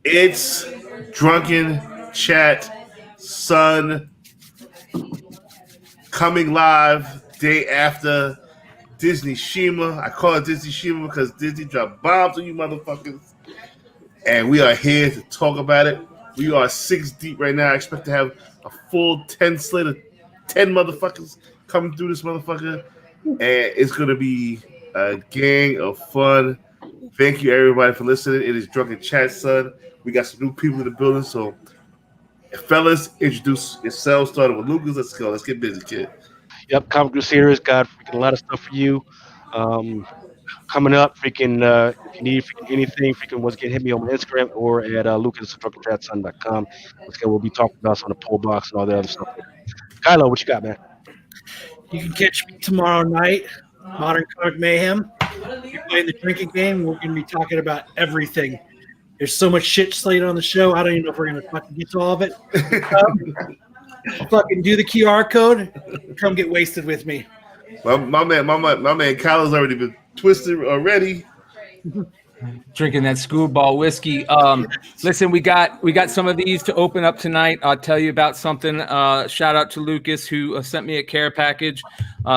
It's Drunken Chat Son coming live day after Disney Shima. I call it Disney Shima because Disney dropped bombs on you motherfuckers. And we are here to talk about it. We are 6 deep right now. I expect to have a full 10 slate of 10 motherfuckers coming through this motherfucker. And it's going to be a gang of fun. Thank you, everybody, for listening. It is Drunken Chat Son. We got some new people in the building. So, fellas, introduce yourselves. Starting with Lucas. Let's go. Let's get busy, kid. Yep, Comic Crusaders got freaking a lot of stuff for you. Coming up, freaking if you need freaking anything, freaking once again hit me on my Instagram or at lucas@drunkenchatson.com. Once again, we'll be talking about some of the pull box and all the other stuff. Kylo, what you got, man? You can catch me tomorrow night, Modern Comic Mayhem. We're playing the drinking game. We're going to be talking about everything. There's so much shit slated on the show. I don't even know if we're going to fucking get to all of it. Fucking do the QR code. Come get wasted with me. My man Kyle's already been twisted already. Drinking that screwball whiskey. Listen, we got some of these to open up tonight. I'll tell you about something. Shout out to Lucas who sent me a care package.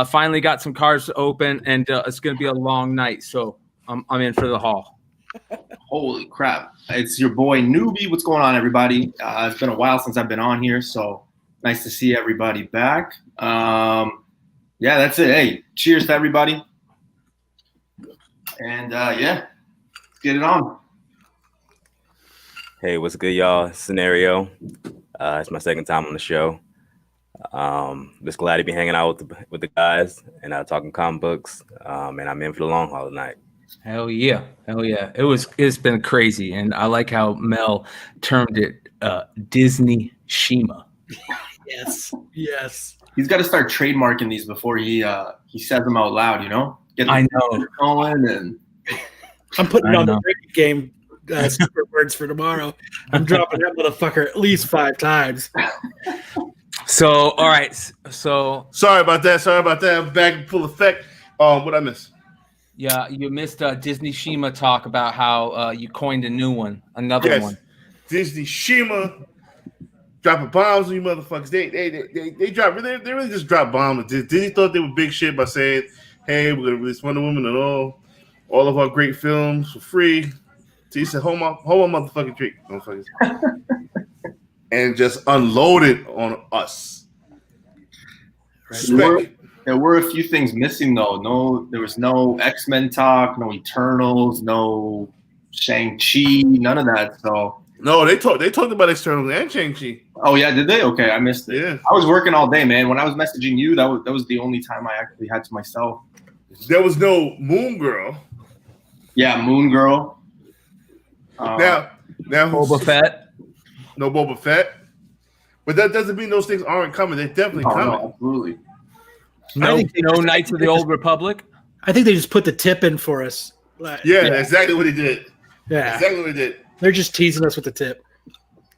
Finally got some cards to open, and it's going to be a long night. So I'm in for the haul. Holy crap! It's your boy Newbie. What's going on, everybody? It's been a while since I've been on here, so nice to see everybody back. Yeah, that's it. Hey, cheers to everybody. And yeah, let's get it on. Hey, what's good, y'all? Scenario. It's my second time on the show. Just glad to be hanging out with the guys and talking comic books. And I'm in for the long haul tonight. Hell yeah. It's been crazy, and I like how Mel termed it Disney Shima. Yes. He's got to start trademarking these before he says them out loud. You know. I know. Going and I'm putting it on the drinking game super words for tomorrow. I'm dropping that motherfucker at least 5 times. So, all right. So sorry about that. I'm back in full effect. What I miss? Yeah, you missed Disney Shima talk about how you coined a new one, another one. Disney Shima dropping bombs on you motherfuckers. They drop. They really just drop bombs. Disney thought they were big shit by saying, "Hey, we're gonna release Wonder Woman and all of our great films for free." So he said, "Hold my motherfucking drink, motherfuckers," and just unloaded on us. Right. There were a few things missing though. No, there was no X-Men talk, no Eternals, no Shang-Chi, none of that. So no, they talked about Eternals and Shang-Chi. Oh yeah, did they? Okay, I missed it. Yeah, I was working all day, man. When I was messaging you, that was the only time I actually had to myself. There was no Moon Girl. Yeah, Moon Girl. Now Boba Fett. No Boba Fett. But that doesn't mean those things aren't coming. They're definitely coming. No, absolutely. No Knights of the Old Republic. I think they just put the tip in for us. Yeah, exactly what he did. Yeah, exactly what he did. They're just teasing us with the tip,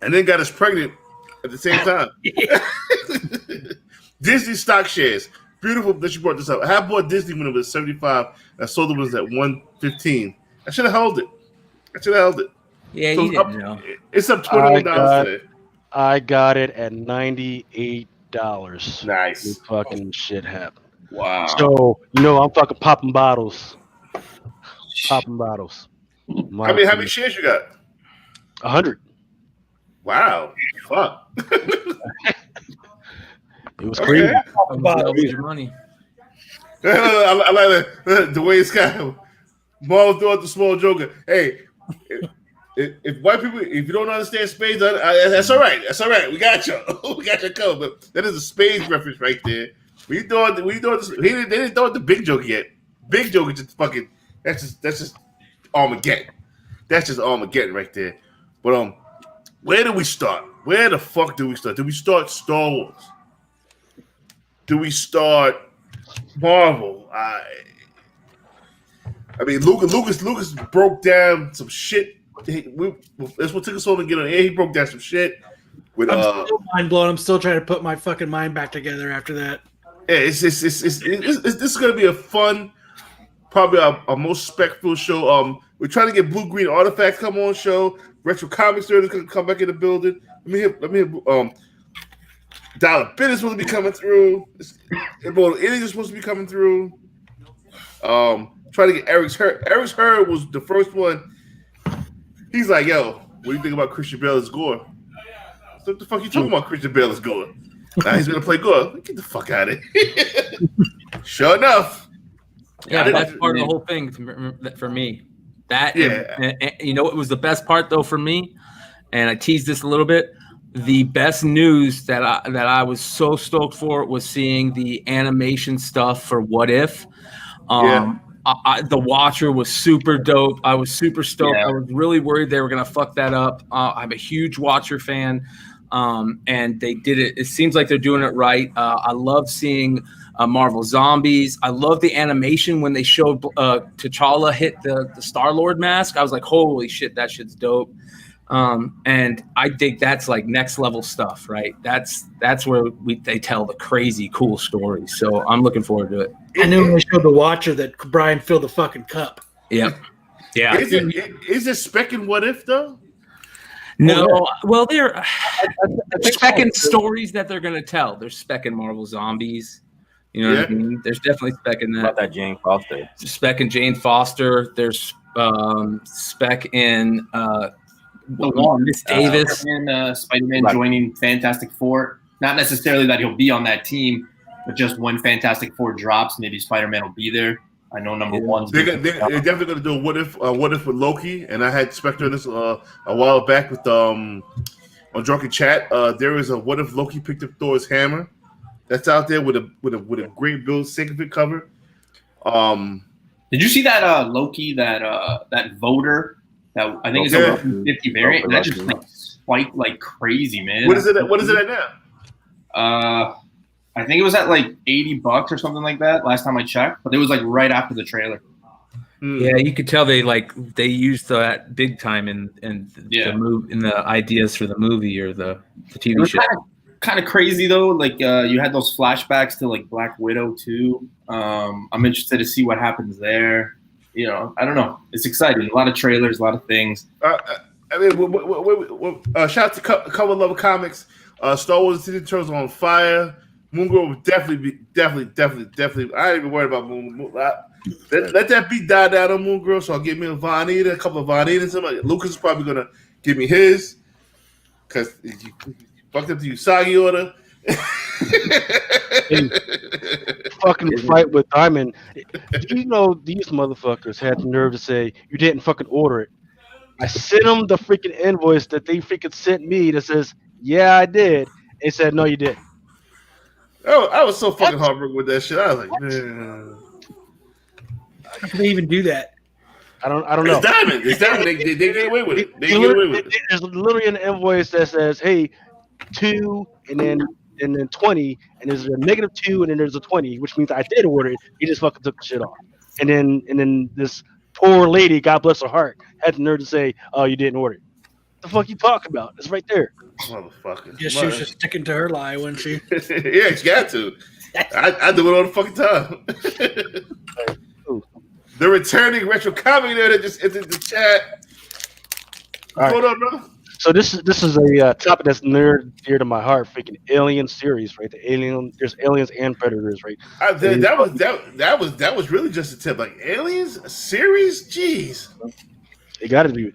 and then got us pregnant at the same time. Disney stock shares. Beautiful that you brought this up. I have bought Disney when it was 75. I sold it was at 115. I should have held it. Yeah, so you didn't know. It's up $21 today. I got it at $98. Nice. This fucking shit happened. Wow. So I'm fucking popping bottles. How many shares you got? 100. Wow. Fuck. It was crazy. Your money. I like that. The way it's kind of Marlon threw out the small joker. Hey, if white people, if you don't understand spades, that's all right. That's all right. We got you. We got you covered. But that is a spades reference right there. They didn't throw out the big joker yet. Big joker just fucking. That's just Armageddon. That's just Armageddon right there. But where do we start? Where the fuck do we start? Do we start Star Wars? Do we start Marvel? I mean, Lucas broke down some shit. That's what took us all to get on air. He broke down some shit. I'm still mind blown. I'm still trying to put my fucking mind back together after that. Yeah, this is gonna be a fun, probably our most spec-filled show. We're trying to get Blue Green Artifacts come on show. Retro Comics Nerd is going to come back in the building. Let me hear. Dollar Bit is supposed to be coming through. Immortal Idiots is supposed to be coming through. Trying to get Eric's Herd. Eric's Herd was the first one. He's like, yo, what do you think about Christian Bale as Gore? So what the fuck you talking about Christian Bale as Gore? Now he's going to play Gore. Get the fuck out of here. Sure enough. Yeah, that's part of the whole thing for me. That, and you know, it was the best part though for me, and I teased this a little bit. The best news that I was so stoked for was seeing the animation stuff for What If. The Watcher was super dope. I was super stoked. I was really worried they were gonna fuck that up. I'm a huge Watcher fan, and they did it. It seems like they're doing it right. I love seeing Marvel Zombies. I love the animation when they showed T'Challa hit the Star-Lord mask. I was like, holy shit, that shit's dope. And I think that's like next level stuff, right? That's where they tell the crazy cool stories. So I'm looking forward to it. I knew when they showed the Watcher that Brian filled the fucking cup. Yep. Yeah. Is it specking What If though? No. Well, they're specking stories that they're gonna tell. They're specking Marvel Zombies. You know what I mean? There's definitely specking that. About that Jane Foster. Specking Jane Foster. There's spec in Miss Davis. Spider-Man joining Fantastic Four. Not necessarily that he'll be on that team, but just when Fantastic Four drops, maybe Spider-Man will be there. I know number one. They're definitely going to do a what if with Loki, and I had Spectre this a while back with on Drunken Chat. There is a what if Loki picked up Thor's hammer that's out there with a great Bill Sienkiewicz cover. Did you see that Loki that voter that I think is a 50 variant? And that just like spiked like crazy, man. What is it at now? I think it was at like $80 or something like that last time I checked, but it was like right after the trailer. Yeah, you could tell they used that big time in the move in the ideas for the movie or the TV show. Kind of crazy though. Like you had those flashbacks to like Black Widow too. I'm interested to see what happens there. You know, I don't know. It's exciting. A lot of trailers, a lot of things. I mean, shout out to Cover Level Comics. Star Wars: The City Turtles on fire. Moon Girl would definitely. I ain't even worried about Moon. Let that beat die down on Moon Girl. So I'll give me a couple of Von Eaters. Lucas is probably gonna give me his because you fucked up the Usagi order. Fucking fight with Diamond. Do you know these motherfuckers had the nerve to say you didn't fucking order it? I sent them the freaking invoice that they freaking sent me that says, yeah, I did. They said, no, you didn't. Oh, I was so fucking heartbroken with that shit. I was like, man. How can they even do that? I don't know. It's Diamond. They get away with it. They get away with it. There's literally an invoice that says, hey, 2 and then 20, and there's a -2 and then there's a 20, which means I did order it. He just fucking took the shit off. And then this poor lady, God bless her heart, had the nerve to say, oh, you didn't order it. What the fuck you talking about? It's right there. Motherfucker. Guess she was just sticking to her lie, wasn't she? Yeah, she got to. I do it all the fucking time. The returning retro comic there that just entered the chat. What's going on, brother? So this is a topic that's near dear to my heart. Freaking Alien series, right? There's aliens and predators, right? That was really just a tip. Like aliens a series, jeez. They got to do it,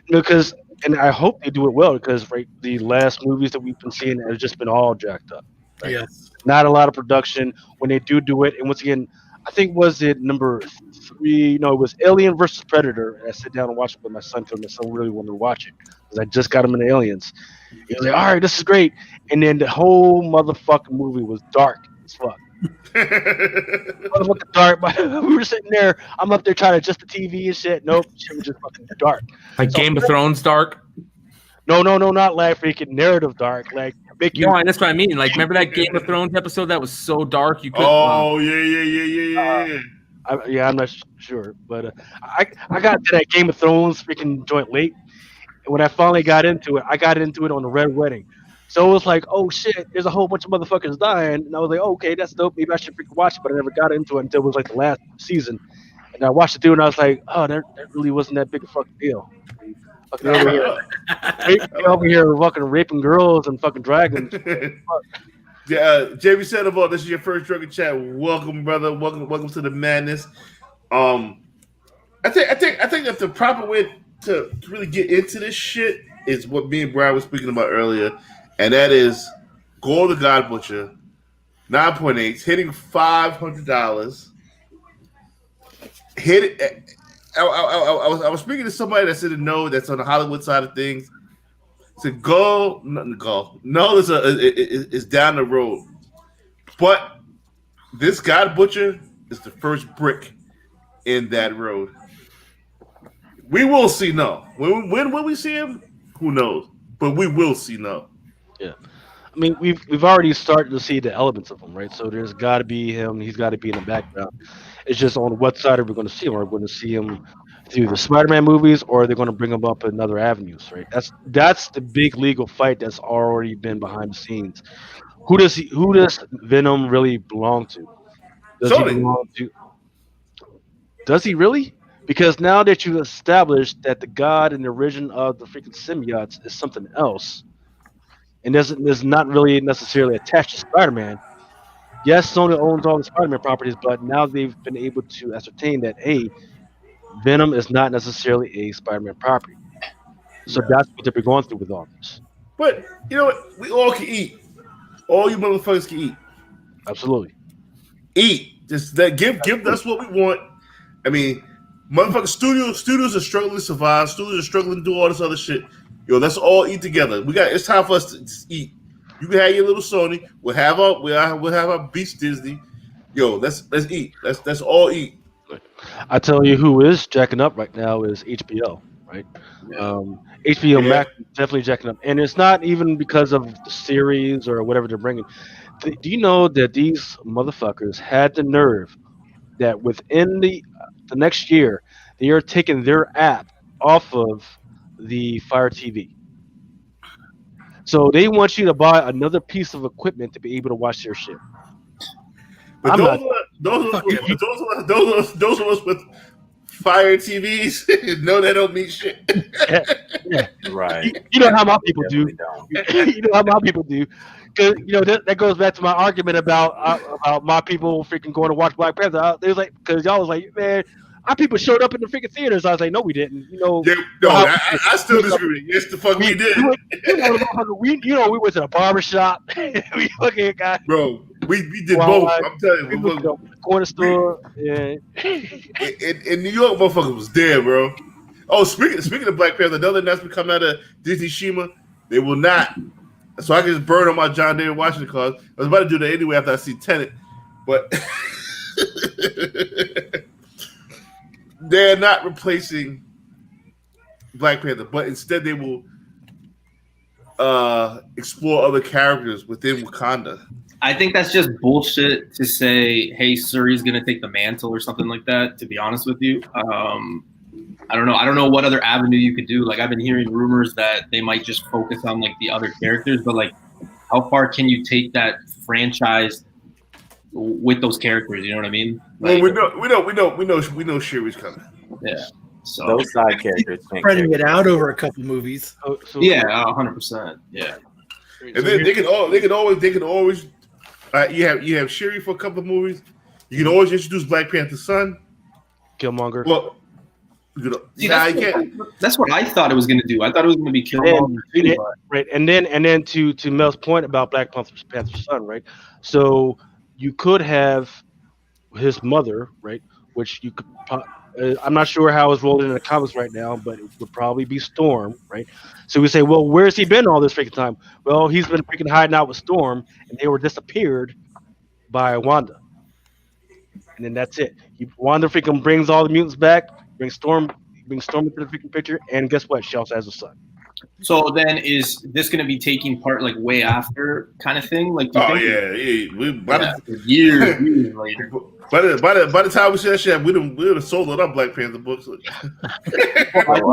because and I hope they do it well because right, the last movies that we've been seeing have just been all jacked up. Right? Yeah, not a lot of production when they do it. And once again, I think was it number 3? No, it was Alien versus Predator. And I sat down and watched it with my son because my son really wanted to watch it because I just got him into Aliens. He was like, "All right, this is great," and then the whole motherfucking movie was dark as fuck. Motherfucking dark. We were sitting there. I'm up there trying to adjust the TV and shit. Nope, shit was just fucking dark. Like Game of Thrones dark. No, not like freaking narrative dark. Like no, that's what I mean. Like, remember that Game of Thrones episode that was so dark you couldn't. Oh yeah. I'm not sure, but I got to that Game of Thrones freaking joint late. And when I finally got into it, I got into it on the Red Wedding. So it was like, oh shit, there's a whole bunch of motherfuckers dying, and I was like, oh, okay, that's dope. Maybe I should freaking watch it, but I never got into it until it was like the last season. And I watched it through, and I was like, oh, that really wasn't that big a fucking deal. Fucking over here, fucking raping girls and fucking dragons. Yeah, JB Sandoval, this is your first Drunken Chat. Welcome, brother. Welcome to the madness. I think that the proper way to really get into this shit is what me and Brian was speaking about earlier, and that is Gold the God Butcher, 9.8, hitting $500. Hit it. I was speaking to somebody that's in the know, that's on the Hollywood side of things. Said go. No, it's down the road. But this God Butcher is the first brick in that road. We will see no. When will we see him? Who knows? But we will see no. Yeah. I mean, we've already started to see the elements of him, right? So there's got to be him. He's got to be in the background. It's just on what side are we going to see him? Are we going to see him through the Spider-Man movies, or are they going to bring him up in other avenues, right? That's the big legal fight that's already been behind the scenes. Who does Venom really belong to? Does he really? Because now that you've established that the god and the origin of the freaking symbiotes is something else, and is not really necessarily attached to Spider-Man. Yes, Sony owns all the Spider-Man properties, but now they've been able to ascertain that, hey, Venom is not necessarily a Spider-Man property. So that's what they've been going through with all this. But you know what? We all can eat. All you motherfuckers can eat. Absolutely. Eat. Just give us what we want. I mean, motherfucking studios are struggling to survive. Studios are struggling to do all this other shit. Yo, let's all eat together. It's time for us to just eat. You can have your little Sony. We'll have our Beast Disney. Yo, let's eat. Let's all eat. I tell you, who is jacking up right now is HBO, right? Yeah. HBO Max is definitely jacking up, and it's not even because of the series or whatever they're bringing. Do you know that these motherfuckers had the nerve that within the next year they are taking their app off of the Fire TV? So they want you to buy another piece of equipment to be able to watch their shit. But those of us with Fire TVs, no, that don't mean shit. Yeah. Right. You know how my people do. Definitely You know how my people do. Because that goes back to my argument about my people freaking going to watch Black Panther. They was like, because y'all was like, man, our people showed up in the freaking theaters. I was like, no, we didn't. I still disagree. Yes, the fuck we did. We went to the barbershop. We looking at guys. Bro, we did both. I'm telling you, we went to the corner store. In New York, motherfuckers was there, bro. Oh, speaking of Black Panther, another announcement coming out of Disney Shima, they will not. So I can just burn on my John David Washington card. I was about to do that anyway after I see Tenet, but they're not replacing Black Panther, but instead they will explore other characters within Wakanda. I think that's just bullshit to say, hey, Suri's going to take the mantle or something like that, to be honest with you. I don't know. I don't know what other avenue you could do. Like, I've been hearing rumors that they might just focus on, like, the other characters, but, like, how far can you take that franchise with those characters? You know what I mean? Like, Well, we know Shuri's coming. yeah. So those side characters can't Spreading it out over a couple movies. yeah, 100%. Yeah. And then they can always. You have Shuri for a couple of movies. You can always introduce Black Panther's son, Killmonger. Well, See, that's what I thought it was going to do. I thought it was going to be Killmonger. Right, and then to Mel's point about Black Panther's son, right? So you could have his mother, right? Which you could. I'm not sure how it's rolled in the comics right now, but it would probably be Storm, right? So we say, well, where's he been all this freaking time? Well, he's been freaking hiding out with Storm, and they were disappeared by Wanda. And then that's it. Wanda freaking brings all the mutants back, brings Storm into the freaking picture, and guess what? She also has a son. So then, is this going to be taking part like way after kind of thing? Like, years later. By the time we see that shit, we would have sold it up Black Panther books. Are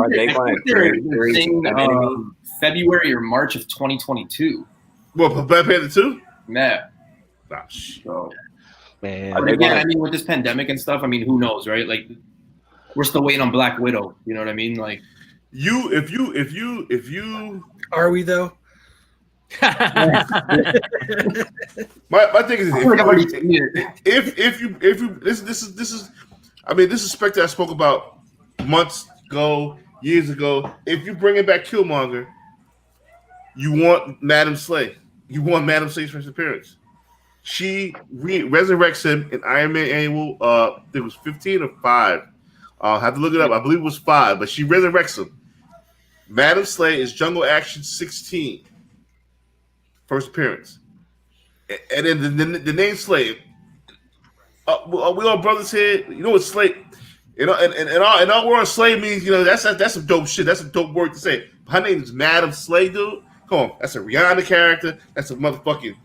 they going to February or March of 2022? What, Black Panther 2? Yeah. Nah, shit. So, Man, but again, I mean, with this pandemic and stuff, I mean, who knows, right? Like, we're still waiting on Black Widow. You know what I mean? Like If you Are we though? my thing is I feel like I've already seen it. if you this is I mean, this is Spectre I spoke about months ago, years ago. If you bring it back Killmonger, you want Madam Slay. You want Madam Slay's first appearance. She resurrects him in Iron Man Annual. It was 15 or 5. I'll have to look it up. I believe it was 5, but she resurrects him. Madam Slay is Jungle Action 16. First appearance. And then the name Slay. We all brothers here. You know what Slay? You know, and our word Slay means, you know, that's some dope shit. That's a dope word to say. Her name is Madam Slay, dude. Come on, that's a Rihanna character. That's a motherfucking.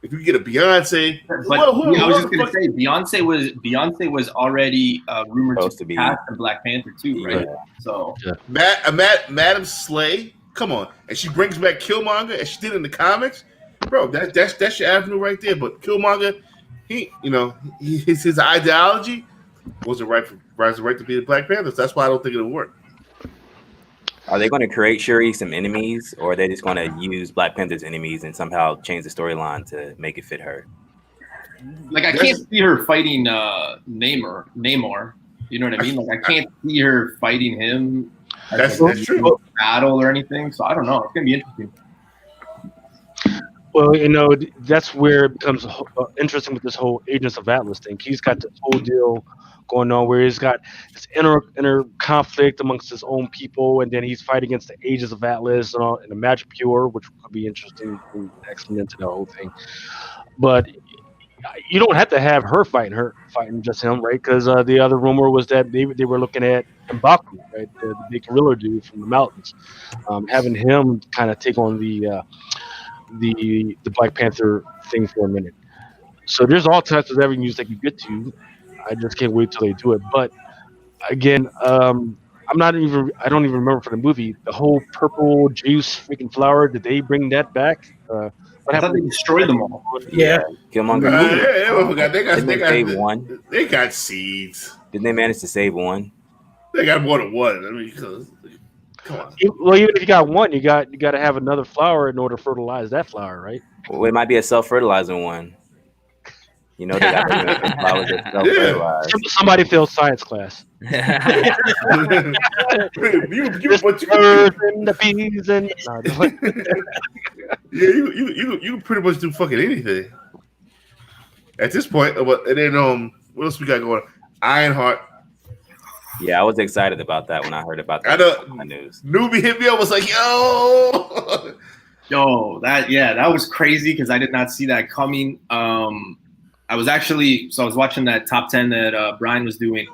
If you get a Beyonce, but I was just gonna say Beyonce was already rumored to be cast in Black Panther too, right? Yeah. So Madam Slay, come on, and she brings back Killmonger as she did in the comics, bro. That's your avenue right there. But Killmonger, his ideology wasn't right to be the Black Panthers. That's why I don't think it'll work. Are they going to create Shuri some enemies, or are they just going to use Black Panther's enemies and somehow change the storyline to make it fit her? Like, I can't see her fighting Namor. You know what I mean? Like, I can't see her fighting him. That's true. Battle or anything. So I don't know. It's gonna be interesting. Well, you know, that's where it becomes interesting with this whole Agents of Atlas thing. He's got this whole deal going on where he's got this inner conflict amongst his own people, and then he's fighting against the Agents of Atlas and the Magic Pure, which could be interesting and X-Men into the whole thing. But you don't have to have her fighting just him, right? Because the other rumor was that they were looking at M'Baku, right, the big gorilla dude from the mountains, having him kind of take on the Black Panther thing for a minute. So there's all types of avenues they can get to. I just can't wait till they do it. But again, I don't even remember for the movie the whole purple juice freaking flower. Did they bring that back? I thought they destroyed them all. Yeah. Killmonger. They got seeds. Didn't they manage to save one? They got more than one. I mean, come on. Well, even if you got one, you got to have another flower in order to fertilize that flower, right? Well, it might be a self-fertilizing one. You know, they got flowers that self-fertilize. Somebody failed science class. You pretty much do fucking anything at this point. And then what else we got going? Ironheart. Yeah, I was excited about that when I heard about that. News. Newbie hit me up, was like, yo, that was crazy because I did not see that coming. I was watching that top 10 that Brian was doing,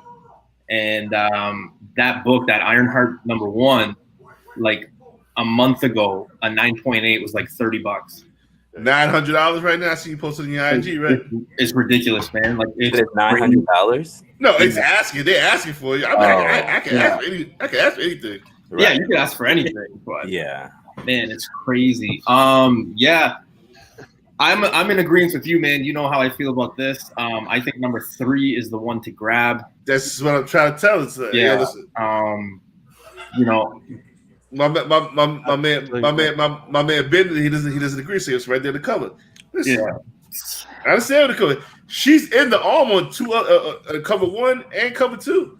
and that book, that Ironheart #1, like a month ago, a 9.8 was like $30. $900 right now. I see you posted in your IG, right? It's ridiculous, man. Like it's $900. No, it's asking. They're asking for you. I can ask for anything. Right. Yeah, you can ask for anything. But yeah, man, it's crazy. Yeah. I'm in agreement with you, man. You know how I feel about this. I think #3 is the one to grab. That's what I'm trying to tell us. Yeah. Listen. You know, my man Ben, he doesn't agree. So it's right there, the cover. Listen, yeah, I understand the cover. She's in the arm on cover 1 and cover 2.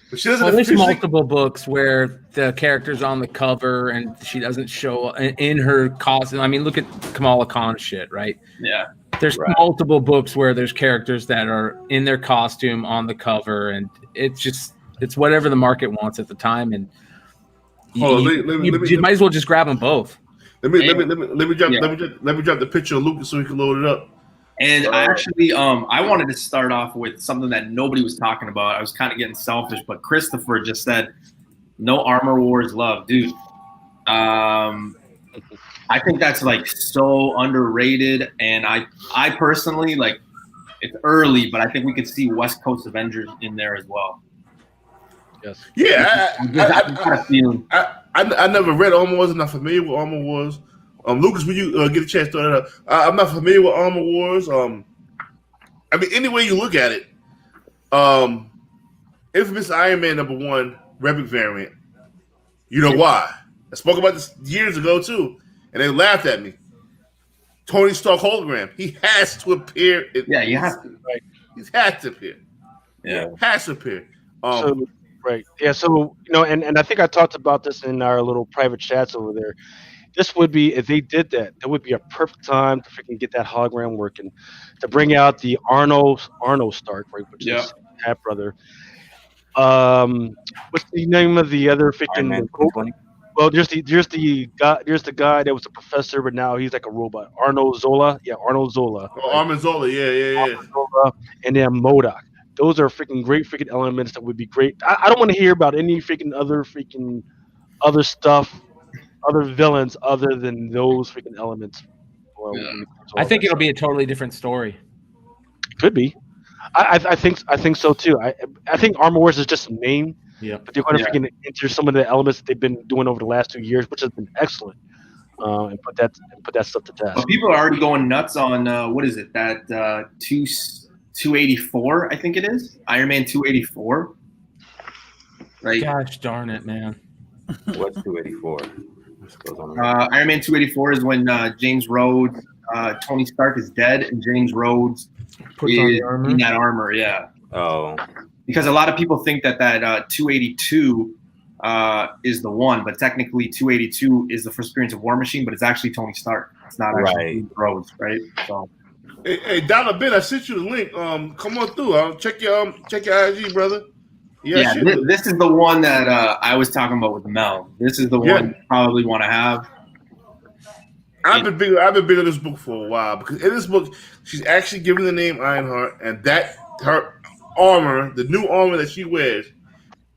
But she doesn't. There's multiple books where the character's on the cover and she doesn't show in her costume. I mean, look at Kamala Khan shit, right? Yeah. There's multiple books where there's characters that are in their costume on the cover, and it's whatever the market wants at the time, and you might as well just grab them both. Let me drop the picture of Lucas so he can load it up. And I actually, I wanted to start off with something that nobody was talking about. I was kind of getting selfish, but Christopher just said, "No Armor Wars love, dude." I think that's like so underrated, and I personally like. It's early, but I think we could see West Coast Avengers in there as well. Yes. Yeah, I never read Armor Wars. I'm not familiar with Armor Wars. Lucas, will you get a chance to throw that up? I'm not familiar with Armor Wars. I mean, any way you look at it, infamous Iron Man #1 Replic variant. You know why? I spoke about this years ago too, and they laughed at me. Tony Stark hologram. He has to appear. Yeah, you have to. Right. He has to appear. Yeah. Has to appear. So right. Yeah. So and I think I talked about this in our little private chats over there. This would be if they did that would be a perfect time to freaking get that hologram working, to bring out the Arnold Stark, right, which Yeah. is half brother. What's the name of the other Iron Man freaking? 2020. Well, there's the guy that was a professor, but now he's like a robot. Arnold Zola, yeah, Arnold Zola, right? Armin Zola, yeah. Zola, and then MODOK. Those are freaking great freaking elements that would be great. I don't want to hear about any freaking other stuff, other villains other than those freaking elements. Well, Yeah. I think it'll be a totally different story. could be. I think so too. I think Armor Wars is just a name, Yeah. but they're going to Yeah. freaking enter some of the elements that they've been doing over the last 2 years, which has been excellent, and put that stuff to But test. people are already going nuts on what is it? That 284, I think it is. Iron Man 284. Right. Gosh darn it, man. What's 284? What's goes on? Iron Man 284 is when James Rhodes, Tony Stark is dead, and James Rhodes Puts on is the armor. in that armor. Yeah. Oh, Because a lot of people think that 282 is the one, but technically 282 is the first appearance of War Machine, but it's actually Tony Stark. It's not actually Right. James Rhodes, right? So Hey, Dollar Bin, I sent you the link. Come on through. Check your IG, brother. yeah, this is the one that I was talking about with Mel. This is the one you probably want to have. I've been big on this book for a while because in this book, she's actually given the name Ironheart, and that her armor, the new armor that she wears,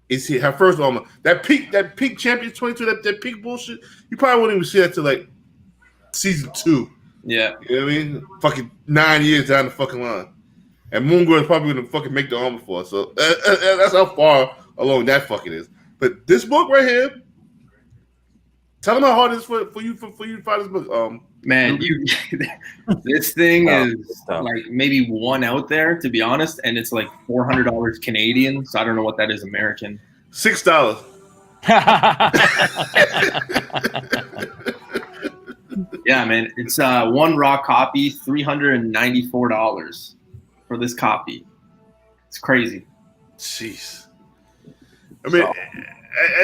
is her first armor. That peak champion 22, that peak bullshit. You probably won't even see that till like season 2. Yeah. You know what I mean? Fucking 9 years down the fucking line, and Moon Girl is probably gonna fucking make the armor for us. So that's how far along that fucking is. But this book right here. Tell them how hard it is for you to find this book. Man, this thing is tough. like maybe one out there, to be honest, and it's like $400 Canadian. So I don't know what that is American. $6. Yeah, man, it's one raw copy, $394 for this copy. It's crazy. Jeez. I mean,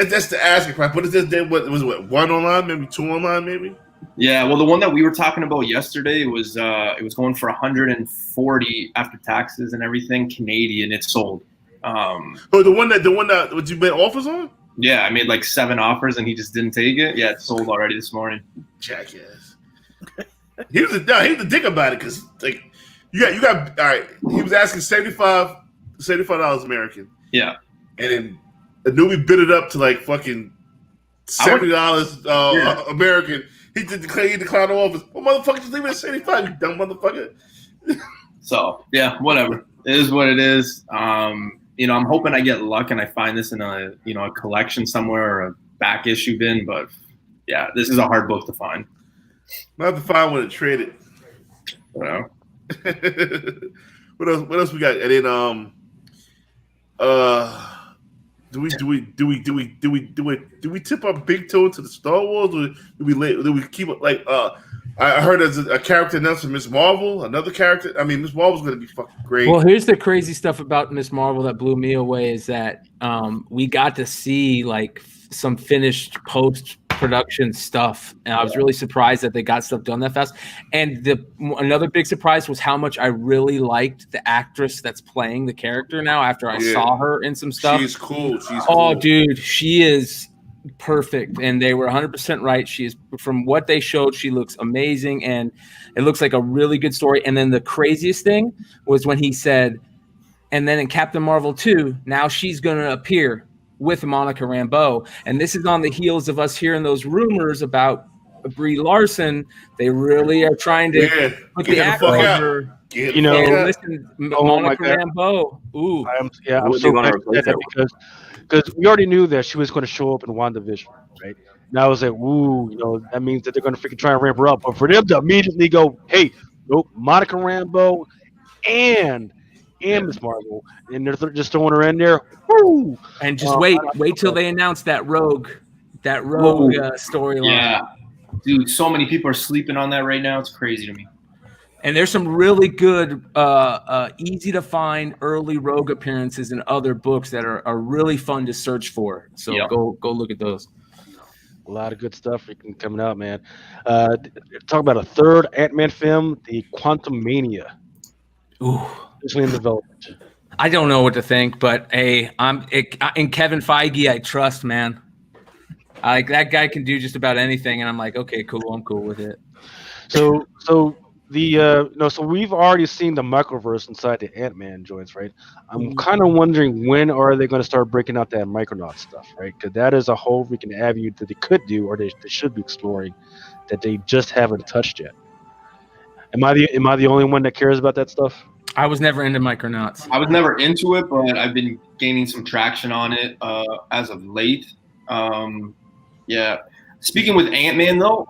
that's the asking price. What is this? What was it? One online, maybe two online, maybe. Yeah, well, the one that we were talking about yesterday was it was going for $140 after taxes and everything Canadian. It's sold. Oh, the one that what you made offers on? Yeah, I made like 7 offers and he just didn't take it. Yeah, it's sold already this morning. Jackass. He was a dick about it because like you got all right. He was asking $75 American. Yeah, and then the newbie bid it up to like fucking $70 American. He declined the offers. Well, motherfucker, just leave it at 75, you dumb motherfucker. So yeah, whatever. It is what it is. I'm hoping I get luck and I find this in a collection somewhere or a back issue bin. But yeah, this is a hard book to find. I have to find one to trade it. You know? What else we got? And then do we tip our big toe into the Star Wars, or do we keep it like I heard there's a character announced for Miss Marvel, another character. I mean, Miss Marvel's gonna be fucking great. Well, here's the crazy stuff about Miss Marvel that blew me away is that we got to see like some finished post-production stuff, and I was really surprised that they got stuff done that fast. And another big surprise was how much I really liked the actress that's playing the character now after I saw her in some stuff. She's cool. Oh, dude, she is perfect, and they were 100% right. She is, from what they showed, she looks amazing, and it looks like a really good story. And then the craziest thing was when he said, and then in Captain Marvel 2, now she's going to appear with Monica Rambeau, and this is on the heels of us hearing those rumors about Brie Larson. They really are trying to put the act on her. Listen, Monica Rambeau. Ooh, I'm so glad you said that because we already knew that she was going to show up in WandaVision, right? And I was like, ooh, that means that they're going to freaking try and ramp her up. But for them to immediately go, hey, nope, Monica Rambeau and and Miss Marvel, and they're just throwing her in there. Woo! And just I wait love till that. they announce that Rogue storyline. Yeah, dude, so many people are sleeping on that right now. It's crazy to me. And there's some really good, easy to find early Rogue appearances in other books that are really fun to search for. So Yep. go look at those. A lot of good stuff coming out, man. Talk about a third Ant-Man film, the Quantum Mania. Ooh. It's in development. I don't know what to think, but hey, in Kevin Feige, I trust, man. Like that guy can do just about anything, and I'm like, okay, cool, I'm cool with it. So so we've already seen the microverse inside the Ant-Man joints, right? I'm kind of wondering when are they going to start breaking out that Micronaut stuff, right? Because that is a whole freaking avenue that they could do, or they should be exploring, that they just haven't touched yet. Am I the only one that cares about that stuff? I was never into Micronauts. I was never into it, but I've been gaining some traction on it as of late. Yeah. Speaking with Ant-Man, though,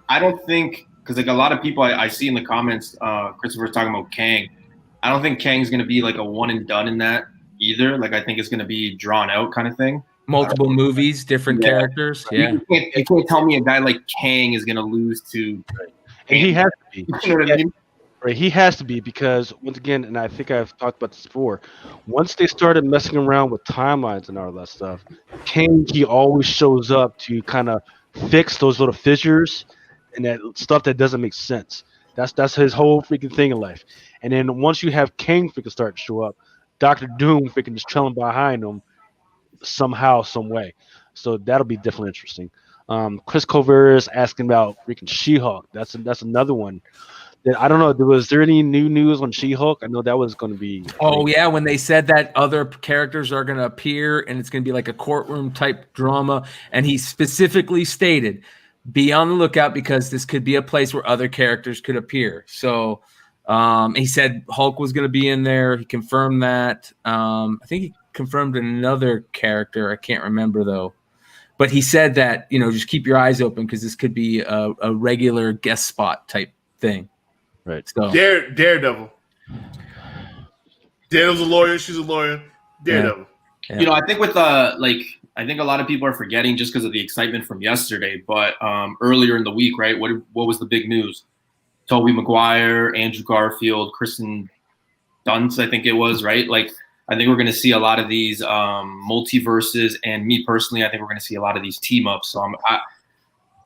I don't think – because like a lot of people I see in the comments, Christopher's talking about Kang. I don't think Kang's going to be like a one and done in that either. Like I think it's going to be drawn out kind of thing. Multiple movies, different characters. Yeah. You can't tell me a guy like Kang is going to lose to – And he has to be. You know what I mean? Right, he has to be because once again, and I think I've talked about this before, once they started messing around with timelines and all that stuff, Kang, he always shows up to kind of fix those little fissures and that stuff that doesn't make sense. That's his whole freaking thing in life. And then once you have Kang freaking start to show up, Doctor Doom freaking just trailing behind him somehow, some way. So that'll be definitely interesting. Chris Colbert is asking about freaking She-Hulk. That's another one. I don't know. Was there any new news on She-Hulk? I know that was going to be. Oh yeah, when they said that other characters are going to appear and it's going to be like a courtroom type drama, and he specifically stated, "Be on the lookout because this could be a place where other characters could appear." So he said Hulk was going to be in there. He confirmed that. I think he confirmed another character. I can't remember though. But he said that just keep your eyes open because this could be a regular guest spot type thing. Right. So Daredevil. Daredevil's a lawyer. She's a lawyer. Daredevil. Yeah. I think with I think a lot of people are forgetting just because of the excitement from yesterday. But earlier in the week, right? What was the big news? Tobey Maguire, Andrew Garfield, Kristen Dunst, I think it was, right? Like I think we're going to see a lot of these multiverses, and me personally, I think we're going to see a lot of these team ups. So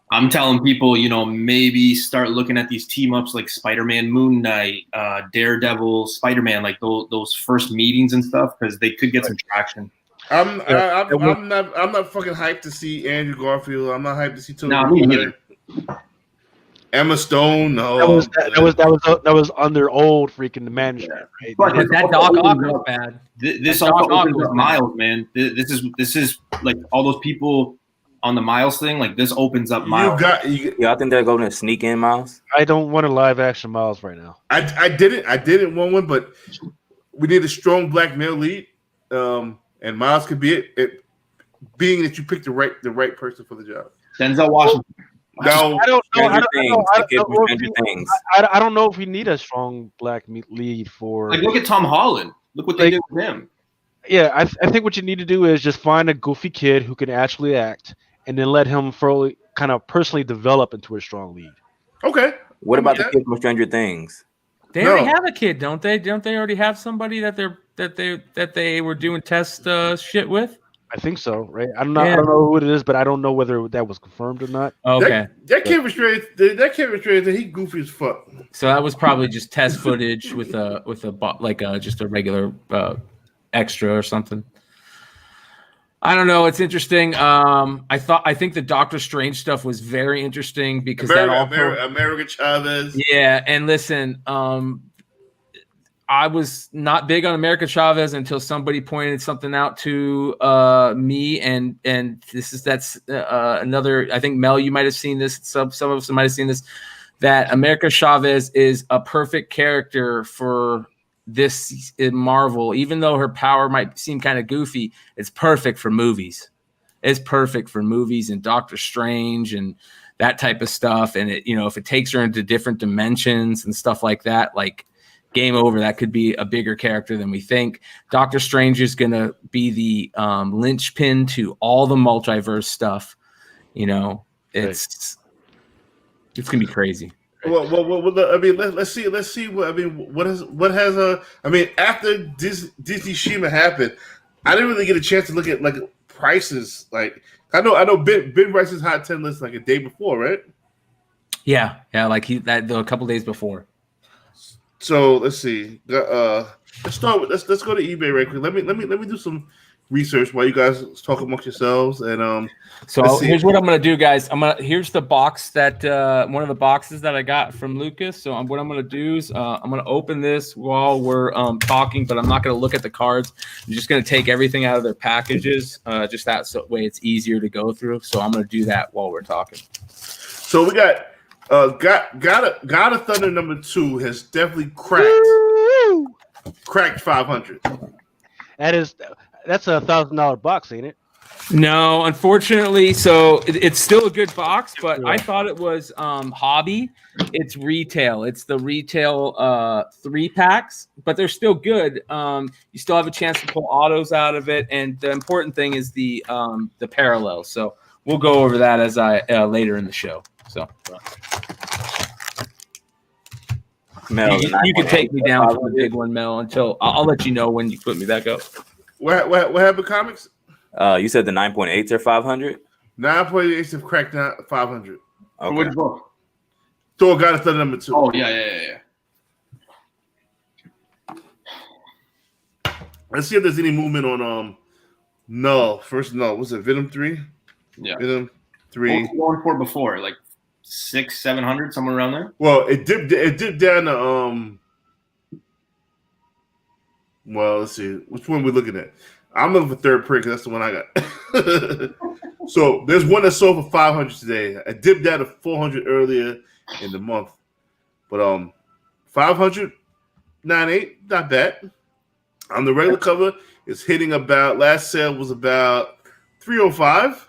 I'm telling people, maybe start looking at these team ups like Spider-Man, Moon Knight, Daredevil, Spider-Man, like those first meetings and stuff, because they could get some traction. I'm not fucking hyped to see Andrew Garfield. I'm not hyped to see Tobey. No, me neither. Emma Stone, no. That was under old freaking management, right? But that Doc Ock was bad. This also opens up Miles, man. This is like all those people on the Miles thing. Like this opens up Miles. Y'all think they're going to sneak in Miles? I don't want a live action Miles right now. I didn't want one, but we need a strong black male lead, and Miles could be it. Being that you picked the right person for the job. Denzel Washington. No, I don't know. I don't know if we need a strong black lead for. Like, look at Tom Holland. Look what they did with him. Yeah, I think what you need to do is just find a goofy kid who can actually act, and then let him kind of personally develop into a strong lead. Okay. What about the kid from Stranger Things? They already have a kid, don't they? Don't they already have somebody that they were doing test shit with? I think so, right? I don't know who it is, but I don't know whether that was confirmed or not. Okay. That kid was straight. That kid was straight. He goofy as fuck. So that was probably just test footage with just a regular extra or something. I don't know. It's interesting. I think the Doctor Strange stuff was very interesting because America Chavez. Yeah, and listen, I was not big on America Chavez until somebody pointed something out to me, and that's another. I think Mel, you might have seen this. Some of us might have seen this. That America Chavez is a perfect character for this in Marvel, even though her power might seem kind of goofy. It's perfect for movies. It's perfect for movies and Doctor Strange and that type of stuff. And if it takes her into different dimensions and stuff like that, like. game over. That could be a bigger character than we think. Doctor Strange is going to be the linchpin to all the multiverse stuff. You know, it's going to be crazy. I mean, let's see. What has I mean, after Disney Shima happened, I didn't really get a chance to look at like prices. Like, I know Ben Rice's hot 10 list like a day before, right? Yeah, like a couple days before. So let's see. Let's go to eBay right quick. Let me do some research while you guys talk amongst yourselves. And so here's what I'm gonna do, guys. Here's the box that one of the boxes that I got from Lucas. So what I'm gonna do is I'm gonna open this while we're talking, but I'm not gonna look at the cards. I'm just gonna take everything out of their packages, just that way it's easier to go through. So I'm gonna do that while we're talking. So we got God of Thunder #2 has definitely cracked 500. That's a $1,000 box, ain't it? No, unfortunately. So it's still a good box, but I thought it was hobby. It's retail. It's the retail 3-packs, but they're still good. You still have a chance to pull autos out of it, and the important thing is the parallels. So we'll go over that as later in the show. So. Mel, you can take me down from the big one, Mel, until I'll let you know when you put me back up. What happened, comics? You said the 9.8s are 500? 9.8s have cracked 500. Okay. Which book? Thor God of Thunder #2. Oh, yeah. Let's see if there's any movement on Null. First Null. Was it Venom 3? Yeah. Venom 3. What was going for before? Like 600-700, somewhere around there? Well, it dipped down to well, let's see. Which one are we looking at? I'm looking for third print because that's the one I got. So there's one that sold for 500 today. I dipped down to 400 earlier in the month. But 500, 9.8, not bad. On the regular cover, it's hitting about, last sale was about 305.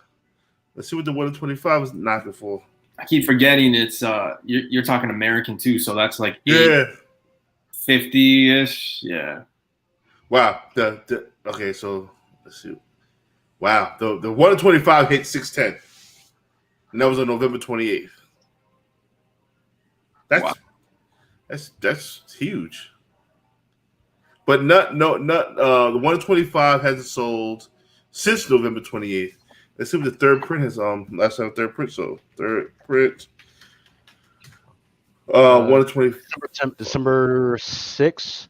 Let's see what the 125 is knocking for. I keep forgetting it's you're talking American too, so that's like 50-ish. Yeah. Wow. Okay, so let's see. Wow. The 125 hit 610. And that was on November 28th. That's huge. But the 125 hasn't sold since November 28th. Let's see what the third print has last time third print. So third print 120 December 6th.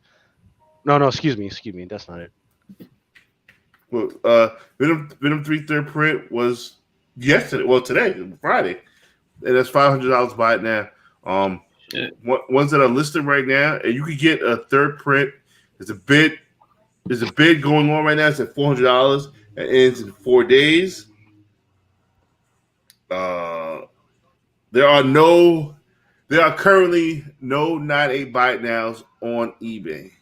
No, excuse me. That's not it. Well, Venom 3 third print was yesterday. Well, today, Friday, and that's $500. Buy it now. Ones that are listed right now, and you could get a third print. There's a bid going on right now. It's at $400. It ends in 4 days. There are currently no 9.8 buy it nows on eBay.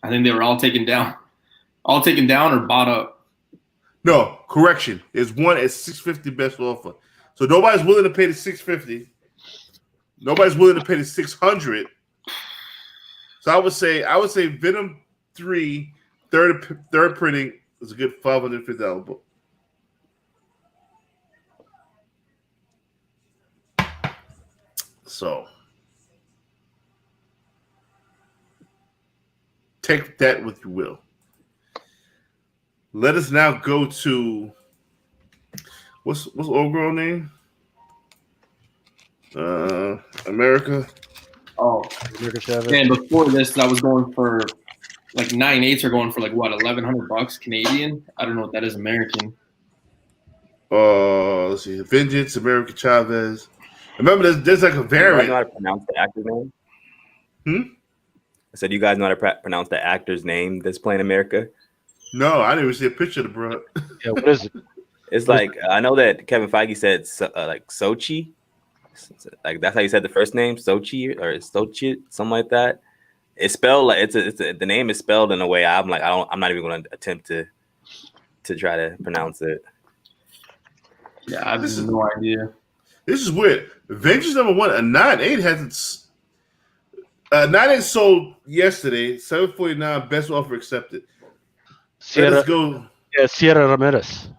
I think they were all taken down. All taken down or bought up? No, correction. There's one at $650 best offer. So nobody's willing to pay the $650. Nobody's willing to pay the $600. So I would say Venom 3 third printing is a good $550 book. So take that with you will. Let us now go to what's old girl name? America. Oh, America Chavez. And before this, that was going for like 9.8s are going for like what, $1,100 Canadian? I don't know what that is American. Let's see, Vengeance, America Chavez. Remember, there's like a variant. You know how to pronounce the actor's name? I said, you guys know how to pronounce the actor's name that's playing America? No, I didn't even see a picture of the bro. Yeah, what is it? It's like, I know that Kevin Feige said like Sochi. Like that's how you said the first name, Sochi or Sochi, something like that. It's spelled like the name is spelled in a way I'm not even going to attempt to try to pronounce it. Yeah, I have no idea. This is weird. Avengers #1, a 9.8 hasn't. 9-8 sold yesterday. 749 best offer accepted. Let Sierra, us go. yeah, Sierra Ramirez.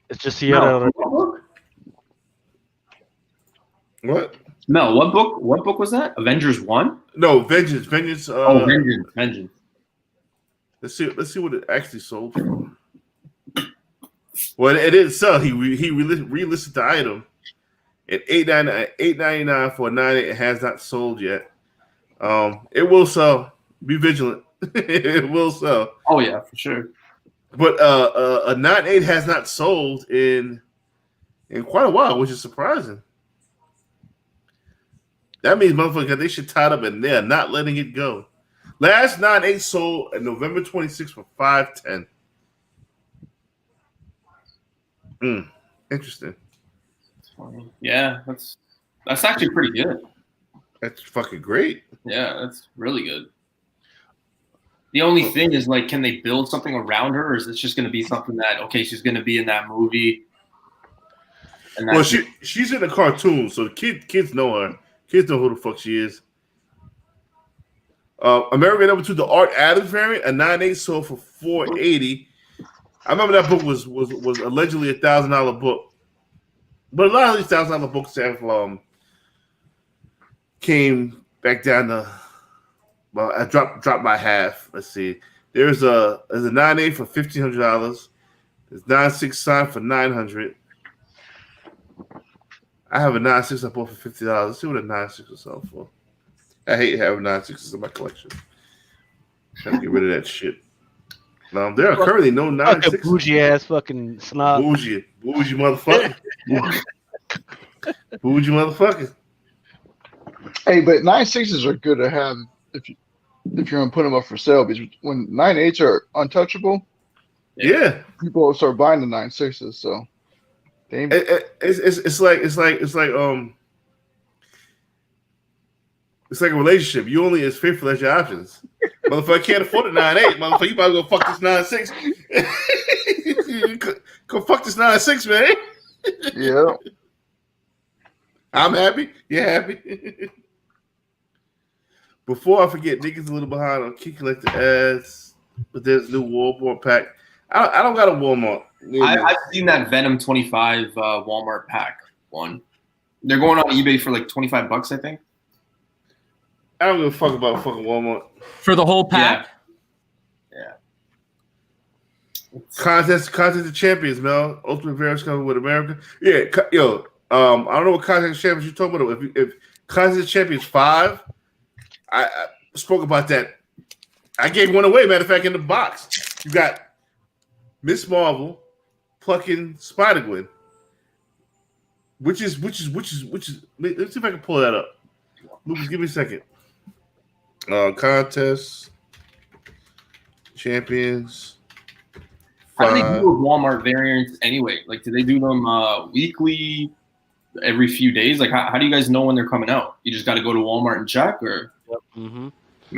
It's just Sierra. No, Ramirez. what book? What? No, what book? What book was that? Avengers 1? No, Vengeance. Vengeance. Vengeance. Let's see what it actually sold for. Well, it didn't sell. He relisted the item at $8.99 for a 9-8. It has not sold yet. It will sell. Be vigilant. It will sell. Oh yeah, for sure. But a 9-8 has not sold in quite a while, which is surprising. That means motherfuckers got their shit tied up and they're not letting it go. Last 9-8 sold on November 26th for $5.10. Interesting. Yeah, that's actually pretty good. That's fucking great. Yeah, that's really good. The only thing is, like, can they build something around her, or is this just going to be something that, okay, she's going to be in that movie? And Well, she's in a cartoon, so kids know her. Kids know who the fuck she is. American number 2, the Art Adams variant, a 9-8 sold for $480. I remember that book was allegedly $1,000 book, but a lot of these $1,000 books have came back down to. Well, I dropped by half. Let's see. There's a 9-8 for $1,500. There's 9-6 signed for $900. I have a 9-6 I bought for $50. Let's see what a 9-6 will sell for. I hate having 9-6s in my collection. Trying to get rid of that shit. There are currently no 9-6s. Bougie ass fucking snob. Bougie motherfucker. Bougie motherfucker. Hey, but 9-6s are good to have if you're gonna put them up for sale, because when 9-8s are untouchable, Yeah. people start buying the 9-6s. So it's like a relationship. You only as faithful as your options. Motherfucker can't afford a 9-8. Motherfucker, you about to go fuck this 9-6. Go fuck this 9-6, man. yeah. I'm happy. You're happy. Before I forget, niggas a little behind on key collector ads, but there's a new Walmart pack. I don't got a Walmart. I've seen that Venom 25 Walmart pack one. They're going on eBay for like $25, I think. I don't give a fuck about fucking Walmart. For the whole pack? Yeah. Contest of Champions, Mel. Ultimate Variants coming with America. Yeah, yo. I don't know what Contest of Champions you're talking about. If Contest of Champions 5, I spoke about that. I gave one away. Matter of fact, in the box, you got Miss Marvel plucking Spider-Gwen, which is. Let's see if I can pull that up. Lucas, give me a second. Contest Champions. How do they do with Walmart variants anyway? Like, do they do them weekly, every few days? Like, how do you guys know when they're coming out? You just got to go to Walmart and check, or? Yep. Mm-hmm.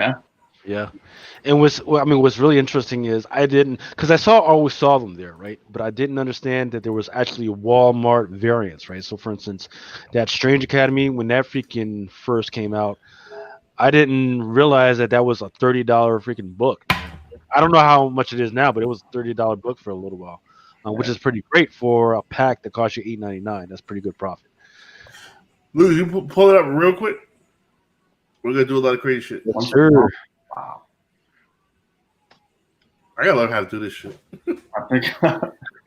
Yeah. Yeah. And what's really interesting is I didn't, because I always saw them there, right? But I didn't understand that there was actually Walmart variants, right? So, for instance, that Strange Academy, when that freaking first came out, I didn't realize that was a $30 freaking book. I don't know how much it is now, but it was a $30 book for a little while, which is pretty great for a pack that costs you $8.99. That's pretty good profit. Luke, you pull it up real quick. We're gonna do a lot of crazy shit. Sure. Wow. I gotta learn how to do this shit. I think.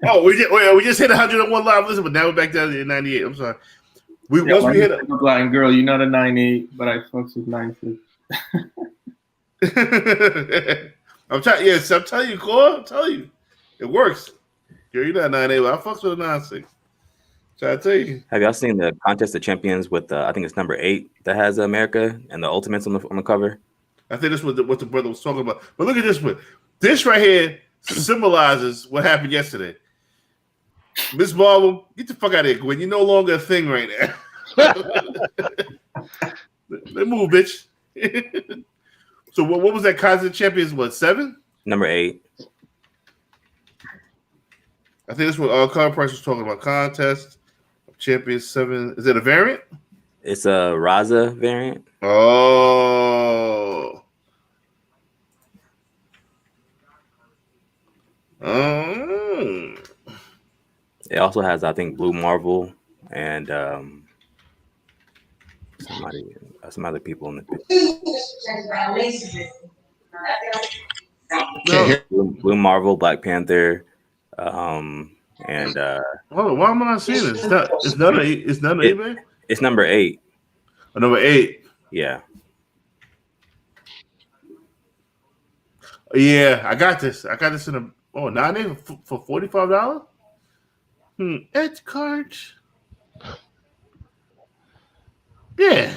Oh, we just hit 101 live listen, but now we're back down to 98. I'm sorry. Once we hit a blind girl, you're not a 9-8, but I fucks with 9-6. I'm telling you, Cole. I'm telling you, it works. You're not 9-8, but I fucks with a 9-6. Try to tell you. Have y'all seen the Contest of Champions with I think it's number 8 that has America and the Ultimates on the cover? I think that's what the brother was talking about. But look at this one. This right here symbolizes what happened yesterday. Miss Marvel, get the fuck out of here, Gwen. You're no longer a thing right now. Let move, bitch. So what was that Contest of Champions? What, 7? Number 8. I think that's what Card Price was talking about. Contest of Champions 7. Is it a variant? It's a Raza variant. Oh. It also has, I think, Blue Marvel and some other people in the picture. No. Blue Marvel, Black Panther, and Hold on, why am I not seeing this? It's not an 8. It's not an 8, man. it's number 8. Number 8. Yeah. Yeah, I got this. I got this in a 9 for $45. Edge cards. Yeah.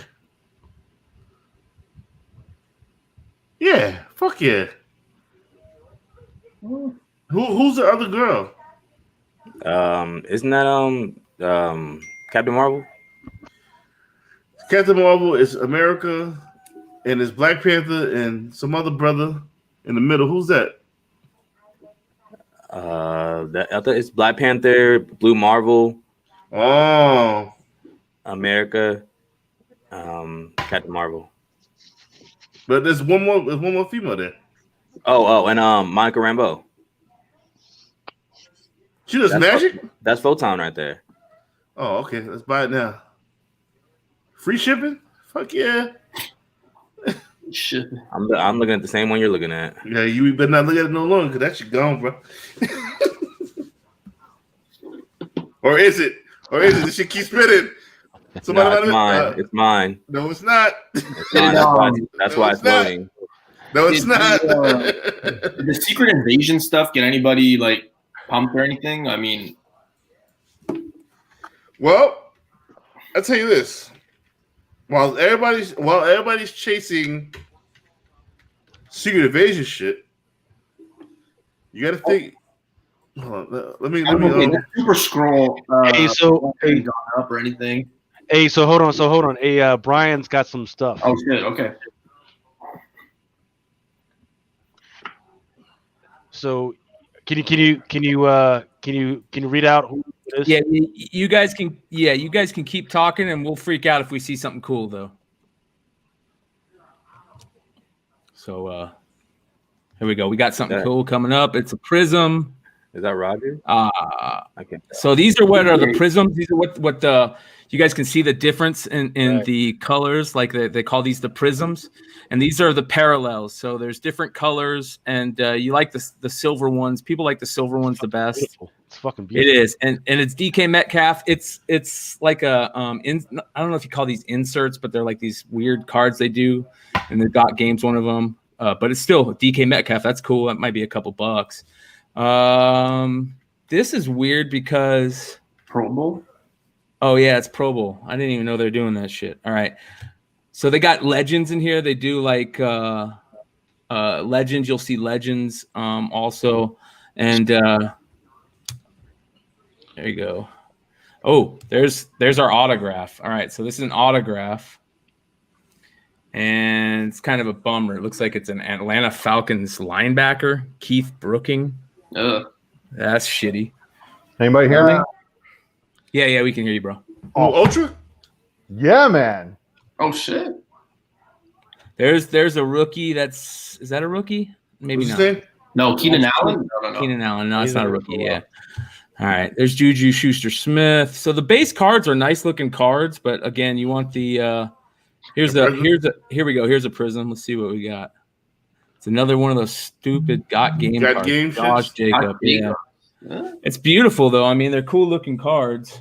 Yeah. Fuck yeah. Who's the other girl? Isn't that Captain Marvel? Captain Marvel is America, and it's Black Panther and some other brother in the middle. Who's that? It's Black Panther, Blue Marvel, Oh, America, Captain Marvel. but there's one more female there. And Monica Rambeau. She does magic? That's Photon right there. Oh, okay. Let's buy it now. Free shipping? Fuck yeah. Shit. I'm looking at the same one you're looking at. Yeah, you better not look at it no longer because that shit gone, bro. Or is it? This shit keep spinning. No, it's mine. It's mine. No, it's not. It's mine. That's why it's loading. No, it's not. Did the Secret Invasion stuff get anybody like pumped or anything? I mean, well, I'll tell you this. While everybody's chasing Secret Invasion shit, you got to think. Hold on, let me. the Super Scroll. Hey, up or anything? Hey, so hold on. Hey, Brian's got some stuff. Oh shit. Okay. So, can you read out who it is? Yeah, you guys can keep talking, and we'll freak out if we see something cool, though. So here we go. We got something cool coming up. It's a prism. Is that Roger? Okay. So these are what are the prisms. These are what the you guys can see the difference in Right. the colors. Like they call these the prisms, and these are the parallels. So there's different colors, and you like the silver ones. People like the silver ones the best. Beautiful. It's fucking It beautiful. is, and it's DK Metcalf. It's like a I don't know if you call these inserts, but they're like these weird cards they do, and the Got Game's one of them. But it's still DK Metcalf. That's cool. That might be a couple bucks. This is weird because Pro Bowl. oh yeah, it's Pro Bowl. I didn't even know they're doing that shit. All right, so they got legends in here. They do like legends. You'll see legends also, and there you go. Oh, there's our autograph. All right, so this is an autograph, and it's kind of a bummer. It looks like it's an Atlanta Falcons linebacker, Keith Brooking. That's shitty. Anybody hear me? Yeah, we can hear you, bro. Ultra? Yeah, man. Oh shit. There's a rookie. Is that a rookie? Maybe What's not. his name? No, Keenan Allen. No. Keenan Allen. No, it's not a rookie. Yeah. All right. There's Juju Schuster-Smith. So the base cards are nice looking cards, but again, you want the here we go. Here's a prism. Let's see what we got. It's another one of those stupid Got Game cards. Game Josh shits? Jacob. Yeah. It's beautiful though. I mean, they're cool looking cards.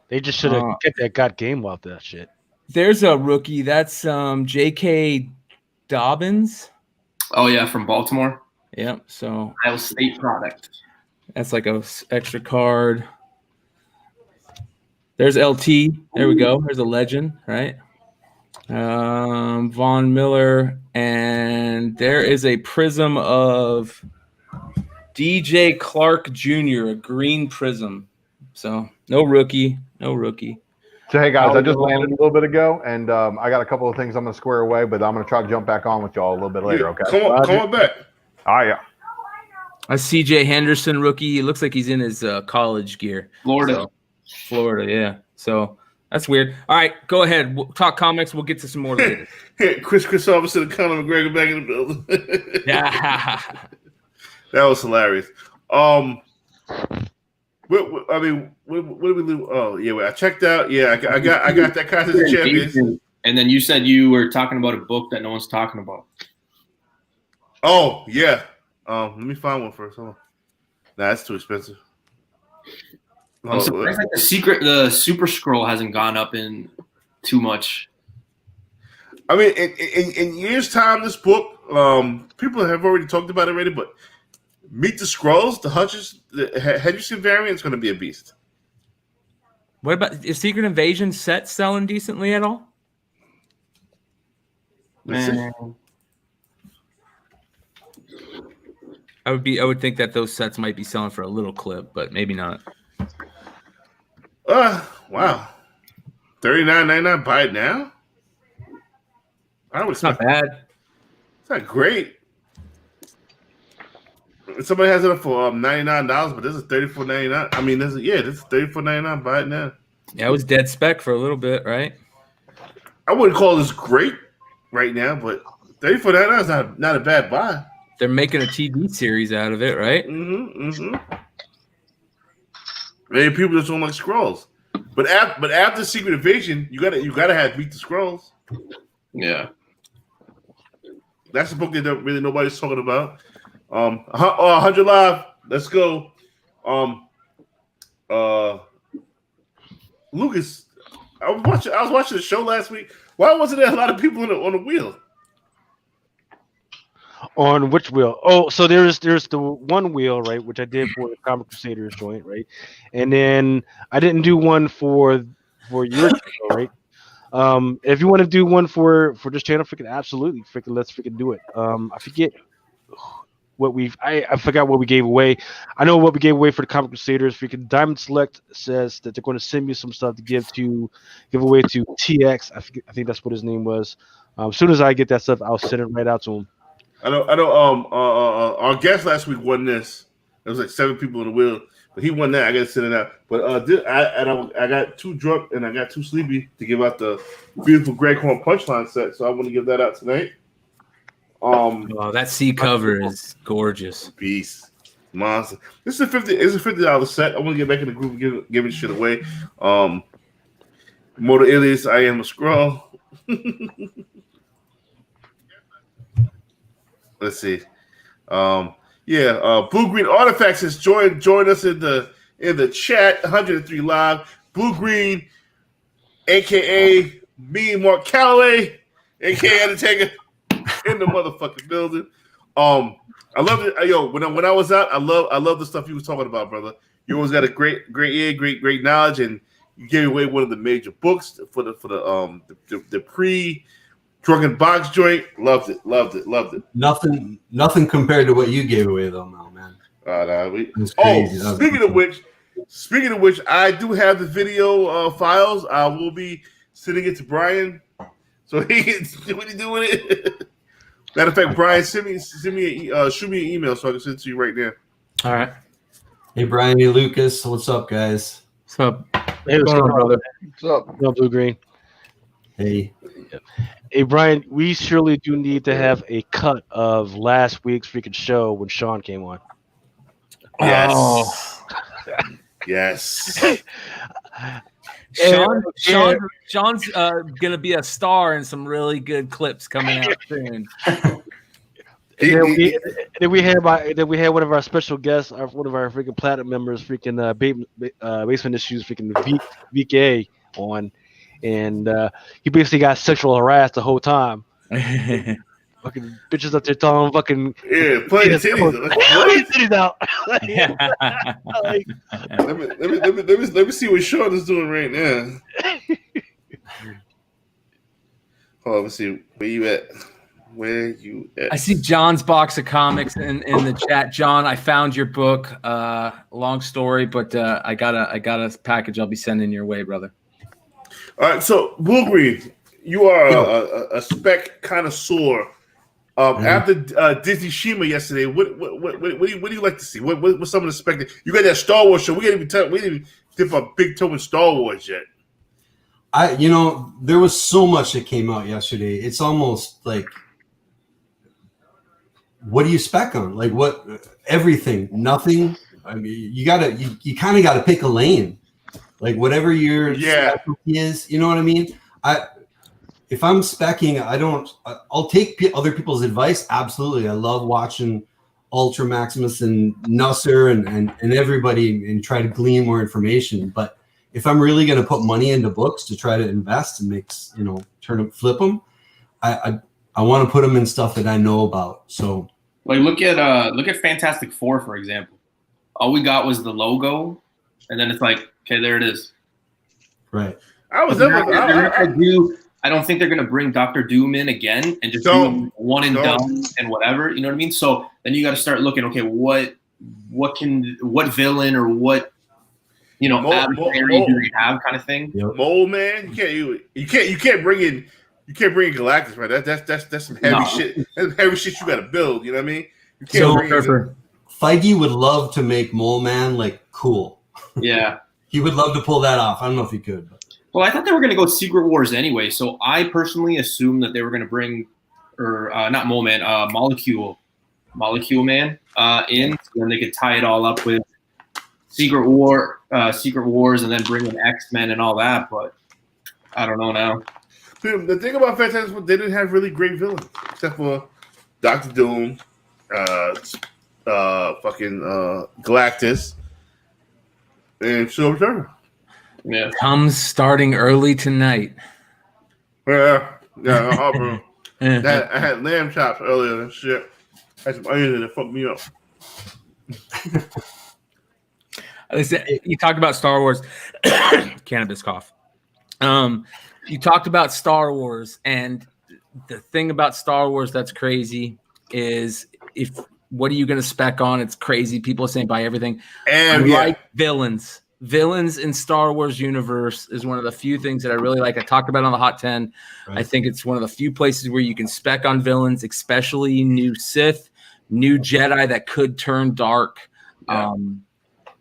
They just should have kept that Got Game off that shit. There's a rookie. That's J.K. Dobbins. Oh yeah, from Baltimore. Yep. So Iowa State product. that's like a extra card. There's LT. There we go. There's a legend, right? Von Miller, and there is a prism of DJ Clark Jr., a green prism. So no rookie. So, hey, guys, I just landed a little bit ago, and I got a couple of things I'm going to square away, but I'm going to try to jump back on with y'all a little bit later, okay? Come on back. All right, yeah. A CJ Henderson rookie. It looks like he's in his college gear. Florida. Florida, yeah. So That's weird. All right, go ahead. We'll talk comics. We'll get to some more later. Chris Robinson and Conor McGregor back in the building. Yeah. That was hilarious. I mean, what did we leave? Oh, yeah, I checked out. Yeah, I got that Contest of Champions. And then you said you were talking about a book that no one's talking about. Oh, yeah. Let me find one first. Hold on. Nah, that's too expensive. I'm surprised like the Super Scroll hasn't gone up in too much. I mean, in years' time, this book, people have already talked about it already, but Meet the Skrulls, the Henderson variant is going to be a beast. What about is Secret Invasion set selling decently at all? Man. I would think that those sets might be selling for a little clip, but maybe not. Wow. $39.99. Buy it now? It's not bad. It's not great. Somebody has it up for $99, but this is $34.99. I mean, this is $34.99. Buy it now. Yeah, it was dead spec for a little bit, right? I wouldn't call this great right now, but $34.99 is not a bad buy. They're making a TV series out of it, right? Mm-hmm. Maybe people just don't like Skrulls. But after Secret Invasion, you gotta have Meet the Skrulls. Yeah. That's the book that really nobody's talking about. 100 Live. Let's go. Lucas, I was watching the show last week. Why wasn't there a lot of people on the wheel? On which wheel? Oh, so there's the one wheel, right, which I did for the Comic Crusaders joint, right? And then I didn't do one for your channel, right? If you want to do one for this channel, absolutely let's do it. I forget what I forgot what we gave away. I know what we gave away for the Comic Crusaders. Diamond Select says that they're going to send me some stuff to give away to TX. I think that's what his name was. As soon as I get that stuff, I'll send it right out to him. I know. Our guest last week won this. There was like 7 people on the wheel, but he won that. I got to send it out. But I got too drunk and I got too sleepy to give out the beautiful Greg Horn Punchline set, so I want to give that out tonight. Wow, that C cover is gorgeous. Beast, monster. This is a $50 set. I want to get back in the group and giving shit away. Motor Alias, I Am a Skrull. Let's see. Blue Green Artifacts has joined us in the chat. 103 live. Blue Green, aka me, Mark Calloway, aka Undertaker, in the motherfucking building. I love it. Yo, when I was out, I love the stuff you was talking about, brother. You always got a great ear, great knowledge, and you gave away one of the major books for the pre Drunken Box joint. Loved it. Nothing compared to what you gave away though, man. Speaking of which, I do have the video files. I will be sending it to Brian, so he can what are you doing it? Matter of fact, Brian, shoot me an email so I can send it to you right now. All right. Hey, Brian, hey, Lucas, what's up, guys? What's up? Hey, what's going on, brother? What's up? No, Blue Green. Hey. Hey, Brian, we surely do need to have a cut of last week's freaking show when Sean came on. Yes. Oh. Yes. Sean's gonna be a star in some really good clips coming out soon. Then we had one of our special guests, one of our freaking platinum members, freaking Basement Issues, freaking VK on, and he basically got sexual harassed the whole time. Fucking bitches up there telling him fucking play your titties out. Let me see what Sean is doing right now. Hold on, let's see where you at. I see John's box of comics in the chat. John, I found your book. Long story, but I got a package I'll be sending your way, brother. All right, so Blue Green, you are a spec connoisseur. After Disney Shima yesterday, what do you like to see? What's some of the spec? You got that Star Wars show. We didn't even dip a big toe in Star Wars yet. there was so much that came out yesterday. It's almost like, what do you spec on? Like what? Everything, nothing. I mean, you kind of gotta pick a lane, like whatever your specialty is. You know what I mean? If I'm specking, I'll take other people's advice. Absolutely, I love watching Ultra Maximus and Nusser and everybody and try to glean more information. But if I'm really going to put money into books to try to invest and flip them, I want to put them in stuff that I know about. So, like, look at Fantastic Four, for example. All we got was the logo, and then it's like, okay, there it is. Right. I don't think they're going to bring Dr. Doom in again and just do one and done and whatever. You know what I mean? So then you got to start looking, okay, what villain or what, adversary do we have, kind of thing. Yep. Mole man, you can't bring in Galactus, right? That's some heavy shit. That's heavy shit you got to build. You know what I mean? You can't bring in Feige would love to make Mole Man like cool. Yeah, he would love to pull that off. I don't know if he could. But. Well, I thought they were going to go Secret Wars anyway, so I personally assumed that they were going to bring, not Mole Man, Molecule Man in, so then they could tie it all up with Secret Wars, and then bring in X-Men and all that. But I don't know now. Dude, the thing about Fantastic Four, they didn't have really great villains except for Doctor Doom, Galactus, and Silver Surfer. Yeah, comes starting early tonight. Yeah, bro. I had lamb chops earlier and shit. I had some onions that fucked me up. You talked about Star Wars, cannabis cough. You talked about Star Wars, and the thing about Star Wars that's crazy is what are you going to spec on? It's crazy. People are saying buy everything. And like villains. Villains in Star Wars universe is one of the few things that I really like. I talked about on the Hot 10. Right. I think it's one of the few places where you can spec on villains, especially new Sith, new Jedi that could turn dark. Yeah.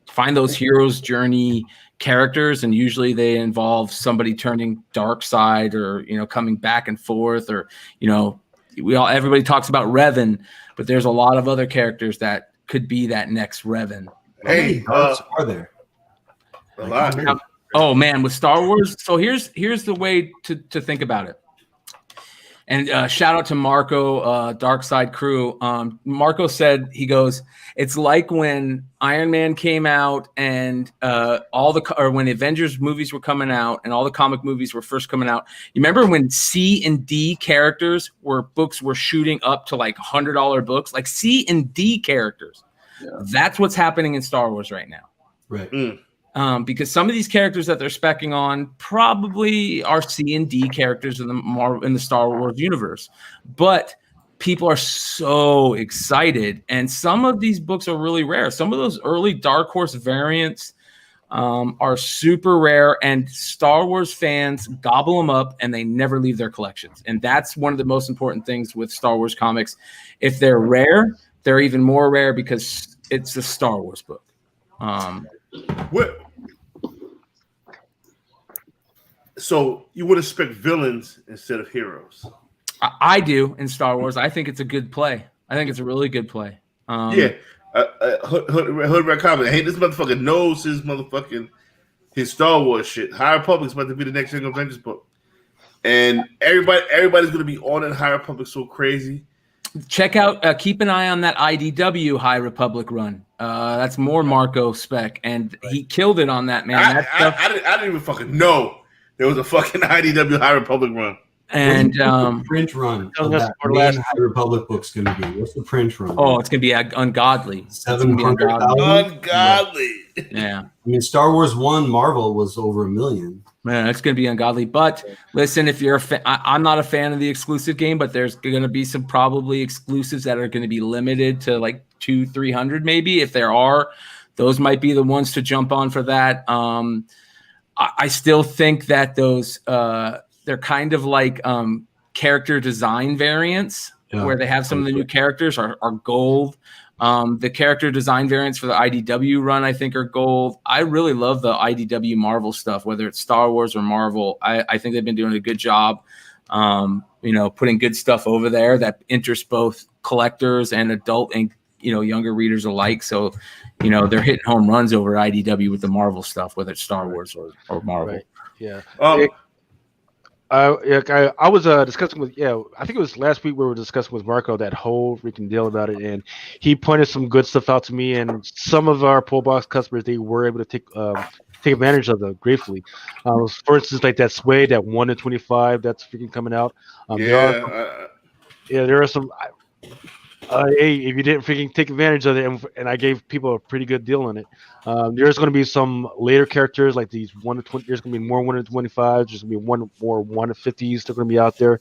Find those hero's journey characters, and usually they involve somebody turning dark side or coming back and forth, or everybody talks about Revan, but there's a lot of other characters that could be that next Revan. Hey, are there? A lot. Oh man, with Star Wars. So here's the way to think about it. And shout out to Marco, Dark Side Crew. Marco said, he goes, it's like when Iron Man came out and when the Avengers movies were coming out and all the comic movies were first coming out. You remember when C and D characters books were shooting up to like $100 books, like C and D characters. Yeah. That's what's happening in Star Wars right now. Right. Because some of these characters that they're specking on probably are C and D characters in the Star Wars universe, but people are so excited, and some of these books are really rare. Some of those early Dark Horse variants are super rare, and Star Wars fans gobble them up, and they never leave their collections. And that's one of the most important things with Star Wars comics. If they're rare, they're even more rare because it's a Star Wars book. So you would expect villains instead of heroes? I do in Star Wars. I think it's a good play. I think it's a really good play. Hood Red Comic. I hate this motherfucker knows his Star Wars shit. High Republic's about to be the next Young Avengers book, and everybody's gonna be on it. High Republic so crazy. Check out. Keep an eye on that IDW High Republic run. That's more Marco spec, and he killed it on that, man. I didn't even fucking know there was a fucking IDW High Republic run. And print run of that main High Republic book's gonna be. What's the print run? Oh, it's gonna be ungodly. 700,000. Ungodly. Yeah. I mean, Star Wars 1 Marvel was over 1 million. Man, it's gonna be ungodly. But listen, if you're I'm not a fan of the exclusive game, but there's gonna be some probably exclusives that are gonna be limited to like 200-300 maybe. If there are, those might be the ones to jump on for that. I still think that those they're kind of like character design variants where they have some of the new characters are gold. The character design variants for the IDW run, I think, are gold. I really love the IDW Marvel stuff, whether it's Star Wars or Marvel. I think they've been doing a good job, putting good stuff over there that interests both collectors and adult and younger readers alike. So, they're hitting home runs over IDW with the Marvel stuff, whether it's Star Wars or Marvel. Right. Yeah. I was discussing with I think it was last week we were discussing with Marco that whole freaking deal about it, and he pointed some good stuff out to me, and some of our pull box customers, they were able to take advantage of it gratefully. For instance, like that Suede, that 1 in 25 that's freaking coming out. There are some. Hey, if you didn't freaking take advantage of it, and I gave people a pretty good deal on it, there's going to be some later characters like these 1 to 20. There's going to be more 1 to 25s. There's going to be more 1 to 50s. They're going to be out there.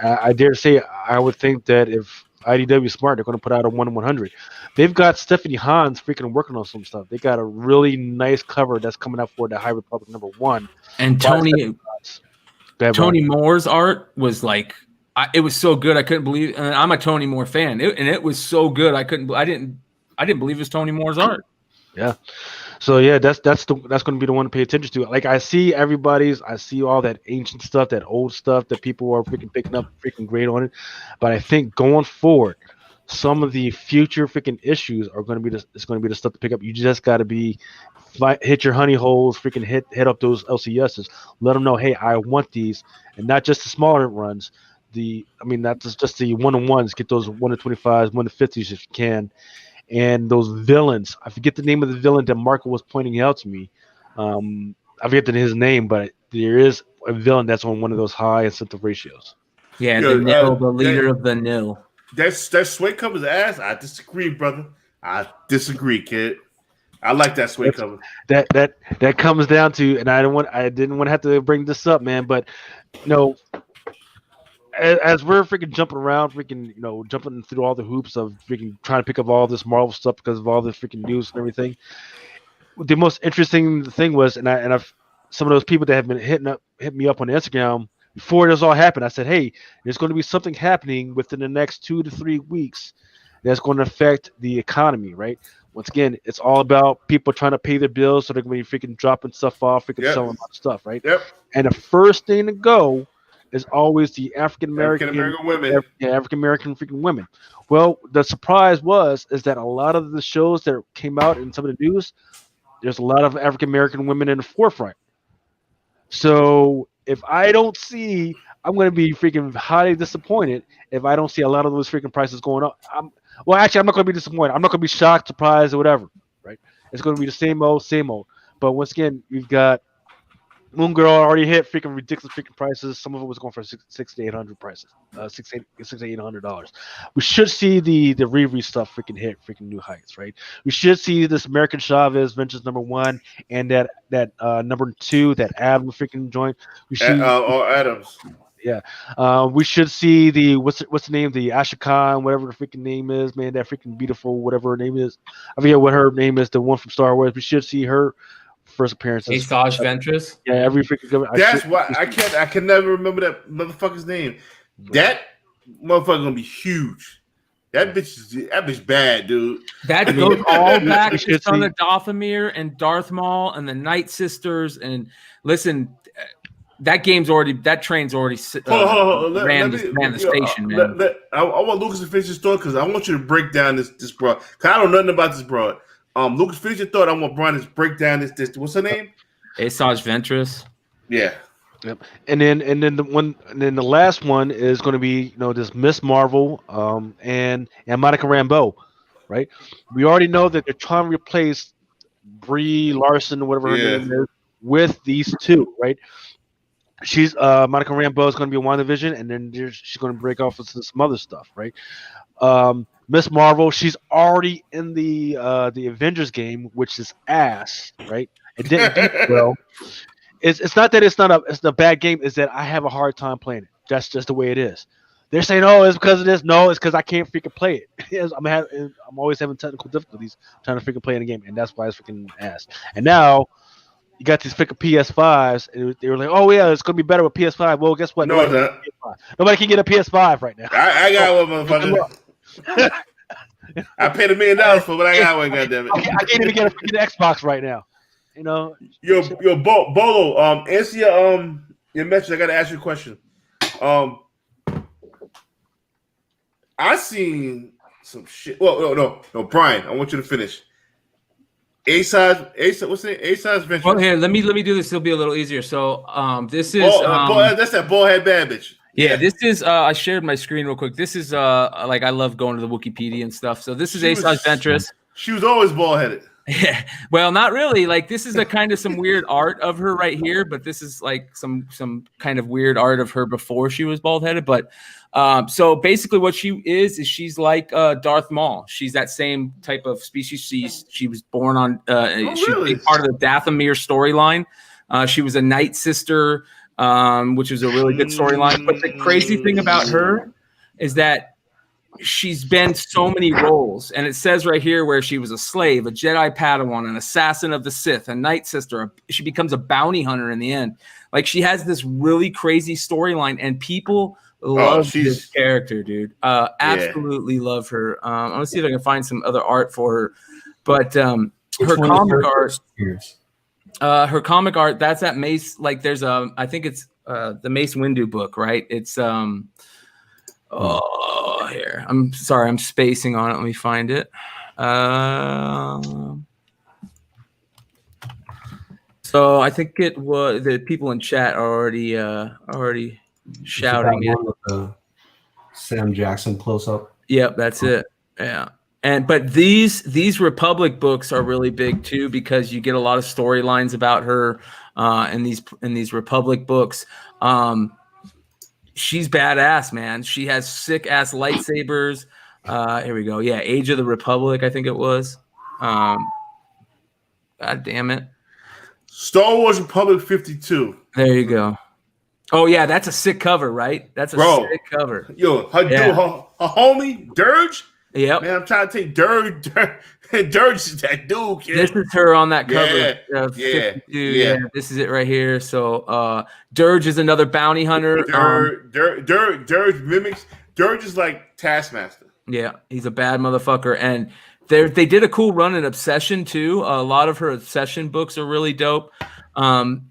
I dare to say, I would think that if IDW is smart, they're going to put out a 1 in 100. They've got Stephanie Hans freaking working on some stuff. They got a really nice cover that's coming up for the High Republic #1. And Tony Moore's art was like. It was so good I couldn't believe. And I'm a Tony Moore fan, and it was so good I didn't believe it was Tony Moore's art. Yeah, so that's going to be the one to pay attention to. Like I see all that ancient stuff, that old stuff that people are freaking picking up, freaking great on it. But I think going forward, some of the future freaking issues are going to be the stuff to pick up. You just got to hit your honey holes, freaking hit up those LCSs. Let them know, hey, I want these, and not just the smaller runs. Not just the 1-on-1s. Get those 1 to 25s, 1 to 50s if you can, and those villains. I forget the name of the villain that Marco was pointing out to me. I forget his name, but there is a villain that's on one of those high incentive ratios. Yeah, the leader of the nil. That Suede cover's ass. I disagree, brother. I disagree, kid. I like that Suede cover. That comes down to, and I didn't want to have to bring this up, man, but as we're freaking jumping around, jumping through all the hoops of freaking trying to pick up all this Marvel stuff because of all the freaking news and everything, the most interesting thing was, and I've some of those people that have been hit me up on Instagram before this all happened. I said, hey, there's going to be something happening within the next 2 to 3 weeks that's going to affect the economy, right? Once again, it's all about people trying to pay their bills, so they're going to be freaking dropping stuff off, selling a lot of stuff, right? Yep. And the first thing to go is always the African American women. African American freaking women. Well, the surprise is that a lot of the shows that came out in some of the news, there's a lot of African American women in the forefront. So if I don't see, I'm going to be freaking highly disappointed if I don't see a lot of those freaking prices going up. I'm not going to be disappointed. I'm not going to be shocked, surprised, or whatever, right? It's going to be the same old. But once again, we've got Moon Girl already hit freaking ridiculous freaking prices. Some of it was going for $600 to $800 prices, $600 to $800. We should see the Riri stuff freaking hit freaking new heights, right? We should see this American Chavez Ventures #1 and that #2 that Adam freaking joined. We should Adams. Yeah, we should see the what's the name, the Asha Khan, whatever the freaking name is, man, that freaking beautiful whatever her name is. I forget what her name is, the one from Star Wars. We should see her first appearance. Asajj Ventress. Yeah, every freaking. That's why I can never remember that motherfucker's name. That motherfucker gonna be huge. That bitch bad, dude. That goes all back to Son of Dathomir and Darth Maul and the Night Sisters. And listen, that train's already ran the station, man. I want Lucas to finish his thought because I want you to break down this broad. Cause I don't know nothing about this broad. Lucas, finish your thought. I want Brian to break down this. What's her name? Asajj Ventress. Yeah. Yep. And then the last one is going to be this Miss Marvel and Monica Rambeau, right? We already know that they're trying to replace Brie Larson or whatever her name is with these two, right? She's Monica Rambeau is going to be WandaVision, and then she's going to break off with some other stuff, right? Miss Marvel, she's already in the Avengers game, which is ass, right? It didn't do well. It's not that it's a bad game. It's that I have a hard time playing it. That's just the way it is. They're saying, "Oh, it's because of this." No, it's because I can't freaking play it. I'm always having technical difficulties trying to freaking play in the game, and that's why it's freaking ass. And now you got these freaking PS5s, and they were like, "Oh yeah, it's gonna be better with PS5." Well, guess what? Nobody can get a PS5 right now. I got one, motherfucker. I paid $1 million for what I got one. Goddamn it! I can't even get a freaking Xbox right now. You know. Yo, Bolo. Answer your message. I gotta ask you a question. I seen some shit. Well, no, Brian. I want you to finish. A-size, what's it? A-size venture. Well, here, let me do this. It'll be a little easier. So, this is that's that ballhead bad bitch. Yeah, this is. I shared my screen real quick. This is like I love going to the Wikipedia and stuff. So this is A-size Ventress. She was always bald headed. Yeah, well, not really. Like this is a kind of some weird art of her right here, but this is like some kind of weird art of her before she was bald headed. But so basically, what she is she's like Darth Maul. She's that same type of species. She was born on. She's part of the Dathomir storyline. She was a Night Sister, which is a really good storyline. But the crazy thing about her is that she's been so many roles, and it says right here where she was a slave, a Jedi Padawan, an assassin of the Sith, a Night Sister. She becomes a bounty hunter in the end. Like she has this really crazy storyline, and people love this character, dude. Absolutely love her. I'm gonna see if I can find some other art for her, but her comic art. Her comic art. That's at Mace. Like there's I think it's the Mace Windu book, right? It's Oh, here. I'm sorry, I'm spacing on it. Let me find it. So I think it was the people in chat are already shouting it. With the Sam Jackson close up. Yep, that's it. Yeah. But these Republic books are really big too because you get a lot of storylines about her in these Republic books. She's badass, man. She has sick ass lightsabers. Here we go. Yeah, Age of the Republic, I think it was. God damn it. Star Wars Republic 52. There you go. Oh yeah, that's a sick cover, right? That's a sick cover. Yo, her homie Dirge. Yep. Man, I'm trying to take Dirge. Dirge is that dude, kid. This is her on that cover. Yeah. This is it right here. So Dirge is another bounty hunter. Dirge mimics. Dirge is like Taskmaster. Yeah, he's a bad motherfucker. And they did a cool run in Obsession too. A lot of her Obsession books are really dope.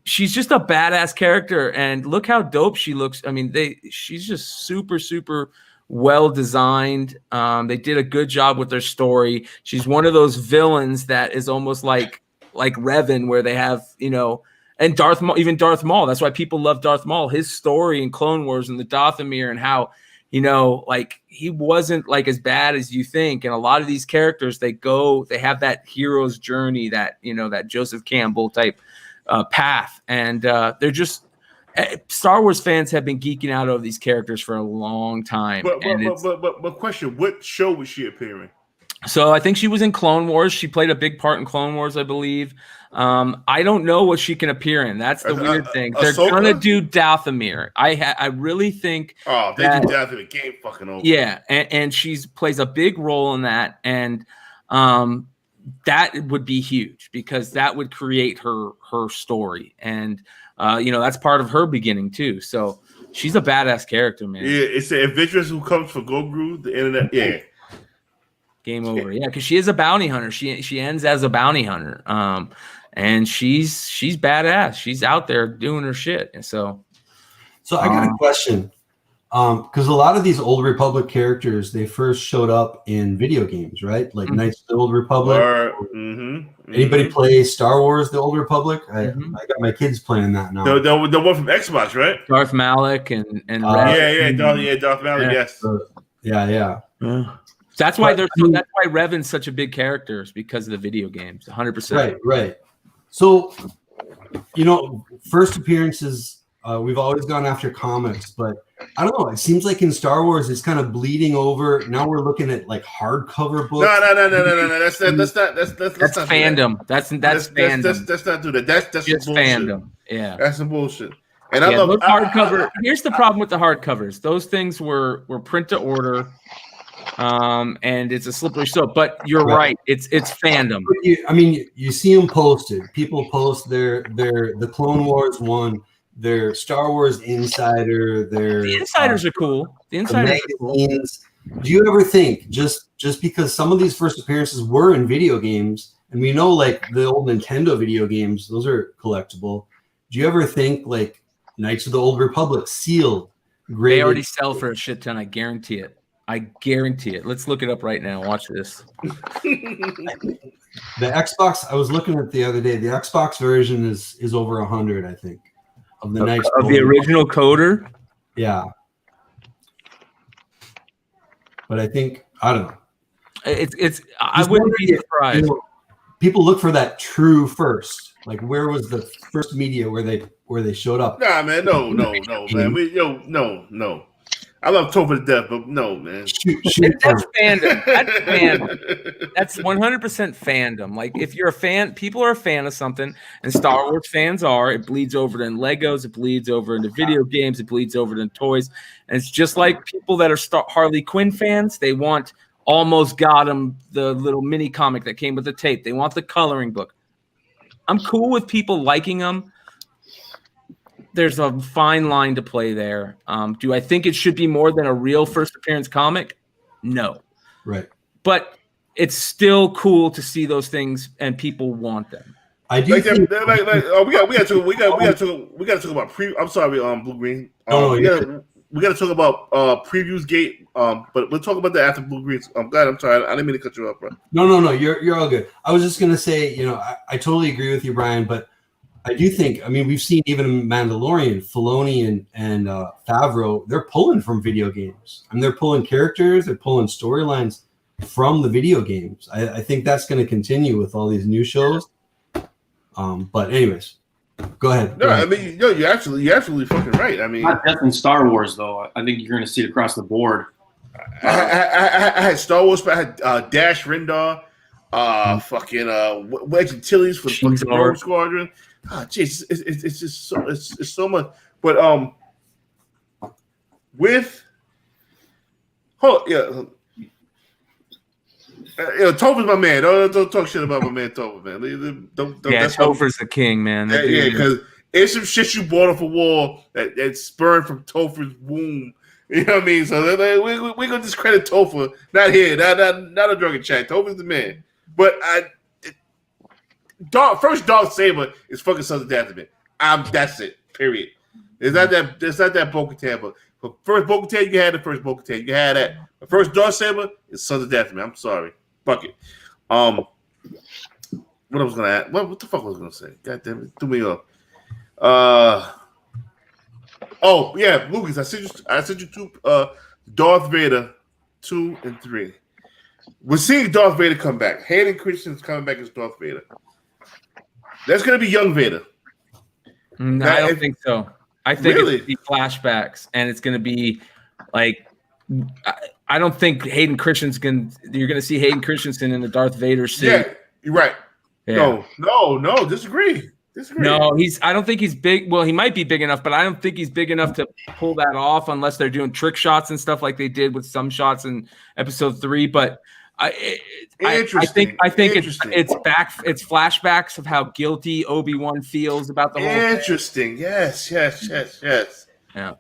She's just a badass character, and look how dope she looks. I mean, she's just super, super well designed. They did a good job with their story. She's one of those villains that is almost like Revan, where they have, and Darth Maul. That's why people love Darth Maul. His story in Clone Wars and the Dathomir, and how, like he wasn't like as bad as you think. And a lot of these characters, they have that hero's journey, that, that Joseph Campbell type path. And they're just, Star Wars fans have been geeking out over these characters for a long time. But question, what show was she appearing? So I think she was in Clone Wars. She played a big part in Clone Wars, I believe. I don't know what she can appear in. That's the weird thing. They're gonna do Dathomir. I really think. Oh, they do Dathomir. Game fucking over. Yeah, and she plays a big role in that, and that would be huge because that would create her story, and that's part of her beginning too. So she's a badass character, man. Yeah, it's the adventurous who comes for Goguru, the internet. Yeah. Game over. Yeah, because she is a bounty hunter. She ends as a bounty hunter. And she's badass. She's out there doing her shit. And so I got a question. Because a lot of these Old Republic characters, they first showed up in video games, right? Like Knights of the Old Republic. Anybody play Star Wars: The Old Republic? I got my kids playing that now. The one from Xbox, right? Darth Malik and Darth Malik. Yes. Yeah. That's why that's why Revan's such a big character, is because of the video games. 100%. Right. So, first appearances, we've always gone after comics, but I don't know. It seems like in Star Wars, it's kind of bleeding over. Now we're looking at like hardcover books. No. That's fandom. That's fandom. Let's not do that. That's just bullshit. Fandom. Yeah, that's some bullshit. And I love hardcover. Here's the problem with the hardcovers. Those things were print to order. And it's a slippery slope, but you're right. It's fandom. You see them posted. People post the Clone Wars one, their Star Wars Insider. The insiders are cool. The insiders are cool. Do you ever think just because some of these first appearances were in video games, and we know like the old Nintendo video games, those are collectible. Do you ever think like Knights of the Old Republic sealed? They already sell for a shit ton. I guarantee it. I guarantee it. Let's look it up right now. Watch this. The Xbox, I was looking at the other day. The Xbox version is over 100, I think, of the Knights of the original coder. Yeah, but I think I don't know. It's. I wouldn't be surprised. You know, people look for that true first. Like, where was the first media where they showed up? Nah, man, no, man. No. I love Topher to death, but no, man. That's fandom. That's fandom. That's 100% fandom. Like, if you're a fan, people are a fan of something, and Star Wars fans are. It bleeds over in Legos. It bleeds over into video games. It bleeds over into toys. And it's just like people that are Harley Quinn fans. They want Almost Got 'Em, the little mini comic that came with the tape. They want the coloring book. I'm cool with people liking them. There's a fine line to play there. Do I think it should be more than a real first appearance comic? No. Right. But it's still cool to see those things and people want them. I do. We got to talk about I'm sorry, Blue Green. We got to talk about previews gate. But we'll talk about that after Blue Green. God, I'm sorry. I didn't mean to cut you off, bro. No. You're all good. I was just gonna say, I totally agree with you, Brian, but I do think, we've seen even in Mandalorian, Filoni and Favreau, they're pulling from video games. They're pulling characters, they're pulling storylines from the video games. I think that's going to continue with all these new shows. But anyways, go ahead. No, you're absolutely fucking right. Not just in Star Wars though. I think you're going to see it across the board. I had Star Wars, but I had Dash Rendar, Wedge Antilles for the Rogue Squadron. Oh, jeez, it's just so much. But Topher's my man. Don't talk shit about my man Topher, man. Don't Topher's the king, man. Yeah, because it's some shit you bought off a wall that's spurned from Topher's womb. You know what I mean? So we're gonna discredit Topher. Not here, not a Drunken Chat. Topher's the man. But first Darth Saber is fucking Sons of Dathomir. That's it. Period. It's not that Bo-Katan, but first Bo-Katan, you had the first Bo-Katan. You had that. The first Darth Saber is Sons of Dathomir. I'm sorry. Fuck it. What I was gonna add? What the fuck was I gonna say? God damn it, threw me off. Oh yeah, Lucas, I sent you two Darth Vader 2 and 3. We're seeing Darth Vader come back. Hayden Christensen's coming back as Darth Vader. That's gonna be young Vader. I don't think so. I think it's gonna be flashbacks, and it's gonna be like I don't think Hayden Christensen. You're gonna see Hayden Christensen in the Darth Vader suit. Yeah, you're right. Yeah. No, disagree. No, I don't think he's big. Well, he might be big enough, but I don't think he's big enough to pull that off unless they're doing trick shots and stuff like they did with some shots in Episode 3. But I think it's flashbacks of how guilty Obi-Wan feels about the whole thing. Interesting. Yes. Yeah.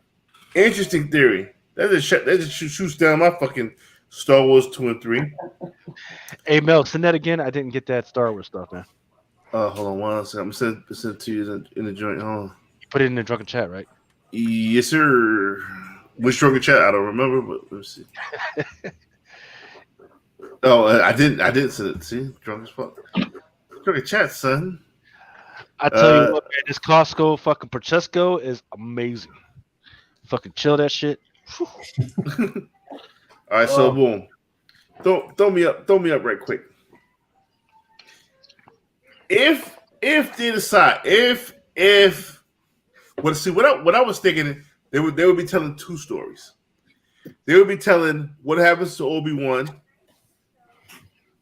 Interesting theory. That just shoots down my fucking Star Wars 2 and 3. Hey Mel, send that again. I didn't get that Star Wars stuff, man. Hold on one second. I'm send it to you in the joint. Hold on. You put it in the Drunken Chat, right? Yes, sir. Which Drunken Chat? I don't remember, but let's see. I didn't send it. See, drunk as fuck. Drunken Chat, son. I tell you what, man, this Costco fucking Francesco is amazing. Fucking chill that shit. All right, so boom. Throw me up right quick. If they decide, what I was thinking, they would be telling two stories. They would be telling what happens to Obi-Wan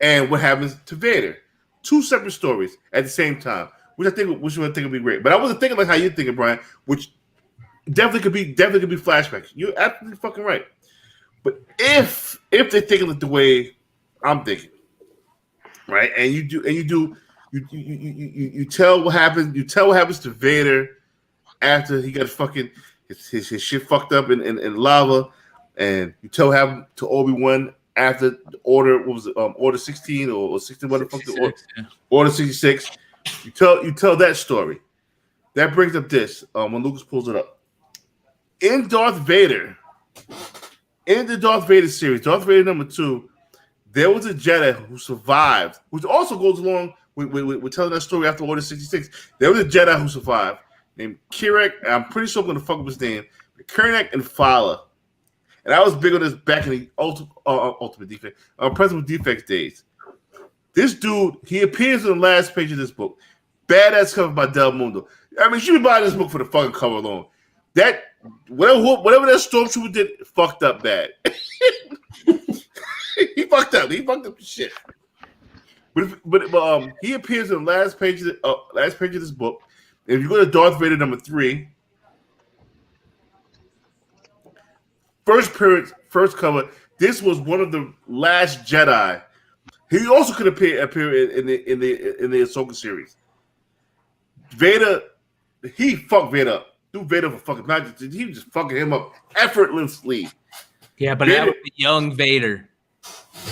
and what happens to Vader. Two separate stories at the same time, which I think would be great. But I wasn't thinking like how you're thinking, Brian, which definitely could be flashbacks. You're absolutely fucking right. But if they're thinking it the way I'm thinking, right, and you tell what happens. You tell what happens to Vader after he got fucking his shit fucked up in lava, and you tell him to Obi-Wan after the order. What was it? Order 16 or 61? Order 66. You tell that story. That brings up this. When Lucas pulls it up, in Darth Vader, in the Darth Vader series, Darth Vader #2, there was a Jedi who survived, which also goes along with telling that story after Order 66. There was a Jedi who survived named Kirak. I'm pretty sure I'm going to fuck up his name. Kernak and Fala. And I was big on this back in the Ultimate Defect, Principal Defects days. This dude, he appears in the last page of this book. Badass cover by Del Mundo. I mean, you should be buying this book for the fucking cover alone. That whatever that stormtrooper did, fucked up bad. He fucked up. He fucked up the shit. But he appears in the last page of this book. If you go to Darth Vader #3, first cover. This was one of the last Jedi. He also could appear in the Ahsoka series. Vader, he fucked Vader up. Dude, Vader for fucking magic. He was just fucking him up effortlessly. Yeah, but Vader, that was the young Vader.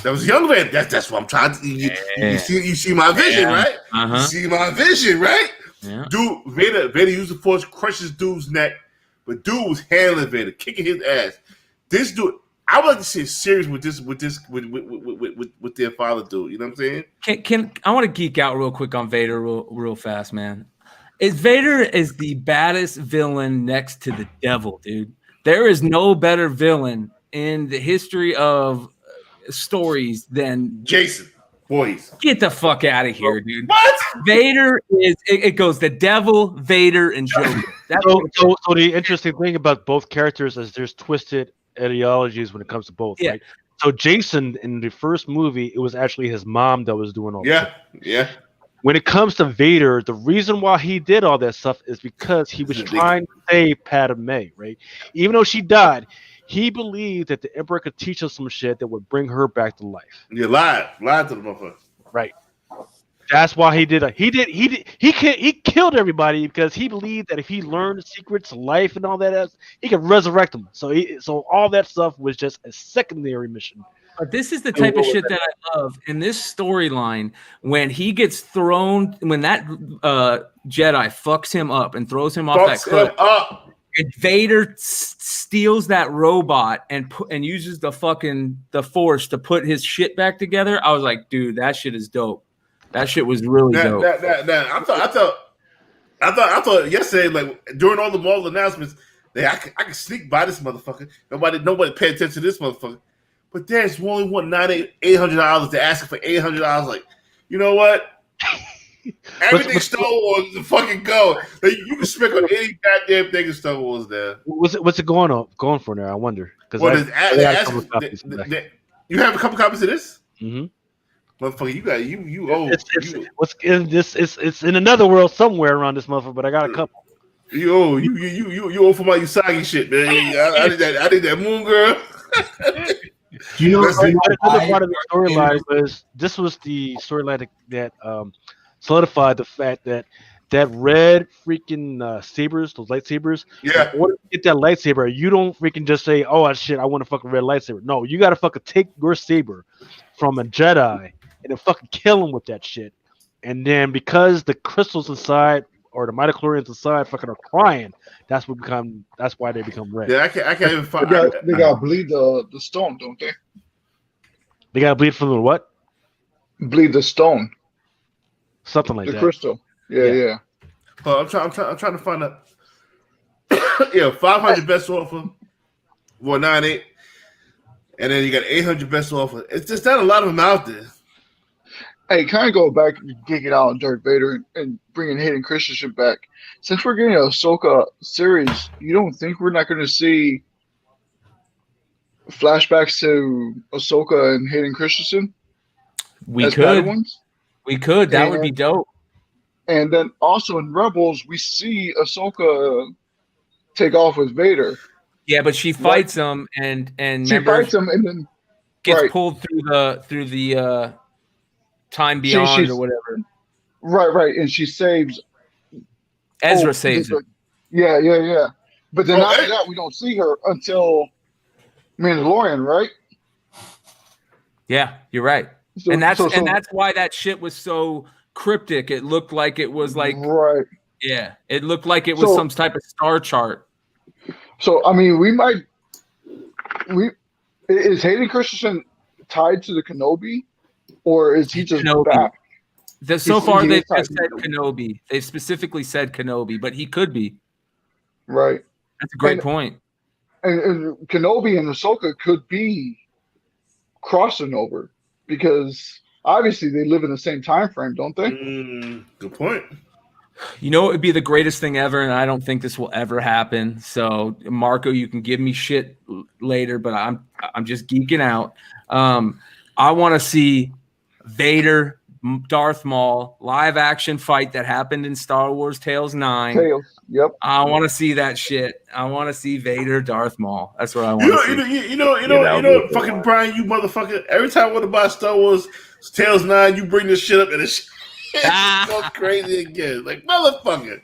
That was young Vader. That's what I'm trying to. You see my vision, right? Uh-huh. You see my vision, right? Yeah. Dude, Vader used the Force, crushes dude's neck, but dude was handling Vader, kicking his ass. This dude, I would like to see a series with their father dude. You know what I'm saying? Can I want to geek out real quick on Vader real fast, man. Vader is the baddest villain next to the devil, dude. There is no better villain in the history of stories than Jason. Boys, get the fuck out of here, dude. What? Vader is it goes the devil, Vader, and Joker. So the interesting thing about both characters is there's twisted ideologies when it comes to both, right? So Jason in the first movie, it was actually his mom that was doing all that. Yeah. When it comes to Vader, the reason why he did all that stuff is because he was trying to save Padme, right? Even though she died, he believed that the Emperor could teach us some shit that would bring her back to life. You lied to the motherfucker. Right. That's why he did. He killed everybody because he believed that if he learned the secrets of life and all that else, he could resurrect them. So all that stuff was just a secondary mission. But this is the type of shit that I love in this storyline. When he gets thrown, when that Jedi fucks him up and throws him off that cliff, and Vader steals that robot and uses the Force to put his shit back together. I was like, dude, that shit is dope. That shit was really dope. I thought yesterday, like during all the Marvel announcements, I could sneak by this motherfucker. Nobody paid attention to this motherfucker. But there's only one $800 to ask for $800. Like, you know what? Everything Star Wars is a fucking go. Like, you can spec on any goddamn thing in Star Wars there. What's it going for now? I wonder. You have a couple copies of this? Mm-hmm. Motherfucker, you got you owe. What's in this? It's in another world somewhere around this motherfucker, but I got a couple. You owe for my Usagi shit, man. I did that Moon Girl. You know, another part of the storyline was this was the storyline that solidified the fact that red freaking sabers, those lightsabers. Yeah. In order to get that lightsaber, you don't freaking just say, "Oh shit, I want a fucking red lightsaber." No, you gotta fucking take your saber from a Jedi and then fucking kill him with that shit. And then because the crystals inside or the midichlorians inside fucking are crying, that's why they become red. Yeah, I can't even find. They gotta bleed the stone, don't they? They gotta bleed from the what? Bleed the stone. Something like the that. Crystal. Yeah. I'm trying to find out. 500 best offer, 198, and then you got 800 best offer. It's just not a lot of them out there. Hey, kind of go back and dig it out on Darth Vader and bringing Hayden Christensen back. Since we're getting a Ahsoka series, you don't think we're not going to see flashbacks to Ahsoka and Hayden Christensen? We could. That would be dope. And then also in Rebels, we see Ahsoka take off with Vader. Yeah, but she fights him and she fights him and then gets pulled through the time beyond or whatever. Right. And she saves Ezra saves her. Yeah. But then after that, we don't see her until Mandalorian, right? Yeah, you're right. So, And that's so that's why that shit was so cryptic. It looked like it was like right. yeah, it looked like it was So- some type of star chart. So I mean, is Hayden Christensen tied to the Kenobi, or is he just Kenobi. back? So far, he they've is tied just to said Kenobi. Kenobi. They've specifically said Kenobi, but he could be. Right. That's a great And- point. And Kenobi and Ahsoka could be crossing over because obviously they live in the same time frame, don't they? Good point. You know, it would be the greatest thing ever, and I don't think this will ever happen. So, Marco, you can give me shit later, but I'm just geeking out. I want to see Vader, Darth Maul live action fight that happened in Star Wars Tales 9. Tails. Yep. I want to see that shit. I want to see Vader, Darth Maul. That's what I want to see. You know, fucking Brian, you motherfucker. Every time I want to buy Star Wars Tales 9, you bring this shit up and it's goes crazy again. Like, motherfucker.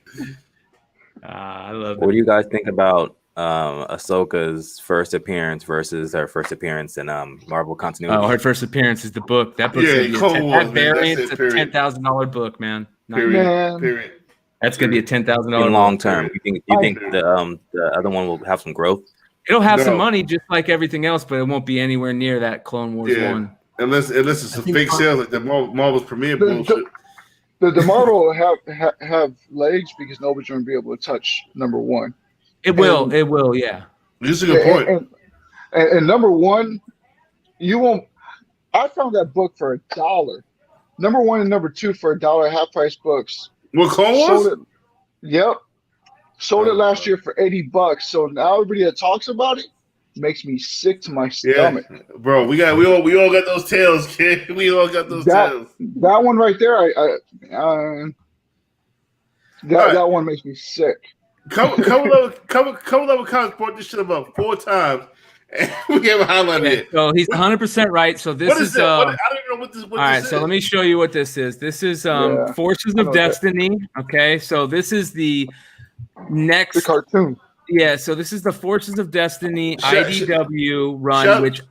I love What it. do you guys think about Ahsoka's first appearance versus her first appearance in Marvel continuity? Oh, her first appearance is the book. That book's Yeah, gonna Clone be Wars, that man. That's variant's it, a period. $10,000 book, man. Man. Period. That's gonna be a $10,000 In long book. term, you think the other one will have some growth? It'll have some No. money just like everything else, but it won't be anywhere near that Clone Wars Yeah. one. Unless it's some fake sales like the Marvel's premiere The- bullshit. The Marvel have legs because nobody's going to be able to touch number one. It will, yeah. This is a good point. And number one, you won't. I found that book for $1. Number one and number two for $1, half price books. What, Clone Wars? Sold it. Yep. Sold it last year for $80. So now everybody that talks about it makes me sick to my stomach. Bro, we all got those tails, kid. We all got those tails. That one right there, that one makes me sick. Cover level comics brought this shit about 4 times, and we haven't highlighted it. So he's 100% right. So this What is that? all I don't even know what this. What right, this so is. let me show you what this is. This is Forces I of know Destiny. Okay, so this is the next The cartoon. Yeah, so this is the Forces of Destiny Shout- IDW run, shout- which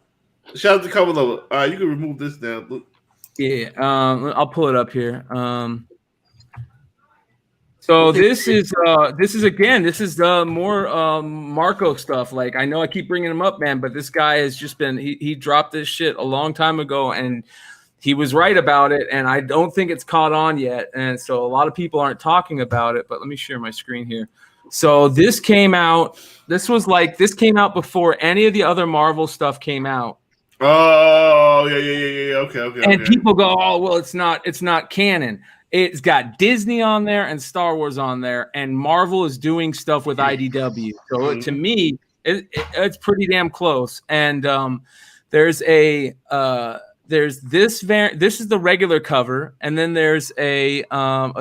Shout out to cover level. All right, you can remove this now. Look. yeah, I'll pull it up here. So this is more Marco stuff. Like, I know I keep bringing him up, man, but this guy has just been he dropped this shit a long time ago, and he was right about it, and I don't think it's caught on yet, and so a lot of people aren't talking about it. But let me share my screen here. So this came out. This came out before any of the other Marvel stuff came out. Oh yeah. Okay. And people go, oh well, it's not canon. It's got Disney on there and Star Wars on there, and Marvel is doing stuff with IDW. So to me, it's pretty damn close. And there's this this is the regular cover, and then there's a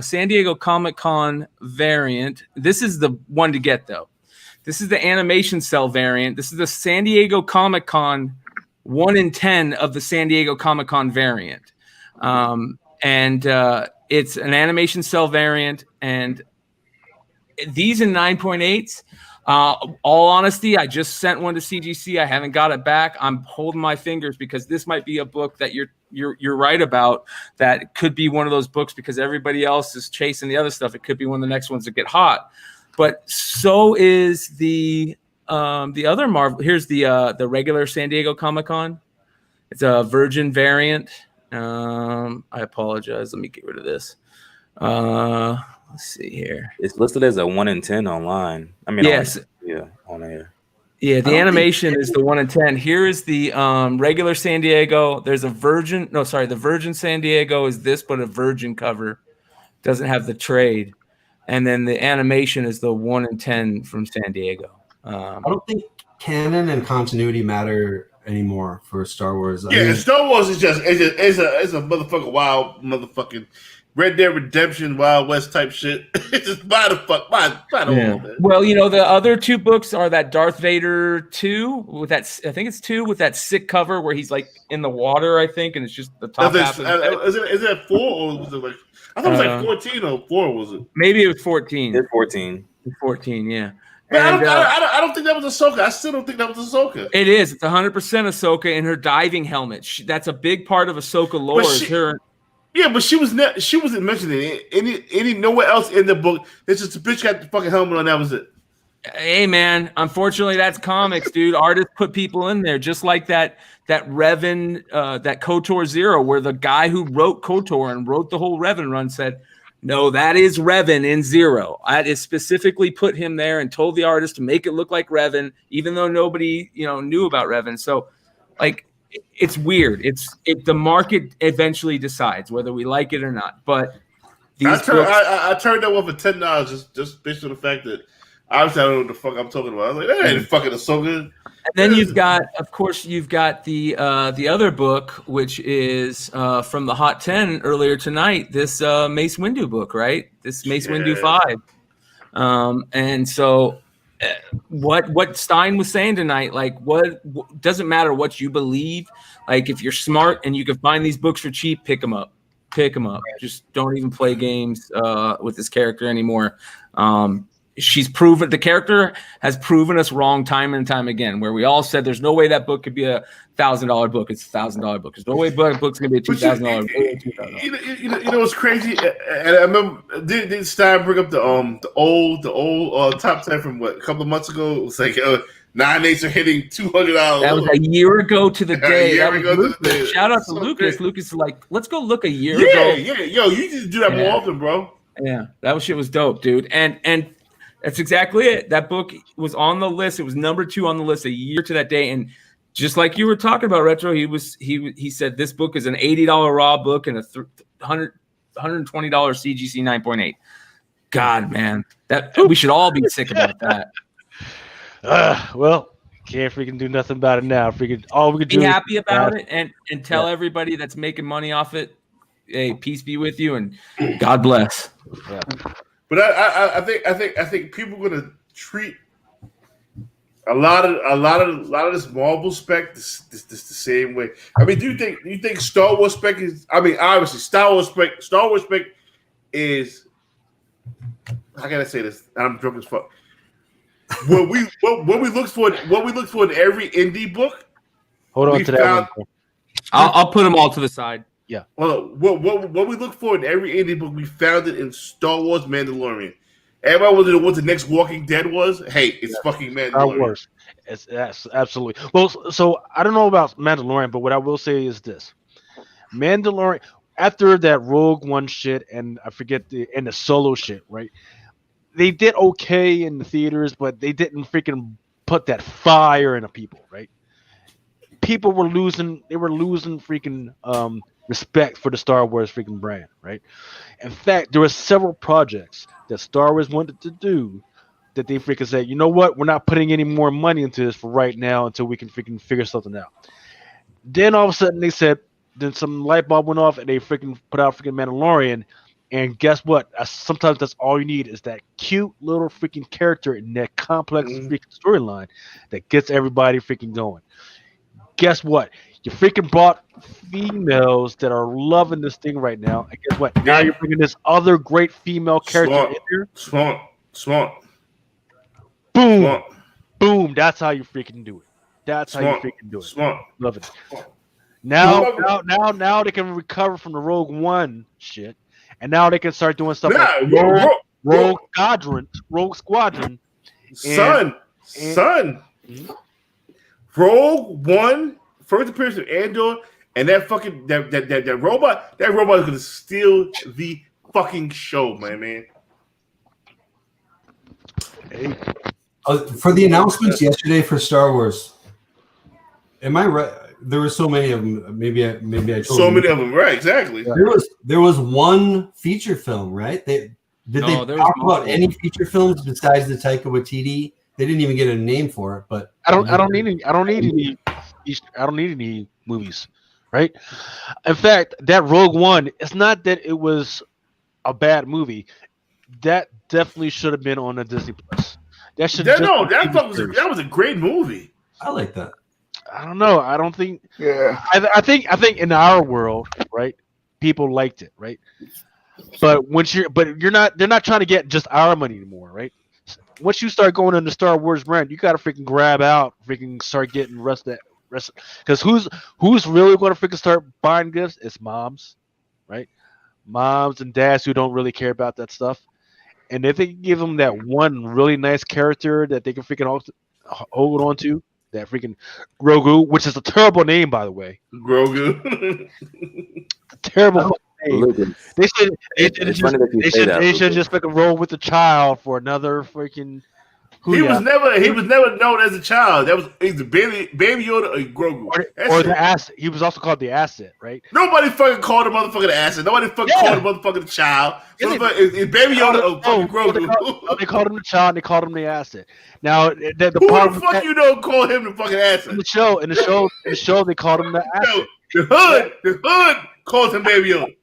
San Diego Comic-Con variant. This is the one to get though. This is the animation cell variant. This is the San Diego Comic-Con 1 in 10 of the San Diego Comic-Con variant. It's an animation cell variant, and these in 9.8s. All honesty, I just sent one to CGC. I haven't got it back. I'm holding my fingers because this might be a book that you're right about. That could be one of those books because everybody else is chasing the other stuff. It could be one of the next ones that get hot. But so is the other Marvel. Here's the regular San Diego Comic-Con. It's a Virgin variant. I apologize. Let me get rid of this. Let's see here. It's listed as a 1 in 10 online. I mean, yes, on air. Yeah, the animation is the 1 in 10. Here is the regular San Diego. There's a Virgin. No, sorry, the Virgin San Diego is this, but a Virgin cover. Doesn't have the trade, and then the animation is the 1 in 10 from San Diego. I don't think canon and continuity matter anymore for Star Wars. Yeah, and Star Wars is just it's a motherfucking wild motherfucking Red Dead Redemption Wild West type shit. It's just buy the Yeah. man. Well, the other two books are that Darth Vader 2 with that. I think it's 2 with that sick cover where he's like in the water, I think, and it's just the top half. Is it 4 or was it like? I thought it was like 14 or 4 was it? Maybe it was 14. It's 14. 14, yeah. Man, I don't think that was Ahsoka. I still don't think that was Ahsoka. It is. It's 100% Ahsoka in her diving helmet. That's a big part of Ahsoka lore. Yeah, but she wasn't mentioned any nowhere else in the book. It's just the bitch got the fucking helmet on. That was it. Hey man, unfortunately that's comics, dude. Artists put people in there, just like that Revan, that KOTOR 0, where the guy who wrote KOTOR and wrote the whole Revan run said, "No, that is Revan in 0." I just specifically put him there and told the artist to make it look like Revan, even though nobody knew about Revan. So, like, it's weird. The market eventually decides whether we like it or not. But I turned that one for $10 just based on the fact that. Obviously, I don't know what the fuck I'm talking about. I was like, that ain't fucking Ahsoka. And then you've got the other book, which is from the Hot 10 earlier tonight. This Mace Windu book, right? This Mace Windu 5. And so, what Stein was saying tonight, like, what doesn't matter what you believe. Like, if you're smart and you can find these books for cheap, pick them up. Just don't even play games with this character anymore. The character has proven us wrong time and time again, where we all said there's no way that book could be a $1,000 book. It's a $1,000 book. There's no way book's gonna be a $2,000 book. You know what's crazy? And I remember did Stein bring up the old top 10 from a couple of months ago? It was like 9/8 are hitting $200. That was a year ago to the day. Shout out to Lucas. Lucas is like, let's go look a year ago. Yeah. Yo, you need to do that more often, bro. Yeah, that shit was dope, dude. And that's exactly it. That book was on the list. It was number 2 on the list a year to that day. And just like you were talking about, Retro, he said this book is an $80 raw book and a $120 CGC 9.8. God, man, that we should all be sick about that. Well, can't freaking do nothing about it now. All we can do be happy about it and tell everybody that's making money off it, hey, peace be with you and God bless. Yeah. But I think people are gonna treat a lot of this Marvel spec this the same way. I mean, do you think Star Wars spec is? I mean, obviously Star Wars spec is. How can I say this? I'm drunk as fuck. What we look for in every indie book. Hold on to that one. I'll put them all to the side. Yeah. Well, what we look for in every indie book, we found it in Star Wars Mandalorian. Everybody wanted to know what the next Walking Dead was. Hey, it's fucking Mandalorian. Star Wars. It's absolutely. Well, so I don't know about Mandalorian, but what I will say is this: Mandalorian, after that Rogue One shit, and I forget the Solo shit, right? They did okay in the theaters, but they didn't freaking put that fire in the people, right? People were losing. They were losing freaking respect for the Star Wars freaking brand, right? In fact, there were several projects that Star Wars wanted to do that they freaking said, you know what, we're not putting any more money into this for right now until we can freaking figure something out. Then all of a sudden they said, then some light bulb went off and they freaking put out freaking Mandalorian. And guess what? Sometimes that's all you need is that cute little freaking character in that complex freaking storyline that gets everybody freaking going. Guess what? You freaking brought females that are loving this thing right now. And guess what? Now you're bringing this other great female character in here. Smart. Boom. Smart. Boom. That's how you freaking do it. That's Smart. how you freaking do it. Smart. Love it. Now they can recover from the Rogue One shit. And now they can start doing stuff like Rogue Squadron. Son. Rogue One, first appearance of Andor, and that fucking that robot is gonna steal the fucking show, man. Hey. For the announcements yesterday for Star Wars, am I right? There were so many of them. Maybe I told so many of them, right? Exactly. There was one feature film, right? Did they talk about any feature films besides the Taika Waititi? They didn't even get a name for it, but I don't need any movies, right? In fact, that Rogue One, it's not that it was a bad movie. That definitely should have been on a Disney Plus. That was a great movie. I like that. I don't know. I don't think. Yeah. I think in our world, right? People liked it, right? But they're not trying to get just our money anymore, right? once you start going into Star Wars brand, you got to freaking grab out, freaking start getting rest. Because who's really going to freaking start buying gifts? It's moms, right? Moms and dads who don't really care about that stuff. And if they can give them that one really nice character that they can freaking hold on to, that freaking Grogu, which is a terrible name, by the way. Grogu. A terrible fucking name. Lucas. They should It's funny that you say that. they should just freaking roll with the child for another freaking. He was never known as a child. He's a baby Yoda or Grogu. Or the asset. He was also called the asset, right? Nobody fucking called him motherfucking the asset. Nobody fucking called him motherfucking the child. Is baby Yoda or fucking Grogu? They called him the child. And they called him the asset. Now the Who problem the fuck you don't call him the fucking asset? in the show they called him the asset. The hood calls him baby Yoda.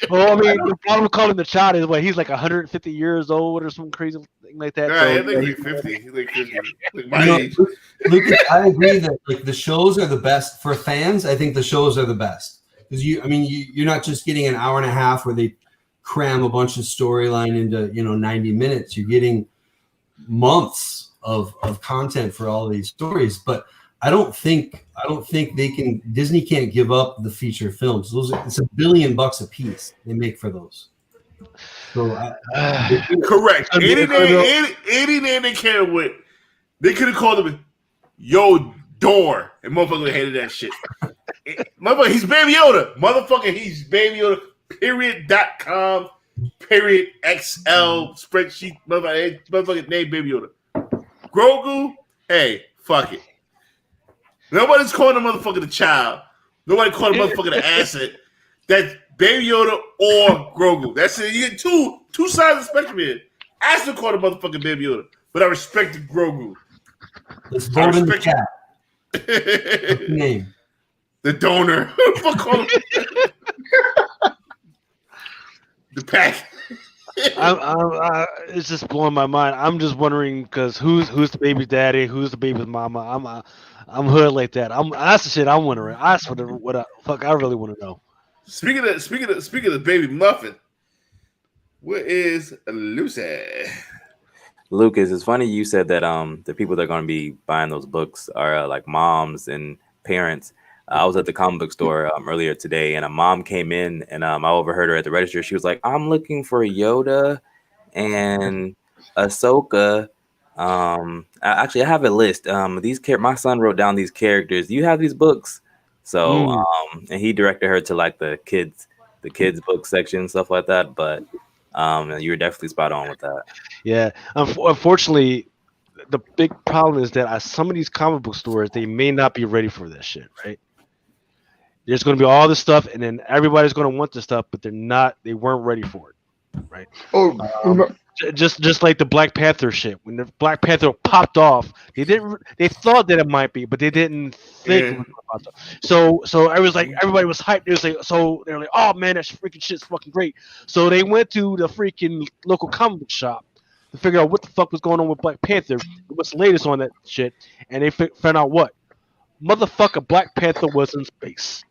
Well, I mean, the problem with calling him the child is he's like 150 years old or some crazy thing like that. Right, I think he's 50. He's like 50. Like my age. Lucas, I agree that like the shows are the best for fans. I think the shows are the best because you're not just getting an hour and a half where they cram a bunch of storyline into 90 minutes. You're getting months of content for all these stories, but I don't think Disney can't give up the feature films. It's $1 billion a piece they make for those. So correct. Any name they care with, they could have called him Yo Door, and motherfucker hated that shit. Motherfucker, he's Baby Yoda. Motherfucker, he's Baby Yoda. .com. .xl spreadsheet. Motherfucker name Baby Yoda. Grogu. Hey, fuck it. Nobody's calling the motherfucker the child. Nobody calling the motherfucker the asset. That's Baby Yoda or Grogu. That's it. You get two sides of the spectrum here. I still call the motherfucker Baby Yoda, but I respect the Grogu. Let's vote in the chat. What's the name? The donor. Fuck call him. The pack. It's just blowing my mind. I'm just wondering because who's the baby's daddy, who's the baby's mama. I'm hood like that. That's the shit I'm wondering. That's what I really want to know. Speaking of the baby muffin, where is Lucy? Lucas, it's funny you said that the people that are going to be buying those books are like moms and parents. I was at the comic book store earlier today, and a mom came in, and I overheard her at the register. She was like, "I'm looking for Yoda and Ahsoka." Actually, I have a list. My son wrote down these characters. Do you have these books? So, and he directed her to like the kids book section, stuff like that. But you were definitely spot on with that. Yeah, unfortunately, the big problem is that at some of these comic book stores, they may not be ready for this shit, right? There's going to be all this stuff, and then everybody's going to want this stuff, but they weren't ready for it, right? Just like the Black Panther shit. When the Black Panther popped off, they thought that it might be, but they didn't think it was going to pop off. So everybody was hyped. They were like, oh man, that freaking shit's fucking great. So they went to the freaking local comic book shop to figure out what the fuck was going on with Black Panther, what's the latest on that shit, and they found out what? Motherfucker, Black Panther was in space.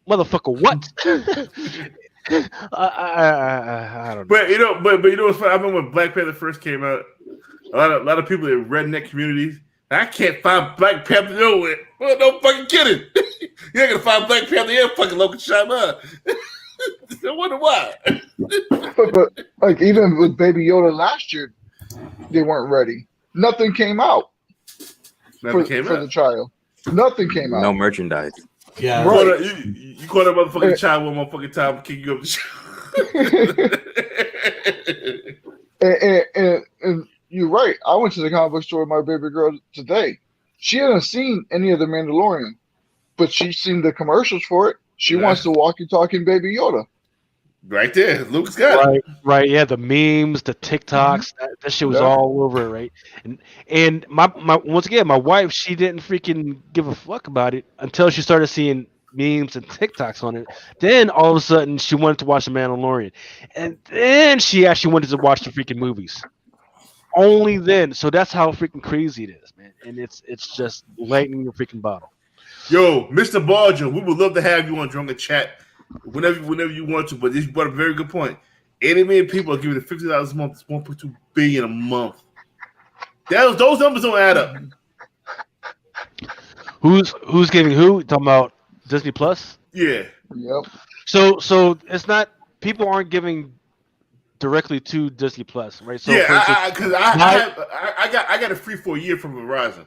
Motherfucker, what? I don't know. But you know what's funny? I remember when Black Panther first came out, a lot of people in redneck communities, I can't find Black Panther nowhere. Well, no fucking kidding. You ain't gonna find Black Panther in fucking local shop, huh? I wonder why. but like even with Baby Yoda last year, they weren't ready. Nothing came out for the child. Nothing came out. No merchandise. Yeah, right. You call that motherfucking child one motherfucking time and kick you up the show. and you're right. I went to the comic book store with my baby girl today. She hadn't seen any of the Mandalorian, but she's seen the commercials for it. She wants to walkie-talkie Baby Yoda. Right there, Luke's got it. Right. Yeah, the memes, the TikToks, that shit was all over, right? And my once again, my wife, she didn't freaking give a fuck about it until she started seeing memes and TikToks on it. Then all of a sudden, she wanted to watch The Mandalorian, and then she actually wanted to watch the freaking movies. Only then. So that's how freaking crazy it is, man. And it's just lightning in the freaking bottle. Yo, Mr. Barger, we would love to have you on Drunken Chat whenever you want to. But this brought a very good point. 80 million people are giving it $50 a month. It's $1.2 billion a month. Those numbers don't add up. Who's giving who? Talking about Disney Plus? Yeah. Yep. So it's not, people aren't giving directly to Disney Plus, right? So yeah, because I got it free for a year from Verizon.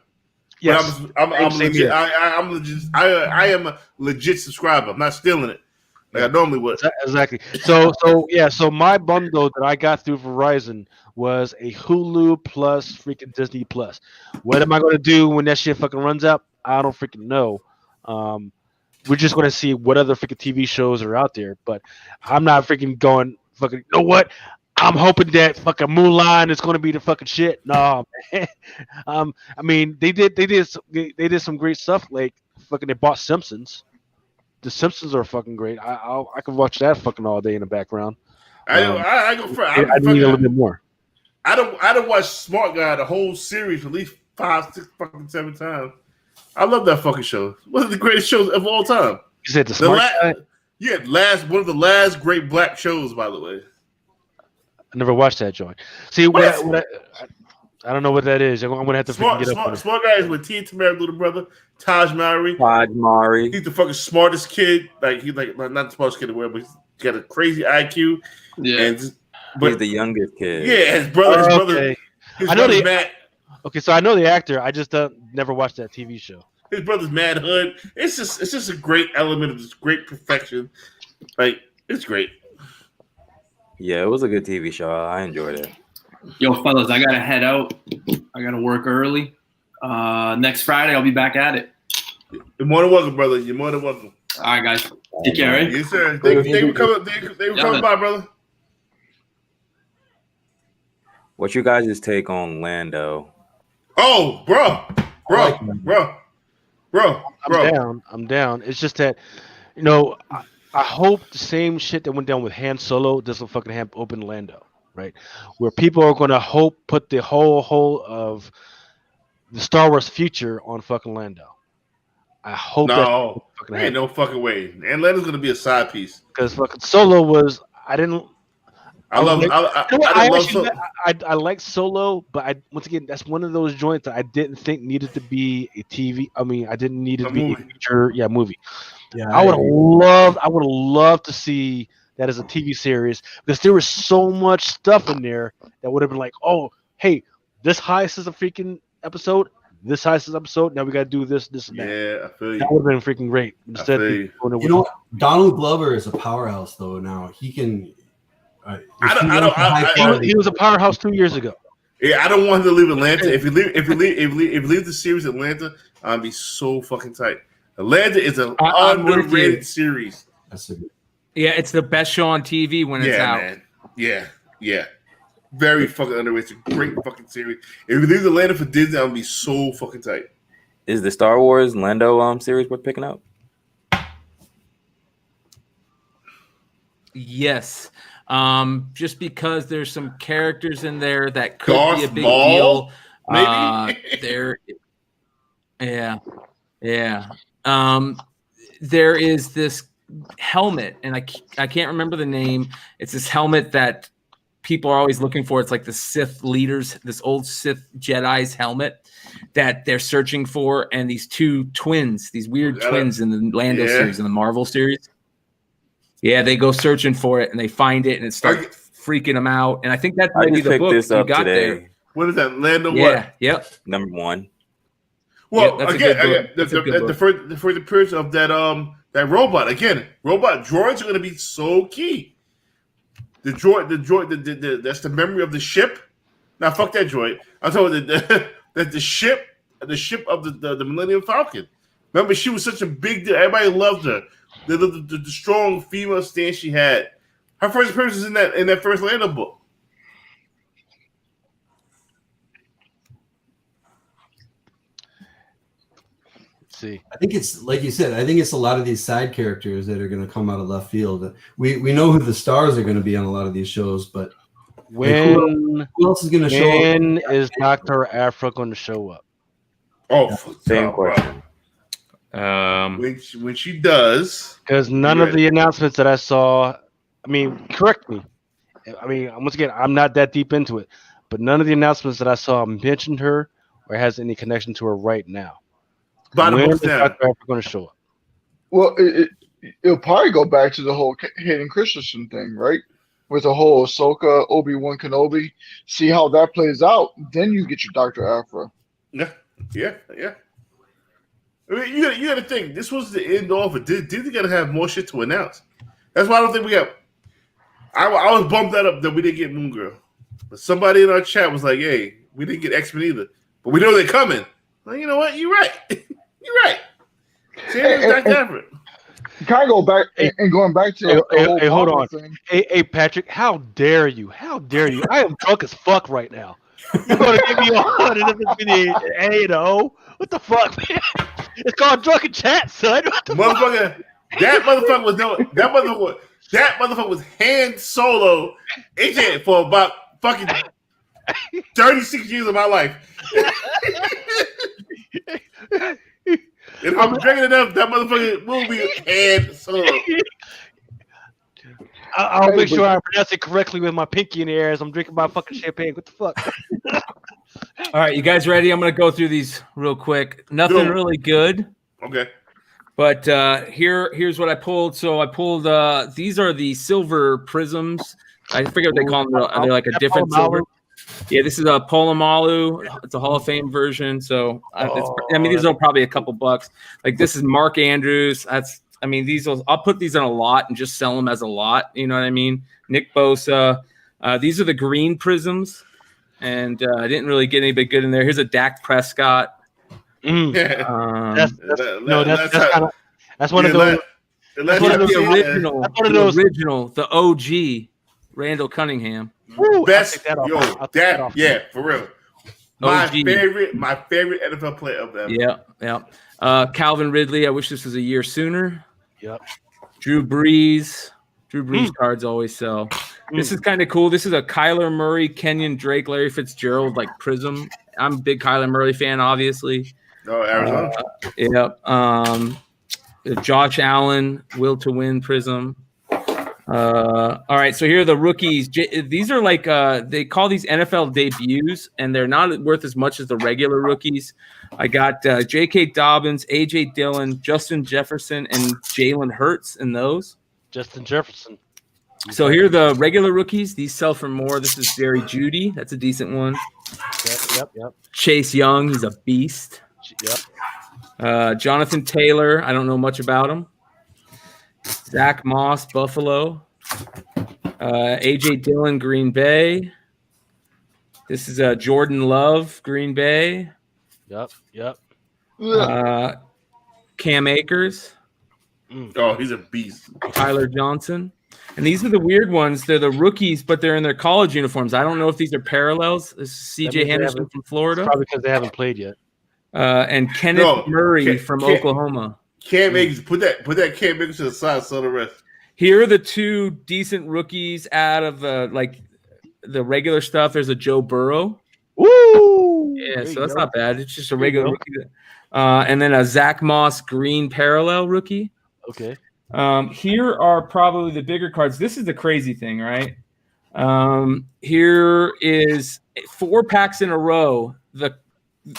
Yes, I'm legit. I am a legit subscriber. I'm not stealing it like I normally would. Exactly. So my bundle that I got through Verizon was a Hulu plus freaking Disney Plus. What am I going to do when that shit fucking runs out? I don't freaking know. We're just going to see what other freaking TV shows are out there, but I'm not freaking going fucking. You know what? I'm hoping that fucking Mulan is going to be the fucking shit. No, man. I mean, they did some great stuff. Like fucking, they bought Simpsons. The Simpsons are fucking great. I could watch that fucking all day in the background. I go for. I need a little bit more. I don't watch Smart Guy the whole series at least 5, 6, fucking 7 times. I love that fucking show. One of the greatest shows of all time. You said the Smart Guy? Yeah, one of the last great black shows, by the way. I never watched that joint. See, what I don't know what that is. I'm gonna have to get up on it. Smart Guy is with Tia Tamera's little brother, Taj Mowry. He's the fucking smartest kid. Like he's like not the smartest kid in the world, but he's got a crazy IQ. Yeah, but he's the youngest kid. Yeah, his brother. I know Matt. Okay, so I know the actor. I just never watched that TV show. His brother's Mad Hood. It's just a great element of this great perfection. Like it's great. Yeah, it was a good TV show. I enjoyed it. Yo, fellas, I gotta head out. I gotta work early. Next Friday, I'll be back at it. You're more than welcome, brother. You're more than welcome. All right, guys. Take care, right? Yes, sir. They were coming by, brother. What's your guys' take on Lando? Oh, bro. I'm down. It's just that, you know, I hope the same shit that went down with Han Solo doesn't fucking open Lando, right? Where people are going to put the whole of the Star Wars future on fucking Lando. I hope ain't no fucking way. And Lando's going to be a side piece. Because fucking Solo was, I like Solo, but once again, that's one of those joints that I didn't think needed to be a TV. I mean, I didn't need it to be a feature, movie. Yeah, I would have loved to see that as a TV series because there was so much stuff in there that would have been like, oh, hey, this heist is a freaking episode. This heist is an episode. Now we got to do this, and that. Yeah, I feel you. That would have been freaking great. Instead, Donald Glover is a powerhouse though. Now he can. He was a powerhouse 2 years ago. Yeah, I don't want him to leave Atlanta. If he leave the series Atlanta, I'd be so fucking tight. Atlanta is an underrated series. Yeah, it's the best show on TV when it's out. Man. Yeah. Very fucking underrated. It's a great fucking series. If he leaves Atlanta for Disney, I'd be so fucking tight. Is the Star Wars Lando series worth picking up? Yes. Just because there's some characters in there that could be a big deal. Maybe. Yeah. There is this helmet, and I can't remember the name. It's this helmet that people are always looking for. It's like the Sith leaders, this old Sith Jedi's helmet that they're searching for, and these two twins, these weird twins in the Lando series, in the Marvel series. Yeah, they go searching for it, and they find it, and it starts freaking them out. And I think that's maybe the book you got today. There. What is that? Lando what? Yep. Number 1. Well, again, the first appearance of that robot. Again, robot droids are going to be so key. The droid, that's the memory of the ship. Now, fuck that droid. I'm talking about the ship of the Millennium Falcon. Remember, she was such a big deal. Everybody loved her. The strong female stance she had. Her first appearance is in that first Lando book. See, I think it's like you said. I think it's a lot of these side characters that are going to come out of left field. We know who the stars are going to be on a lot of these shows, but who else is going to show up? When is Dr. Afra going to show up? Oh, same question. When she does, because none of the announcements that I saw. I mean, correct me I mean, once again, I'm not that deep into it, but none of the announcements that I saw mentioned her or has any connection to her right now. Bottom When books is down. Dr. Africa going to show up? Well, it'll probably go back to the whole Hayden Christensen thing, right? With the whole Ahsoka, Obi-Wan Kenobi. See how that plays out. Then you get your Dr. Aphra. Yeah. I mean, you got to think this was the end off. Disney got to have more shit to announce. That's why I don't think we got. I was bummed that we didn't get Moon Girl, but somebody in our chat was like, "Hey, we didn't get X-Men either, but we know they're coming." Well, you know what? You're right. You're right. Same with Dr. Aphra. Kind of go back and going back to the whole hold Papa on. thing. Hey, Patrick, how dare you? How dare you? I am drunk as fuck right now. You're going to give me all of this between the A and O? What the fuck, man? It's called Drunken Chat, son. What the Motherfucker, fuck? that motherfucker was hand solo AJ for about fucking 36 years of my life. If I'm drinking enough, that motherfucker will be hand solo. I'll make sure I pronounce it correctly with my pinky in the air as I'm drinking my fucking champagne. What the fuck? All right, you guys ready? I'm going to go through these real quick. Nothing really good. Okay. But here's what I pulled. So I pulled these are the silver prisms. I forget what they call them. They're like a different silver. Yeah, this is a Polomalu. It's a Hall of Fame version. So I mean, these are probably a couple bucks. Like this is Mark Andrews. I'll put these in a lot and just sell them as a lot. You know what I mean? Nick Bosa. These are the green prisms, and I didn't really get anybody good in there. Here's a Dak Prescott. That's one of those. The original, the OG, Randall Cunningham. Best, for real. My favorite NFL player of them. Yeah. Calvin Ridley. I wish this was a year sooner. Yep. Drew Brees. Cards always sell. This is kind of cool. This is a Kyler Murray, Kenyon Drake, Larry Fitzgerald like prism. I'm a big Kyler Murray fan, obviously. Oh, Arizona. Josh Allen, will to win prism. All right, so here are the rookies. These are like they call these NFL debuts, and they're not worth as much as the regular rookies. I got J.K. Dobbins, A.J. Dillon, Justin Jefferson, and Jalen Hurts in those. Justin Jefferson. So here are the regular rookies. These sell for more. This is Jerry Jeudy. That's a decent one. Yep. Chase Young. He's a beast. Yep. Jonathan Taylor. I don't know much about him. Zach Moss, Buffalo. A.J. Dillon, Green Bay. This is Jordan Love, Green Bay. Yep. Cam Akers. Oh, he's a beast. Tyler Johnson. And these are the weird ones. They're the rookies, but they're in their college uniforms. I don't know if these are parallels. This is C.J. Henderson from Florida. Probably because they haven't played yet. And Kenneth Murray from Oklahoma. Cam Akers, put that Cam Akers to the side, so the rest. Here are the two decent rookies out of the regular stuff. There's a Joe Burrow. Woo! Yeah, so that's not bad. It's just a regular rookie. And then a Zach Moss green parallel rookie. Okay. Here are probably the bigger cards. This is the crazy thing, right? Here is 4 packs in a row.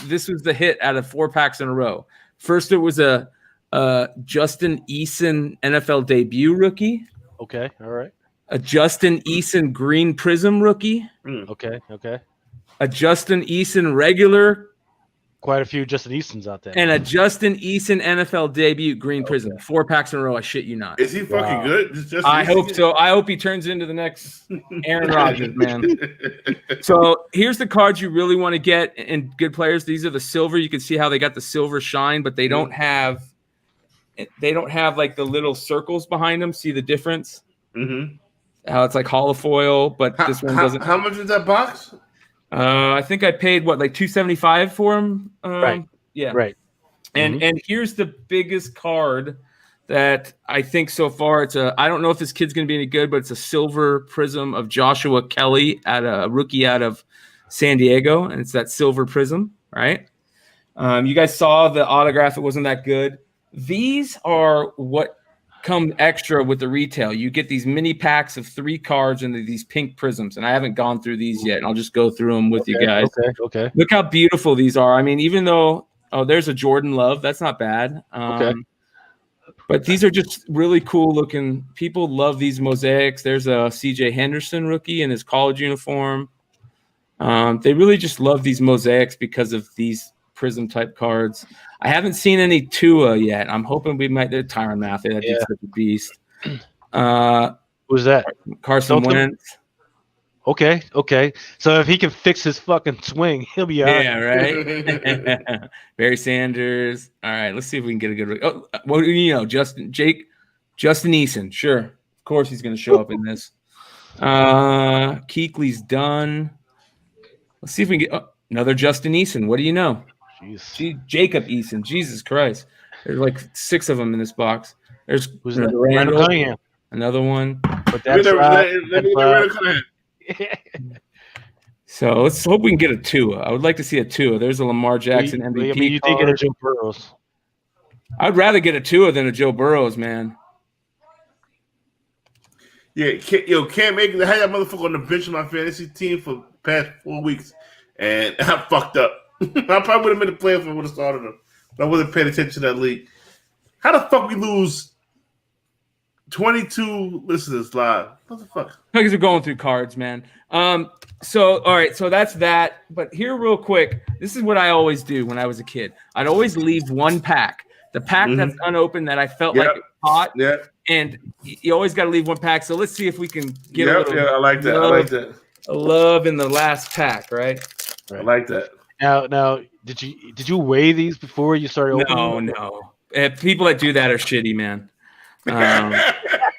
This was the hit out of 4 packs in a row. First, it was a Justin Eason NFL debut rookie. Okay, all right. A Justin Eason green prism rookie. Okay. A Justin Eason regular. Quite a few Justin Easons out there. And a Justin Eason NFL debut green prism. 4 packs in a row. I shit you not. Is he fucking good? I hope so. I hope he turns into the next Aaron Rodgers, man. So here's the cards you really want to get and good players. These are the silver. You can see how they got the silver shine, but they don't have like the little circles behind them. See the difference? Mm-hmm. How it's like holofoil, but this one doesn't. How much is that box? I think I paid like $275 for him. Right. Yeah. Right. And here's the biggest card that I think so far. I don't know if this kid's going to be any good, but it's a silver prism of Joshua Kelly a rookie out of San Diego, and it's that silver prism, right? You guys saw the autograph; it wasn't that good. These are what come extra with the retail. You get these mini packs of 3 cards and these pink prisms, and I haven't gone through these yet, and I'll just go through them with you guys. Okay. Look how beautiful these are. I mean, even though there's a Jordan Love, that's not bad. But these are just really cool looking. People love these mosaics. There's a CJ Henderson rookie in his college uniform. They really just love these mosaics because of these prism type cards. I haven't seen any Tua yet. I'm hoping we might. Tyrann Mathieu, that dude's such a beast. Who's that? Carson Wentz. Okay. So if he can fix his fucking swing, he'll be all right. Yeah, right. Barry Sanders. All right, let's see if we can get a good. Oh, what do you know? Justin Eason. Sure, of course he's going to show up in this. Kuechly's done. Let's see if we can get another Justin Eason. What do you know? Jacob Eason. Jesus Christ. There's like 6 of them in this box. There's Randall Cunningham. Another one. But that's So let's hope we can get a Tua. I would like to see a Tua. There's a Lamar Jackson MVP. I mean, you thinking of Joe Burrows? I'd rather get a Tua than a Joe Burrows, man. Yeah, can't make it. I had that motherfucker on the bench of my fantasy team for the past 4 weeks, and I fucked up. I probably would have been a player if I would have started him, but I wasn't paying attention to that league. How the fuck we lose 22 listeners live? What the fuck? Because we're going through cards, man. So all right, so that's that. But here, real quick, this is what I always do when I was a kid. I'd always leave one pack, the pack that's unopened that I felt like it caught. Yeah. And you always got to leave one pack. So let's see if we can get a little. Yeah, I like that. I like that. A love in the last pack, right? I like that. Now, did you weigh these before you started opening? No. People that do that are shitty, man. All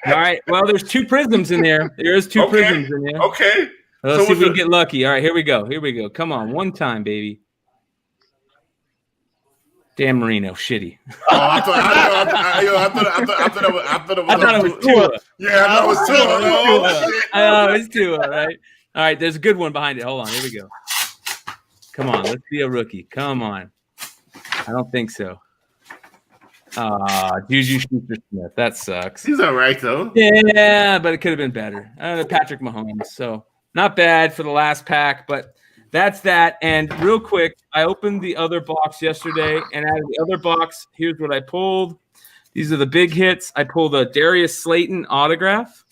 right. Well, there's 2 prisms in there. There is 2 prisms in there. Okay. Let's see if we can get lucky. All right, here we go. Come on, one time, baby. Dan Marino, shitty. I thought it was Tua. Yeah, I thought it was Tua. I know it's Tua, right? All right, there's a good one behind it. Hold on, here we go. Come on, let's be a rookie. Come on. I don't think so. Juju Smith-Schuster. That sucks. He's all right, though. Yeah, but it could have been better. Patrick Mahomes. So not bad for the last pack, but that's that. And real quick, I opened the other box yesterday, and out of the other box, here's what I pulled. These are the big hits. I pulled a Darius Slayton autograph.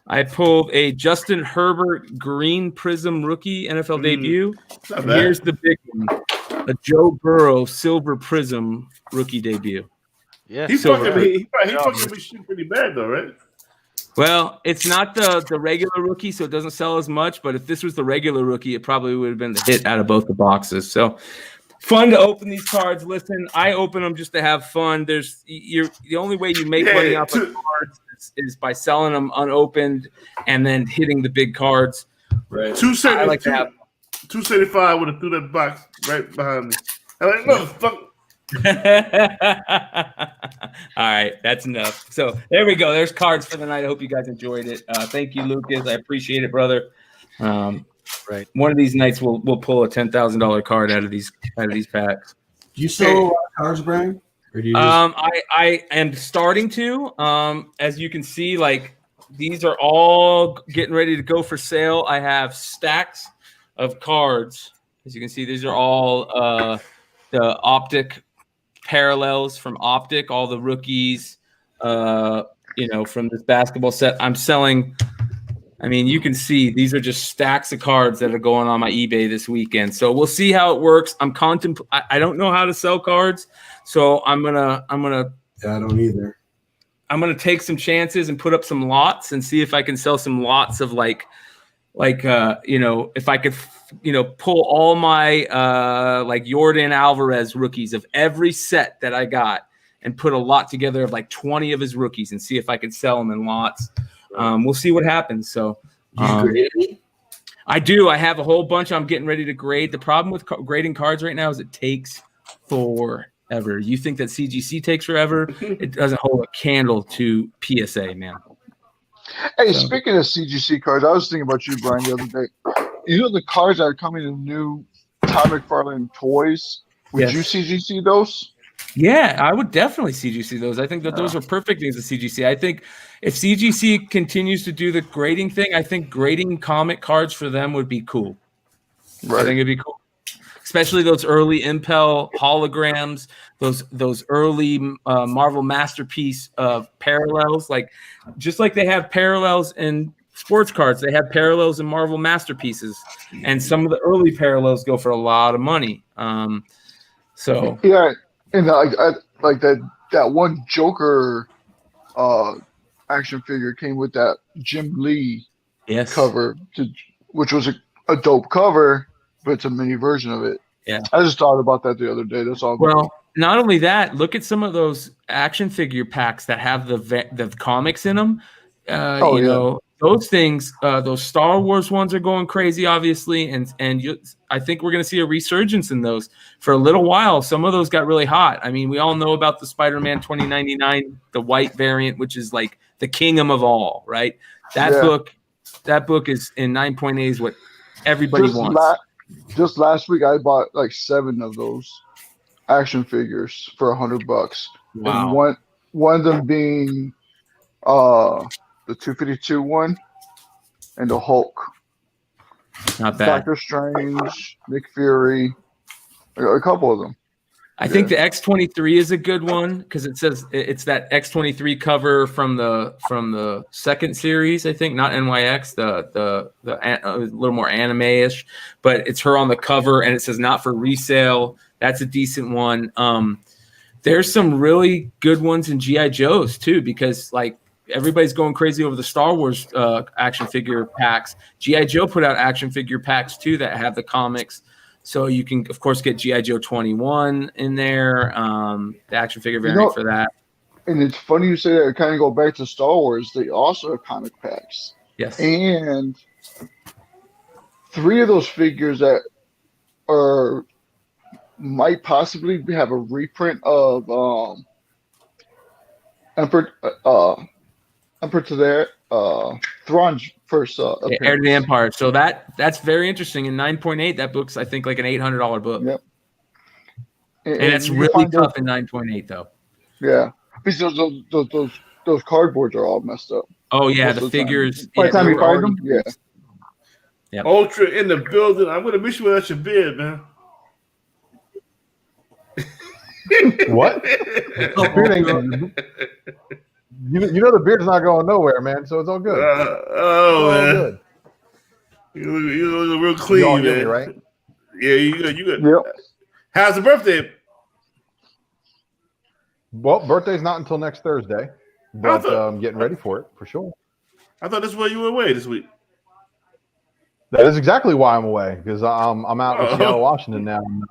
I pulled a Justin Herbert Green Prism rookie NFL debut. And here's the big one, a Joe Burrow Silver Prism rookie debut. Yeah, he fucking me shit pretty bad though, right? Well, it's not the regular rookie, so it doesn't sell as much. But if this was the regular rookie, it probably would have been the hit out of both the boxes. So fun to open these cards. Listen, I open them just to have fun. The only way you make money off of cards is by selling them unopened and then hitting the big cards. Right. 275 would have threw that box right behind me. I'm like, motherfucker. All right, that's enough. So there we go. There's cards for the night. I hope you guys enjoyed it. Thank you, Lucas. I appreciate it, brother. Right. One of these nights we'll pull a $10,000 card out of these packs. Do you sell a lot of cards, Brian? Or do you I am starting to. As you can see, like these are all getting ready to go for sale. I have stacks of cards. As you can see, these are all the Optic parallels from Optic, all the rookies, from this basketball set. I'm selling. I mean, you can see these are just stacks of cards that are going on my eBay this weekend. So we'll see how it works. I don't know how to sell cards, so I'm gonna. Yeah, I don't either. I'm gonna take some chances and put up some lots and see if I can sell some lots of if I could, pull all my Jordan Alvarez rookies of every set that I got and put a lot together of like 20 of his rookies and see if I could sell them in lots. We'll see what happens. So I do. I have a whole bunch I'm getting ready to grade. The problem with grading cards right now is it takes forever. You think that CGC takes forever? It doesn't hold a candle to PSA, man. Hey, speaking of CGC cards, I was thinking about you, Brian, the other day. You know the cards that are coming in new Todd McFarlane toys? Would you CGC those? Yeah, I would definitely CGC those. I think that those are perfect things to CGC. I think if CGC continues to do the grading thing, I think grading comic cards for them would be cool. I think it'd be cool, especially those early Impel holograms, those early Marvel Masterpiece parallels. Like, just like they have parallels in sports cards, they have parallels in Marvel Masterpieces, and some of the early parallels go for a lot of money. So yeah, and I like that one Joker action figure came with that Jim Lee cover, which was a dope cover, but it's a mini version of it. Yeah, I just thought about that the other day. That's all. Well, not only that, look at some of those action figure packs that have the comics in them. You know, those things, those Star Wars ones are going crazy, obviously, and I think we're going to see a resurgence in those for a little while. Some of those got really hot. I mean, we all know about the Spider-Man 2099, the white variant, which is like the king of all, right? That book is in 9.8 is what everybody wants. Just last week, I bought like 7 of those action figures for $100. Wow. And one of them being the 252 one and the Hulk. Not bad. Doctor Strange, Nick Fury, a couple of them. I think the X-23 is a good one because it says it's that X-23 cover from the second series. I think not NYX, the a little more anime-ish, but it's her on the cover and it says not for resale. That's a decent one. There's some really good ones in GI Joes too because like everybody's going crazy over the Star Wars action figure packs. GI Joe put out action figure packs too that have the comics. So you can, of course, get G.I. Joe 21 in there, the action figure variant for that. And it's funny you say that. Kind of go back to Star Wars. They also have comic packs. Yes. And 3 of those figures that might possibly have a reprint of Emperor to their Thrawn's first appearance. Heir to the Empire. So that's very interesting. In 9.8, that book's I think like an $800 book. Yep. And it's really tough in 9.8 though. Yeah, because those cardboards are all messed up. Oh yeah, the figures. By the time you find them, yeah. Yep. Ultra in the building. I'm gonna miss you without your beard, man. What? Beard ain't gonna, you know the beard's not going nowhere, man. So it's all good. Man. You look real clean, you all man. get me, right? Yeah, you good. You good. Yep. How's the birthday? Well, birthday's not until next Thursday, but I'm getting ready for it for sure. I thought this was why you were away this week. That is exactly why I'm away because I'm out in Seattle, Washington now. And,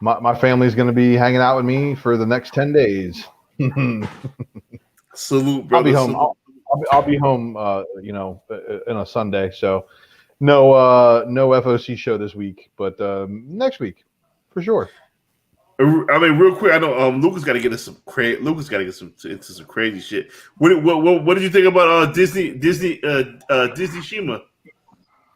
my family's going to be hanging out with me for the next 10 days. Salute, brother. I'll be home. I'll be home. In a Sunday. So no FOC show this week, but next week for sure. I mean, real quick. I know Lucas got to get into some crazy shit. What did you think about Disney Shima?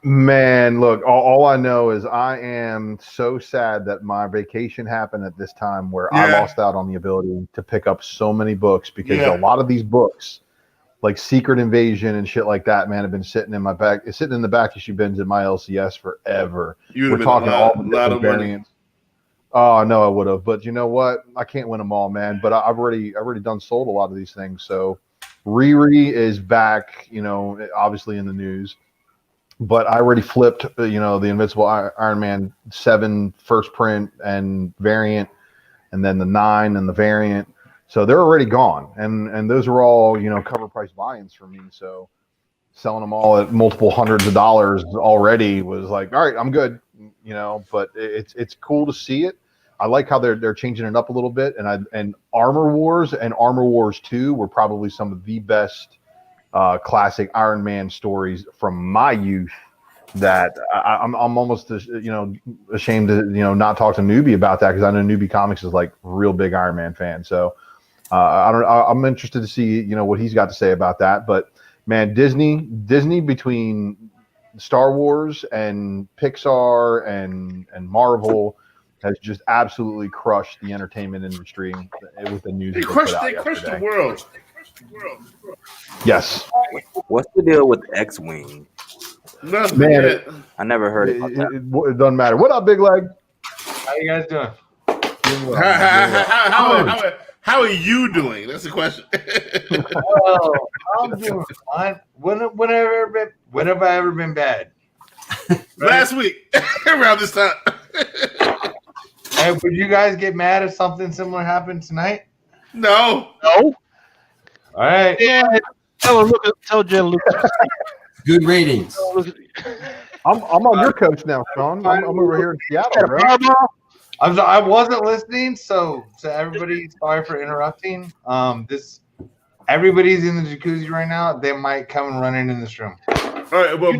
Man, look, all I know is I am so sad that my vacation happened at this time where I lost out on the ability to pick up so many books because a lot of these books, like Secret Invasion and shit like that, man, have been sitting in the back issue bins in my LCS forever. We're talking all the different variants. Oh no, I would have, but you know what? I can't win them all, man. But I've already done sold a lot of these things. So Riri is back, obviously in the news. But I already flipped, the Invincible Iron Man 7 first print and variant, and then the 9 and the variant. So they're already gone, and those are all cover price buy-ins for me. So selling them all at multiple hundreds of dollars already was like, all right, I'm good. But it's cool to see it. I like how they're changing it up a little bit, and Armor Wars and Armor Wars 2 were probably some of the best classic Iron Man stories from my youth that I'm almost ashamed to not talk to Newbie about that because I know Newbie Comics is like real big Iron Man fan. So I'm interested to see what he's got to say about that. But man, Disney between Star Wars and Pixar and Marvel has just absolutely crushed the entertainment industry with the news. They crushed the world. Yes. What's the deal with X-Wing? Nothing. Man, I never heard about that. It doesn't matter. What up, Big Leg? How you guys doing? How are you doing? That's the question. Oh, I'm doing fine. When have I ever been bad? Last week, around this time. Hey, would you guys get mad if something similar happened tonight? No. No. All right. Yeah. Tell Jen Lucas. Good ratings. I'm on your coach now, Sean. I'm over here in Seattle, bro. I wasn't listening, so everybody, sorry for interrupting. Everybody's in the jacuzzi right now. They might come running in this room. All right, you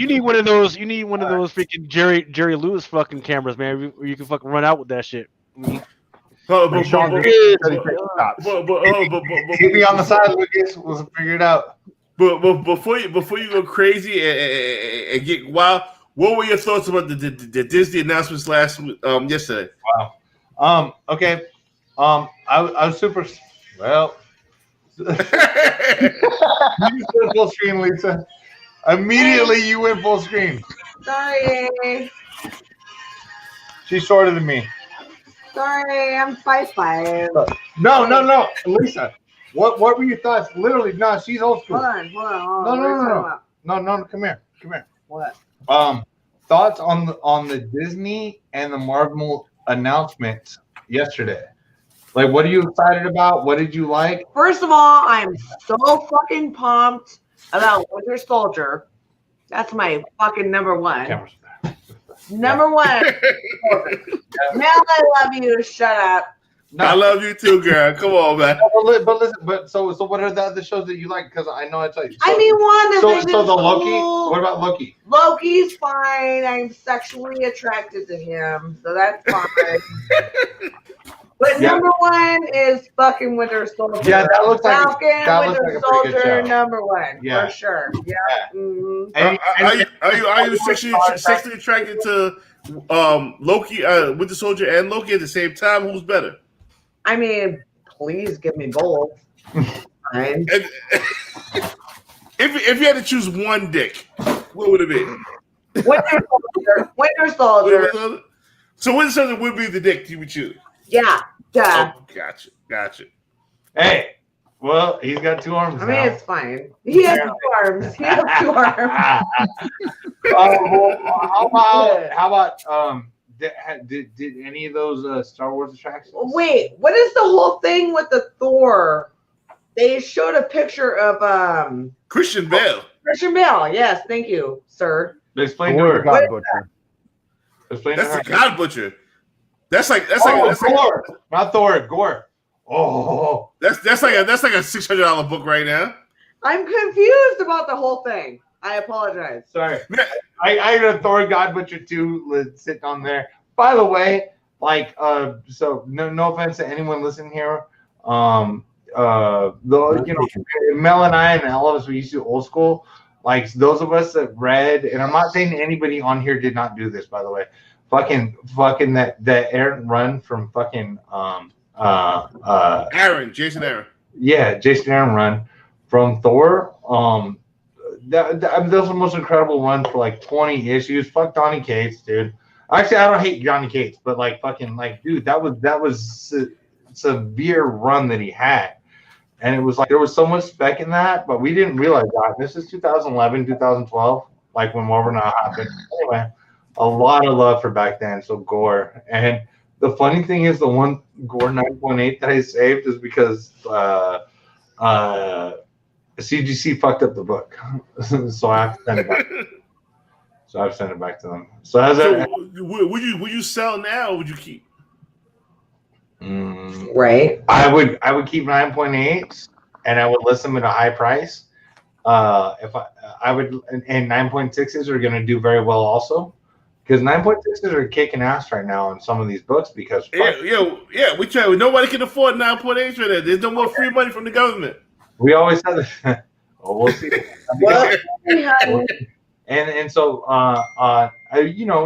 need one of those. You need one of those freaking Jerry Lewis fucking cameras, man. Where you can fucking run out with that shit. Keep me on the side, Lucas. We'll figure it out. But before you go crazy and get wild, what were your thoughts about the Disney announcements yesterday? Wow. Okay. I was super. Well. You went full screen, Lisa. Immediately, you went full screen. Sorry. She's shorter than me. Sorry, I'm 5'5". No, Lisa. What were your thoughts? Literally, no. She's old school. Hold on. No. Come here. What? Thoughts on the Disney and the Marvel announcements yesterday. Like, what are you excited about? What did you like? First of all, I'm so fucking pumped about Winter Soldier. That's my fucking number one. Number one. Mel, I love you. Shut up. No. I love you too, girl. Come on, man. So what are the other shows that you like? Because I know it's like. So, I mean, one. So the Loki. What about Loki? Loki's fine. I'm sexually attracted to him, so that's fine. But number one is fucking Winter Soldier. Yeah, that looks like Winter Soldier number one for sure. Yeah. Mm-hmm. Are you sexually attracted to Loki, Winter Soldier, and Loki at the same time? Who's better? I mean, please give me both. If you had to choose one dick, what would it be? Winter Soldier. So Winter Soldier would be the dick you would choose. Yeah. Duh. Oh, gotcha. Hey, well, he's got 2 arms. I mean, it's fine. He has 2 arms. How about did any of those Star Wars attractions? Wait, what is the whole thing with the Thor? They showed a picture of Christian Bale. Christian Bale, yes, thank you, sir. Explain to her. That's the God Butcher. That's like Gore, not Thor, Gore. Oh, that's like a $600 book right now. I'm confused about the whole thing. I apologize. Sorry, I got a Thor God Butcher 2 sitting on there. By the way, so no offense to anyone listening here. Mel and I and all of us, we used to old school. Like those of us that read, and I'm not saying anybody on here did not do this, by the way. Fucking that Aaron Run from fucking Jason Aaron. Yeah, Jason Aaron Run from Thor. That was the most incredible run for like 20 issues. Fuck Donny Cates, dude. Actually, I don't hate Donny Cates, but dude, that was severe run that he had. And it was like there was so much spec in that, but we didn't realize that. This is 2011, 2012, like when Marvel Now happened. Anyway, a lot of love for back then. So Gore. And the funny thing is, the one Gore 9.8 that I saved is because CGC fucked up the book, so I have to send it back. So I've sent it back to them. Would you sell now or would you keep? Right. I would keep 9.8s and I would list them at a high price. If I would, and 9.6s are going to do very well also, because 9.6s are kicking ass right now in some of these books because we try. Nobody can afford 9.8s right now. There's no more free money from the government. We always have that. Oh, we'll see. And so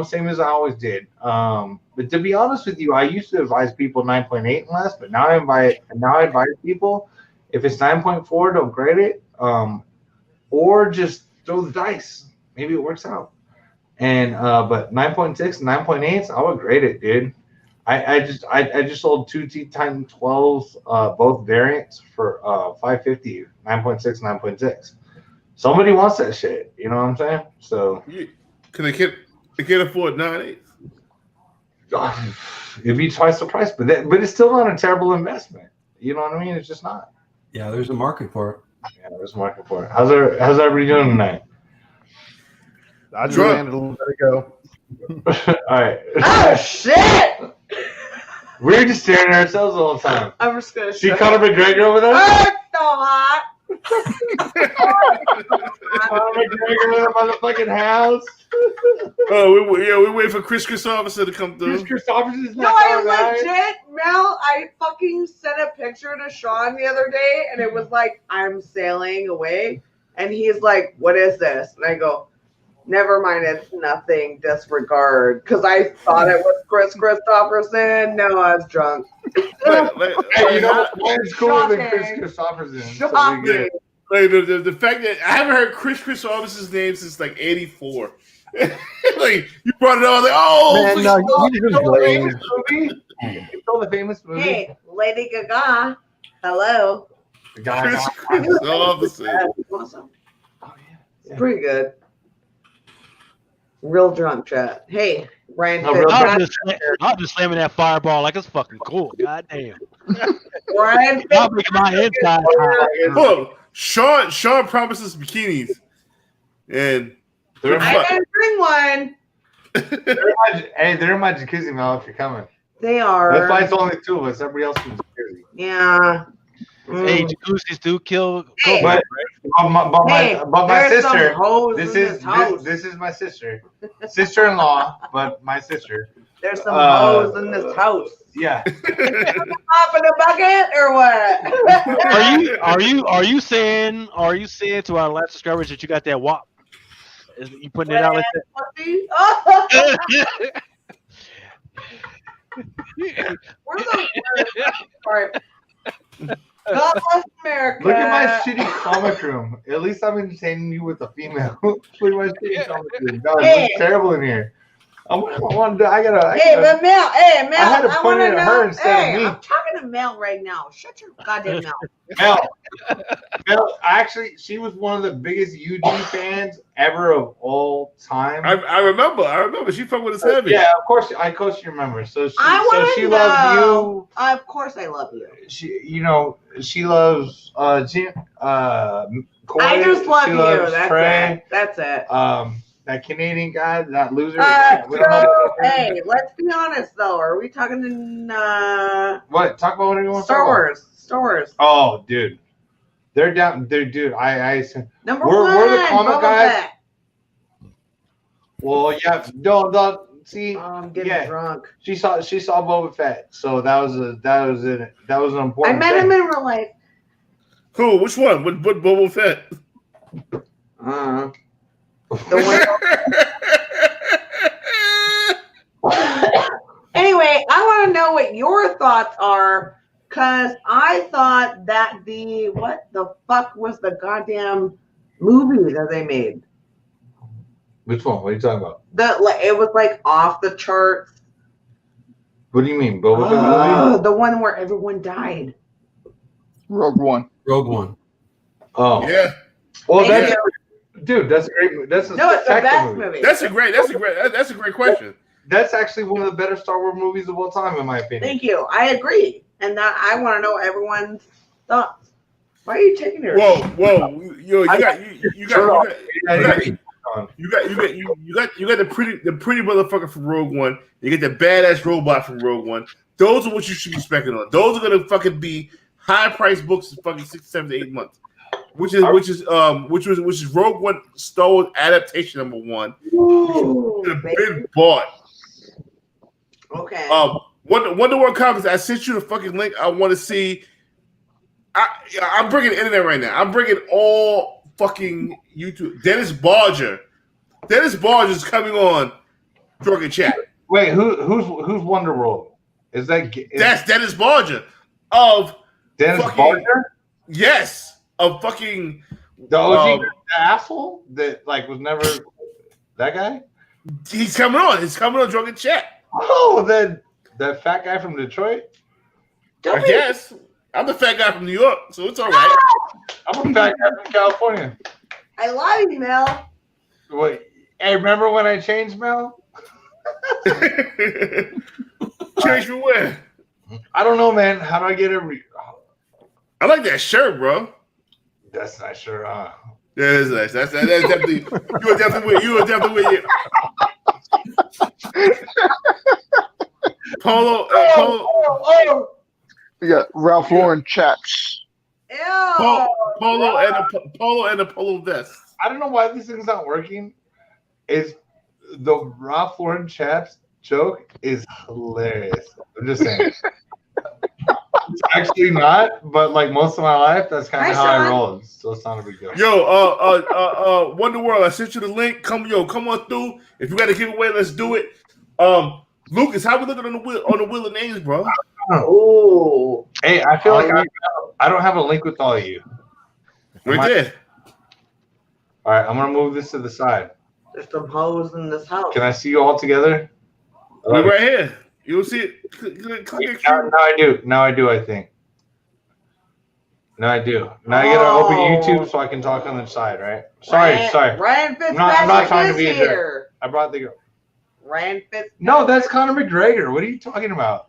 same as I always did. But to be honest with you, I used to advise people 9.8 and less, but now I advise people if it's 9.4, don't grade it, or just throw the dice. Maybe it works out. And but 9.6 and 9.8, I would grade it, dude. I just sold 2 Titan 12s, both variants for $550, 9.6, 9.6. Somebody wants that shit, you know what I'm saying? So can they can't afford 9.8? It'd be twice the price, but it's still not a terrible investment. You know what I mean? It's just not. Yeah, there's a market for it. Yeah, there's a market for it. How's everybody doing tonight? I just landed a little bit ago. All right. Oh shit! We're just staring at ourselves all the time. I'm just gonna. See Conor McGregor over there? Oh, so hot. Conor McGregor in the motherfucking house. Oh, we wait for Chris Christopherson to come through. Chris Christopherson's No, not I right. legit, Mel, I fucking sent a picture to Sean the other day, and it was like, I'm sailing away. And he's like, what is this? And I go, never mind, it's nothing, disregard. Because I thought it was Chris Christopherson. No, I was drunk. Hey, you know, mine's cooler than Chris Shocking. Christopherson. Shocking. So Like the fact that I haven't heard Chris Christopherson's name since like '84. Like you brought it up, like Man, no, you just blamed. you know the famous movie? Hey, Lady Gaga. Hello. Chris Christopherson. Awesome. It's pretty good. Real drunk chat. Hey, Ryan. I'm just slamming that fireball like it's fucking cool. God damn. Ryan. I'll make my inside hot. Oh, Sean promises bikinis, and I didn't bring one. They're in my jacuzzi, Mel, if you're coming. They are. That's why it's only 2 of us. Everybody else is in jacuzzi. Yeah. Hey, jacuzzis do kill. Hey. But my there's some sister, hoes this in is this house. this is my sister-in-law, but my sister. There's some hoes in this house. Yeah. Pop in the bucket or what? Are you saying to our last subscribers that you got that WAP? You putting it out like that? We're the worst. All right. God bless America. Look at my shitty comic room. At least I'm entertaining you with a female. Look at my shitty comic room. God, it looks terrible in here. Hey, but Mel, hey, Mel, I had to I point want it to at know. her instead of me. I'm talking to Mel right now. Shut your goddamn mouth. Mel, actually, she was one of the biggest UG fans ever of all time. I remember. She fucked with us heavy. Yeah, of course you remember. So she Loves you. Of course, I love you. She loves Jim. Corey, I just love she you. loves That's Trey. it. That's it. That Canadian guy, that loser. Hey, let's be honest though. Are we talking in what? Talk about whatever you want. Star Wars. Star Wars. Oh, dude, they're down. Dude. We're the comic Boba guys. Fett. Well, yeah, don't see. I'm getting drunk. She saw Boba Fett, so that was an important. I met him in real life. Cool. Which one? What Boba Fett? Anyway, I want to know what your thoughts are, because I thought that what the fuck was the goddamn movie that they made? Which one? What are you talking about? It was like off the charts. What do you mean, Boba Fett movie? The one where everyone died. Rogue One. Oh yeah. Well, dude, that's great. That's it's the best movie. That's a great question. That's actually one of the better Star Wars movies of all time, in my opinion. Thank you. I agree, and that I want to know everyone's thoughts. Why are you taking it? Whoa! You got the pretty motherfucker from Rogue One. You get the badass robot from Rogue One. Those are what you should be specking on. Those are gonna fucking be high price books in fucking 6, 7 to 8 months. Which is Rogue One Star Wars adaptation number 1. Been bought. Okay. Wonder Woman Comics. I sent you the fucking link. I want to see. I'm bringing the internet right now. I'm bringing all fucking YouTube. Dennis Barger is coming on Drunken Chat. Wait, who's Wonderworld? That's Dennis Barger of Dennis fucking, Barger? Yes, of fucking the OG the asshole that like was never that guy. He's coming on. He's coming on Drunken Chat. Oh, then that fat guy from Detroit. I guess I'm the fat guy from New York, so it's all right. I'm a fat guy from California. I love you, Mel. Wait, hey, remember when I changed, Mel? Change from where? I don't know, man. How do I get every? I like that shirt, bro. That's nice shirt, huh? Yeah, that's nice. That's definitely you were definitely with Polo. We got Ralph Lauren chaps. Ew. Polo and a polo vest. I don't know why this thing's not working. Is the Ralph Lauren chaps joke is hilarious. I'm just saying. It's actually not, but like most of my life, that's kind of how I roll. So it's not a big deal. Yo, Wonder World, I sent you the link. Come on through. If you got a giveaway, let's do it. Lucas, how we looking on the wheel of names, bro? Oh, hey, I feel like I don't have a link with all of you. We did. All right, I'm gonna move this to the side. There's some hoes in this house. Can I see you all together? We're right here. You'll see it. Now I do. I think. Now I do. Now I gotta open YouTube so I can talk on the side, right? Sorry. Ryan Fitzpatrick I'm not trying to be here. I brought the girl. Ryan Fitzpatrick. No, that's Conor McGregor. What are you talking about?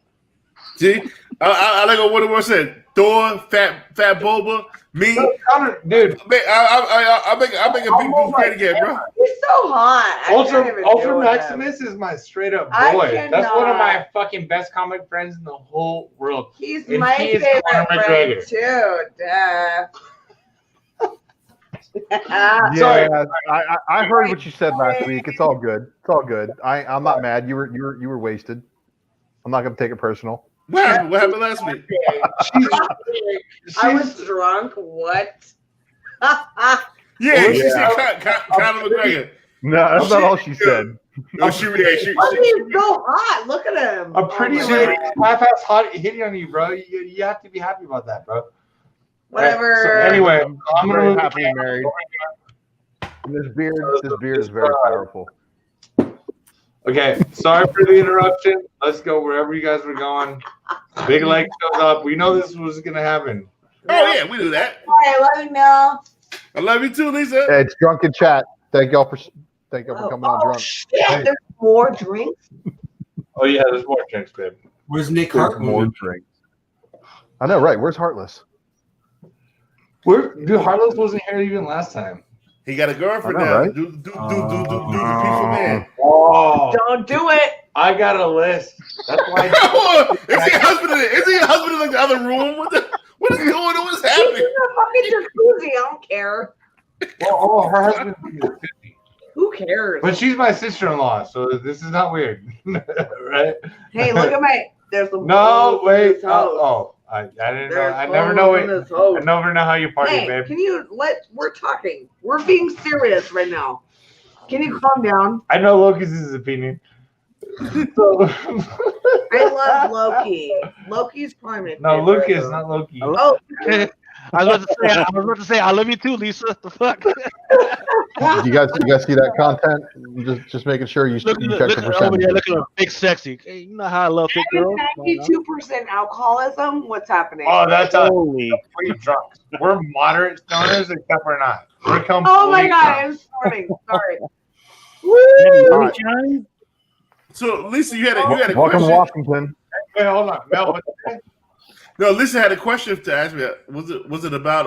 See, I like what Wonder World said. Thor, Fat Boba, me, no, Conor, dude. I make a big dude great again, bro. He's so hot. Ultra Maximus is my straight up boy. That's one of my fucking best comic friends in the whole world. He's my favorite friend too. Duh. Yeah, I heard what you said last week. It's all good. It's all good. I'm not mad. You were wasted. I'm not gonna take it personal. What happened last week? I was drunk. What? She said Conor McGregor. No, that's not all she said. No, she He's so hot. Look at him. A pretty lady, half-ass hot hitting on you, bro. You have to be happy about that, bro. Whatever. So anyway, I'm very happily married. And this beard is very powerful. Okay, sorry for the interruption. Let's go wherever you guys were going. Big Leg shows up. We know this was gonna happen. Oh yeah, we do that. I love you, Mel. I love you too, Lisa. Hey, it's Drunken Chat. Thank y'all for coming on drunk. Shit, there's more drinks. Oh yeah, there's more drinks, babe. Where's Nick Hart? More drinks. I know, right? Where's Heartless? Dude, Heartless wasn't here even last time. He got a girlfriend know, now. right? Do the peaceful man. Oh, Don't do it. I got a list. That's why. Is he a husband? Is he a husband in like the other room? What is going on? What's He's happening? in a fucking jacuzzi. I don't care. Well, her husband. Who cares? But she's my sister-in-law, so this is not weird, right? Hey, look at my. There's the. No, wait. I didn't know. I never know. I never know how you party, Hey, babe. can you we're talking. We're being serious right now. Can you calm down? I know Loki's opinion. So, I love Loki. Loki's probably my no, favorite. Lucas, not Loki. Oh, I was about to say, I love you too, Lisa. What the fuck? You guys see that content? Just making sure you check the percentage. Look at her, big sexy. Hey, you know how I love big girls. 92% alcoholism. What's happening? Oh, that's Holy. we're drunk. We're moderate stoners, except we're not. We're Oh my god, I'm snorting. Sorry. Woo! So Lisa, you had a Welcome to question. Washington. Wait, hold on, Mel. No, Lisa had a question to ask me. Was it about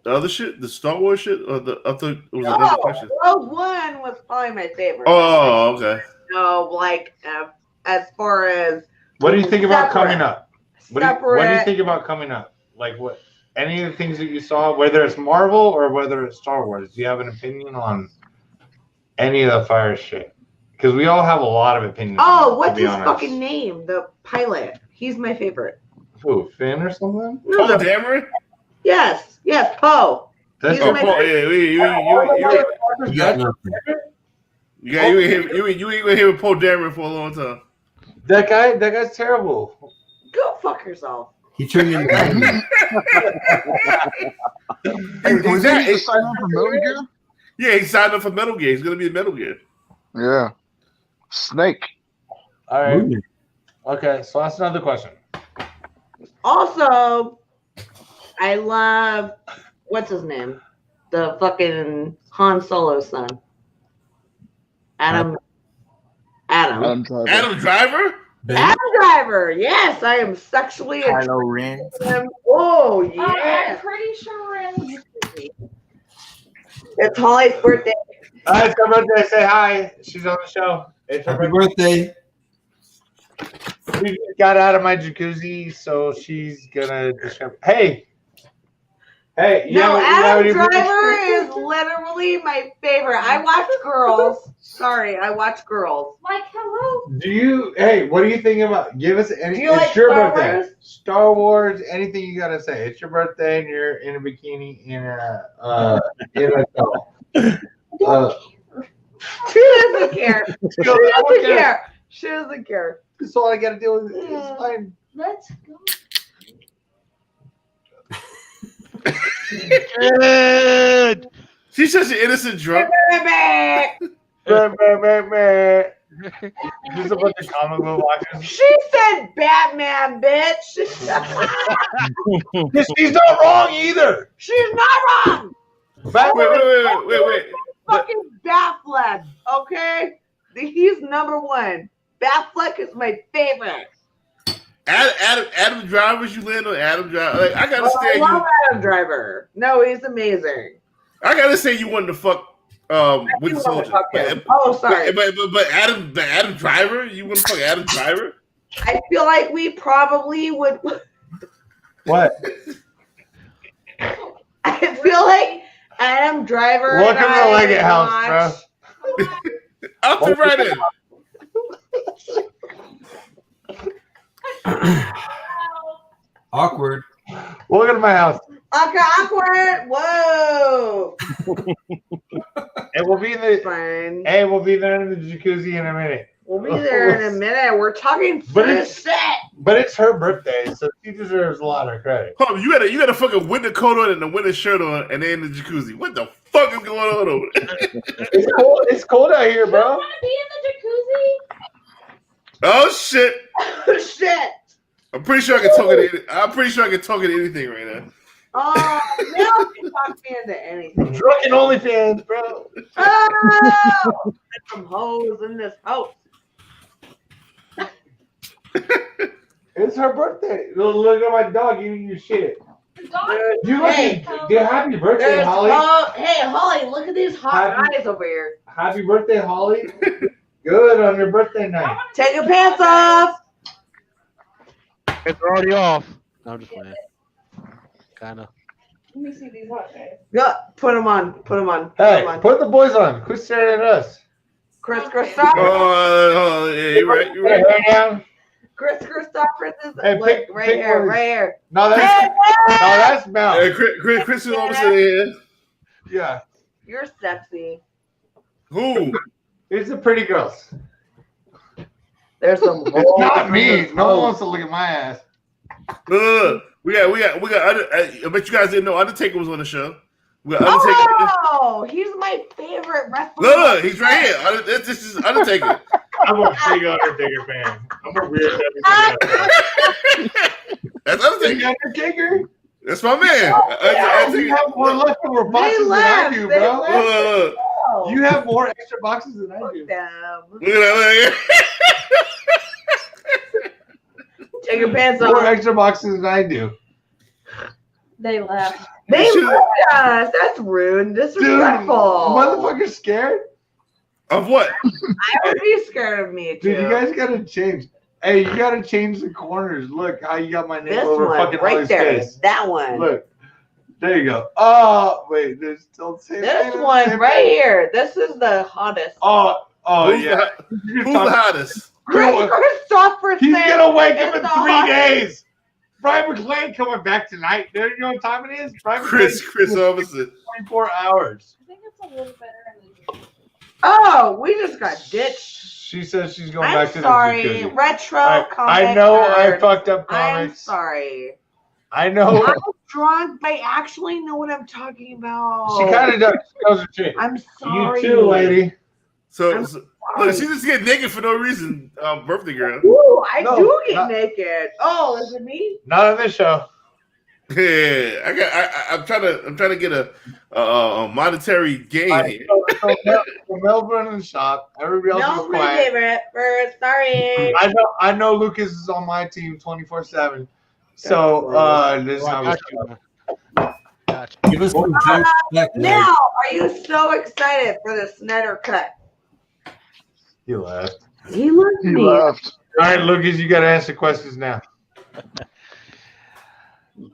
the other shit, the Star Wars shit, or the other? It was another question. Rogue One was probably my favorite. Oh, okay. No, like as far as What do you think about Separate. coming up? What do you think about coming up? Like what? Any of the things that you saw, whether it's Marvel or whether it's Star Wars, do you have an opinion on any of the fire shit? Because we all have a lot of opinions. Oh, what's his fucking name? The pilot. He's my favorite. Who, Finn or something? No, Poe Dameron? Yes, Poe. That's He's my Poe. favorite. Yeah, You got nothing. Yeah, you ain't gonna hear Paul Dameron for a long time. That guy's terrible. Go fuck yourself. He turned into Batman. Hey, was he sign up for Metal Gear? Yeah, he signed up for Metal Gear. He's gonna be in Metal Gear. Yeah. Snake. All right. Okay, so that's another question. Also, I love what's his name? The fucking Han Solo son. Adam Driver. Adam Driver? Adam Driver. Yes, I am sexually attracted Ren. to him. Oh I'm yeah. pretty sure Ren's. It's Holly's birthday. All right, it's her birthday. Say hi. She's on the show. It's her Happy birthday. She just got out of my jacuzzi, so she's gonna discover. Hey, No, Adam Driver is literally my favorite. I watch Girls. Sorry, I watch Girls. Like, hello. Do you? Hey, what do you think about? Give us any. Do you It's like your Star birthday. Wars? Star Wars. Anything you gotta say. It's your birthday, and you're in a bikini in a towel. She doesn't care. She doesn't care. She doesn't care. That's all I gotta deal with. It's fine. Let's go. Good. She's such an innocent drunk. Just a bunch of comic book watchers. She said Batman, bitch. She's not wrong either. She's not wrong. Wait. Fucking Batfleck, okay? He's number one. Batfleck is my favorite. Adam Driver, you land on Adam Driver. Like, I gotta say, I love Adam Driver. No, he's amazing. I gotta say, you wanted to fuck Winter Soldier. Oh, sorry. But Adam Driver, you want to fuck Adam Driver? I feel like we probably would. What? I feel like Adam Driver. Welcome and to I Leggett would House, bro. I'll fit right in. Awkward. Welcome to my house. Awkward. Whoa. And we'll be in the. Fine. Hey, we'll be there in the jacuzzi in a minute. We'll be there in a minute. We're talking But set. But it's her birthday, so she deserves a lot of credit. Hold on, you got a fucking winter coat on and a winter shirt on, and then in the jacuzzi. What the fuck is going on over there? It's cold. It's cold out here, bro. Want to be in the jacuzzi? Oh shit! Oh shit! I'm pretty sure I can talk into anything right now. Oh, now you can talk me into anything. Drunken OnlyFans, bro. Oh, some hoes in this house. It's her birthday. Look at my dog eating your shit. You happy birthday, Holly. Hey, Holly, look at these hot guys over here. Happy birthday, Holly. Good on your birthday night. Take your pants off. It's already off. No, I'm just playing. Kinda. Let me see these hot guys. Go, put them on. Put them on. Hey, put the boys on. Quit staring at us. Chris Christopher. Oh, yeah, you're right. You're right. Hey, man. Chris Christopher is Hey, right here, one. right here. No, that's Mel. Hey, Chris is also here. Yeah. You're sexy. Who? It's the pretty girls. There's some. It's not me. No one wants to look at my ass. No. We got. I bet you guys didn't know Undertaker was on the show. We got Undertaker. Oh, he's my favorite wrestler. Look, he's right here. This is Undertaker. I'm a big Undertaker fan. I'm a weird fan. That's Undertaker. Undertaker? That's my man. You have more leftover boxes than I do, bro. You have more extra boxes than I do. Look at that. Take your pants More off. extra boxes than I do. They left. They left us. That's rude. Disrespectful. Motherfucker's scared? Of what? I would be scared of me too. Dude, you guys gotta change. Hey, you gotta change the corners. Look how you got my name This over one, fucking right Holly's there. face. That one. Look. There you go. Oh, wait. There's still the same This thing. one right here. This is the hottest. Oh, Who's yeah. Who's the hottest? Chris Christopher. He's gonna wake up in is 3 the hottest. days. Brian McClain coming back tonight. You know what time it is? Brian Chris McClain Robinson. 24 hours. I think it's a little better in the Oh, we just got ditched. She says she's going I'm back to sorry. the jacuzzi. Retro I comic know nerd. I fucked up I'm comics. sorry. I know. I'm drunk, but I actually know what I'm talking about. She kind of does. She knows her shit. I'm sorry. You too, lady. So look, she just get naked for no reason. Birthday girl. Ooh, I No, do get not- naked. Oh, is it me? Not on this show. Yeah, I'm trying to get a monetary gain here. So Mel's running the shop. Everybody else Mel's is my quiet. favorite. Sorry. I know Lucas is on my team 24/7. So this is how we Give us some drunk spec, man. Now, are you so excited for the Snyder cut? He left. He left He me. left. All right, Lucas, you got to answer questions now.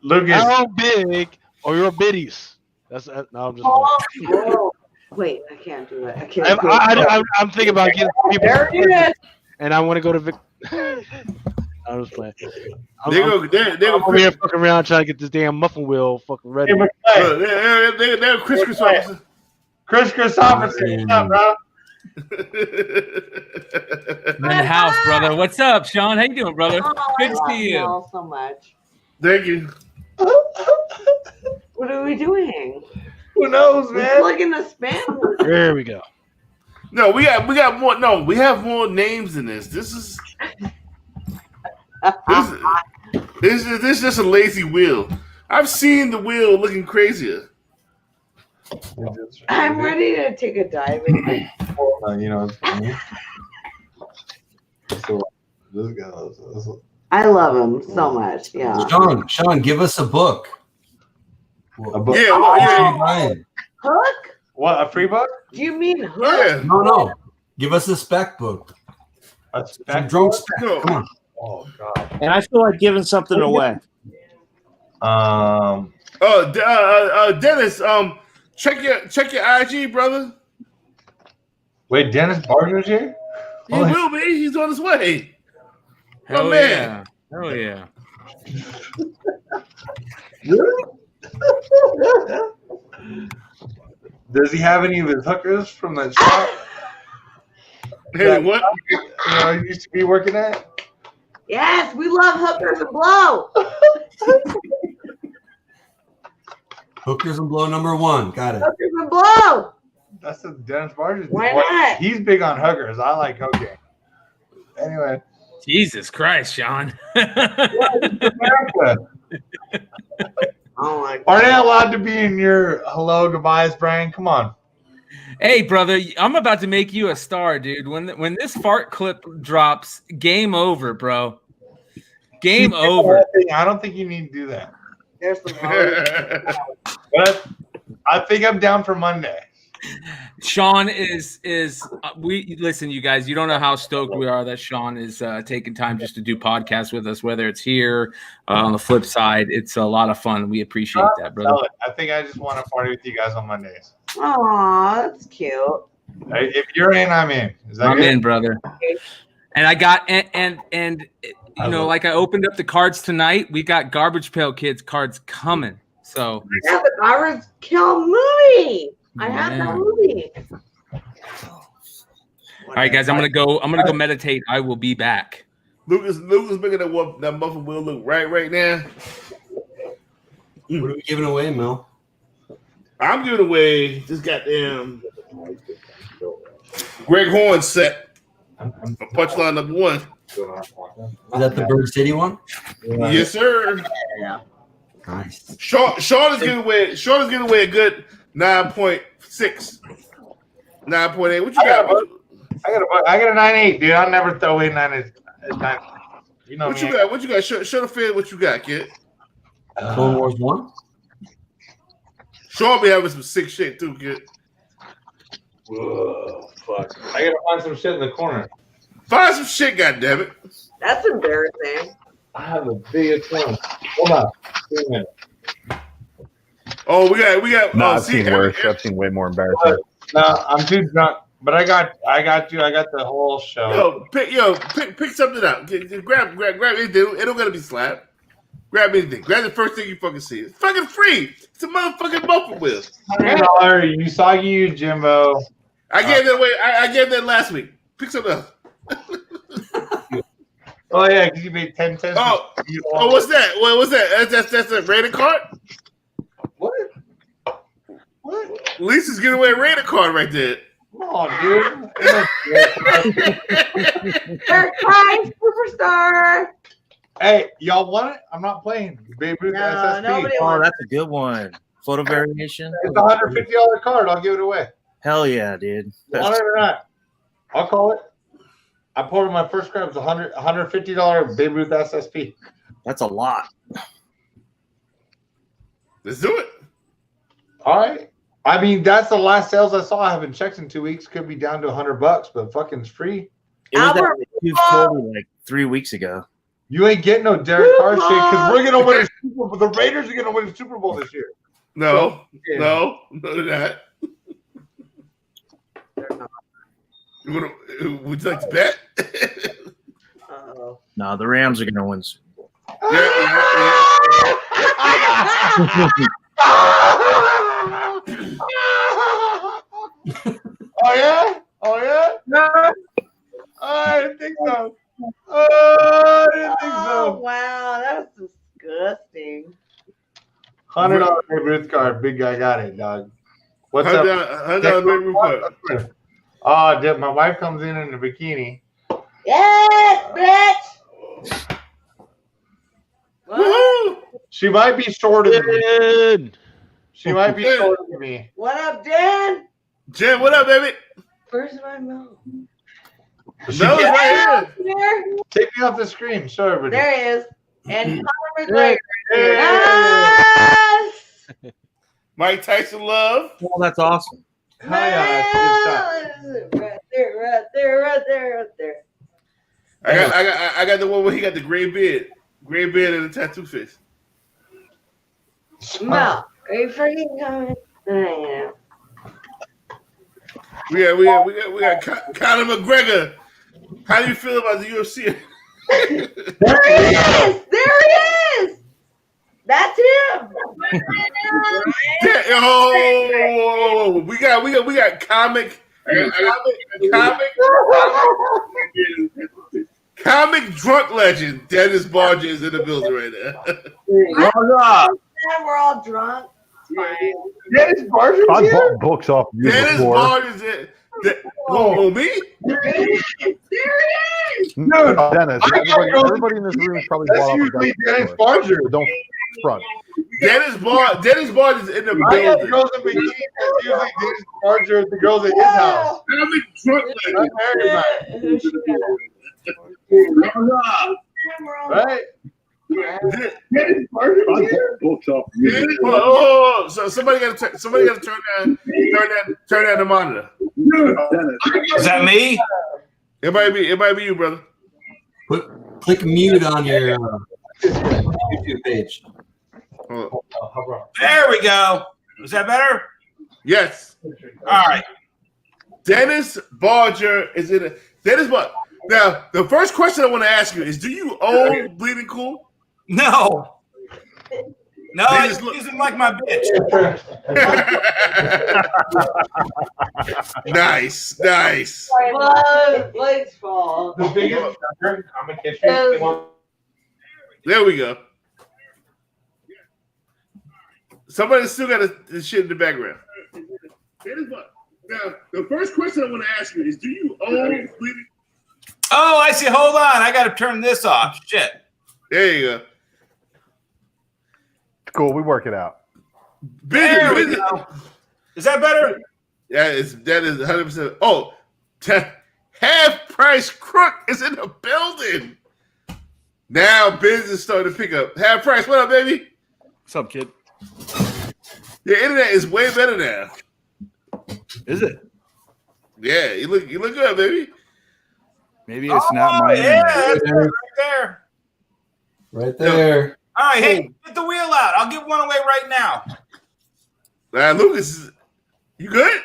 Lucas, How big are your biddies? That's no, I'm just. Oh, wait, I can't do it. I can't do it. I'm thinking about getting people. There it is. And I want to go to Vic. I was playing. They go over here fucking around trying to get this damn muffin wheel fucking ready. they're Chris officer. Chris officer, what's up, bro? I'm in the house, brother. What's up, Sean? How you doing, brother? Oh, Good I to love see you. Mel so much. Thank you. What are we doing? Who knows, We're man? looking the spam. There we go. No, we got more. No, we have more names than this. This is just a lazy wheel. I've seen the wheel looking crazier. I'm ready to take a dive in. You know, it's funny. So, this guy loves I love him so much. Yeah. Sean, give us a book. a book. Yeah, well, yeah. Ryan. Hook? What, a free book? Do you mean hook? Yeah. No. Give us a spec book. A Some spec drunk book? spec. No. Come on. Oh, God. And I feel like giving something away. Dennis, check your IG, brother. Wait, Dennis Barger's here? He will be. He's on his way. Hell man. yeah. Hell yeah. Does he have any of his hookers from that shop? Hey, what? You know, he used to be working at? Yes, we love hookers and blow. Hookers and blow number 1. Got it. Hookers and blow. That's the Dennis Barger's. Why not? He's big on hookers. I like hooking. Anyway. Jesus Christ, Sean. America. Oh my God. Are they allowed to be in your hello goodbyes, Brian? Come on. Hey, brother, I'm about to make you a star, dude. When this fart clip drops, game over, bro. Game over. I don't think you need to do that. There's some But I think I'm down for Monday. Sean is we listen, you guys. You don't know how stoked we are that Sean is taking time just to do podcasts with us. Whether it's here on the flip side, it's a lot of fun. We appreciate that, brother. I think I just want to party with you guys on Mondays. Aw, that's cute. If you're in, I'm in. Is that I'm good? in, brother. And I got and you know, like I opened up the cards tonight. We got Garbage Pail Kids cards coming. So I have the Garbage Kill movie. I have the movie. All right, guys, I'm gonna go meditate. I will be back. Lucas making that muffin wheel look right now. What are we giving away, Mel? I'm giving away this goddamn Greg Horn set. Punchline number 1. Is that the Bird City one? Yes, sir. Yeah. Nice. Sean is giving away a good 9.6. 9.8. What you got? I got a 9.8, dude. I'll never throw away 9. You know what you got? What you got? Show the fan what you got, kid. Clone Wars 1? Sean be having some sick shit too, kid. Whoa, fuck. I gotta find some shit in the corner. Find some shit, goddammit. That's embarrassing. I have the biggest one. Hold on. Wait a minute. Oh, we got. No, I've seen worse. I've seen way more embarrassing. No, I'm too drunk. But I got you. I got the whole show. Pick something up. Grab anything. It don't gotta be slapped. Grab anything. Grab the first thing you fucking see. It's fucking free. It's a motherfucking muffin wheel. $100 Usagi Jimbo I gave that away. I gave that last week. Pick something else. Oh yeah, because you made 10 cents. Oh, what's that? What's that? That's a rated card. What? Lisa's giving away a rated card right there. Come on, dude. Third time superstar. Hey, y'all want it? I'm not playing. Babe Ruth SSP. nobody Oh, that's a good one. Photo variation. It's a $150 card. I'll give it away. Hell yeah, dude. Want it or not? I'll call it. I pulled in my first card. It was $150 Babe Ruth SSP. That's a lot. Let's do it. All right. I mean, that's the last sales I saw. I haven't checked in 2 weeks. Could be down to $100, but fucking it's free. It was at 240 like 3 weeks ago. You ain't getting no Derek Carr shit because we're gonna win a Super Bowl. The Raiders are gonna win the Super Bowl this year. No, none of that. Would you like to bet? No, the Rams are gonna win. Oh yeah? Oh yeah? No. I didn't think so. I didn't think so. Wow, that's disgusting. $100 Babe Ruth card. Big guy got it, dog. What's up? $100 Babe Ruth card. Oh, dude, my wife comes in a bikini. Yes, bitch. Woo-hoo! She might be shorter than me. She might be shorter than me. What up, Dan? Jen, what up, baby? Where's my milk? Mel's right here. Here. Take me off the screen. Show everybody. There he is. And Conor McGregor. Hey. Yes. Mike Tyson love. Well, that's awesome. Hi, Right there. I got the one where he got the gray beard and the tattoo face. No, are you freaking coming? Yeah. We got Conor McGregor. How do you feel about the UFC? There he is. There he is. That's him. Oh, we got comic drunk legend Dennis Barger is in the building right now. We're all drunk. Dennis Barger. I bought books off you Dennis before. Barger's in. Oh, me? There he is. No, Dennis. Everybody in this room is probably That's bought off usually of Dennis Barger. Don't front. Dennis Barger's in the I got building. girls in bikinis. That's usually Dennis Barger with the girls at his house. Comic drunk legend. Right? Dennis Barger. So somebody got to turn down the monitor. Is that me? It might be you, brother. Click mute on your YouTube page. There we go. Is that better? Yes. All right. Dennis Barger is in it. Dennis Barger. Now, the first question I want to ask you is: do you own Bleeding Cool? No. No, I just use him like my bitch. Nice. Let's fall. The biggest comic history. There we go. Somebody still got the shit in the background. Now, the first question I want to ask you is: do you own Bleeding? Oh, I see. Hold on. I got to turn this off. Shit. There you go. Cool, we work it out. There we go. Is that better? Yeah, that is 100%. Oh, Half Price Crook is in the building. Now business is starting to pick up. Half Price, what up, baby? What's up, kid? Your internet is way better now. Is it? Yeah, you look good, baby. Maybe it's not my Yeah, internet. that's right there. Right there. All right, hey, get the wheel out. I'll give one away right now. Lucas, you good?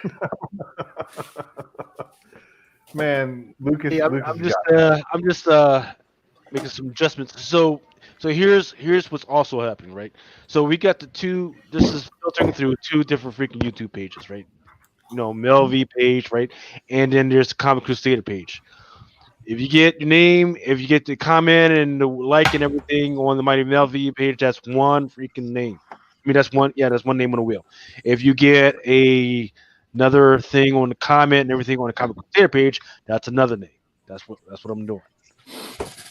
Man, Lucas. Hey, Lucas I'm got just making some adjustments. So here's what's also happening, right? So we got the two. This is filtering through two different freaking YouTube pages, right? Mel V page, right? And then there's the Comic Crusader page. If you get your name, if you get the comment and the like and everything on the Mighty Mel V page, that's one freaking name. I mean, that's one name on the wheel. If you get another thing on the comment and everything on the Comic Crusader page, that's another name. That's what I'm doing.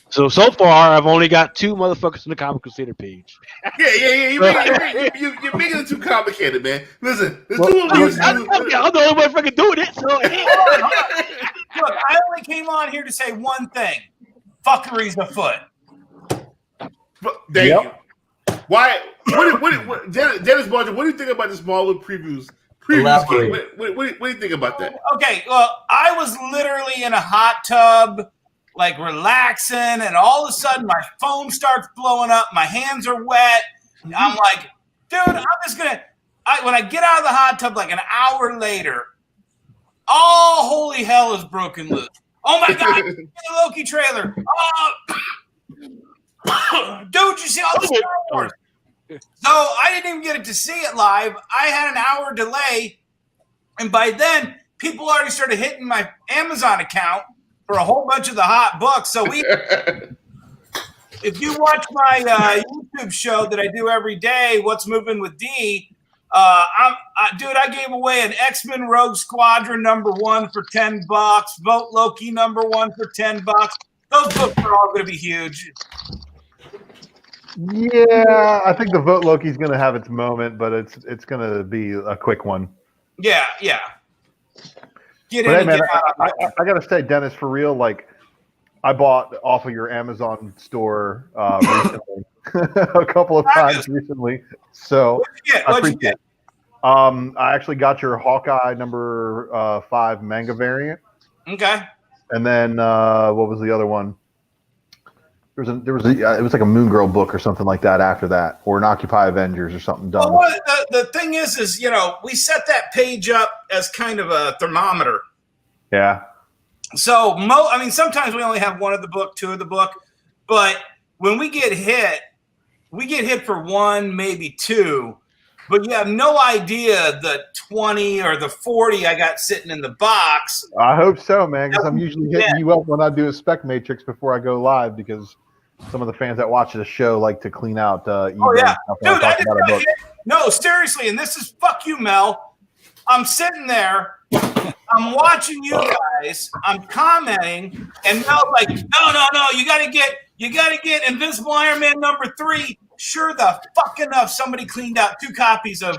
So far, I've only got 2 motherfuckers on the Comic Crusader page. Yeah. You're making it too complicated, man. Listen, the two of you. I'm the only one fucking doing it. So Look, I only came on here to say one thing: fuckery's afoot. Thank you. Why? What Dennis Barger, what do you think about this Marvel previews? Game? What do you think about that? Okay, well, I was literally in a hot tub, like relaxing, and all of a sudden my phone starts blowing up. My hands are wet. I'm like, dude, I'm just gonna. When I get out of the hot tub, like an hour later, all holy hell is broken loose. Oh my god, the Loki trailer. Dude, you see all the Star Wars? So I didn't even get to see it live. I had an hour delay, and by then people already started hitting my Amazon account for a whole bunch of the hot books. So if you watch my YouTube show that I do every day, What's Moving with D, I gave away an X-Men Rogue Squadron #1 for $10. Vote Loki #1 for $10. Those books are all going to be huge. Yeah, I think the Vote Loki's going to have its moment, but it's going to be a quick one. Yeah. Hey, man, I got to say, Dennis, for real, like, I bought off of your Amazon store recently, a couple of times recently. So I appreciate it. I actually got your Hawkeye #5 manga variant. Okay. And then what was the other one? It was like a Moon Girl book or something like that after that, or an Occupy Avengers or something dumb. Well, the thing is we set that page up as kind of a thermometer. Yeah. So sometimes we only have 1 of the book, 2 of the book, but when we get hit for 1, maybe 2. But you have no idea the 20 or the 40 I got sitting in the box. I hope so, man, because I'm usually hitting you up when I do a spec matrix before I go live, because some of the fans that watch the show like to clean out eBay. Oh, yeah. Dude, no, seriously, and this is fuck you, Mel. I'm sitting there, I'm watching you guys, I'm commenting, and Mel's like, no, you gotta get Invincible Iron Man #3. Sure the fuck enough, somebody cleaned out 2 copies of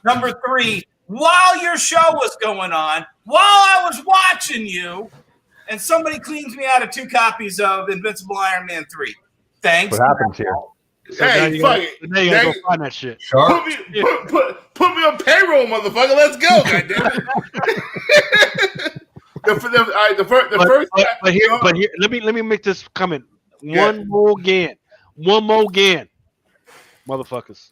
#3 while your show was going on, while I was watching you, and somebody cleans me out of 2 copies of Invincible Iron Man 3. Thanks. What happens here? So hey, fuck it. Now you gotta go find that shit. Put me on payroll, motherfucker. Let's go, goddammit. But here, let me make this comment. One more again, motherfuckers.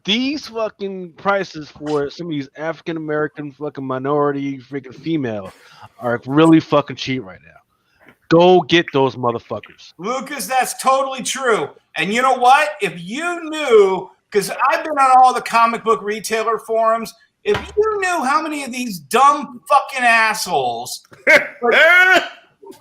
These fucking prices for some of these African American fucking minority freaking female are really fucking cheap right now. Go get those motherfuckers. Lucas, that's totally true. And you know what? If you knew, because I've been on all the comic book retailer forums, if you knew how many of these dumb fucking assholes,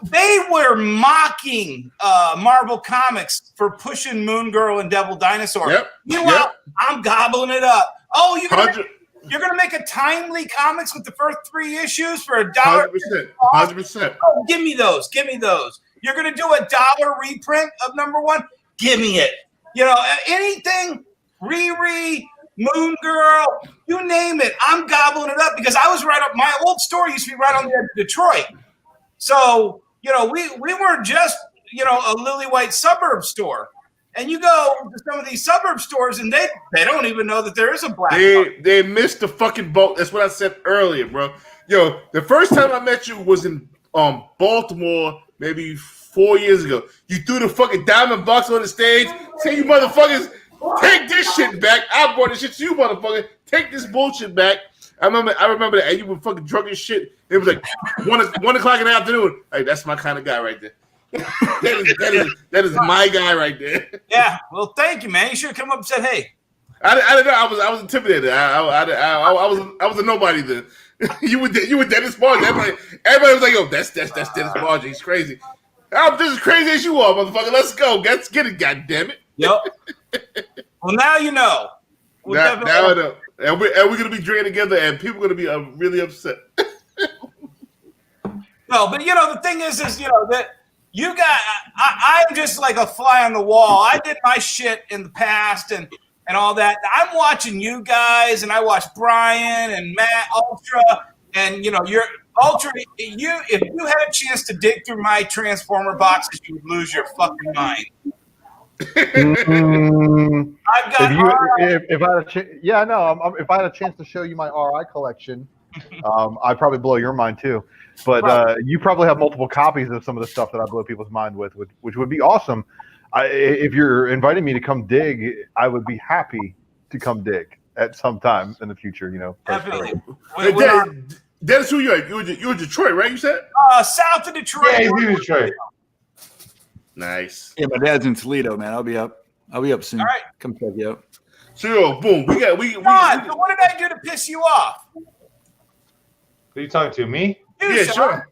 they were mocking Marvel Comics for pushing Moon Girl and Devil Dinosaur. Yep. Meanwhile, I'm gobbling it up. Oh, you're gonna make a timely comics with the first 3 issues for $1? 100%. Oh, give me those. You're gonna do a $1 reprint of #1? Give me it. Anything, Riri, Moon Girl, you name it. I'm gobbling it up because I was right up. My old store used to be right on the edge of Detroit. So, we weren't just, a lily white suburb store. And you go to some of these suburb stores and they don't even know that there is a black market. They missed the fucking boat. That's what I said earlier, bro. Yo, the first time I met you was in Baltimore maybe 4 years ago. You threw the fucking diamond box on the stage. Say, you motherfuckers, take this shit back. I brought this shit to you, motherfucker. Take this bullshit back. I remember that. And you were fucking drunk as shit. It was like 1 o'clock in the afternoon. Hey, that's my kind of guy right there. that is my guy right there. Yeah. Well, thank you, man. You should have come up and said, hey. I didn't know. I was intimidated. I was a nobody then. you were Dennis Margie. Everybody was like, "Yo, that's Dennis Margie. He's crazy." I'm just as crazy as you are, motherfucker. Let's go. Let's get it. God damn it. Yep. Well, now you know. Now I know. And we're gonna be drinking together, and people are gonna be really upset. No, but the thing is that you got. I'm just like a fly on the wall. I did my shit in the past and all that. I'm watching you guys, and I watch Brian and Matt Ultra, and you're Ultra. If you had a chance to dig through my Transformer boxes, you would lose your fucking mind. I've got if I had if I had a chance to show you my RI collection, I'd probably blow your mind too. But you probably have multiple copies of some of the stuff that I blow people's mind with, which would be awesome. If you're inviting me to come dig, I would be happy to come dig at some time in the future. Definitely. Dennis, who you at? You're in Detroit, right? You said south of Detroit. Yeah, he's in Detroit. Nice. Yeah, my dad's in Toledo, man. I'll be up soon. All right. Come check you out. So boom, we so what did I do to piss you off? Who are you talking to? Me? You, yeah, Sean. sure.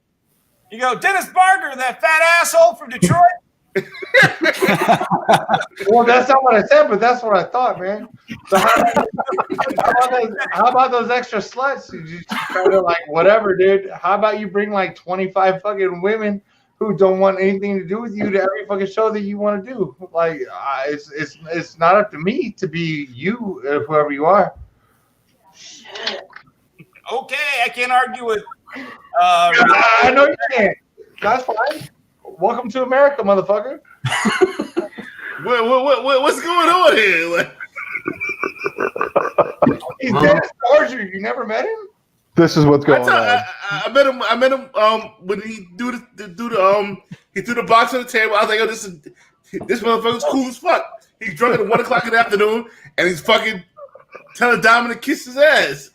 You go, Dennis Barger, that fat asshole from Detroit. Well, that's not what I said, but that's what I thought, man. So how about those extra sluts? You just kind of like whatever, dude. How about you bring like 25 fucking women who don't want anything to do with you to every fucking show that you want to do? Like, it's not up to me to be you, whoever you are. Okay, I can't argue with. I know you can't. That's fine. Welcome to America, motherfucker. What's going on here? Like, he's Dennis Barger. You never met him? This is what's going on. I met him. When he he threw the box on the table. I was like, "Yo, this motherfucker's cool as fuck." He's drunk at 1 o'clock in the afternoon, and he's fucking telling Diamond to kiss his ass.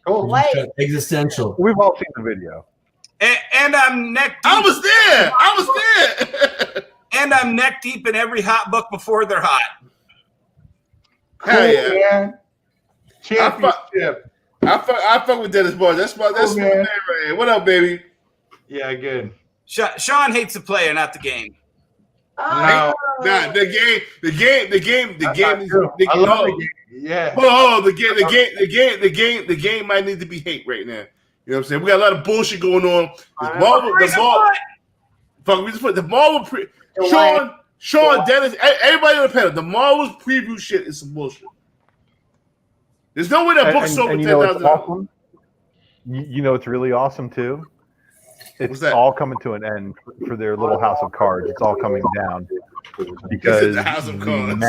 Cool. Existential. We've all seen the video. And I'm neck deep. I was there. And I'm neck deep in every hot book before they're hot. Hell yeah. Man. Championship. I fuck with Dennis Barger. That's my man right here. What up, baby? Yeah, good. Sean hates the player, not the game. No, the game is I love the game. Yeah. Oh, the game might need to be hate right now. You know what I'm saying? We got a lot of bullshit going on. Sean, Dennis, everybody on the panel. The Marvel's preview shit is some bullshit. There's no way that book sold for $10,000. Awesome? You know, it's really awesome too. It's all coming to an end for their little house of cards. It's all coming down because the house of cards.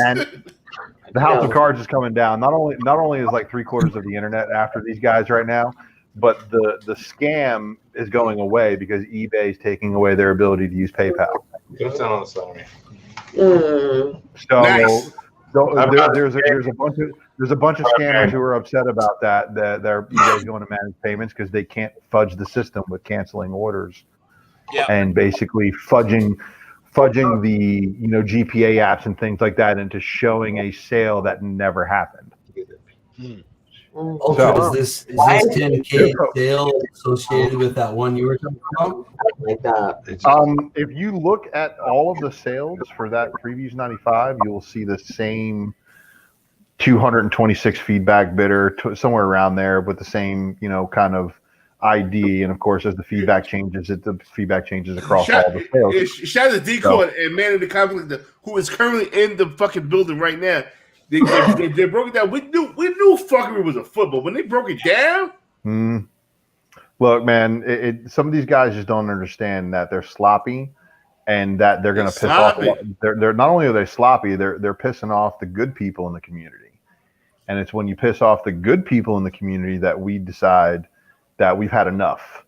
The house of cards is coming down. Not only is like 3/4 of the internet after these guys right now, but the scam is going away because eBay is taking away their ability to use PayPal. Don't sound on the side of me. So, Nice. there's a bunch of scammers who are upset about that their eBay's going to manage payments because they can't fudge the system with canceling orders and basically fudging the GPA apps and things like that into showing a sale that never happened. Ultra, is this 10K sale associated with that one you were talking about? Like that. If you look at all of the sales for that Previews 95, you will see the same 226 feedback bidder, somewhere around there, with the same kind of ID. And of course, as the feedback changes, the feedback changes across all the sales. Shout out to Decoy and Man in the Conflict, who is currently in the fucking building right now. They broke it down. We knew fuckery was a football. When they broke it down, look, man, some of these guys just don't understand that they're sloppy, and that they're going to piss off. They're not only are they sloppy, they're pissing off the good people in the community, and it's when you piss off the good people in the community that we decide that we've had enough,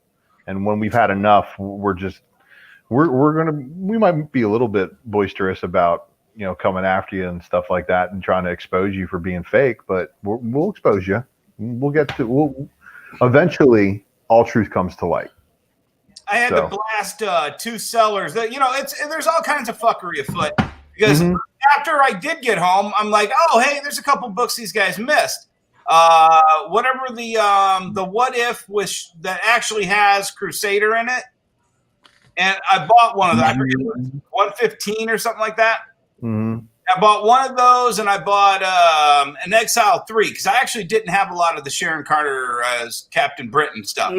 and when we've had enough, we might be a little bit boisterous about coming after you and stuff like that and trying to expose you for being fake, but we'll expose you. Eventually all truth comes to light. I had to blast 2 sellers. There's all kinds of fuckery afoot because after I did get home, I'm like, oh, hey, there's a couple books these guys missed. Whatever the What If that actually has Crusader in it, and I bought one of them. I forget, 115 or something like that. Mm-hmm. I bought one of those, and I bought an Exile 3 because I actually didn't have a lot of the Sharon Carter as Captain Britain stuff.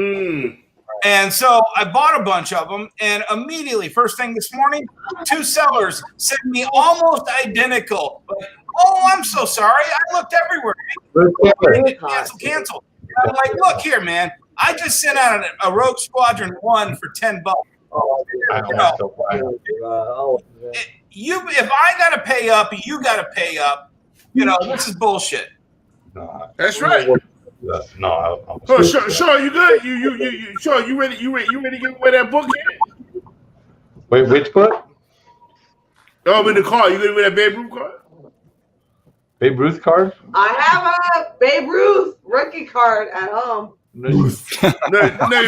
And so I bought a bunch of them, and immediately, first thing this morning, 2 sellers sent me almost identical. Like, oh, I'm so sorry. I looked everywhere. Cancel. And I'm like, look here, man. I just sent out a Rogue Squadron 1 for $10. If I gotta pay up, you gotta pay up. This is bullshit. That's right. No, Sean, you good? Sean, you ready? You ready to give away that book yet? Wait, which book? Oh, I'm in the car. You gonna win that Babe Ruth card? Babe Ruth card? I have a Babe Ruth rookie card at home. No, you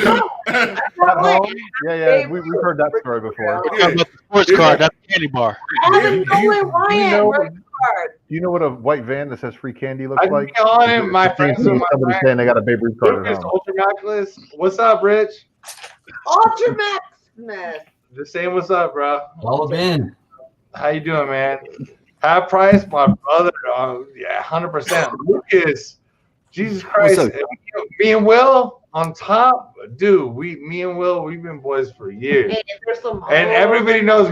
don't. At home? Yeah. We've heard that story before. The sports card, that's the candy bar. I have a Nolan Ryan rookie card. Do you know what a white van that says free candy looks like? On him, my friends. Somebody saying they got a Babe Ruth card at home. Ultramax, what's up, Rich? Ultramax Smith. Just saying what's up, bro. All in. How you doing, man? Half price, my brother. Yeah, 100%. Lucas, Jesus Christ. Me and Will on top, dude. Me and Will, we've been boys for years. Hey, there's some and everybody knows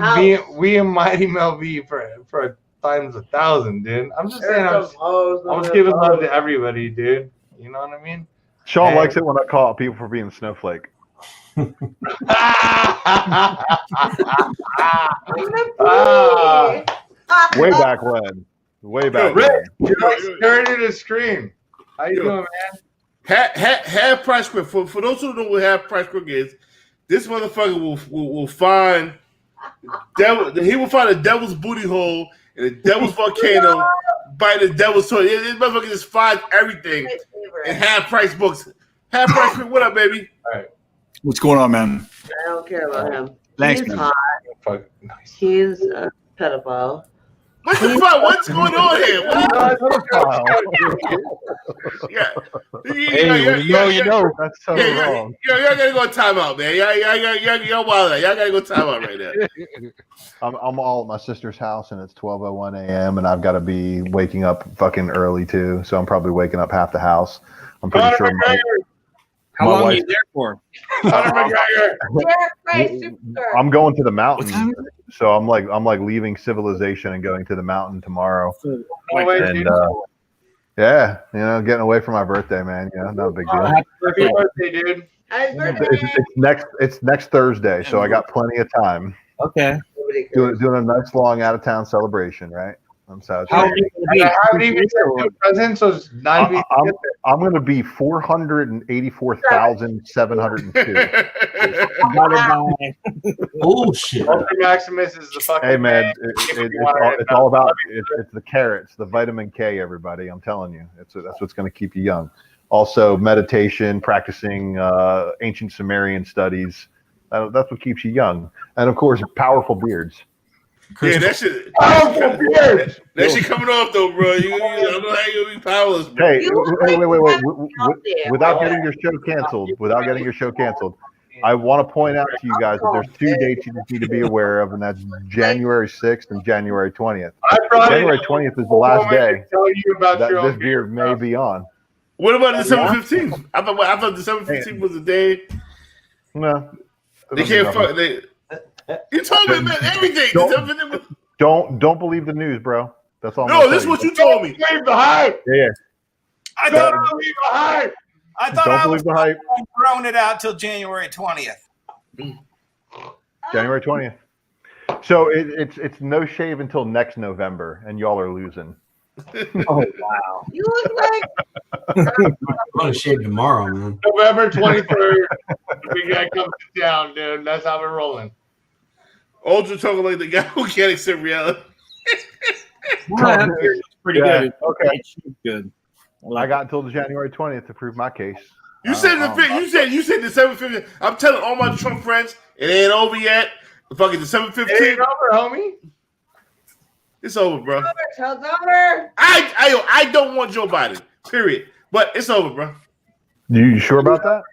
we and Mighty Mel V for times 1,000, dude. I'm just saying, I'm just giving love to everybody, dude. You know what I mean? Sean likes it when I call out people for being snowflake. Way back when. Way back Rick, when. you're like staring at the screen. How you doing, man? Half price quick. For those who don't know what half price quick is, this motherfucker will find he will find a devil's booty hole in a devil's volcano, by the devil's toy. This motherfucker just finds everything in half price books. Half price quick. What up, baby? All right. What's going on, man? I don't care about him. Thanks, He's man. hot. He's a pedophile. What the fuck? What's going on here? You know. That's so wrong. Y'all gotta go timeout, man. Y'all wild out. Y'all gotta go timeout right now. I'm all at my sister's house, and it's 12:01 a.m. and I've got to be waking up fucking early too. So I'm probably waking up half the house. I'm pretty sure. How long are you there for? I'm going to the mountain, so I'm like leaving civilization and going to the mountain tomorrow. And yeah, getting away from my birthday, man. Not a big deal. Happy birthday, dude. Happy birthday. It's next Thursday, so I got plenty of time. Okay. Doing a nice long out of town celebration, right? I'm so I haven't even sent you a present, so it's not even. I'm going to be 484,702. Oh shit! Ultra Maximus is the fucking. Hey man, it's all about it's the carrots, the vitamin K. Everybody, I'm telling you, that's what's going to keep you young. Also, meditation, practicing ancient Sumerian studies. That's what keeps you young, and of course, powerful beards. Yeah, that shit. That shit coming off though, bro. You don't know how you be powerless, bro. Hey, wait. Without getting your show canceled, I want to point out to you guys that there's 2 dates you just need to be aware of, and that's January 6th and January 20th. January 20th is the last day that this beard may be on. What about December 15th? I thought December 15th was the day. No, they can't fuck. You told me about everything. Don't believe the news, bro. That's all. No, this is what you told me. Leave the hype. Yeah. I thought I was hype. throwing it out till January 20th. January 20th. So it's no shave until next November, and y'all are losing. Oh wow! You look like I'm gonna shave tomorrow, man. November 23rd. We gotta come down, dude. That's how we're rolling. Ultra talking like the guy who can't accept reality. Pretty good. Okay. Good. I got until January 20th to prove my case. You said you said December 15th. I'm telling all my Trump friends, it ain't over yet. Fucking December 15th. It ain't over, homie. It's over, bro. Show's over. I don't want Joe Biden. Period. But it's over, bro. You sure about that?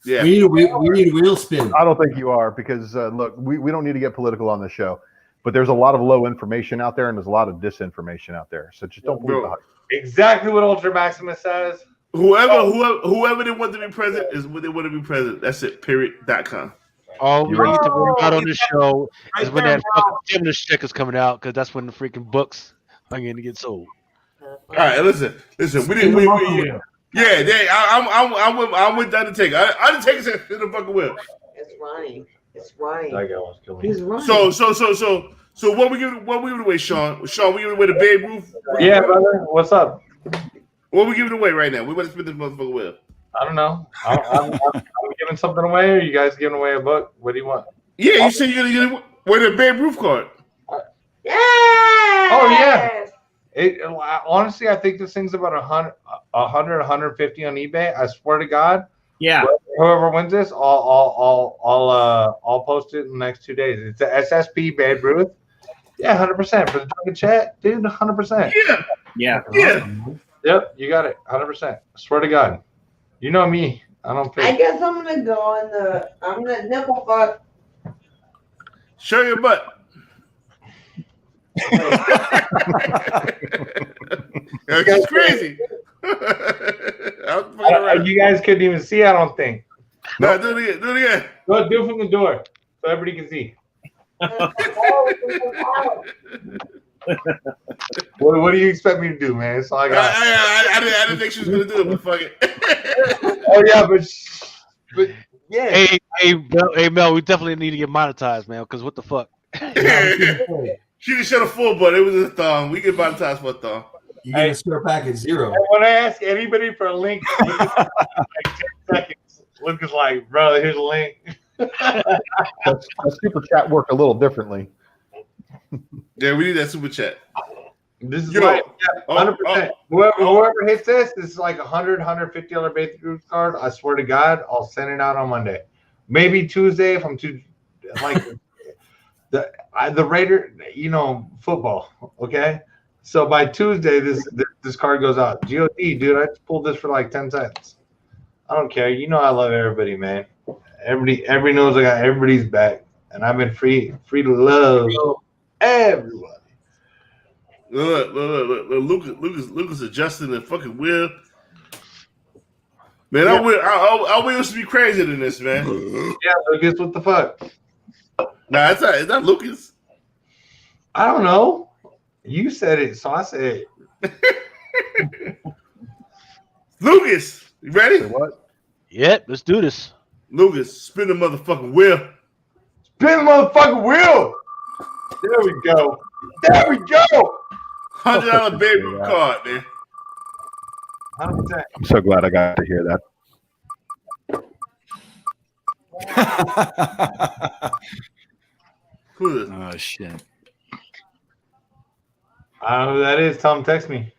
Yeah. We need a wheel spin. I don't think you are because look, we don't need to get political on this show, but there's a lot of low information out there and there's a lot of disinformation out there. So just don't believe the hype. Exactly what Ultra Maximus says. Whoever they want to be president is what they want to be president. That's it. Period.com. All we need to worry about on this show is when that fucking stimulus check is coming out, because that's when the freaking books are going to get sold. All right, listen. We didn't. I'm with the Undertaker. Undertaker said, "In the fucking wheel." It's Ronnie. It's Ronnie. That guy was killing He's running. So what we giving away, Sean? Sean, we giving away the Babe Ruth? Yeah, brother. What's up? What we giving away right now? We want to spin this motherfucker wheel. I don't know. I'm giving something away, or are you guys giving away a book? What do you want? Yeah, you said you're gonna get away the Babe Ruth card. Yeah. Oh yeah. Honestly, I think this thing's about 100, 150 on eBay. I swear to God. Yeah. Whoever wins this, I'll post it in the next 2 days. It's a SSP Babe Ruth. Yeah, 100% for the Drunken Chat, dude. 100%. Yeah. Yep, you got it. 100%. I swear to God. You know me. I don't I think. guess I'm gonna go on I'm gonna nipple fuck. Show your butt. That's crazy. You guys couldn't even see, I don't think. No, do it again. Go do it from the door so everybody can see. What do you expect me to do, man? That's all I got. I didn't think she was gonna do it, but fuck it. Oh yeah, but yeah. Hey, Mel, we definitely need to get monetized, man. Because what the fuck? She just showed a full butt. It was a thong. We get monetized for a thong. You get a store package 0. When I ask anybody for a link, like 10 seconds, Lucas like, bro, here's a link. That super chat work a little differently. Yeah, we need that super chat. This is right. 100%. Whoever hits this is like $150 basic group card. I swear to God, I'll send it out on Monday. Maybe Tuesday if I'm too like the Raider, football. Okay, so by Tuesday this card goes out. God, dude, I just pulled this for like 10 cents. I don't care. You know I love everybody, man. Everybody knows I got everybody's back, and I've been free to love everybody. Look, Lucas adjusting the fucking wheel. Man, our wheels should be crazier than this, man. Yeah, Lucas, what the fuck? Nah, it's not Lucas. I don't know. You said it, so I said it. Lucas, you ready? What? Yep, let's do this. Lucas, spin the motherfucking wheel. Spin the motherfucking wheel. There we go. There we go. $100 Babe Ruth card, man. 100%. I'm so glad I got to hear that. Who is this? Oh shit. I don't know who that is. Tell him text me.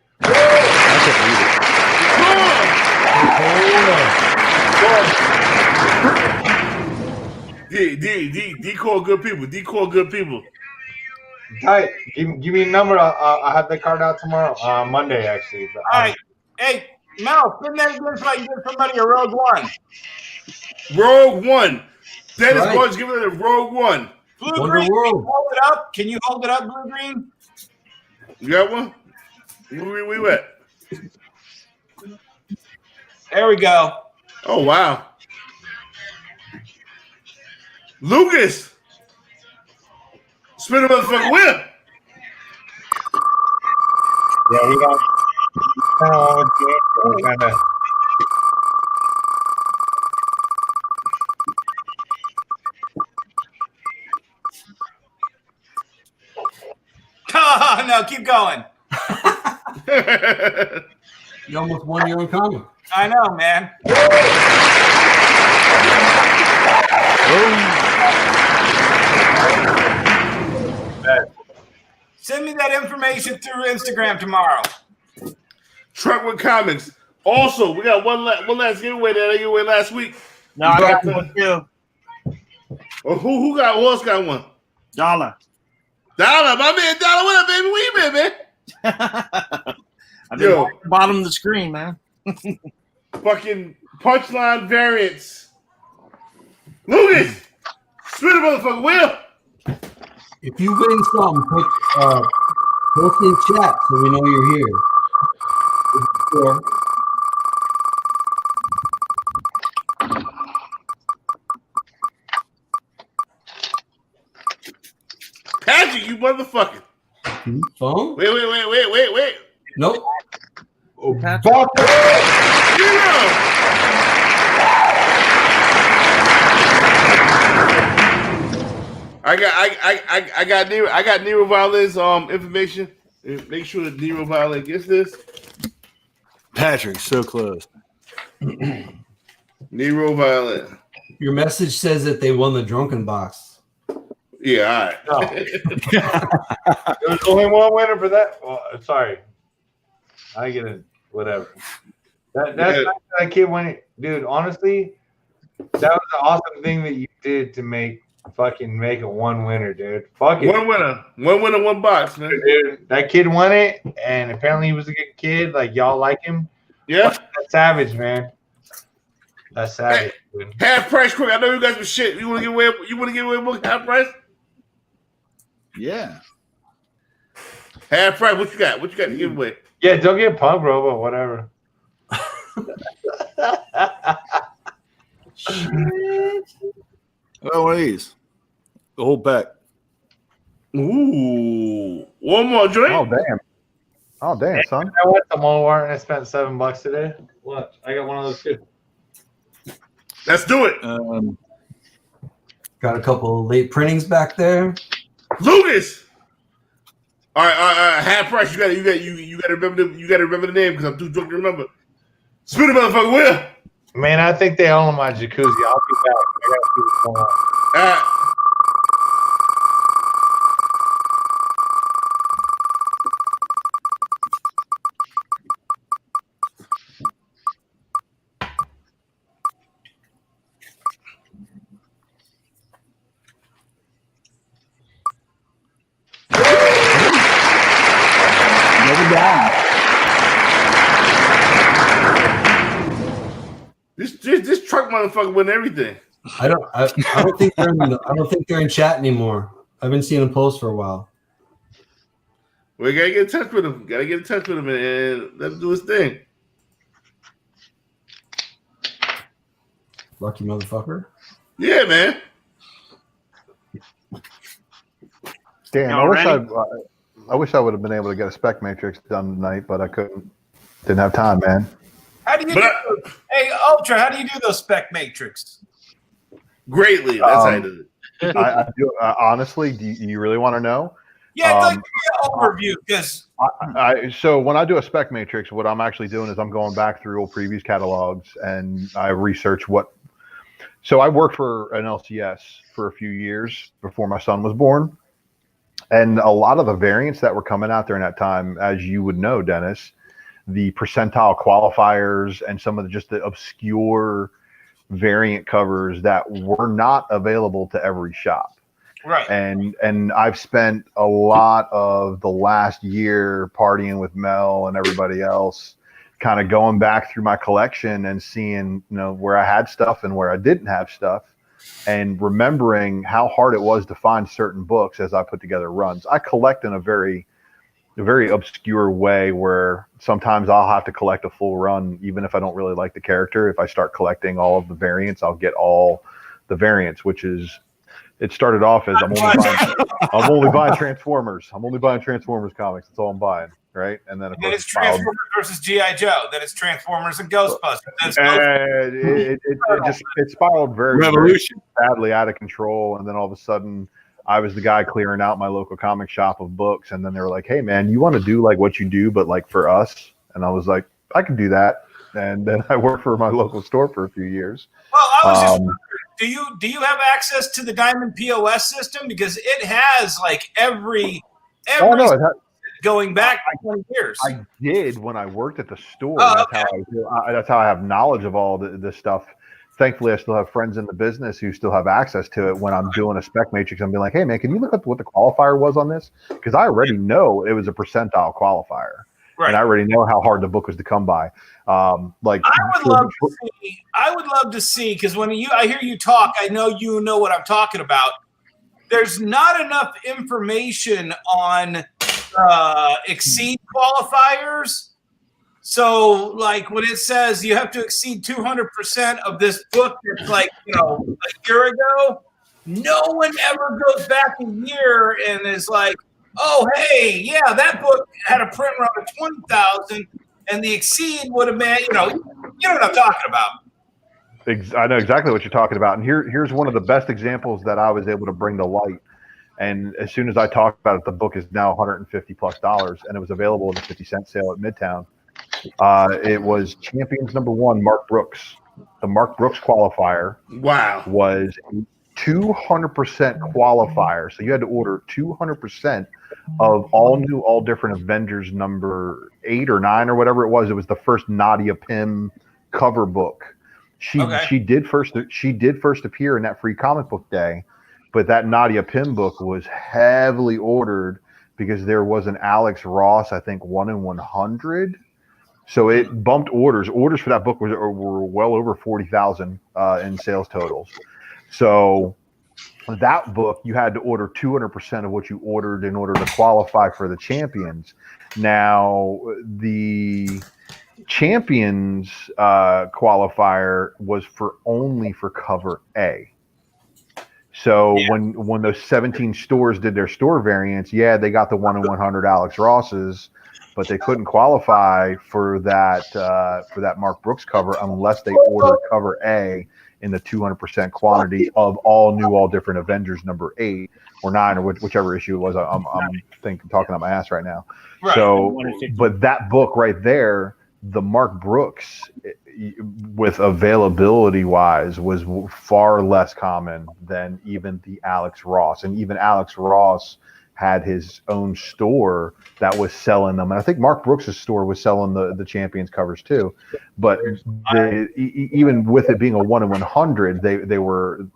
Decor good people. Decor good people. Tight. Give me a number. I'll have the card out tomorrow. Monday, actually. But, all right. Hey, Mel, spin that again so I can give somebody a Rogue One. Rogue One. Dennis Gordon's giving it a Rogue One. Blue Green, can you hold it up? Can you hold it up, Blue Green? You got one? Where we at? There we go. Oh, wow. Lucas. Spin the motherfucking wheel. Yeah, we got kind of. Oh, no, keep going. You almost won your own comment. I know, man. Send me that information through Instagram tomorrow. Truck with Comics. Also, we got one last giveaway that I gave away last week. No, I got one too. Who else got one? Dollar. Dollar, my man, Dollar, what up, baby? Where you been, man? I've been watching the bottom of the screen, man. Fucking punchline variants. Lucas, spit it, motherfucker, Will. If you win something, post in chat so we know you're here. Sure. Patrick, you motherfucker. Phone? Wait. Nope. Oh, I got Nero Violin's information. Make sure that Nero Violin gets this. Patrick, so close. Nero Violin. Your message says that they won the drunken box. Yeah, all right. There's only one winner for that. Well, sorry. I get it. Whatever. That's not that kid winning. Dude, honestly, that was an awesome thing that you did to make it one winner, dude. Fuck it. One winner, one box, man. Dude, that kid won it, and apparently he was a good kid. Like, y'all like him. Yeah. That's savage, man. That's savage, dude. Half price quick. I know you guys some shit. You want to give away a book half price? Yeah. Half price. What you got? What you got to give away? Yeah, don't get punk, bro, but whatever. Oh, one of these. The whole pack. Ooh. One more drink? Oh, damn, son. I went to Walmart and I spent $7 today. What? I got one of those too. Let's do it. Got a couple late printings back there. Lucas. All right. Half price. You got to remember the name because I'm too drunk to remember. Spit it, motherfucker, Will. Man, I think they own my jacuzzi. I'll be back. I gotta see what's going on. All right. Never down. This truck motherfucker win everything. I don't think they're in chat anymore. I've been seeing them post for a while. We gotta get in touch with him. And let him do his thing. Lucky motherfucker. Yeah, man. Damn, I wish I would have been able to get a spec matrix done tonight, but I couldn't. Didn't have time, man. How do you do? Hey, Ultra, how do you do those spec matrix? Greatly. That's how you do it. I do, honestly, do you really want to know? Yeah, give me an overview because so when I do a spec matrix, what I'm actually doing is I'm going back through old previous catalogs and I research what. So I worked for an LCS for a few years before my son was born, and a lot of the variants that were coming out during that time, as you would know, Dennis, the percentile qualifiers and some of the obscure variant covers that were not available to every shop. right. And I've spent a lot of the last year partying with Mel and everybody else, kind of going back through my collection and seeing, where I had stuff and where I didn't have stuff, and remembering how hard it was to find certain books as I put together runs. I collect in a very obscure way where sometimes I'll have to collect a full run, even if I don't really like the character. If I start collecting all of the variants, I'll get all the variants, which is, it started off as I'm only buying Transformers. I'm only buying Transformers comics. That's all I'm buying. Right. And then, of course, it's Transformers versus G.I. Joe. Then it's Transformers and Ghostbusters. It spiraled very badly out of control. And then all of a sudden, I was the guy clearing out my local comic shop of books. And then they were like, hey, man, you want to do like what you do, but like for us? And I was like, I can do that. And then I worked for my local store for a few years. Well, I was just wondering, do you have access to the Diamond POS system? Because it has like every going back 20 years. I did when I worked at the store. Oh, that's how I have knowledge of all this stuff thankfully I still have friends in the business who still have access to it. When I'm doing a spec matrix, I'm being like, hey man, can you look up what the qualifier was on this? Because I already know it was a percentile qualifier. Right. And I already know how hard the book was to come by. Like I would love to see, because when I hear you talk, I know you know what I'm talking about. There's not enough information on exceed qualifiers. So, like when it says you have to exceed 200% of this book that's like, a year ago, no one ever goes back a year and is like, oh, hey, yeah, that book had a print run of 20,000 and the exceed would have been, you know what I'm talking about. I know exactly what you're talking about. And here's one of the best examples that I was able to bring to light. And as soon as I talked about it, the book is now $150+, and it was available in a 50-cent sale at Midtown. It was Champions #1, Mark Brooks. The Mark Brooks qualifier was 200% qualifier. So you had to order 200% of all new, all different Avengers number 8 or 9 or whatever it was. It was the first Nadia Pym cover book. She did first appear in that free comic book day, but that Nadia Pym book was heavily ordered because there was an Alex Ross, I think 1 in 100. So it bumped orders. Orders for that book were well over 40,000 in sales totals. So that book, you had to order 200% of what you ordered in order to qualify for the Champions. Now, the Champions qualifier was only for cover A. So when those 17 stores did their store variants, they got the 1 in 100 Alex Rosses, but they couldn't qualify for that Mark Brooks cover unless they ordered cover A in the 200% quantity of all new, all different Avengers number 8 or 9 or whichever issue it was. I'm talking on my ass right now. Right. So, but that book right there, the Mark Brooks, with availability wise, was far less common than even the Alex Ross, and even Alex Ross had his own store that was selling them. And I think Mark Brooks' store was selling the Champions covers too. But even with it being a 1 in 100, they were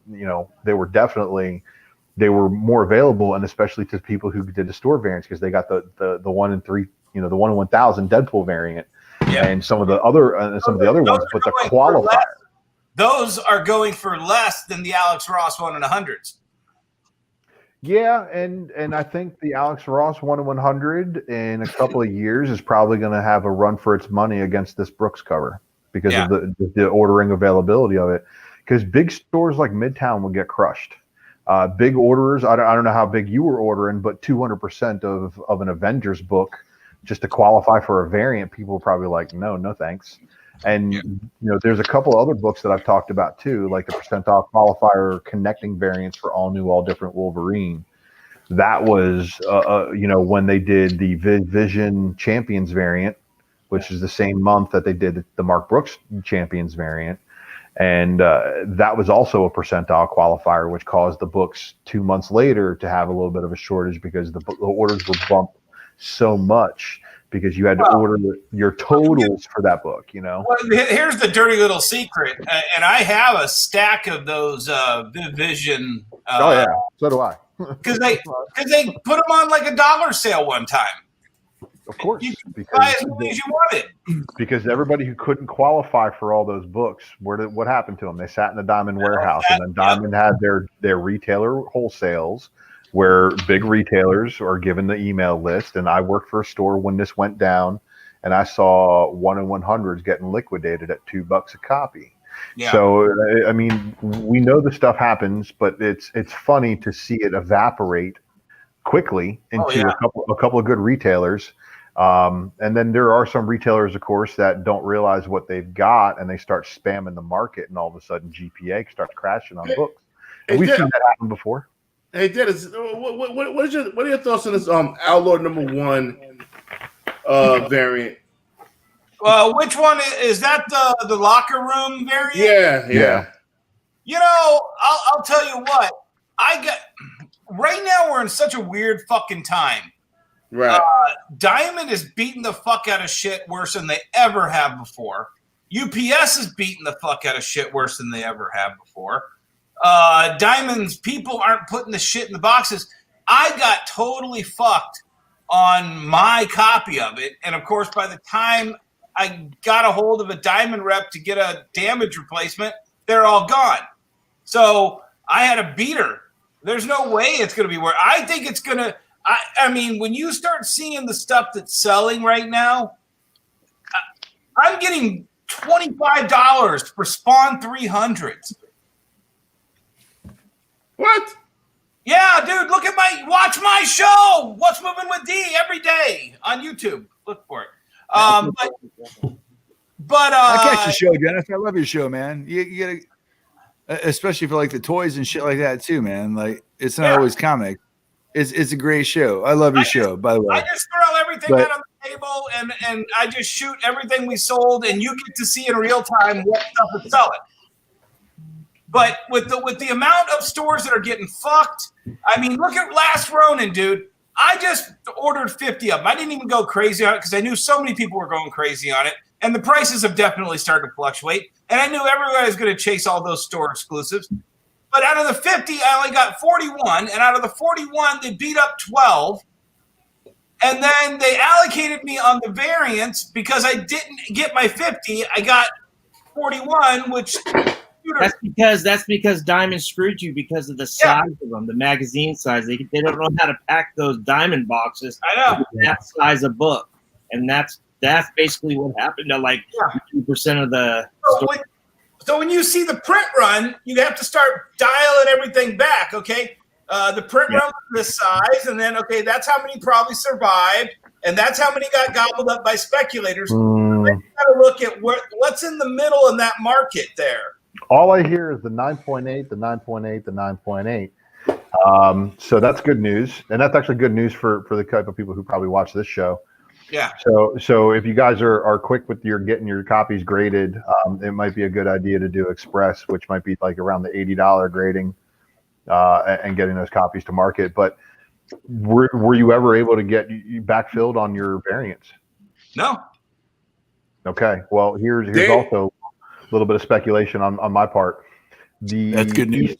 more available, and especially to people who did the store variants, because they got the 1 in 3, the 1 in 1,000 Deadpool variant, and some of the other ones. But the qualifier, those are going for less than the Alex Ross 1 in 100s. Yeah, and I think the Alex Ross 1 in 100 in a couple of years is probably going to have a run for its money against this Brooks cover because of the ordering availability of it. Because big stores like Midtown will get crushed. Big orderers, I don't know how big you were ordering, but 200% of an Avengers book just to qualify for a variant, people were probably like, no thanks. And there's a couple other books that I've talked about too, like the percentile qualifier connecting variants for all new, all different Wolverine. That was when they did the Vision Champions variant, which is the same month that they did the Mark Brooks Champions variant, and that was also a percentile qualifier, which caused the books 2 months later to have a little bit of a shortage because the orders were bumped so much. Because you had to order your totals for that book, Well, here's the dirty little secret, and I have a stack of those Vision. So do I. Because they put them on like a dollar sale one time. Of course, you can buy as many as you wanted. Because everybody who couldn't qualify for all those books, what happened to them? They sat in the Diamond warehouse, and then Diamond had their retailer wholesales, where big retailers are given the email list. And I worked for a store when this went down, and I saw 1 in 100s getting liquidated at $2 a copy. Yeah. So, I mean, we know the stuff happens, but it's funny to see it evaporate quickly into a couple of good retailers. And then there are some retailers, of course, that don't realize what they've got, and they start spamming the market, and all of a sudden GPA starts crashing on books. And we've seen that happen before. Hey, Dennis, what are your thoughts on this Outlaw #1 variant? Well, which one is that? The locker room variant? Yeah. I'll tell you what. Right now we're in such a weird fucking time. Right. Diamond is beating the fuck out of shit worse than they ever have before. UPS is beating the fuck out of shit worse than they ever have before. Diamonds, people aren't putting the shit in the boxes. I got totally fucked on my copy of it. And of course, by the time I got a hold of a diamond rep to get a damage replacement, they're all gone. So I had a beater. There's no way it's going to be worth. I think it's going to. I mean, when you start seeing the stuff that's selling right now, I'm getting $25 for Spawn 300s. What? Yeah, dude, watch my show. What's Moving with D every day on YouTube. Look for it. But I catch your show, Dennis. I love your show, man. You gotta, especially for like the toys and shit like that too, man. Like it's not always comic. It's a great show. I love your show, by the way. I just throw everything out on the table and I just shoot everything we sold, and you get to see in real time what stuff is selling. But with the amount of stores that are getting fucked, I mean, look at Last Ronin, dude. I just ordered 50 of them. I didn't even go crazy on it because I knew so many people were going crazy on it. And the prices have definitely started to fluctuate. And I knew everybody was going to chase all those store exclusives. But out of the 50, I only got 41. And out of the 41, they beat up 12. And then they allocated me on the variants because I didn't get my 50. I got 41, which... That's because Diamond screwed you because of the size of them, the magazine size. They don't know how to pack those diamond boxes. I know that size of book, and that's basically what happened to like 50% of the. So when you see the print run, you have to start dialing everything back. Okay, the print run was this size, and then that's how many probably survived, and that's how many got gobbled up by speculators. You got to look at what's in the middle in that market there. All I hear is the 9.8, the 9.8, the 9.8. So that's good news, and that's actually good news for the type of people who probably watch this show. Yeah. So if you guys are quick with getting your copies graded, it might be a good idea to do Express, which might be like around the $80 grading, and getting those copies to market. But were you ever able to get you backfilled on your variants? No. Okay. Well, here's also a little bit of speculation on my part. That's good news.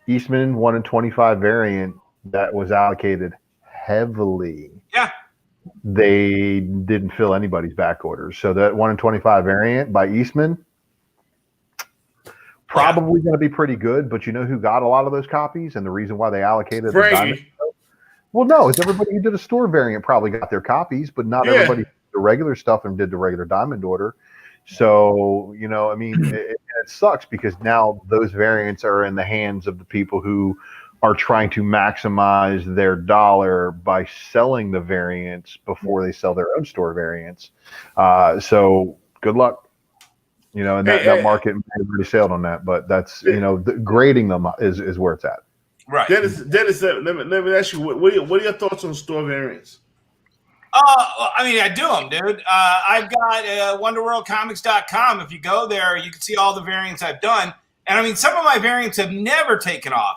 Eastman 1 in 25 variant that was allocated heavily. Yeah. They didn't fill anybody's back orders. So that 1 in 25 variant by Eastman probably going to be pretty good. But you know who got a lot of those copies and the reason why they allocated the diamond? Well, no, it's everybody who did a store variant probably got their copies, but not everybody did the regular stuff and did the regular diamond order. So, I mean, it sucks because now those variants are in the hands of the people who are trying to maximize their dollar by selling the variants before they sell their own store variants. So good luck. And that market may have already sailed on that, but that's, grading them is where it's at. Right. Dennis, let me ask you, what are your thoughts on store variants? I mean, I do them, dude. I've got wonderworldcomics.com. If you go there, you can see all the variants I've done. And I mean, some of my variants have never taken off.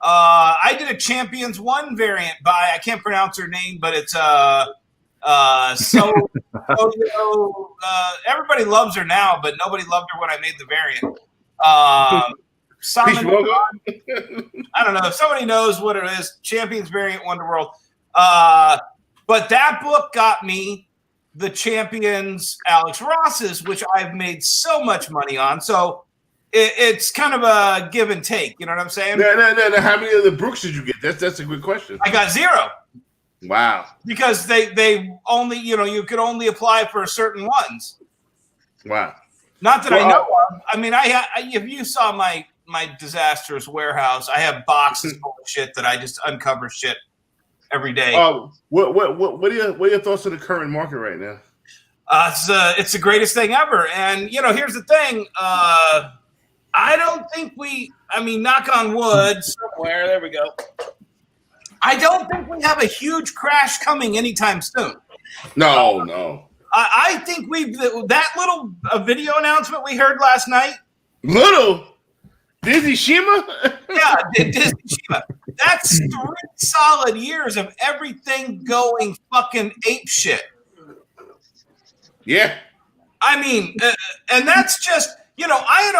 I did a Champions 1 variant by, I can't pronounce her name, but it's everybody loves her now, but nobody loved her when I made the variant. Simon, I don't know if somebody knows what it is. Champions variant Wonderworld. But that book got me the Champions Alex Ross's, which I've made so much money on. So it's kind of a give and take. You know what I'm saying? No. How many of the Brooks did you get? That's a good question. I got 0. Wow. Because they only, you could only apply for certain ones. Wow. Not that I know of. I mean, if you saw my disastrous warehouse, I have boxes full of shit that I just uncover shit every day. What are your thoughts on the current market right now? It's the greatest thing ever. And here's the thing. I don't think knock on wood somewhere. There we go. I don't think we have a huge crash coming anytime soon. No. I think that little video announcement we heard last night. Little Disney Shima? Yeah, Disney Shima. That's 3 solid years of everything going fucking ape shit. Yeah. I mean, and that's just, I had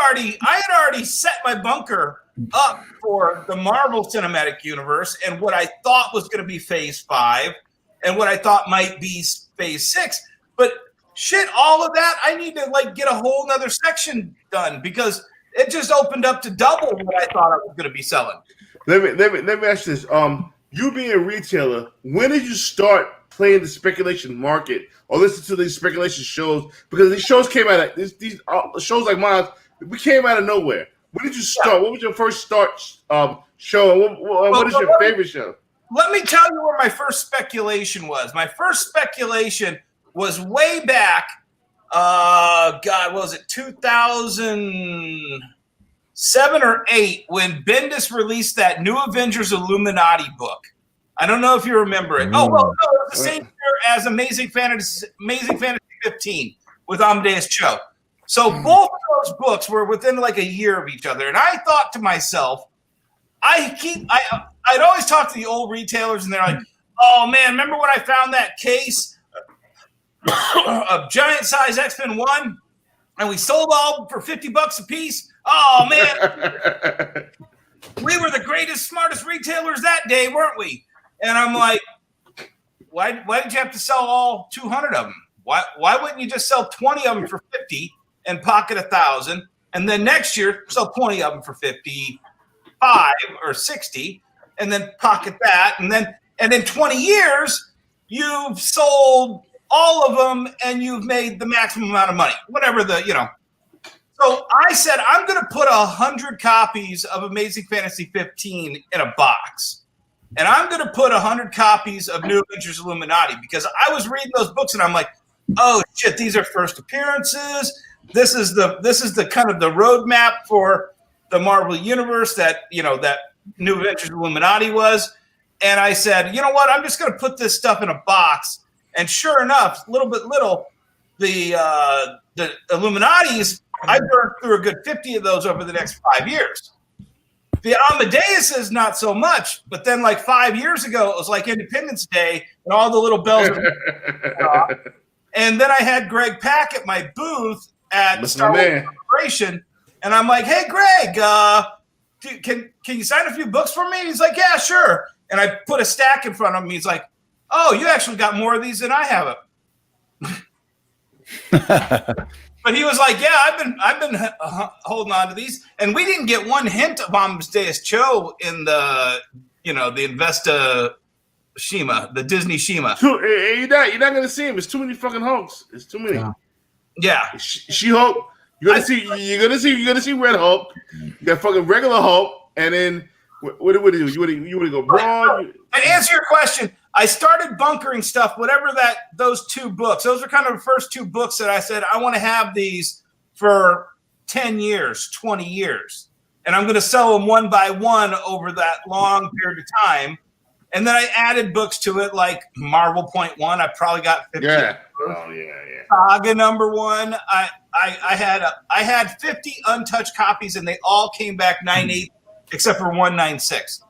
already set my bunker up for the Marvel Cinematic Universe and what I thought was going to be Phase 5 and what I thought might be Phase 6. But shit, all of that, I need to like get a whole nother section done because it just opened up to double what I thought I was going to be selling. Let me ask you this. You being a retailer, when did you start playing the speculation market or listen to these speculation shows? Because these shows came out of these shows like mine, we came out of nowhere. When did you start? What was your first start show? What is your favorite show? Let me tell you where my first speculation was. My first speculation was way back. God, what was it? 2007 or 8 when Bendis released that New Avengers Illuminati book. I don't know if you remember it. Oh well, no, it was the same year as Amazing Fantasy 15 with Amadeus Cho. So both of those books were within like a year of each other, and I thought to myself, I'd always talk to the old retailers, and they're like, "Oh man, remember when I found that case of giant size X-Men 1, and we sold all for $50 a piece? Oh man, we were the greatest, smartest retailers that day, weren't we?" And I'm like, "Why did you have to sell all 200 of them? Why wouldn't you just sell 20 of them for 50 and pocket 1,000, and then next year sell 20 of them for 55 or 60, and then pocket that, and then 20 years you've sold all of them and you've made the maximum amount of money, whatever the So I said I'm going to put 100 copies of Amazing Fantasy 15 in a box. And I'm going to put 100 copies of New Avengers Illuminati because I was reading those books and I'm like, oh shit, these are first appearances. This is the kind of the roadmap for the Marvel Universe that that New Avengers Illuminati was. And I said, you know what? I'm just going to put this stuff in a box. And sure enough, little, the Illuminatis, I burned through a good 50 of those over the next 5 years. The Amadeus is not so much, but then like 5 years ago, it was like Independence Day and all the little bells. And then I had Greg Pak at my booth at Star Wars Celebration, and I'm like, "Hey, Greg, can you sign a few books for me?" And he's like, "Yeah, sure." And I put a stack in front of him. He's like, "Oh, you actually got more of these than I have." But he was like, "Yeah, I've been holding on to these," and we didn't get one hint of Amadeus Cho in the the Investa Shima, the Disney Shima. You're not gonna see him. It's too many fucking Hulks. It's too many. Yeah. She-Hulk. You're gonna see Red Hulk. You got fucking regular Hulk, and then what do you do? You want to go broad? To answer your question, I started bunkering stuff. Whatever those 2 books. Those are kind of the first 2 books that I said I want to have these for 10 years, 20 years, and I'm going to sell them one by one over that long period of time. And then I added books to it, like Marvel Point 1. I probably got 50. Yeah. Oh yeah. Saga number 1. I had 50 untouched copies, and they all came back 9/8, except for 196.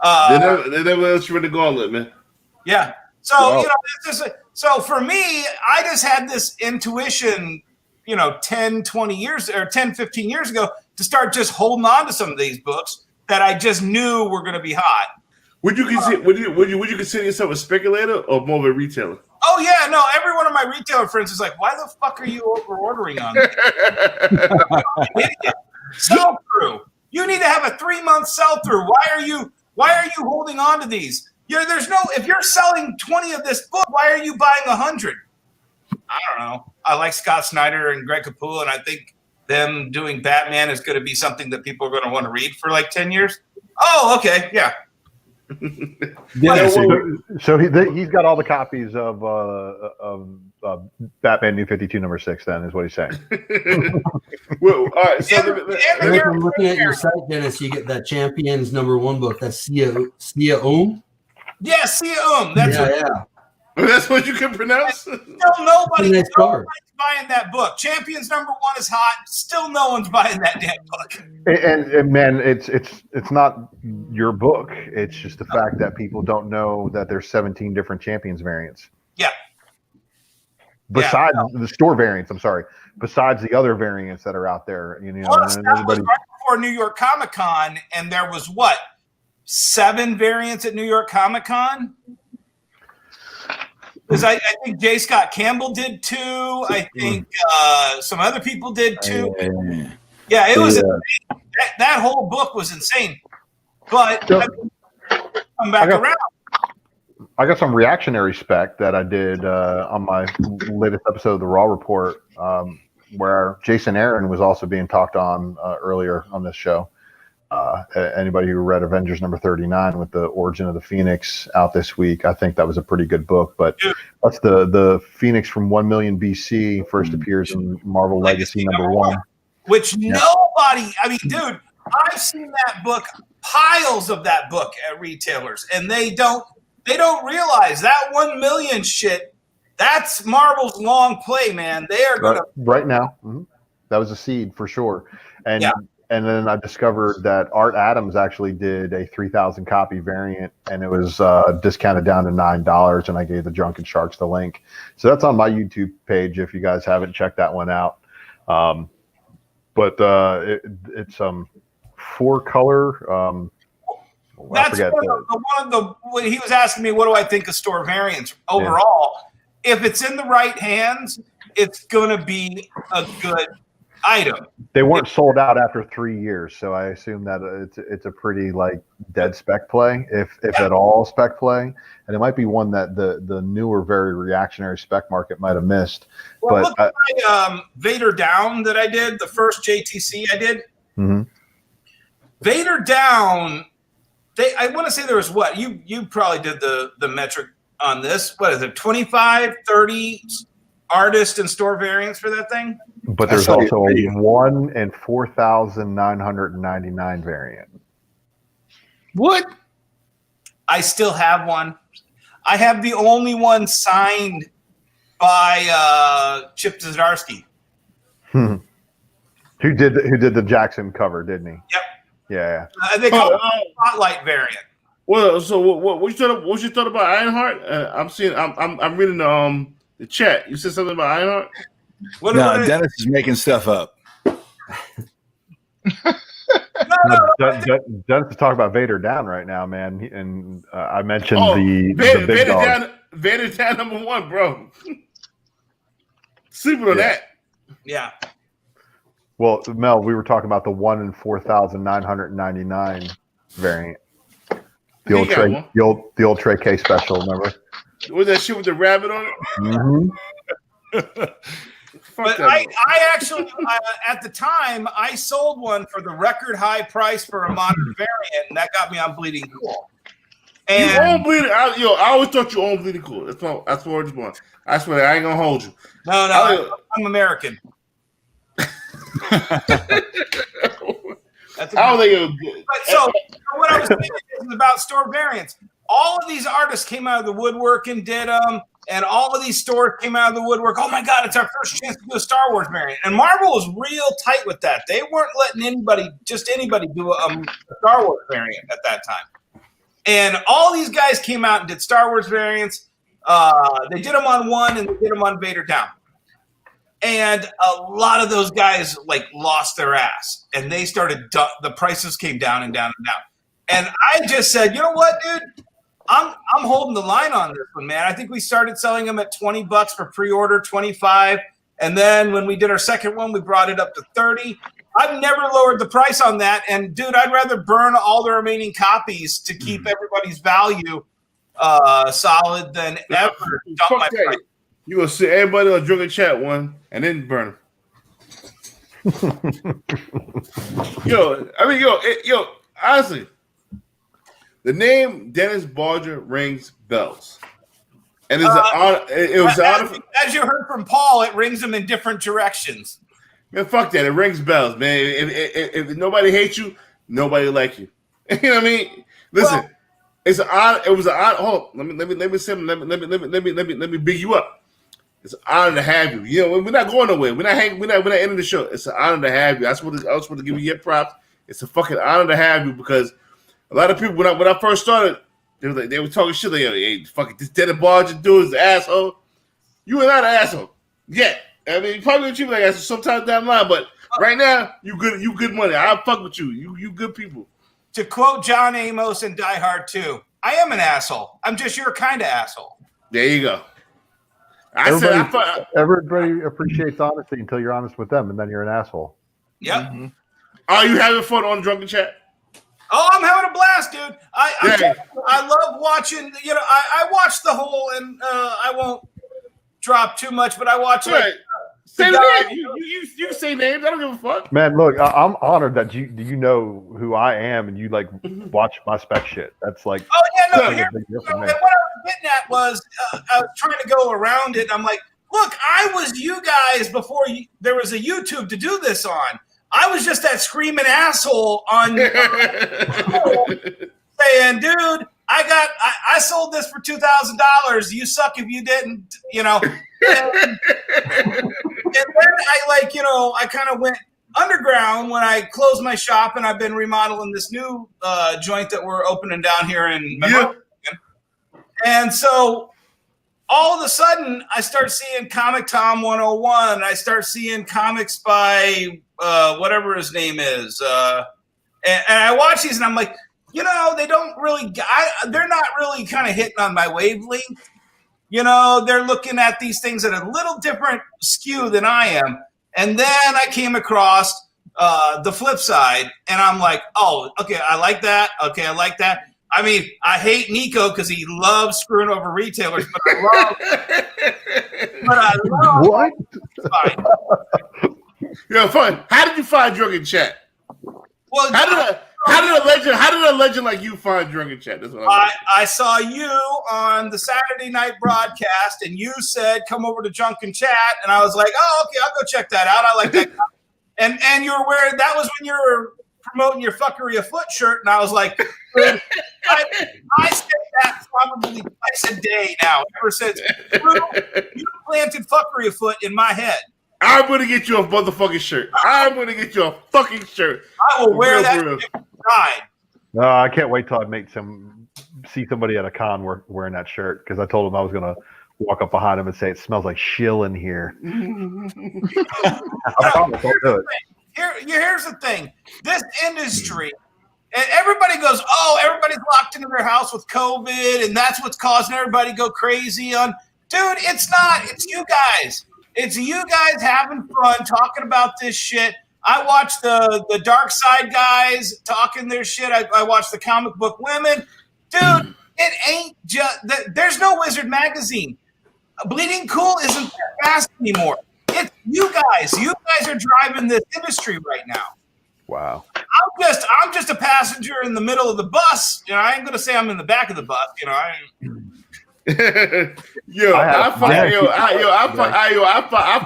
They never let you in the gauntlet, man. Yeah. So so for me, I just had this intuition, 10, 20 years or 10, 15 years ago to start just holding on to some of these books that I just knew were going to be hot. Would you consider yourself a speculator or more of a retailer? Oh yeah, no. Every one of my retailer friends is like, "Why the fuck are you over ordering on me?" Sell through. You need to have a 3-month sell through. Why are you holding on to these? If you're selling 20 of this book, why are you buying 100? I don't know. I like Scott Snyder and Greg Capullo, and I think them doing Batman is going to be something that people are going to want to read for like 10 years. Oh, okay, yeah. Yeah, so he's got all the copies of Batman New 52 number 6. Then is what he's saying. Well, all right. So I'm looking at your site, Dennis. You get that Champions number 1 book. That's Sia Yeah, Sia Yeah. That's what you can pronounce. Still nobody's buying that book. Champions number 1 is hot. Still no one's buying that damn book. And man, it's not your book. It's just the fact that people don't know that there's 17 different Champions variants. Yeah. Besides the store variants, I'm sorry. Besides the other variants that are out there, Plus, that was right before New York Comic Con, and there was 7 variants at New York Comic Con? Because I think J. Scott Campbell did 2. I think some other people did 2. Yeah, it was insane. That whole book was insane. But come back around. I got some reactionary spec that I did on my latest episode of the Raw Report, where Jason Aaron was also being talked on earlier on this show. Anybody who read Avengers number 39 with the origin of the Phoenix out this week, I think that was a pretty good book. But that's the Phoenix from 1 million BC first appears in Marvel Legacy number 1. Which nobody, I mean, dude, I've seen that book, piles of that book at retailers, and they don't realize that 1 million shit. That's Marvel's long play, man. They are gonna right now. That was a seed for sure, and then I discovered that Art Adams actually did a 3,000 copy variant, and it was discounted down to $9, and I gave the Drunken Sharks the link. So that's on my YouTube page if you guys haven't checked that one out. But it's 4-color. That's when he was asking me, what do I think of store variants overall? Yeah. If it's in the right hands, it's going to be a good item. They weren't sold out after 3 years, so I assume that it's a pretty dead spec play, if at all spec play, and it might be one that the newer, very reactionary spec market might have missed. Well, look at my Vader Down that I did, the first JTC I did. Mm-hmm. Vader Down. I want to say there was you probably did the metric on this. What is it? 25, 30 artist and store variants for that thing? But there's also a 1 in 4,999 variant. What? I still have one. I have the only one signed by Chip Zdarsky. Who did the Jackson cover, didn't he? Yep. Yeah. They call it the Spotlight variant. Well, so what you thought about Ironheart? I'm reading the chat. You said something about Ironheart? No, Dennis is making stuff up. Dennis is talking about Vader Down right now, man, and I mentioned the big dog. Vader Down number 1, bro. Sleeping on that. Yeah. Well, Mel, we were talking about the 1 in 4,999 variant. The old Trey K special, remember? Was that shit with the rabbit on it? Mm-hmm. But I actually, at the time, I sold one for the record high price for a modern variant, and that got me on Bleeding Cool. And you own Bleeding? I always thought you owned Bleeding Cool. That's where I just want. I swear, I ain't gonna hold you. No, I'm American. That's I don't think it was good. But so what I was saying is about store variants. All of these artists came out of the woodwork and did them, and all of these stores came out of the woodwork. Oh my God, it's our first chance to do a Star Wars variant. And Marvel was real tight with that. They weren't letting anybody do a Star Wars variant at that time. And all these guys came out and did Star Wars variants. They did them on 1 and they did them on Vader Down. And a lot of those guys lost their ass, and they started. The prices came down and down and down. And I just said, you know what, dude? I'm holding the line on this one, man. I think we started selling them at $20 for pre-order, 25, and then when we did our second one, we brought it up to 30. I've never lowered the price on that, and dude, I'd rather burn all the remaining copies to keep everybody's value solid than ever dump my price. You gonna see everybody on Drunken Chat one and then burn them. yo, honestly, the name Dennis Barger rings bells. And as you heard from Paul, it rings them in different directions. Man, fuck that. It rings bells, man. If nobody hates you, nobody like you. You know what I mean? Listen, it's an honor. It was an honor. Hold on. Let me big you up. It's an honor to have you. You know, we're not going nowhere. We're not ending the show. It's an honor to have you. I just want to give you your props. It's a fucking honor to have you because a lot of people when I first started, they were talking shit like, hey, fucking this Dennis Barger dude is an asshole. You are not an asshole. Yeah, I mean, you probably gonna treat me like that sometime down the line, but right now, you good money. I'll fuck with you. You good people. To quote John Amos in Die Hard 2, I am an asshole. I'm just your kind of asshole. There you go. Everybody appreciates honesty until you're honest with them, and then you're an asshole. Yep. Mm-hmm. Are you having fun on Drunken Chat? Oh, I'm having a blast, dude. I love watching. You know, I watched the whole, and I won't drop too much, but I watch like. Say the name. You can say names. I don't give a fuck. Man, look, I'm honored that you know who I am and you like watch my spec shit. That's like, oh yeah, no. like Here, a big deal what for I me. was getting at was I was trying to go around it. And I'm like, look, I was you guys before there was a YouTube to do this on. I was just that screaming asshole on saying, dude, I sold this for $2,000. You suck if you didn't, you know. And then I kind of went underground when I closed my shop, and I've been remodeling this new joint that we're opening down here in Monroe. And so all of a sudden, I start seeing Comic Tom 101. I start seeing comics by whatever his name is. And I watch these, and I'm like, you know, they don't really they're not really kind of hitting on my wavelength. You know, they're looking at these things at a little different skew than I am. And then I came across the flip side, and I'm like, oh, okay, I like that. Okay, I like that. I mean, I hate Nico because he loves screwing over retailers, but I love what? Yo, fun. How did you find Drunken Chat? Well, how did a legend like you find Drunken Chat? That's what I saw you on the Saturday night broadcast, and you said, come over to Drunken Chat. And I was like, oh, okay, I'll go check that out. I like that. And you were wearing, that was when you were promoting your fuckery afoot shirt. And I was like, I said that probably twice a day now, ever since you planted fuckery afoot in my head. I'm going to get you a motherfucking shirt. I'm going to get you a fucking shirt. I will wear that pride. No, I can't wait till I see somebody at a con wearing that shirt, because I told him I was going to walk up behind him and say, it smells like shill in here. I promise I'll do it. Here's the thing. This industry, and everybody goes, oh, everybody's locked into their house with COVID, and that's what's causing everybody to go crazy on. Dude, it's not. It's you guys. It's you guys having fun talking about this shit. I watch the Dark Side guys talking their shit. I watch the Comic Book Women. Dude, it ain't just – there's no Wizard magazine. Bleeding Cool isn't that fast anymore. It's you guys. You guys are driving this industry right now. Wow. I'm just a passenger in the middle of the bus. You know, I ain't going to say I'm in the back of the bus. You know, I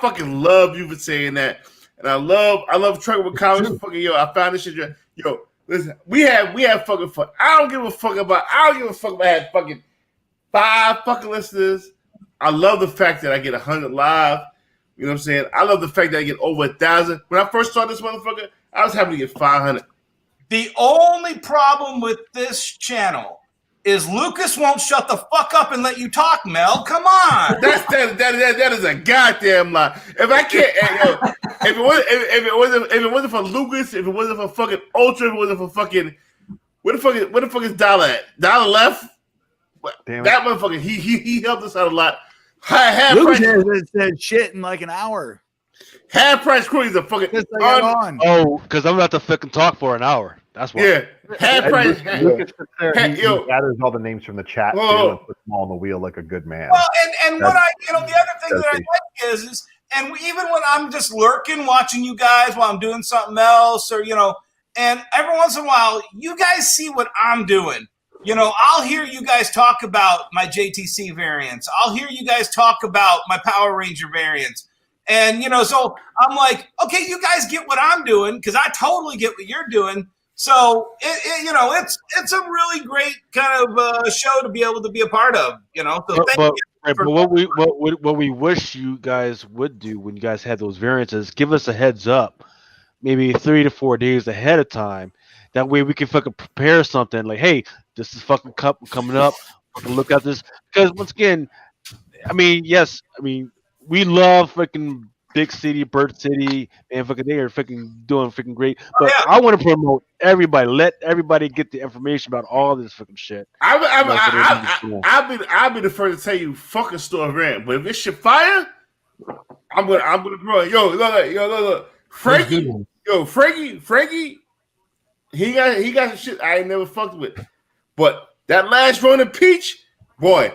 fucking love you for saying that, and I love trucking with comics. Fucking I found this shit. Yo, listen, we have fucking fun. I don't give a fuck if I had fucking 5 fucking listeners. I love the fact that I get 100 live. You know what I'm saying? I love the fact that I get over 1,000. When I first started this motherfucker, I was happy to get 500. The only problem with this channel is Lucas won't shut the fuck up and let you talk, Mel. Come on. That is a goddamn lie. If I can't, if it wasn't for Lucas, if it wasn't for fucking Ultra, if it wasn't for fucking, where the fuck is Dollar at? Dollar left. Damn that motherfucker, he helped us out a lot. Lucas hasn't said shit in like an hour. Half price crew is a fucking on. Oh, because I'm about to fucking talk for an hour. That's why. Yeah, half price. Lucas sits there, he gathers all the names from the chat too, and puts them all on the wheel like a good man. Well, and what the other thing that I like is, and even when I'm just lurking, watching you guys while I'm doing something else, or and every once in a while, you guys see what I'm doing. I'll hear you guys talk about my JTC variants. I'll hear you guys talk about my Power Ranger variants. And, so I'm like, okay, you guys get what I'm doing because I totally get what you're doing. So, it's a really great kind of show to be able to be a part of, So thank you. But what we wish you guys would do when you guys had those variances, give us a heads up, maybe 3 to 4 days ahead of time. That way we can fucking prepare something like, hey, this is fucking coming up. Look at this. Because once again, we love freaking Big City, Bird City, and fucking they are freaking doing freaking great. But I want to promote everybody. Let everybody get the information about all this freaking shit. I'll be the first to tell you fucking store rent. But if this shit fire, I'm gonna grow it. Yo, look. Frankie, he got some shit I ain't never fucked with. But that last run of Peach, boy,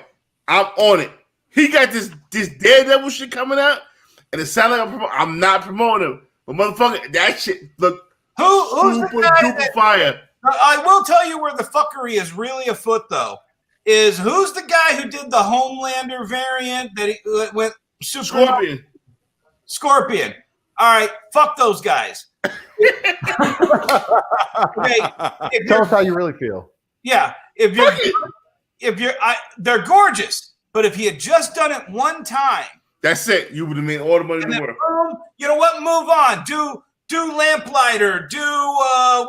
I'm on it. He got this Daredevil shit coming out, and it sounds like I'm not promoting him. But motherfucker, that shit look who's super the guy duper fire. I will tell you where the fuckery is really afoot, though. Is who's the guy who did the Homelander variant that he went super Scorpion. All right, fuck those guys. Okay, tell us how you really feel. Yeah, they're gorgeous, but if he had just done it one time, that's it. You would have made all the money in the world. You know what? Move on. Do Lamplighter. Do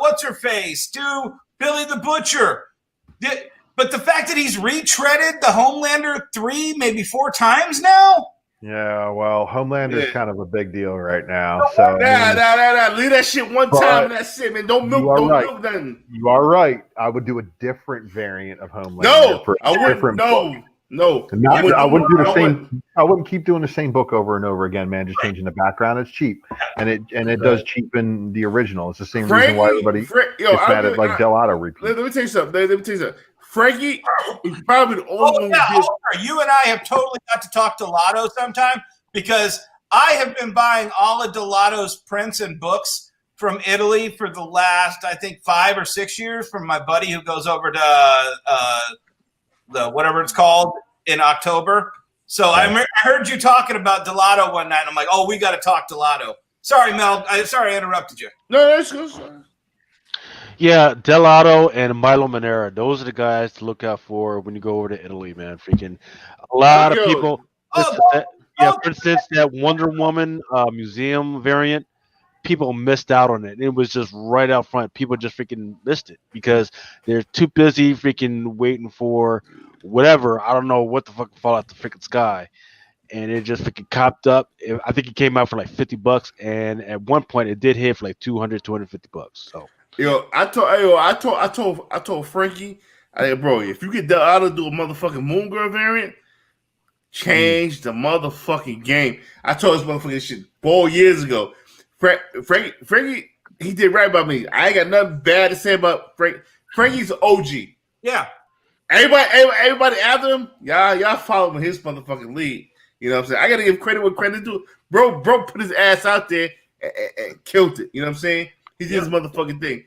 what's her face? Do Billy the Butcher. But the fact that he's retreaded the Homelander 3, maybe 4 times now. Yeah, well, Homelander is kind of a big deal right now. So nah. Leave that shit one time and that's it, man. Don't milk nothing. You are right. I would do a different variant of Homelander. No, I wouldn't. No. I wouldn't do the same. I wouldn't keep doing the same book over and over again, man. Just changing the background. It's cheap, and it does cheapen the original. It's the same reason why everybody gets mad at like Delato repeat. Let me tell you something. Frankie is probably the only one who did. You and I have totally got to talk to Delato sometime because I have been buying all of Delato's prints and books from Italy for the last, I think, 5 or 6 years from my buddy who goes over to the whatever it's called in October. So I heard you talking about Delato one night. And I'm like, oh, we got to talk Delato. Sorry, Mel. Sorry I interrupted you. No, that's good. Yeah, Delato and Milo Manera. Those are the guys to look out for when you go over to Italy, man. Freaking a lot of people. For instance, that Wonder Woman museum variant, people missed out on it. It was just right out front. People just freaking missed it because they're too busy freaking waiting for whatever. I don't know what the fuck fall out the freaking sky. And it just freaking copped up. I think it came out for like $50, and at one point it did hit for like $250. So. I told Frankie, bro, if you get Delato to do a motherfucking Moon Girl variant, change the motherfucking game. I told this motherfucking shit 4 years ago. Frankie, he did right by me. I ain't got nothing bad to say about Frank. Frankie's an OG. Yeah. Everybody after him, y'all follow his motherfucking lead. You know what I'm saying? I gotta give credit what credit due. Bro put his ass out there and killed it. You know what I'm saying? He did his motherfucking thing.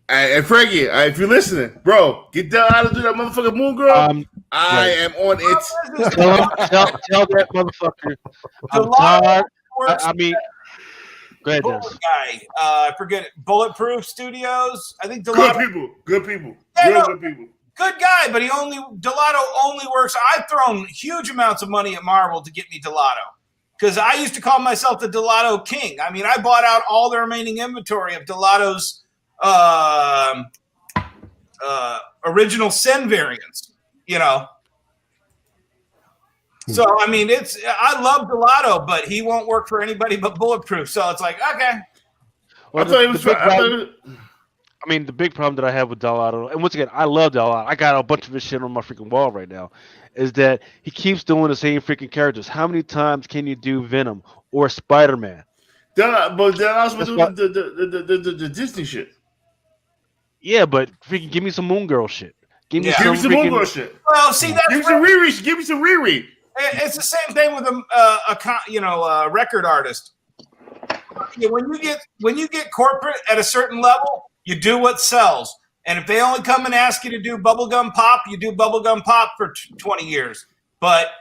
And Frankie, if you're listening, bro, get down out of do that motherfucking Moon Girl. I am on it. Tell that motherfucker. I'm tired. I mean, go ahead, Dennis. Guy, I forget it. Bulletproof Studios. I think Delato. Good people. Good people. Good guy, but Delato only works. I've thrown huge amounts of money at Marvel to get me Delato. Because I used to call myself the Delato King. I mean, I bought out all the remaining inventory of Delato's original Sin variants, you know. So, I mean, I love Delato, but he won't work for anybody but Bulletproof. So it's like, okay. Well, the big problem that I have with Delato, and once again, I love Delato. I got a bunch of his shit on my freaking wall right now, is that he keeps doing the same freaking characters. How many times can you do Venom or Spider-Man? But Delato's doing the Disney shit. Yeah, but freaking give me some Moon Girl shit. Give me some Moon Girl shit. Well, see, that's give me some Riri. Give me some Riri. It's the same thing with a record artist. When you get corporate at a certain level, you do what sells. And if they only come and ask you to do bubblegum pop, you do bubblegum pop for 20 years. But,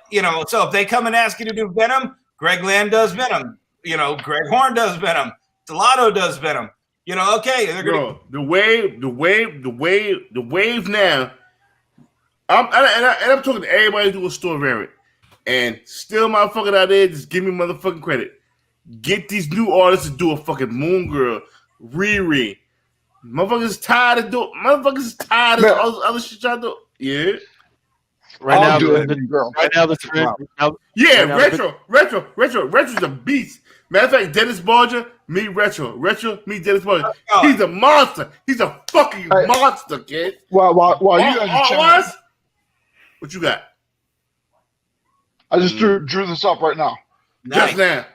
so if they come and ask you to do Venom, Greg Land does Venom. Greg Horn does Venom. Delato does Venom. Okay, they're gonna the wave now. I'm talking to everybody who do a store variant, and still, motherfucker out there, just give me motherfucking credit. Get these new artists to do a fucking Moon Girl, Riri. Motherfuckers tired of doing. Motherfuckers tired of all this other shit y'all do. Yeah. Right now, do the, it, the, girl. right now the That's the trend. problem. Yeah, right now the Retro's a beast. Matter of fact, Dennis Barger, meet Retro. Retro, meet Dennis Barger. He's a monster. He's a fucking monster, kid. While you guys are chatting, what you got? I just drew this up right now. Just now.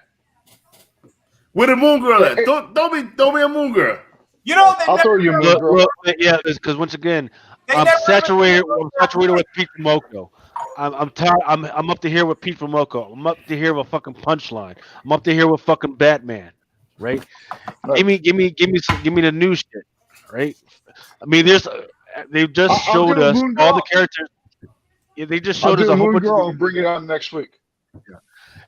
Where the moon girl at? Don't be a moon girl. You know, I'll throw you a moon girl. Well, yeah, because once again, I'm saturated with Pete Moko. I'm tired. I'm up to here with Pete Moko. I'm up to here with fucking Punchline. I'm up to here with fucking Batman. Right? Give me the new shit. Right? I mean, they just showed us all the characters. Yeah, they just showed us a whole bunch girl of. and bring it on next week. Yeah.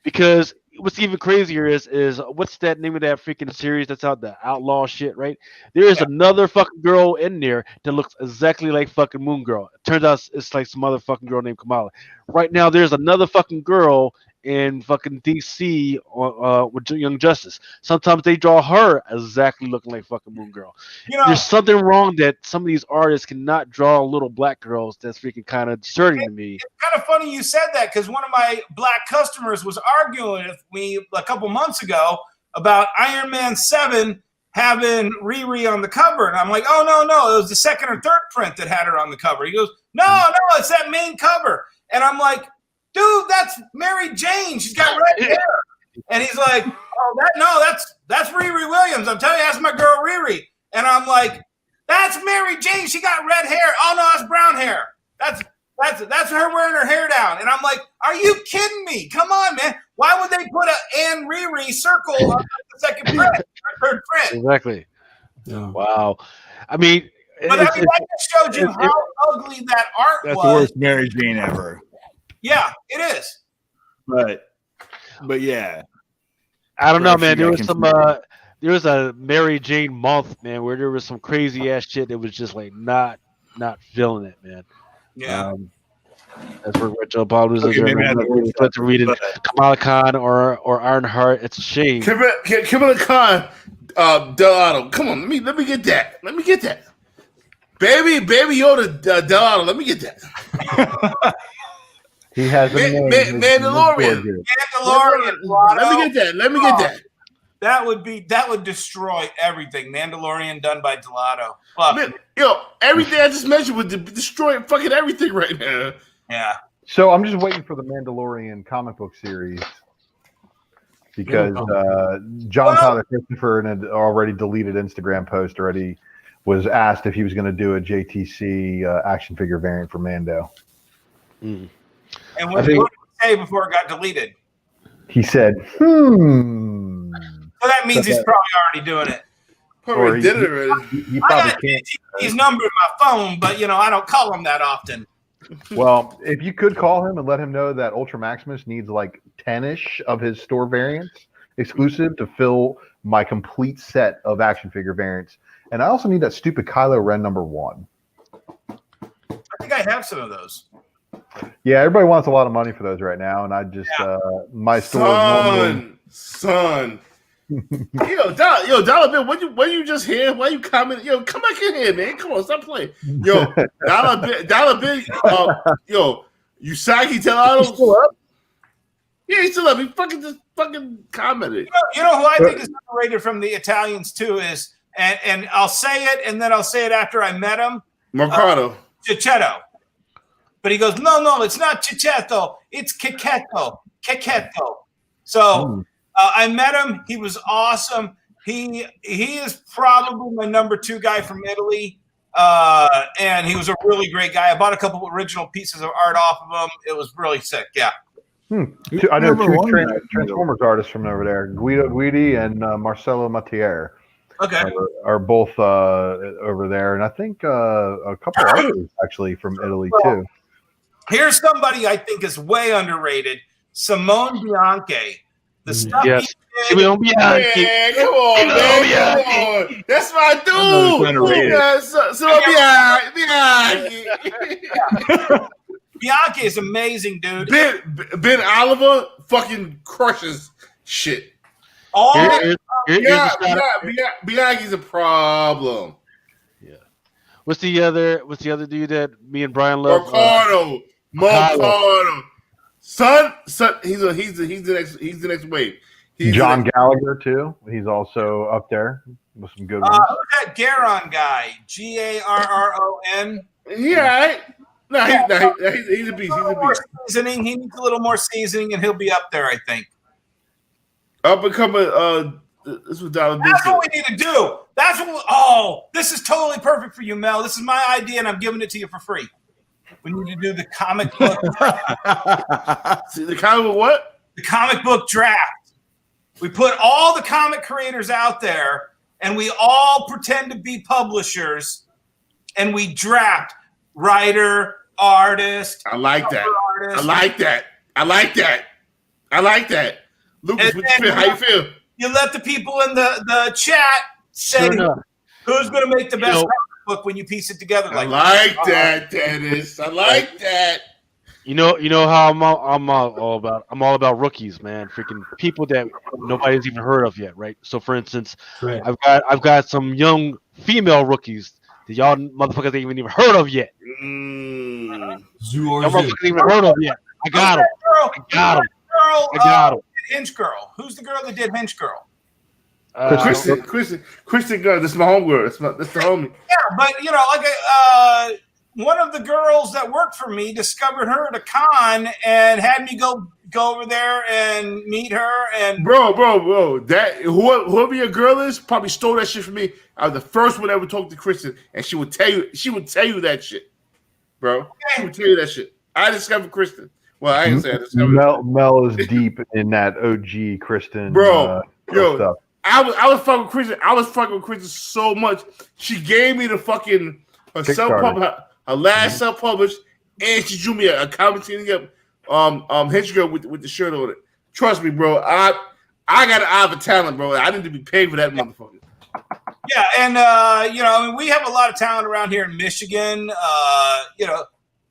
Because what's even crazier is what's that name of that freaking series that's out, the outlaw shit, right? There is another fucking girl in there that looks exactly like fucking Moon Girl. It turns out it's like some other fucking girl named Kamala. Right now, there's another fucking girl in fucking DC with Young Justice. Sometimes they draw her exactly looking like fucking Moon Girl. You know, there's something wrong that some of these artists cannot draw little black girls. That's freaking kind of disturbing to me. It's kind of funny you said that because one of my black customers was arguing with me a couple months ago about Iron Man 7 having Riri on the cover. And I'm like, oh, no, it was the second or third print that had her on the cover. He goes, no, it's that main cover. And I'm like, dude, that's Mary Jane. She's got red hair. And he's like, that's Riri Williams. I'm telling you, that's my girl Riri. And I'm like, that's Mary Jane. She got red hair. Oh no, that's brown hair. That's her wearing her hair down. And I'm like, are you kidding me? Come on, man. Why would they put a Anne Riri circle on the second print or third print? Exactly. Yeah. Wow. I mean, but that just showed you how ugly that art was. That's the worst Mary Jane ever. Yeah, it is. But yeah, I don't know, man. There was some there was a Mary Jane month, man, where there was some crazy ass shit that was just like not feeling it, man. Yeah. That's where Rachel Paul was Okay, maybe to read it. Kamala Khan or Ironheart. It's a shame. Kamala Khan, Delano. Come on, let me get that. Let me get that. Baby Yoda, Delano. Let me get that. He has a name. Mandalorian. Let me get that. That would destroy everything. Mandalorian done by Delato. Fuck. Everything I just mentioned would destroy fucking everything right now. Yeah. So I'm just waiting for the Mandalorian comic book series because John Tyler Christopher in an already deleted Instagram post already was asked if he was going to do a JTC action figure variant for Mando. And what did he say before it got deleted? He said, So that means he's probably already doing it. Probably did it already. He probably can't. His number in my phone, but I don't call him that often. Well, if you could call him and let him know that Ultra Maximus needs like 10-ish of his store variants exclusive to fill my complete set of action figure variants. And I also need that stupid Kylo Ren #1. I think I have some of those. Yeah, everybody wants a lot of money for those right now, and I just my store. Son. Dollar Bill, when you just here? Why you comment? Come back in here, man. Come on, stop playing. Dollar Bill, Usagi Delano still up? Yeah, he's still up. He fucking commented. You know who I think is underrated from the Italians too is, and I'll say it, and then I'll say it after I met him. Mercado. Cicchetto. But he goes, no, it's not Cicchetto. It's Chechetto. So I met him. He was awesome. He is probably my #2 guy from Italy. And he was a really great guy. I bought a couple of original pieces of art off of him. It was really sick. Yeah. I know two Transformers artists from over there, Guido Guidi and Marcello Mattier. Okay. Are both over there. And I think a couple others actually from Italy too. Here's somebody I think is way underrated. Simone Bianchi. The stuff he did. Simone Bianchi. Yeah, come on, man. Come on. That's my dude. Simone Bianchi. Bianchi is amazing, dude. Ben Oliver fucking crushes shit. Bianchi's a problem. Yeah. What's the other dude that me and Brian love? Ricardo. Moncada. Son, he's the next wave. John Gallagher too. He's also up there with some good ones. Who's that Garon guy? Garron. Yeah, no, he's a beast. He's a beast. Seasoning. He needs a little more seasoning, and he'll be up there, I think. I'll become this was Dollar That's what we need to do. That's what. This is totally perfect for you, Mel. This is my idea, and I'm giving it to you for free. We need to do the comic book. See, the comic book what? The comic book draft. We put all the comic creators out there, and we all pretend to be publishers, and we draft writer, artist. I like that. Artist. I like that. I like that. I like that. Lucas, how you feel? You let the people in the chat say who's going to make the best comic book when you piece it together. I like that, Dennis. I like that. You know how I'm all about rookies, man. Freaking people that nobody's even heard of yet, right? So, for instance, I've got some young female rookies that y'all motherfuckers ain't even heard of yet. Y'all motherfuckers ain't even heard of yet. I got them. I got them. Hinge Girl. Who's the girl that did Hinge Girl? Kristen Gunn. This is my homegirl. That's the homie. Yeah, but one of the girls that worked for me discovered her at a con and had me go over there and meet her. And bro, that whoever your girl is probably stole that shit from me. I was the first one that ever talked to Kristen, and she would tell you that shit, bro. Okay. She would tell you that shit. I discovered Kristen. Well, I ain't say I discovered Mel is deep in that OG Kristen, bro. Stuff. I was fucking with Kristen. I was fucking with Kristen so much. She gave me the fucking her last self-published, and she drew me a commentating up Hinge Girl with the shirt on it. Trust me, bro. I got an eye for talent, bro. I need to be paid for that motherfucker. Yeah, and we have a lot of talent around here in Michigan.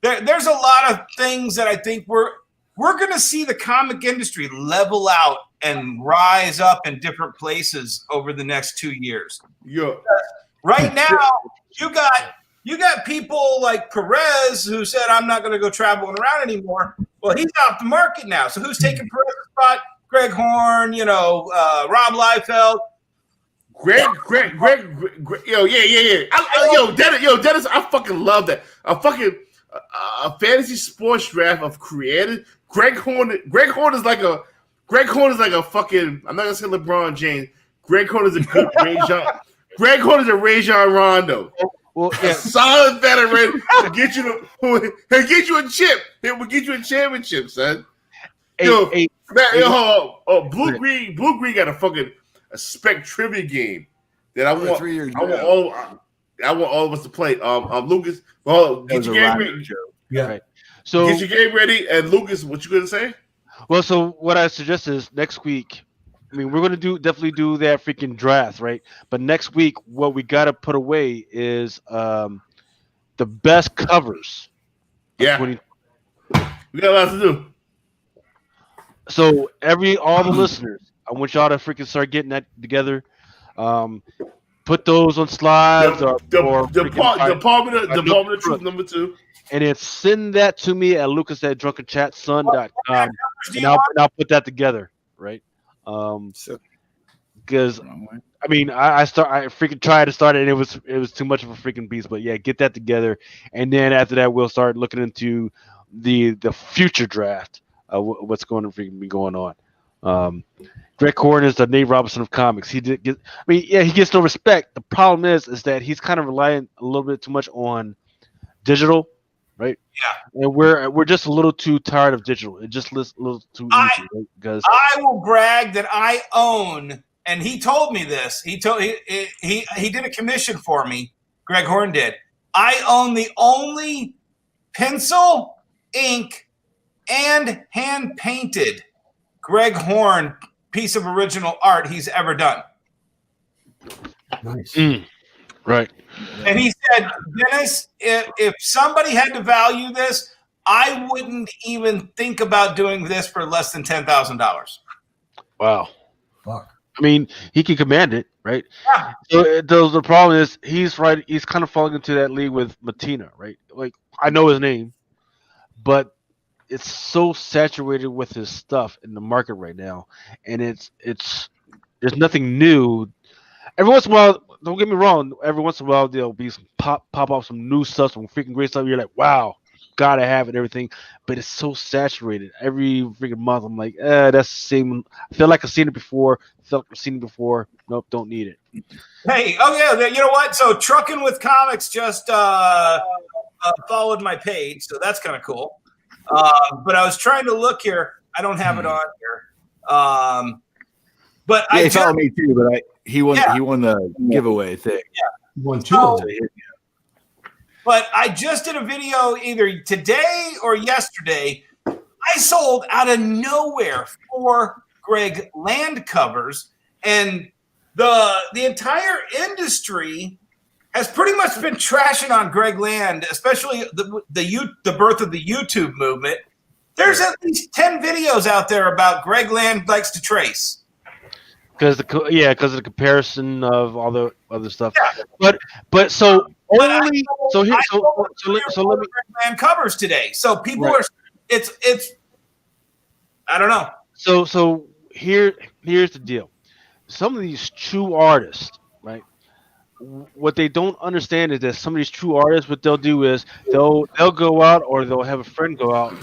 There's a lot of things that I think we're going to see the comic industry level out and rise up in different places over the next 2 years. Yeah. Right now, you got people like Perez who said, I'm not going to go traveling around anymore. Well, he's off the market now. So who's taking Perez's spot? Greg Horn, Rob Liefeld. Greg, Dennis, I fucking love that. A fantasy sports draft of created. Greg Horn is like a fucking. I'm not gonna say LeBron James. Greg Horn is a good Rajon. Greg Horn is a Rajon Rondo. Well, yeah. A solid veteran to get you a chip. It will get you a championship, son. Blue Green got a spec trivia game that I want. 3 years. I want all of us to play. Lucas, get your game ready. Yeah. Right. So get your game ready. And Lucas, what you gonna say? Well, so what I suggest is next week. I mean, we're gonna definitely do that freaking draft, right? But next week, what we gotta put away is the best covers. Yeah. We got a lot to do. So all the listeners, I want y'all to freaking start getting that together. Put those on slides Department of Truth number 2. And then send that to me at lucas@drunkenchatson.com, and I'll put that together, right? Because I mean, I freaking tried to start it, and it was too much of a freaking beast. But yeah, get that together, and then after that, we'll start looking into the future draft. What's going to freaking be going on? Greg Horn is the Nate Robinson of comics. He gets no respect. The problem is that he's kind of relying a little bit too much on digital, right? Yeah. And we're just a little too tired of digital. It just looks a little too easy, right? Because I will brag that I own, and he told me this. He did a commission for me. Greg Horn did. I own the only pencil, ink, and hand painted Greg Horn piece of original art he's ever done. Nice. Right. And he said, Dennis, if somebody had to value this, I wouldn't even think about doing this for less than $10,000. Wow. Fuck. I mean, he can command it, right? Yeah. So the problem is he's kind of falling into that league with Matina, right? Like, I know his name, but it's so saturated with his stuff in the market right now, and it's there's nothing new. Every once in a while, don't get me wrong. Every once in a while, there'll be some pop off some new stuff, some freaking great stuff. You're like, wow, gotta have it, and everything. But it's so saturated. Every freaking month, I'm like, that's the same. I feel like I've seen it before. Nope, don't need it. Hey, okay, you know what? So Trucking with Comics just followed my page, so that's kind of cool. But I was trying to look here. I don't have it on here. But yeah, I he followed me too, but he won the giveaway thing. Yeah. He won two of them. But I just did a video either today or yesterday. I sold out of nowhere 4 Greg Land covers, and the entire industry has pretty much been trashing on Greg Land, especially the birth of the YouTube movement. There's at least 10 videos out there about Greg Land likes to trace. Because of the comparison of all the other stuff. Yeah. But so only so here so let me Greg covers today. So people are it's I don't know. So here's the deal. Some of these true artists, right? What they don't understand is that some of these true artists, what they'll do is they'll go out or they'll have a friend go out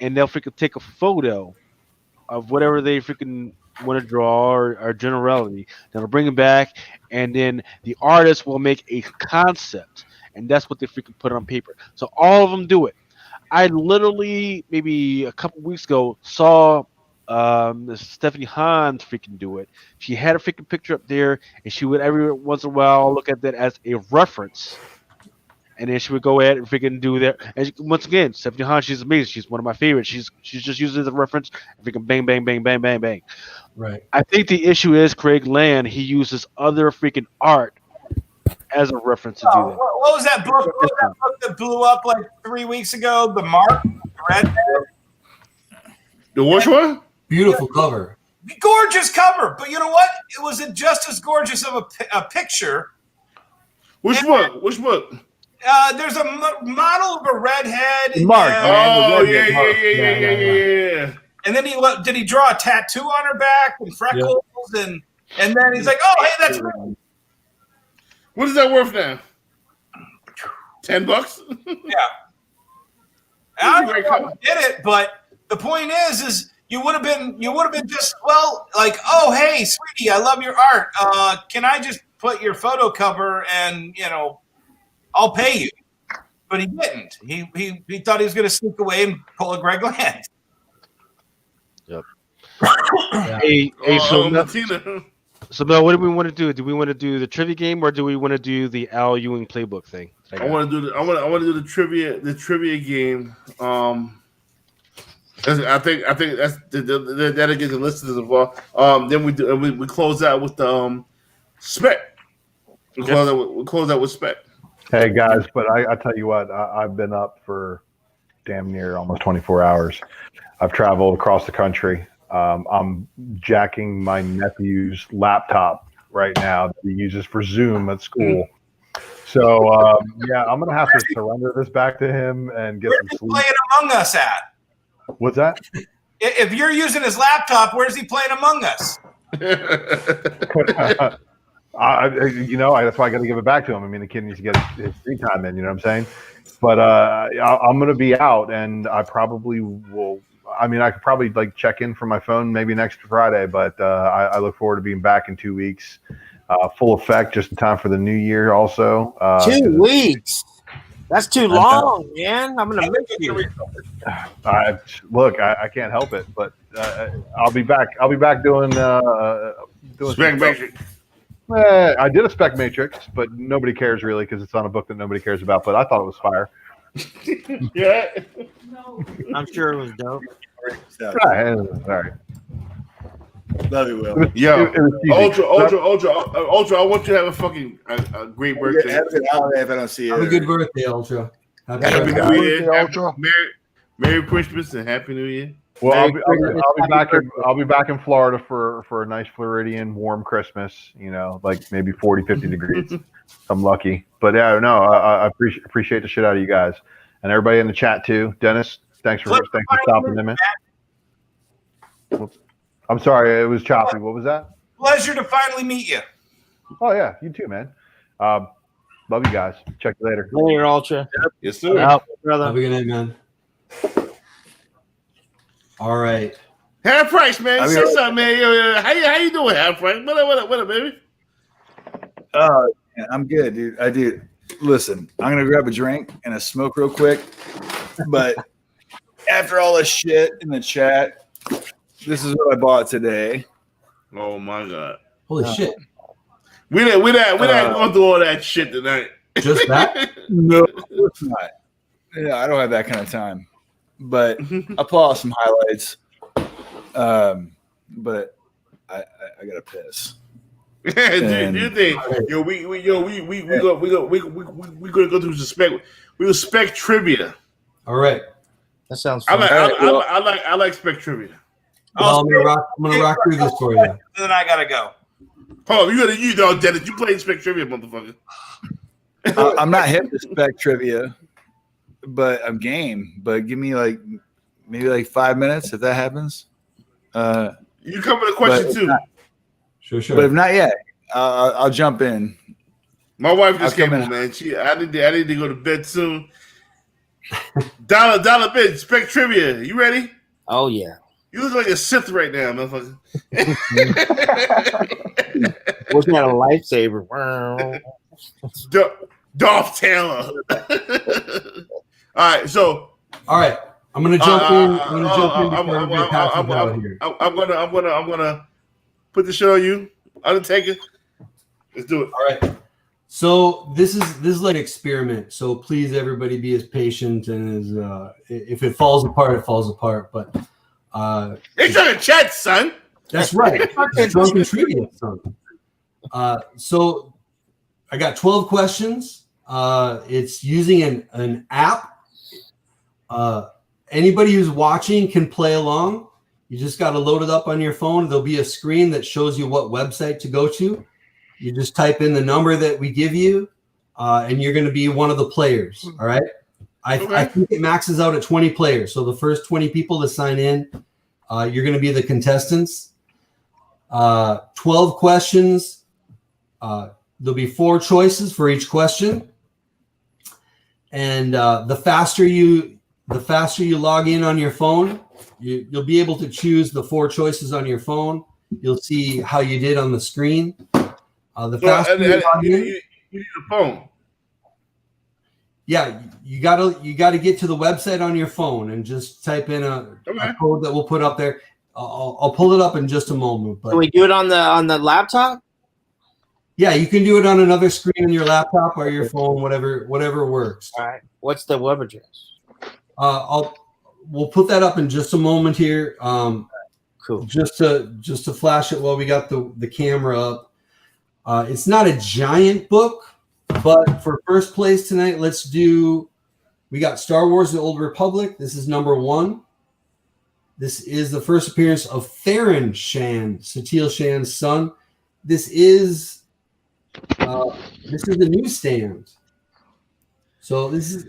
and they'll freaking take a photo of whatever they freaking want to draw or generality. They'll bring it back, and then the artist will make a concept, and that's what they freaking put on paper. So all of them do it. I literally maybe a couple weeks ago saw Stephanie Hahn freaking do it. She had a freaking picture up there, and she would every once in a while look at that as a reference. And then she would go ahead and freaking do that. And once again, Stephanie Hahn, she's amazing. She's one of my favorites. She's just using it as a reference. Freaking bang, bang, bang, bang, bang, bang. Right. I think the issue is Craig Land. He uses other freaking art as a reference to do that. What was that book? What was that book that blew up like 3 weeks ago? The Mark, Red. The which one? Beautiful cover. Gorgeous cover, but you know what? It was just as gorgeous of a picture. Which book? Which book? There's a model of a redhead. Mark. And, Yeah. And then did he draw a tattoo on her back and freckles and then he's like, oh, hey, that's me. What is that worth now? $10? Yeah. I don't know who did it, but the point is you would have been just like, oh, hey, sweetie, I love your art. Can I just put your photo cover and I'll pay you? But he didn't. He thought he was going to sneak away and pull a Greg Land. Yep. So Mel, what do we want to do? Do we want to do the trivia game or do we want to do the Al Ewing playbook thing? I want to do the trivia game. I think that's that'll get the listeners involved. Then we close out with the spec. We close out with spec. Hey guys, but I tell you what, I've been up for damn near almost 24 hours. I've traveled across the country. I'm jacking my nephew's laptop right now that he uses for Zoom at school. So I'm gonna have to surrender this back to him and get some sleep. Playing Among Us at? What's that? If you're using his laptop, where's he playing Among Us? That's why I got to give it back to him. I mean, the kid needs to get his free time in. You know what I'm saying? But I'm going to be out, and I probably will. I mean, I could probably check in from my phone maybe next Friday, but I look forward to being back in 2 weeks, full effect, just in time for the new year. Also, 2 weeks. That's too long, man. I'm gonna miss you. I can't help it, but I'll be back. I'll be back doing Spec Matrix. I did a Spec Matrix, but nobody cares really because it's on a book that nobody cares about. But I thought it was fire. Yeah, I'm sure it was dope. All right. Love you, Will. Yo, Ultra. I want you to have a fucking a great birthday. Have a good holiday if I don't see you. Have a good birthday, Ultra. Happy New Year, Ultra. Merry Christmas and Happy New Year. Well, I'll be back in Florida for a nice Floridian warm Christmas. Like maybe 40, 50 degrees. I'm lucky, but I appreciate the shit out of you guys and everybody in the chat too. Dennis, Thanks for stopping in, man. I'm sorry, it was choppy. What was that? Pleasure to finally meet you. Oh yeah, you too, man. Love you guys. Check you later. Later, Ultra. Yep. Yes, sir. Brother. Have a good night, man. All right. Half price, man. Say something, man. Yo, how you doing, half price? What up, baby? I'm good, dude. I do. Listen, I'm gonna grab a drink and a smoke real quick. But after all this shit in the chat, this is what I bought today. Oh my god! Holy shit! We not going through all that shit tonight. Just that? No, it's not. Yeah, I don't have that kind of time. But I pull out some highlights. But I gotta piss. Do you think? Yo, we gonna go through some spec trivia. All right. That sounds I fun. like spec trivia. Well, I'm gonna rock through this for you. Then I gotta go. Oh, you know, Dennis, you playing spec trivia, motherfucker. I'm not hip to spec trivia, but I'm game. But give me maybe 5 minutes if that happens. You come with a question too. Sure. But if not yet, I'll jump in. My wife just came home, man. I need to go to bed soon. Dollar bid spec trivia. You ready? Oh yeah. You look like a Sith right now, motherfucker. Looking at a lightsaber. Darth Taylor. All right, so. All right, I'm gonna jump in. I'm gonna jump in before everybody passes out here. I'm gonna put the show on you, Undertaker. Let's do it. All right. So this is like an experiment. So please, everybody, be as patient and as if it falls apart, it falls apart. But it's on a chat, son. That's right. It's Drunken Trivia, son. So I got 12 questions. It's using an app. Anybody who's watching can play along. You just got to load it up on your phone. There'll be a screen that shows you what website to go to. You just type in the number that we give you, and you're going to be one of the players. All right. I think it maxes out at 20 players. So the first 20 people to sign in, you're going to be the contestants. 12 questions. There'll be 4 choices for each question. And the faster you log in on your phone, you'll be able to choose the 4 choices on your phone. You'll see how you did on the screen. The faster you need a phone. Yeah, you gotta get to the website on your phone and just type in a code that we'll put up there. I'll pull it up in just a moment. But can we do it on the laptop? Yeah, you can do it on another screen on your laptop or your phone, whatever works. All right. What's the web address? We'll put that up in just a moment here. Cool. Just to flash it while we got the camera up. It's not a giant book, but for first place tonight, we got Star Wars: The Old Republic. This is number 1. This is the first appearance of Theron Shan, Satil Shan's son. This is the newsstand. So this is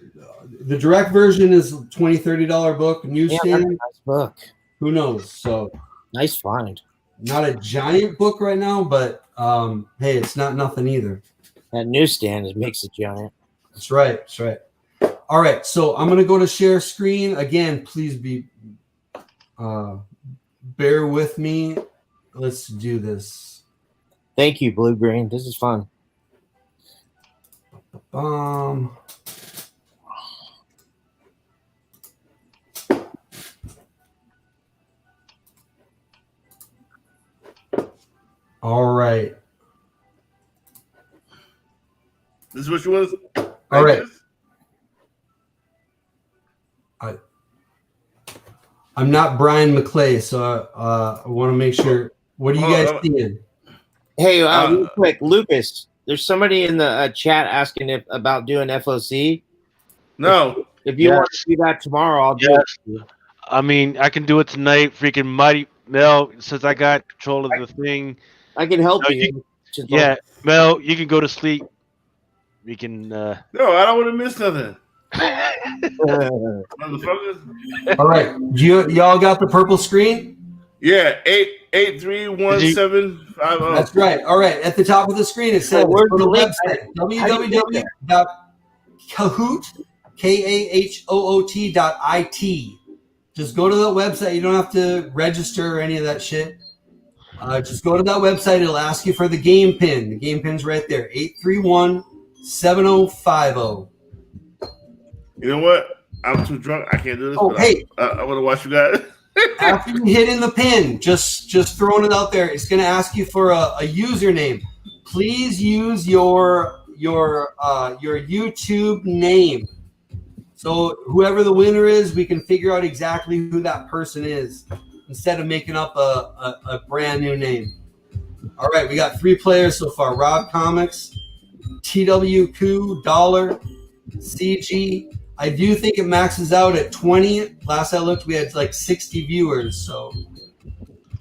the direct version is $20-$30 book. Newsstand, nice book. Who knows? So nice find. Not a giant book right now, but hey, it's not nothing either. That newsstand makes it giant. That's right. That's right. All right, so I'm gonna go to share screen again. Please bear with me. Let's do this. Thank you, Blue Green. This is fun. All right. This is what you was. All right. I'm not Brian McClay, so I want to make sure. What are you guys seeing? Hey, real quick, Lucas. There's somebody in the chat asking about doing FOC. No. If you want to do that tomorrow, I'll do it. I mean, I can do it tonight. Freaking Mighty Mel, since I got control of the thing. I can help you. Yeah, Mel, you can go to sleep. We can. No, I don't want to miss nothing. Motherfuckers. All right, y'all got the purple screen? Yeah, 83175. That's right. All right, at the top of the screen it says go to the website www.kahoot.it. Just go to the website. You don't have to register or any of that shit. Just go to that website. It'll ask you for the game pin. The game pin's right there. 831-7050. You know what? I'm too drunk. I can't do this. Oh, but hey. I want to watch you guys. After you hit in the pin, just throwing it out there, it's going to ask you for a username. Please use your YouTube name. So whoever the winner is, we can figure out exactly who that person is instead of making up a brand new name. All right, we got 3 players so far. Rob Comics, TWQ, Dollar, CG. I do think it maxes out at 20. Last I looked, we had like 60 viewers, so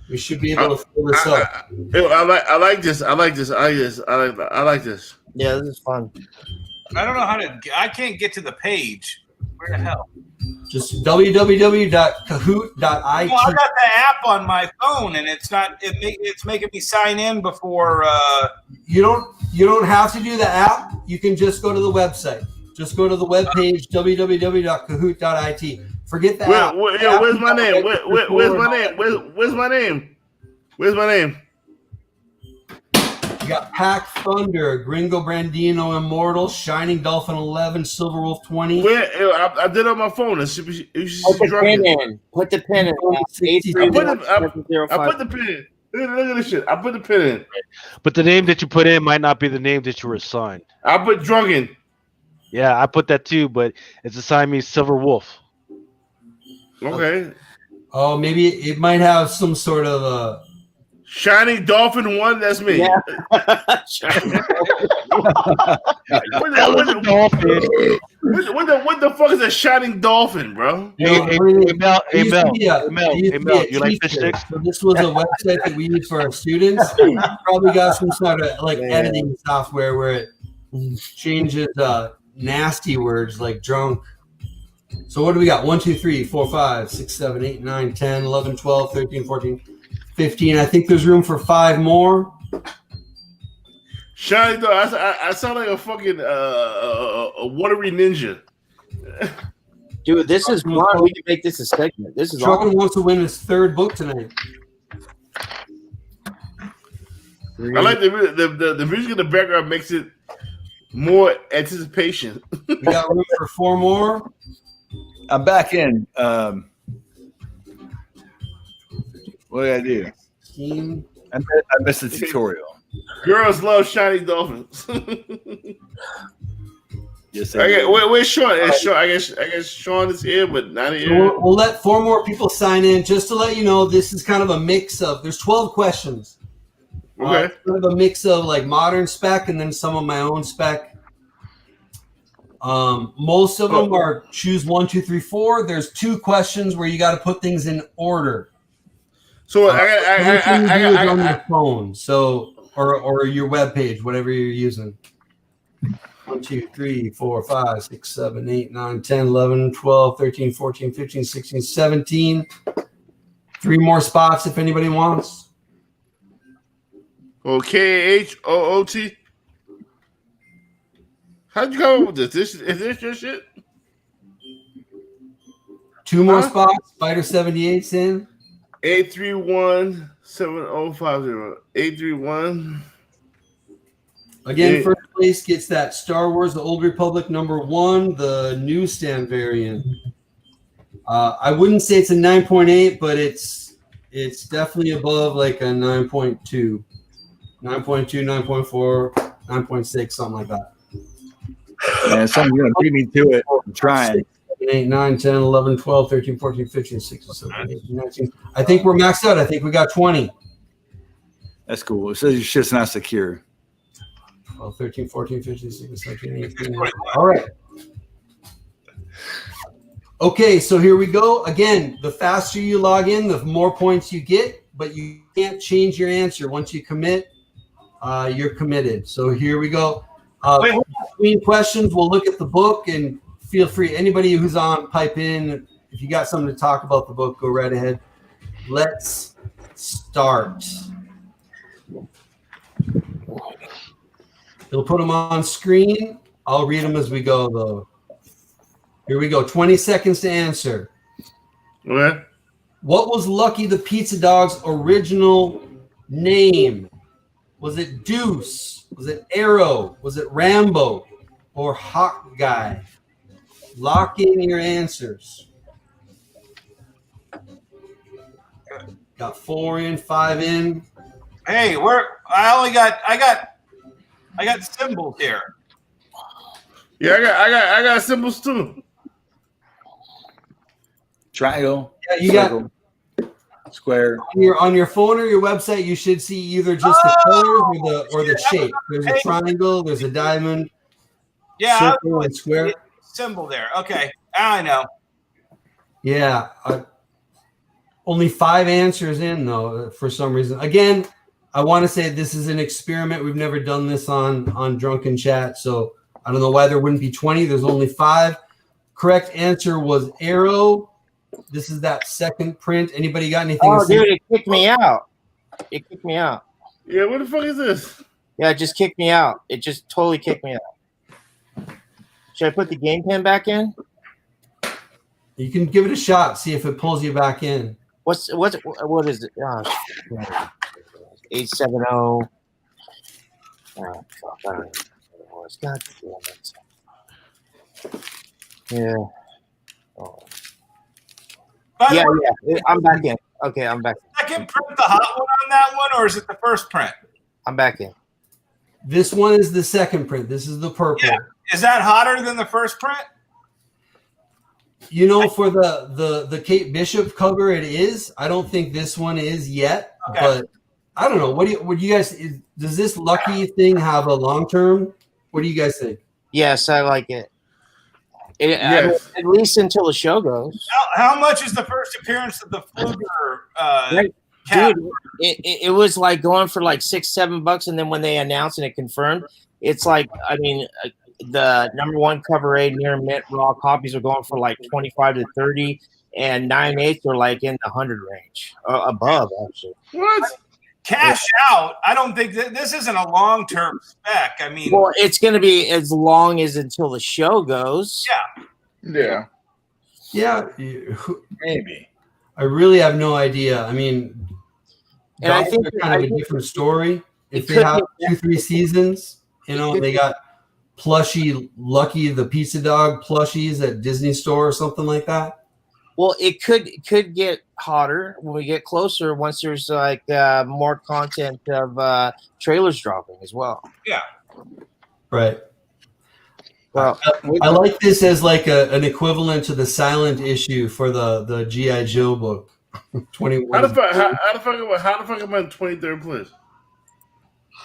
we should be able to fill this up. I like this. I like this. I like this. Yeah, this is fun. I don't know how to. I can't get to the page. Where the hell? Just www.kahoot.it. Well, I got the app on my phone, and it's not. It's making me sign in before. You don't have to do the app. You can just go to the website. Just go to the webpage www.kahoot.it. Forget the app. Where's my name? Where's my name? Where's my name? Where's my name? You got Pack Thunder, Gringo Brandino Immortal, Shining Dolphin 11, Silver Wolf 20. I did it on my phone. It should be Put the pin in. Put the pin in. I put the pin in. Look at this shit. I put the pin in. But the name that you put in might not be the name that you were assigned. I put Drunken. Yeah, I put that too, but it's assigned me Silver Wolf. Okay. Oh, maybe it might have some sort of Shining Dolphin 1. That's me. Yeah. What the fuck is a Shining Dolphin, bro? Hey, Mel, you like fish sticks? So this was a website that we use for our students. Probably got some sort of editing software where it changes nasty words like drunk. So what do we got? 1, 2, 3, 4, 5, 6, 7, 8, 9, 10, 11, 12, 13, 14, 15. I think there's room for 5 more. Shining Dolphin. I sound like a fucking a watery ninja. Dude, this is fun. We can make this a segment. This is Trucker awesome. wants to win his 3rd book tonight. I like the music in the background makes it more anticipation. We got room for 4 more. I'm back in. What did I do? I missed the tutorial. Girls love Shining Dolphins. Yes, okay, where's Sean? I guess Sean is here, but not here. So we'll let 4 more people sign in. Just to let you know, this is kind of a mix of. There's 12 questions. Okay. It's kind of a mix of like modern spec and then some of my own spec. Most of them are choose 1, 2, 3, 4. There's 2 questions where you got to put things in order. So on your phone, so or your web page, whatever you're using. 1, 2, 3, 4, 5, 6, 7, 8, 9, 10, 11, 12, 13, 14, 15, 16, 17. 3 more spots if anybody wants. KHOOT. How'd you come up with this? Is this your shit? 2 more spots. Spider 78's in. 831-7050. 831. Again, first place gets that Star Wars: The Old Republic #1, the newsstand variant. I wouldn't say it's a 9.8, but it's definitely above like a 9.2, 9.2, 9.4, 9.6, something like that. Man, someone's gonna beat me to it. I'm trying. 8, 9, 10, 11, 12, 13, 14, 15, 16, 17, 18, 19. I think we're maxed out. I think we got 20. That's cool. It says your shit's not secure. 12, 13, 14, 15, 16, 17, 18. All right. Okay, so here we go. Again, the faster you log in, the more points you get, but you can't change your answer. Once you commit, you're committed. So here we go. Between questions, we'll look at the book and feel free. Anybody who's on, pipe in. If you got something to talk about the book, go right ahead. Let's start. He'll put them on screen. I'll read them as we go, though. Here we go. 20 seconds to answer. Okay. What was Lucky the Pizza Dog's original name? Was it Deuce? Was it Arrow? Was it Rambo? Or Hawk Guy? Lock in your answers. Got 4 in, 5 in. Hey, I got symbols here. Yeah, I got symbols too. Triangle. Yeah, you circle, square. On your phone or your website, you should see either just the colors or the shape. There's a triangle, there's a diamond, circle, and square. Symbol there. Okay, I know. Yeah. Only 5 answers in, though, for some reason. Again, I want to say this is an experiment. We've never done this on Drunken Chat, so I don't know why there wouldn't be 20. There's only 5. Correct answer was Arrow. This is that second print. Anybody got anything Oh, to say? dude, it kicked me out. It kicked me out. Yeah, what the fuck is this? Yeah, it just kicked me out. It just totally kicked me out. Should I put the game pen back in? You can give it a shot, see if it pulls you back in. What is it? Oh, 870. Oh, fuck, I don't know what it was. God damn it. Yeah. Oh. Yeah. I'm back in. Okay, I'm back. Second print the hot one on that one, or is it the first print? I'm back in. This one is the second print. This is the purple. Yeah. Is that hotter than the first print? You know, for the Kate Bishop cover, it is. I don't think this one is yet, but I don't know. What do you guys? Does this Lucky thing have a long term? What do you guys think? Yes, I like it. Yes. At least until the show goes. How much is the first appearance of the Fluger cap? Dude, it was like going for like $6-7, and then when they announced and it confirmed, it's like, I mean, the number 1 cover A near mint raw copies are going for like 25 to 30, and 9/8 are like in the 100 range, above actually. What? Cash out? I don't think this isn't a long-term spec. I mean, Well, it's going to be as long as until the show goes. Yeah. Yeah, maybe. I really have no idea. I mean, And I dogs think are kind of a different story. If they could have be- 2-3 seasons, you know, they got plushy Lucky the Pizza Dog plushies at Disney Store or something like that. Well, it could get hotter when we get closer once there's like more content of trailers dropping as well. Yeah. Right. Well, I like this as like an equivalent to the silent issue for the G.I. Joe book. 21. How the fuck am I in 23rd place?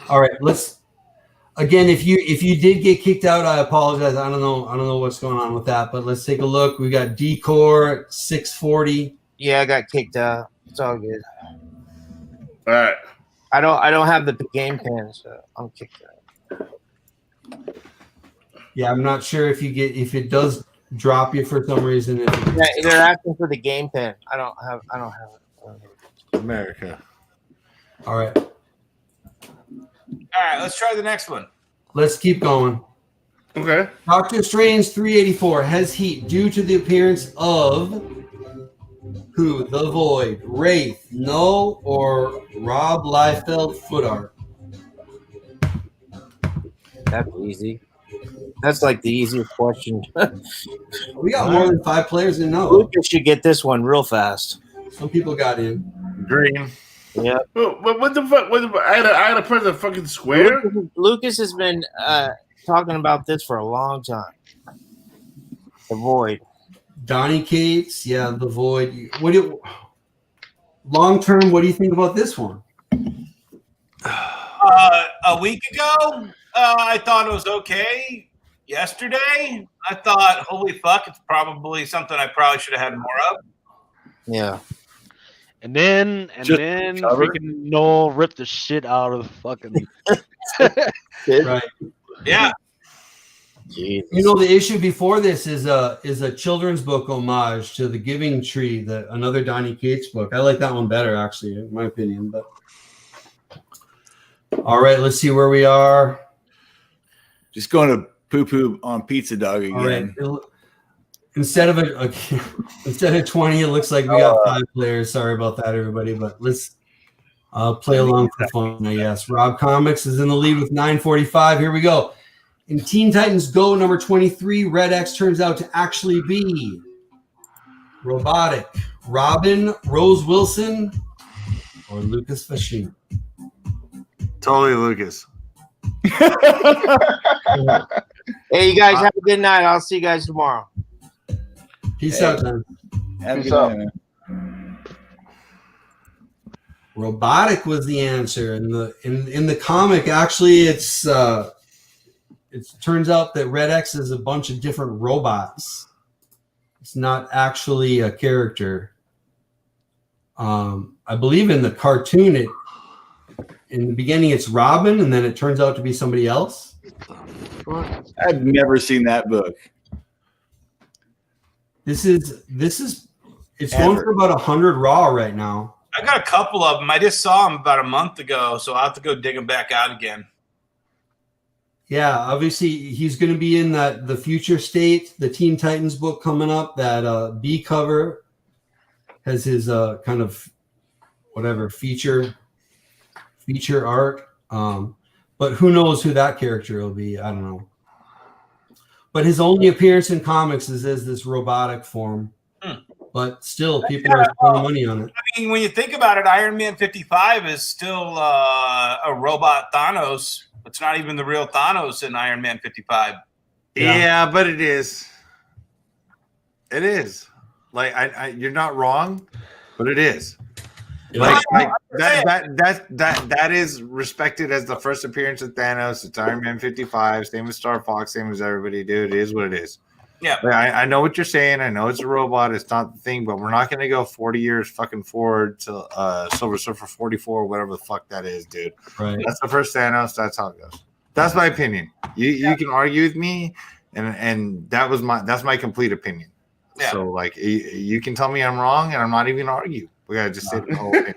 All right, let's again. If you did get kicked out, I apologize. I don't know what's going on with that, but let's take a look. We got Decor at 640. Yeah, I got kicked out. It's all good. All right. I don't have the game pen, so I'm kicked out. Yeah, I'm not sure if it does drop you for some reason. Yeah, they're asking for the game pen. I don't have it. America. All right. All right, let's try the next one. Let's keep going. Okay. Doctor Strange 384 has heat due to the appearance of who? The Void, Wraith, Null, or Rob Liefeld foot art? That's easy. That's like the easiest question. We got more than 5 players in Null. Lucas should get this one real fast. Some people got in. Green. Yeah. What the fuck? I had a press a fucking square. Lucas has been talking about this for a long time. The Void. Donnie Cates, yeah, The Void. Long term, what do you think about this one? A week ago, I thought it was okay. Yesterday, I thought, holy fuck, it's probably something I probably should have had more of. Yeah. And then freaking Noel ripped the shit out of the fucking right. Yeah. You know, the issue before this is a children's book homage to The Giving Tree, another Donny Cates book. I like that one better, actually, in my opinion. But all right, let's see where we are. Just going to poo on Pizza Dog again. All right. Instead of 20, it looks like we got 5 players. Sorry about that, everybody. But let's play along for fun, I guess. Rob Comics is in the lead with 945. Here we go. In Teen Titans Go number 23, Red X turns out to actually be robotic. Robin, Rose Wilson, or Lucas Fashina? Totally Lucas. Hey, you guys have a good night. I'll see you guys tomorrow. Peace out, man. Peace out. Robotic was the answer. In the comic, actually, it turns out that Red X is a bunch of different robots. It's not actually a character. I believe in the cartoon, in the beginning it's Robin, and then it turns out to be somebody else. I've never seen that book. It's going for about 100 raw right now. I got a couple of them. I just saw them about a month ago, so I'll have to go dig them back out again. Yeah, obviously he's going to be in the Future State, the Teen Titans book coming up. That B cover has his kind of whatever feature art. But who knows who that character will be? I don't know. But his only appearance in comics is as this robotic form. But still, people are spending money on it. I mean, when you think about it, Iron Man 55 is still a robot Thanos. It's not even the real Thanos in Iron Man 55. Yeah, but it is. It is. Like you're not wrong, but it is. Like that is respected as the first appearance of Thanos. It's Iron Man 55, same as Star Fox, same as everybody, dude. It is what it is. Yeah, I know what you're saying. I know it's a robot. It's not the thing, but we're not going to go 40 years fucking forward to Silver Surfer 44, whatever the fuck that is, dude. Right. That's the first Thanos. That's how it goes. That's my opinion. You can argue with me, and that's my complete opinion. Yeah. So like you can tell me I'm wrong, and I'm not even gonna argue. We gotta just say the whole thing.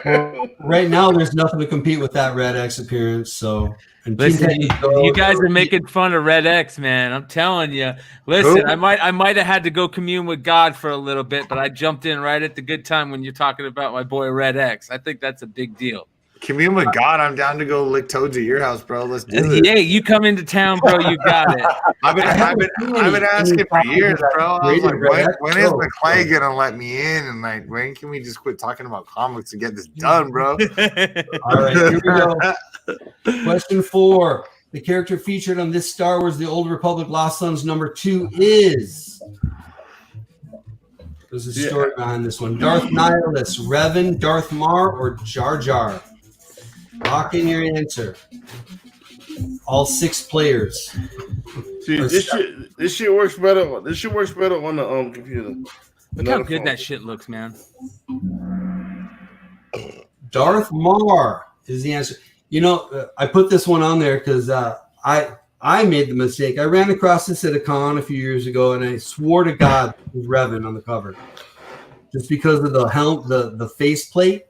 Well, right now, there's nothing to compete with that Red X appearance. So, listen, you guys are making fun of Red X, man. I'm telling you. Listen, I might have had to go commune with God for a little bit, but I jumped in right at the good time when you're talking about my boy Red X. I think that's a big deal. Commune with God. I'm down to go lick toads at your house, bro. Let's do it. Yeah, you come into town, bro. You got it. I've been asking for years, bro. I was like, when is McClay gonna let me in? And like, when can we just quit talking about comics and get this done, bro? All right, here we go. Question 4. The character featured on this Star Wars: The Old Republic Lost Sons #2 is. There's a story behind this one. Darth Nihilus, Revan, Darth Mar, or Jar Jar? Lock in your answer. All 6 players. See, this shit works better. This shit works better on the computer. Look how good that shit looks, man. Darth Mar is the answer. You know, I put this one on there because I made the mistake. I ran across this at a con a few years ago, and I swore to God it was Revan on the cover, just because of the helm, the faceplate.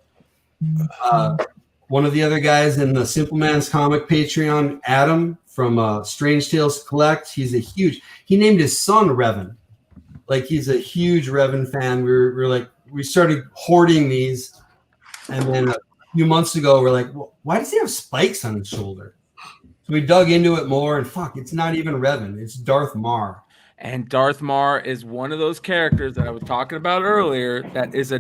One of the other guys in the Simple Man's Comic Patreon, Adam from Strange Tales to Collect, he named his son Revan. Like, he's a huge Revan fan. We started hoarding these, and then a few months ago, we're like, well, why does he have spikes on his shoulder? So we dug into it more, and it's not even Revan. It's Darth Mar. And Darth Mar is one of those characters that I was talking about earlier that is a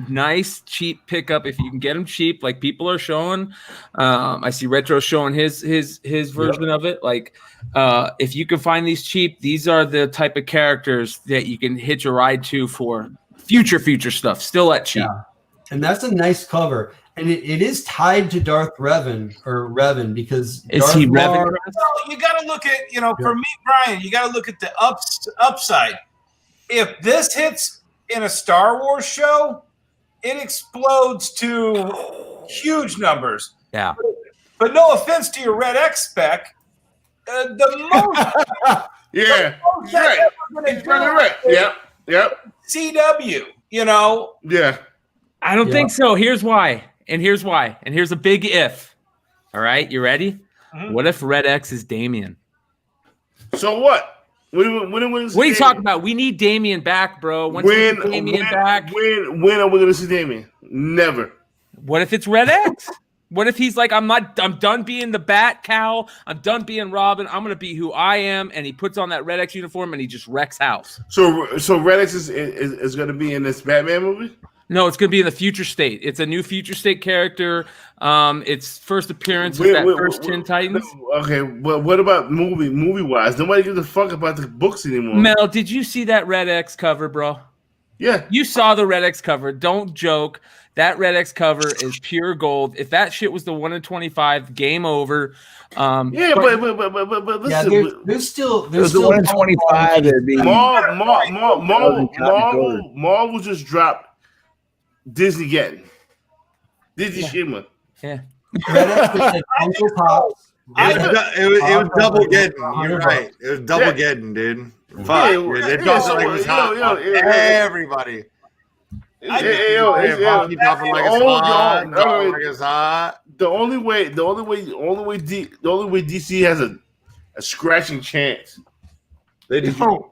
nice, cheap pickup if you can get him cheap, like people are showing. I see Retro showing his version of it. Like, if you can find these cheap, these are the type of characters that you can hitch a ride to for future stuff. Still at cheap. Yeah. And that's a nice cover. And it is tied to Darth Revan because is Darth he Revan? Well, you got to look at, for me, Brian, you got to look at the upside. If this hits in a Star Wars show, it explodes to huge numbers. Yeah. But no offense to your Red X spec, the most. Yeah, he's right. He's right. Yep. CW, you know. Yeah. I don't think so. Here's why. And here's a big if. All right, you ready? What if Red X is Damien? So what? What are you talking about? We need Damien back, bro. When are we going to see Damien? Never. What if it's Red X? What if he's like, I'm done being the Bat Cow. I'm done being Robin. I'm gonna be who I am. And he puts on that Red X uniform and he just wrecks house. So Red X is gonna be in this Batman movie? No, it's gonna be in the Future State. It's a new Future State character. Its first appearance with that first Teen Titans. Okay, well, what about movie wise? Nobody gives a fuck about the books anymore. Mel, did you see that Red X cover, bro? Yeah. You saw the Red X cover. Don't joke. That Red X cover is pure gold. If that shit was the 1 in 25, game over. But listen, yeah, there's still the 1 in 25. Marvel just dropped Disney again. Disney Shima. Yeah. It was double getting. You're right. It was double getting, dude. Fuck. They dropped it like it was hot. Everybody. The only way DC has a scratching chance. They don't.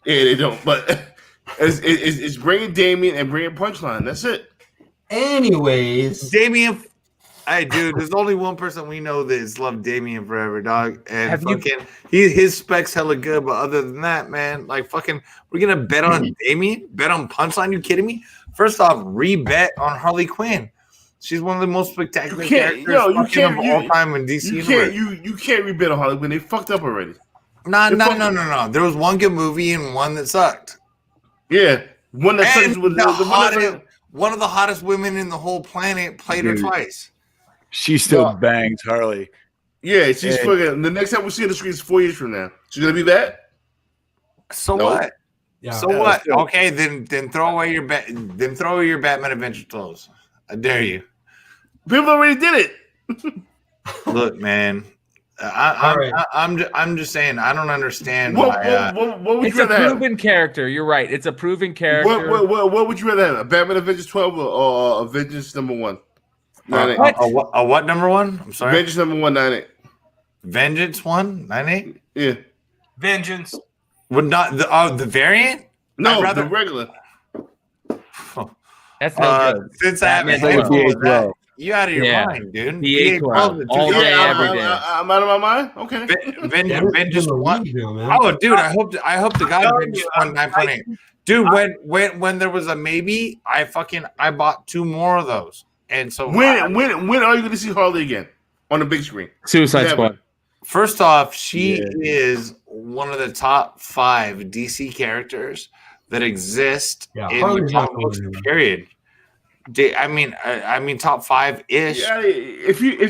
Yeah, they don't. But it's bringing Damien and bringing Punchline. That's it. Anyways, Damien. Hey, dude, there's only one person we know that's loved Damien forever, dog. And his specs hella good, but other than that, man, like fucking, we're gonna bet on Damien? Bet on Punchline? You kidding me? First off, re-bet on Harley Quinn. She's one of the most spectacular characters of all time in DC. You can't re-bet on Harley Quinn. They fucked up already. No. There was one good movie and one that sucked. Yeah, one that sucks with one of the hottest women in the whole planet played her twice. She still bangs Harley. Yeah, she's fucking. The next time we see her on the screen is 4 years from now. She's gonna be that. So what? Yeah. So what? Okay, then throw away your Then throw away your Batman Adventure clothes. I dare you. People already did it. Look, man. I'm just saying. I don't understand why. What would it's you a rather proven character. You're right. It's a proven character. What would you rather have? A Batman Avengers 12 or Avengers #1? A what #1? I'm sorry. Vengeance #198. Vengeance 198? Yeah. Vengeance. Would not the variant? No, the regular. That's no good. Since I haven't DA12. You out of your mind, dude. DA12 all day, every day. I'm out of my mind. Okay. Vengeance 1. Oh, dude, I hope to God Vengeance 1 9.8. Dude, when there was a maybe, I bought 2 more of those. And so when are you going to see Harley again on the big screen? Suicide Squad. First off, she is one of the top 5 DC characters that exist in the comic books. Period. I mean, top 5-ish. Yeah, if you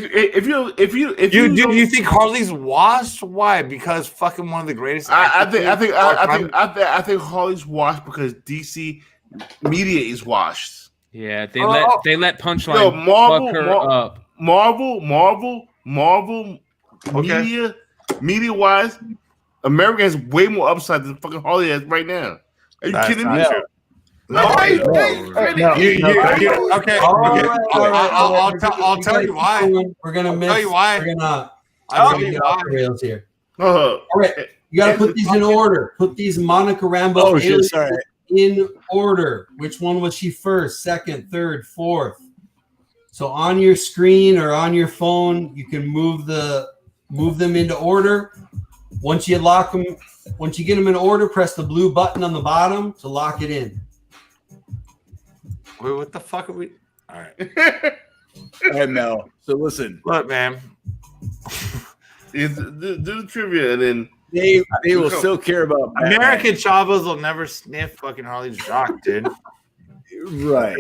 think Harley's washed? Why? Because fucking one of the greatest. I think Harley's washed because DC media is washed. Yeah, they let Punchline fuck her up. Marvel, media wise, America has way more upside than fucking Harley has right now. Are you kidding me? Okay. I'll tell you why. We're gonna miss. Tell you why. I'll tell you why. Rails here. All right, you gotta put these in order. Put these Monica Rambeau in order. Which one was she first, second, third, fourth? So on your screen or on your phone, you can move them into order. Once you get them in order, press the blue button on the bottom to lock it in. Wait, what the fuck are we? All right. All right, Mel. So listen. Look, man. Do the trivia and then they will still care about Batman. American Chavez will never sniff fucking Harley's jock, dude. Right.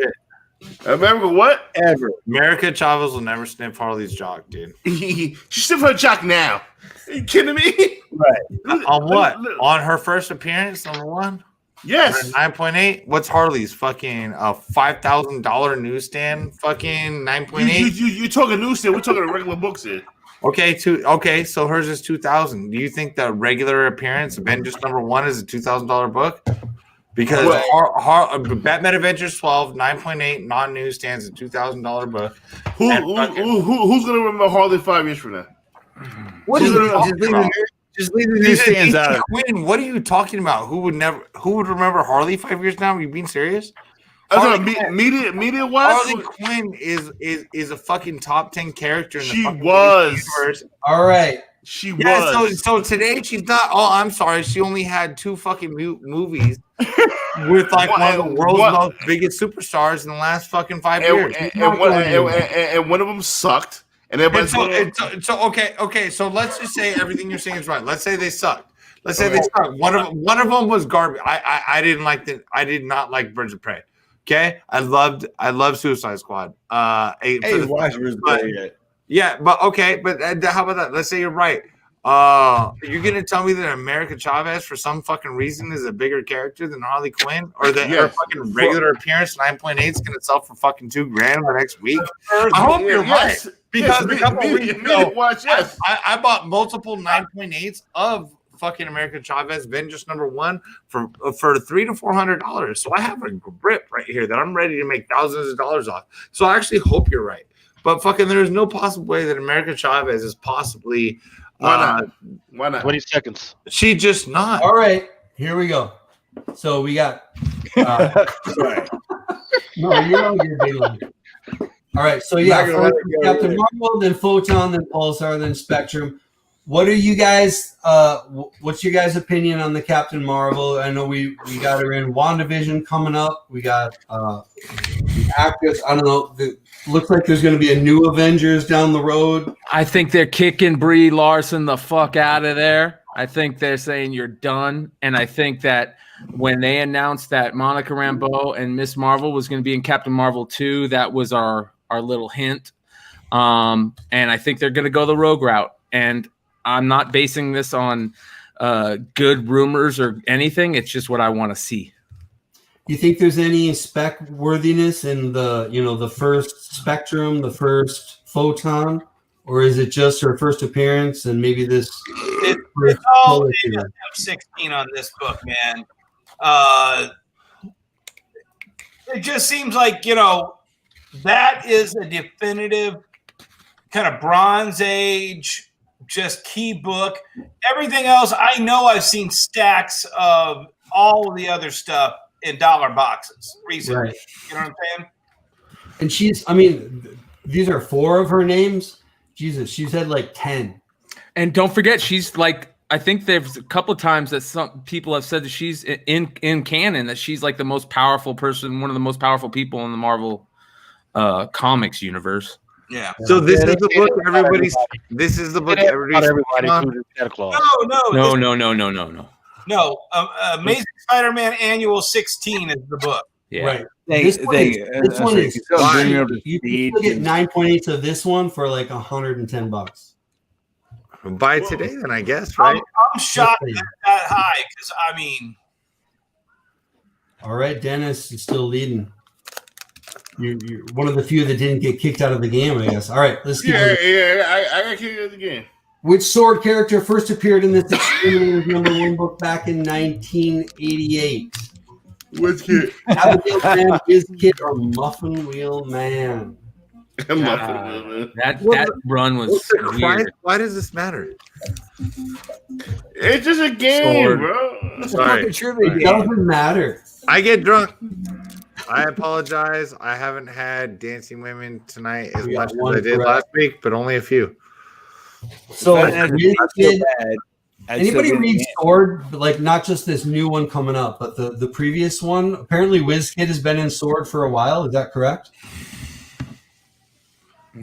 America what? Ever. America Chavez will never sniff Harley's jock, dude. She sniff her jock now. Are you kidding me? Right. On what? On her first appearance, #1? Yes. 9.8. What's Harley's fucking $5,000 newsstand? Fucking 9.8. You talking newsstand? We're talking regular books here. Okay, so hers is 2,000. Do you think the regular appearance Avengers #1 is a $2,000 book? Because Batman Adventures 12 9.8 non-news stands a $2,000 book. Who's gonna remember Harley 5 years from now? What are you talking about? Just leave the newsstands out. Quinn, what are you talking about? Who would remember Harley 5 years now? Are you being serious? Media wise, Harley Quinn is a fucking top 10 character in the fucking universe. All right. She was. So today she's not. Oh, I'm sorry. She only had 2 fucking movies with like one of the world's most biggest superstars in the last fucking 5 years. And one of them sucked. And everybody's okay. So let's just say everything you're saying is right. Let's say they sucked. Let's say they sucked. One of them was garbage. I didn't like that. I did not like Birds of Prey. Okay, I loved Suicide Squad. Yeah, but okay, but how about that? Let's say you're right. You're gonna tell me that America Chavez, for some fucking reason, is a bigger character than Harley Quinn, or that her fucking regular appearance 9.8 is gonna sell for fucking $2,000 the next week? I hope you're right, because a couple weeks ago, I bought multiple 9.8s of fucking America Chavez Avengers #1 for $300 to $400. So I have a grip right here that I'm ready to make thousands of dollars off. So I actually hope you're right. But fucking, there's no possible way that America Chavez is possibly. Why not? 20 seconds. She just not. All right, here we go. So we got. Sorry. No, you're dealing. All right, so yeah, Captain Marvel, then Photon, then Pulsar, then Spectrum. What are you guys? What's your guys' opinion on the Captain Marvel? I know we got her in WandaVision coming up. We got the actress. I don't know. Looks like there's going to be a new Avengers down the road. I think they're kicking Brie Larson the fuck out of there. I think they're saying you're done. And I think that when they announced that Monica Rambeau and Miss Marvel was going to be in Captain Marvel 2, that was our little hint. And I think they're going to go the rogue route. And I'm not basing this on good rumors or anything. It's just what I want to see. You think there's any spec worthiness in the first Spectrum, the first Photon, or is it just her first appearance and maybe this? It's all M16 on this book, man. It just seems like that is a definitive kind of Bronze Age, just key book. Everything else, I know I've seen stacks of all of the other stuff in dollar boxes recently. Right. You know what I'm saying? And these are 4 of her names. Jesus, she's had like 10. And don't forget, she's like, I think there's a couple of times that some people have said that she's in canon, that she's like the most powerful person, one of the most powerful people in the Marvel comics universe. Yeah. So this is the book everybody's. This is the book everybody's. No. Amazing Spider-Man Annual 16 is the book. Yeah. Right. This one is you can get 9.8 of this one for like $110. Buy it today, then I guess, right? I'm shocked that high because All right, Dennis is still leading. You're one of the few that didn't get kicked out of the game, I guess. All right, let's keep I got kicked out of the game. Which sword character first appeared in this Exterminator's #1 book back in 1988? Which kid? Abigail Man, Kid, or Muffin Wheel Man? That run was weird. Why does this matter? It's just a game, bro. Sorry. It doesn't matter. I get drunk. I apologize. I haven't had dancing women tonight as much as I did last week, but only a few. So, anybody read Sword? Like, not just this new one coming up, but the previous one. Apparently, WizKid has been in Sword for a while. Is that correct?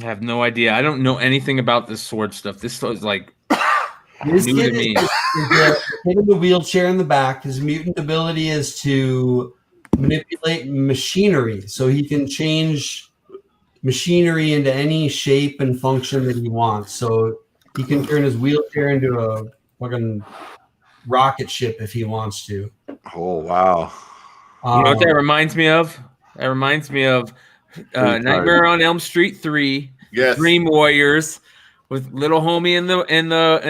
I have no idea. I don't know anything about this sword stuff. This was like new to me. Is in the wheelchair in the back. His mutant ability is to manipulate machinery, so he can change machinery into any shape and function that he wants. So he can turn his wheelchair into a fucking rocket ship if he wants to. Oh wow! You know what that reminds me of? That reminds me of Nightmare on Elm Street 3, yes. Dream Warriors, with little homie in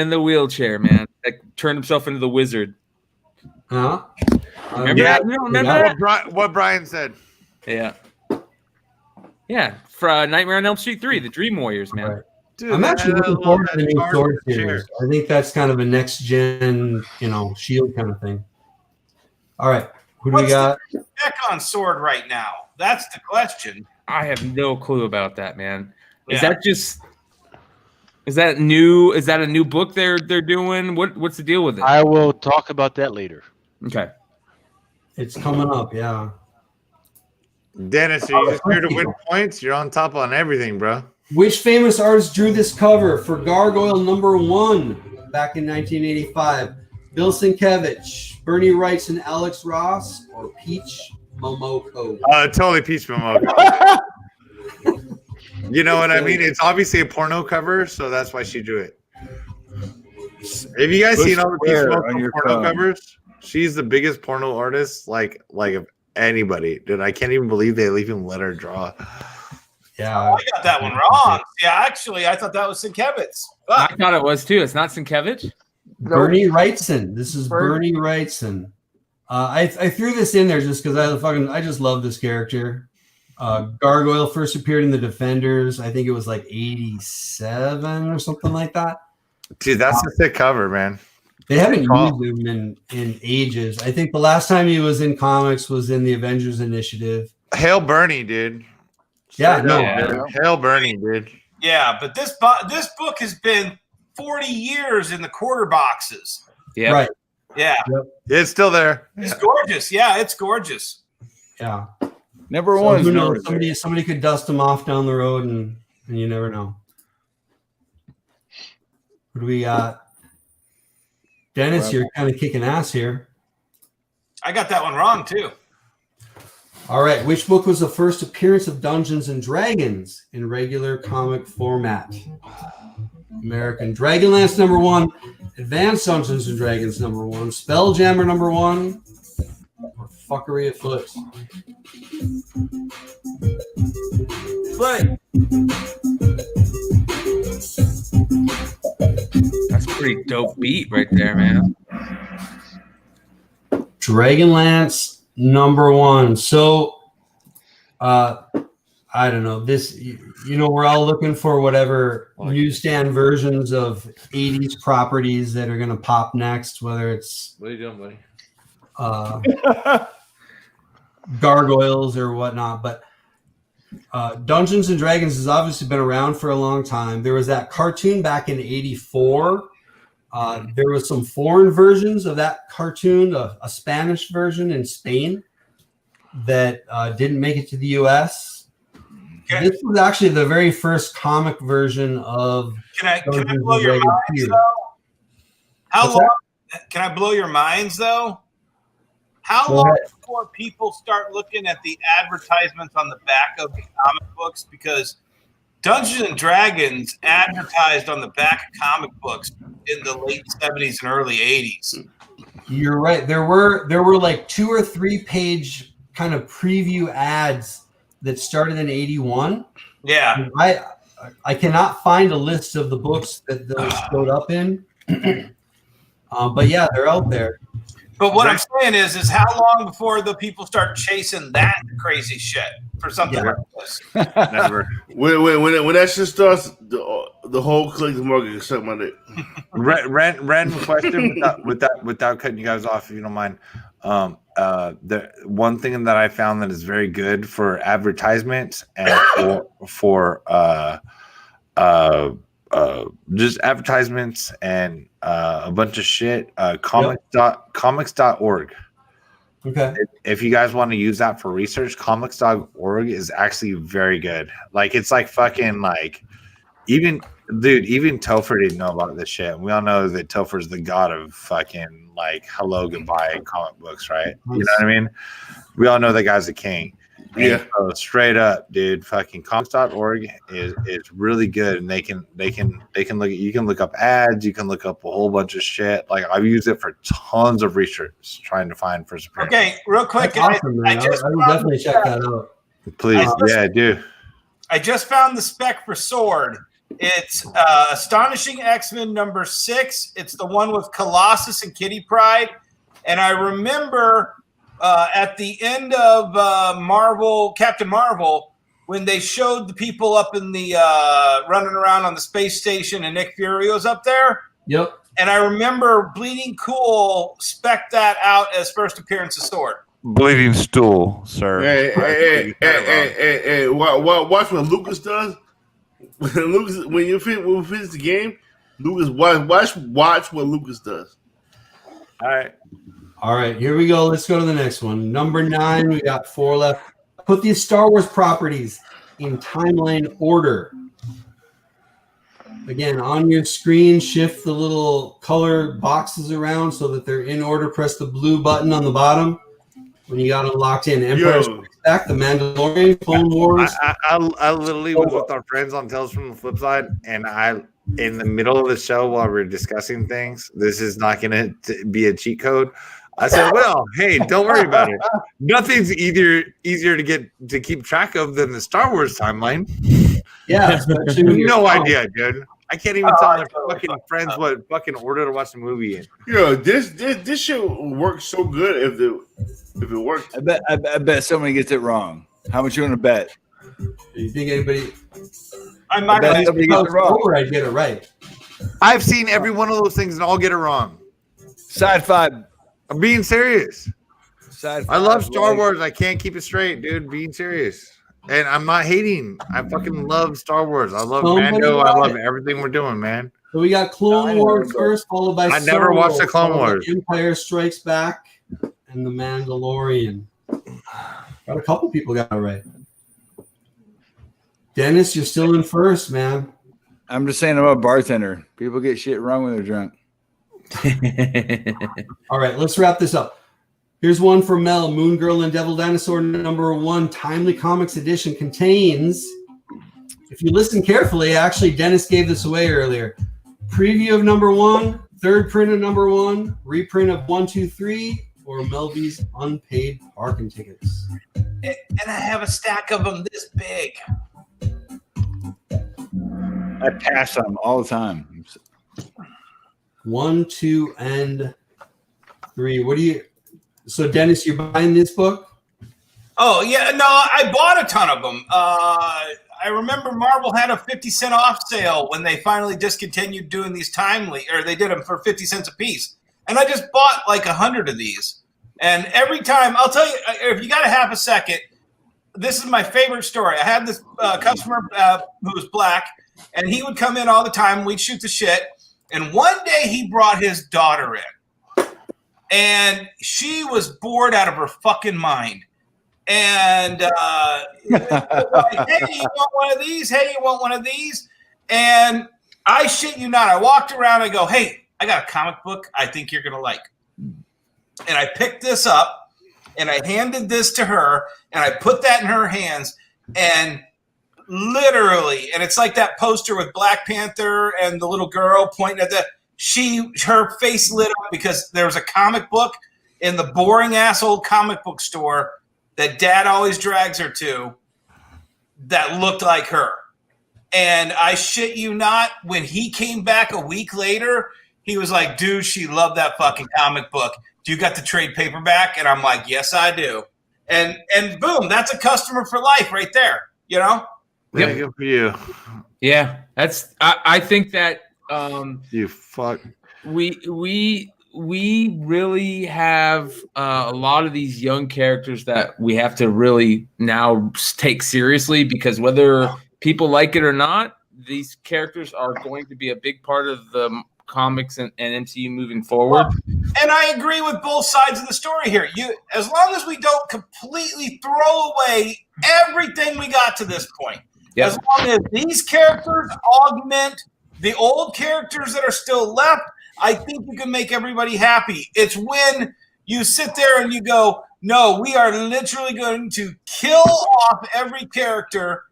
the wheelchair, man, that turned himself into the wizard. Huh? Remember that? You don't remember that? What Brian said. Yeah. Yeah, for Nightmare on Elm Street 3, the Dream Warriors, man. Right. I'm actually looking forward to the new Sword series. I think that's kind of a next gen, Shield kind of thing. All right, who do we got? Back on Sword right now. That's the question. I have no clue about that, man. Is Yeah. that just? Is that new? Is that a new book they're doing? What's the deal with it? I will talk about that later. Okay. It's coming up, yeah. Dennis, are you just here to win points? You're on top on everything, bro. Which famous artist drew this cover for Gargoyle #1 back in 1985? Bill Sienkiewicz, Bernie Wrightson, Alex Ross, or Peach Momoko? Totally Peach Momoko. You know what I mean? It's obviously a porno cover, so that's why she drew it. Have you guys seen all the Peach Momoko porno covers? She's the biggest porno artist, like of anybody. Dude, I can't even believe they even let her draw. Yeah, I got that one wrong. Yeah, actually, I thought that was Sienkiewicz. I thought it was too. It's not Sienkiewicz. Bernie Wrightson. This is Bernie Wrightson. I threw this in there just because I just love this character. Gargoyle first appeared in the Defenders. I think it was like 87 or something like that. Dude, that's a sick cover, man. They haven't used him in ages. I think the last time he was in comics was in the Avengers Initiative. Hail Bernie, dude. Yeah, no. Hail Bernie, dude. Yeah, but this book has been 40 years in the quarter boxes. Yeah. Right. Yeah. Yep. It's still there. It's gorgeous. Yeah, it's gorgeous. Yeah. Number So one. who knows? Somebody could dust him off down the road, and you never know. What do we got? Dennis, you're kind of kicking ass here. I got that one wrong too. All right. Which book was the first appearance of Dungeons and Dragons in regular comic format? American Dragonlance #1, Advanced Dungeons and Dragons #1, Spelljammer #1, or Fuckery Afoot? Play. That's a pretty dope beat right there, man. Dragonlance #1. So, I don't know. This, we're all looking for whatever newsstand versions of 80s properties that are going to pop next, whether it's What are you doing, buddy? gargoyles or whatnot. But Dungeons and Dragons has obviously been around for a long time. There was that cartoon back in '84. There was some foreign versions of that cartoon, a Spanish version in Spain that didn't make it to the U.S. Okay. This was actually the very first comic version of. Can I Dungeons blow and your Dragons minds here. though? How What's long? Can I blow your minds though? How Go long ahead. before people start looking at the advertisements on the back of the comic books? Because Dungeons and Dragons advertised on the back of comic books in the late 70s and early 80s. You're right. There were like 2 or 3 page kind of preview ads that started in '81. Yeah. I cannot find a list of the books that those showed up in. But yeah, they're out there. But what I'm saying is how long before the people start chasing that crazy shit for something like this? Never. When that shit starts, the whole collective market can suck my dick. Random question without cutting you guys off, if you don't mind. The one thing that I found that is very good for advertisements and for just advertisements and a bunch of shit. Comics.org. Okay. If you guys want to use that for research, comics.org is actually very good. Like, it's like fucking like even Topher didn't know about this shit. We all know that Topher's the god of fucking like hello, goodbye in comic books, right? You know what I mean? We all know that guy's a king. Yeah. So straight up, dude, fucking comics.org is really good, and they can look at, you can look up ads, you can look up a whole bunch of shit. Like, I've used it for tons of research trying to find first appearance. Okay, real quick. That's awesome, man. I will definitely check that out. Please, yeah, do. I just found the spec for Sword. It's Astonishing X-Men number 6. It's the one with Colossus and Kitty Pryde. And I remember at the end of Captain Marvel, when they showed the people up in the running around on the space station and Nick Fury was up there. Yep. And I remember Bleeding Cool spec'd that out as first appearance of Sword. Bleeding stool, sir. Hey, watch what Lucas does. When you finish the game, Lucas, watch what Lucas does. All right, here we go. Let's go to the next one. Number 9, we got 4 left. Put these Star Wars properties in timeline order. Again, on your screen, shift the little color boxes around so that they're in order. Press the blue button on the bottom when you got them locked in. Empire Strikes Back, The Mandalorian, Clone Wars. I literally was with our friends on Tales from the Flip Side, and in the middle of the show while we are discussing things, this is not going to be a cheat code. I said, well, hey, don't worry about it. Nothing's easier to keep track of than the Star Wars timeline. Yeah, no idea, dude. I can't even tell my fucking friends what fucking order to watch the movie in. Yo, this shit works so good if it worked. I bet somebody gets it wrong. How much you want to bet? You think anybody? I might bet somebody gets it wrong. Or I'd get it right. I've seen every one of those things and all get it wrong. Side 5. I'm being serious. Side 5. I love Star Wars. I can't keep it straight, dude. Being serious. And I'm not hating. I fucking love Star Wars. I love Mando. I love everything we're doing, man. So we got Clone Wars first, followed by I never watched the Clone Wars. Empire Strikes Back, and The Mandalorian. Got a couple people got it right. Dennis, you're still in first, man. I'm just saying I'm a bartender. People get shit wrong when they're drunk. All right, let's wrap this up. Here's one for Mel. Moon Girl and Devil Dinosaur number 1 Timely Comics edition contains, if you listen carefully, actually Dennis gave this away earlier. Preview of number 1, third print of number 1, reprint of 1, 2, 3, or Melby's unpaid parking tickets. And I have a stack of them this big. I pass on them all the time. 1, 2, and 3. What do you? So Dennis, you're buying this book? Oh yeah, no, I bought a ton of them. I remember Marvel had a 50-cent off sale when they finally discontinued doing these timely, or they did them for 50 cents a piece. And I just bought like 100 of these. And every time, I'll tell you, if you got a half a second, this is my favorite story. I had this customer who was black, and he would come in all the time. We'd shoot the shit. And one day he brought his daughter in. And she was bored out of her fucking mind. And like, hey, you want one of these? Hey, you want one of these? And I shit you not, I walked around and I go, hey, I got a comic book I think you're going to like. And I picked this up and I handed this to her and I put that in her hands and literally, and it's like that poster with Black Panther and the little girl pointing at her face lit up because there was a comic book in the boring ass old comic book store that dad always drags her to that looked like her. And I shit you not, when he came back a week later, he was like, dude, she loved that fucking comic book. Do you got the trade paperback? And I'm like, yes, I do. And boom, that's a customer for life right there, you know? Yeah, good for you. Yeah, I think that you fuck. We really have a lot of these young characters that we have to really now take seriously, because whether people like it or not, these characters are going to be a big part of the comics and MCU moving forward. And I agree with both sides of the story here. As long as we don't completely throw away everything we got to this point, yep. As long as these characters augment the old characters that are still left, I think you can make everybody happy. It's when you sit there and you go, no, we are literally going to kill off every character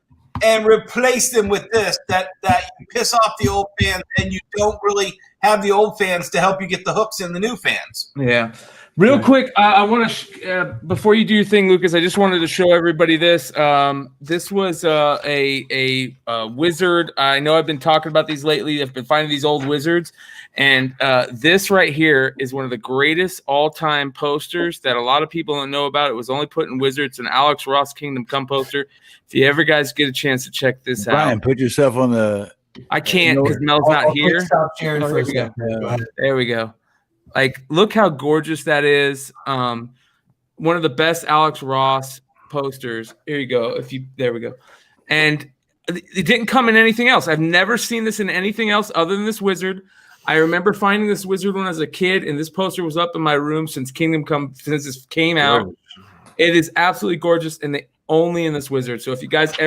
and replace them with this, that you piss off the old fans and you don't really have the old fans to help you get the hooks in the new fans. Yeah. Real quick, I want to before you do your thing, Lucas. I just wanted to show everybody this. This was a wizard. I know I've been talking about these lately. I've been finding these old wizards, and this right here is one of the greatest all-time posters that a lot of people don't know about. It was only put in Wizards, an Alex Ross Kingdom Come poster. If you ever guys get a chance to check this Brian, out, put yourself on the. I can't because Mel's not here. Stop sharing Oh, for a here we go. second. Go ahead. There we go. Like, look how gorgeous that is. One of the best Alex Ross posters. Here you go. There we go. And it didn't come in anything else. I've never seen this in anything else other than this wizard. I remember finding this wizard when I was a kid, and this poster was up in my room since this came out. It is absolutely gorgeous, and only in this wizard. So if you guys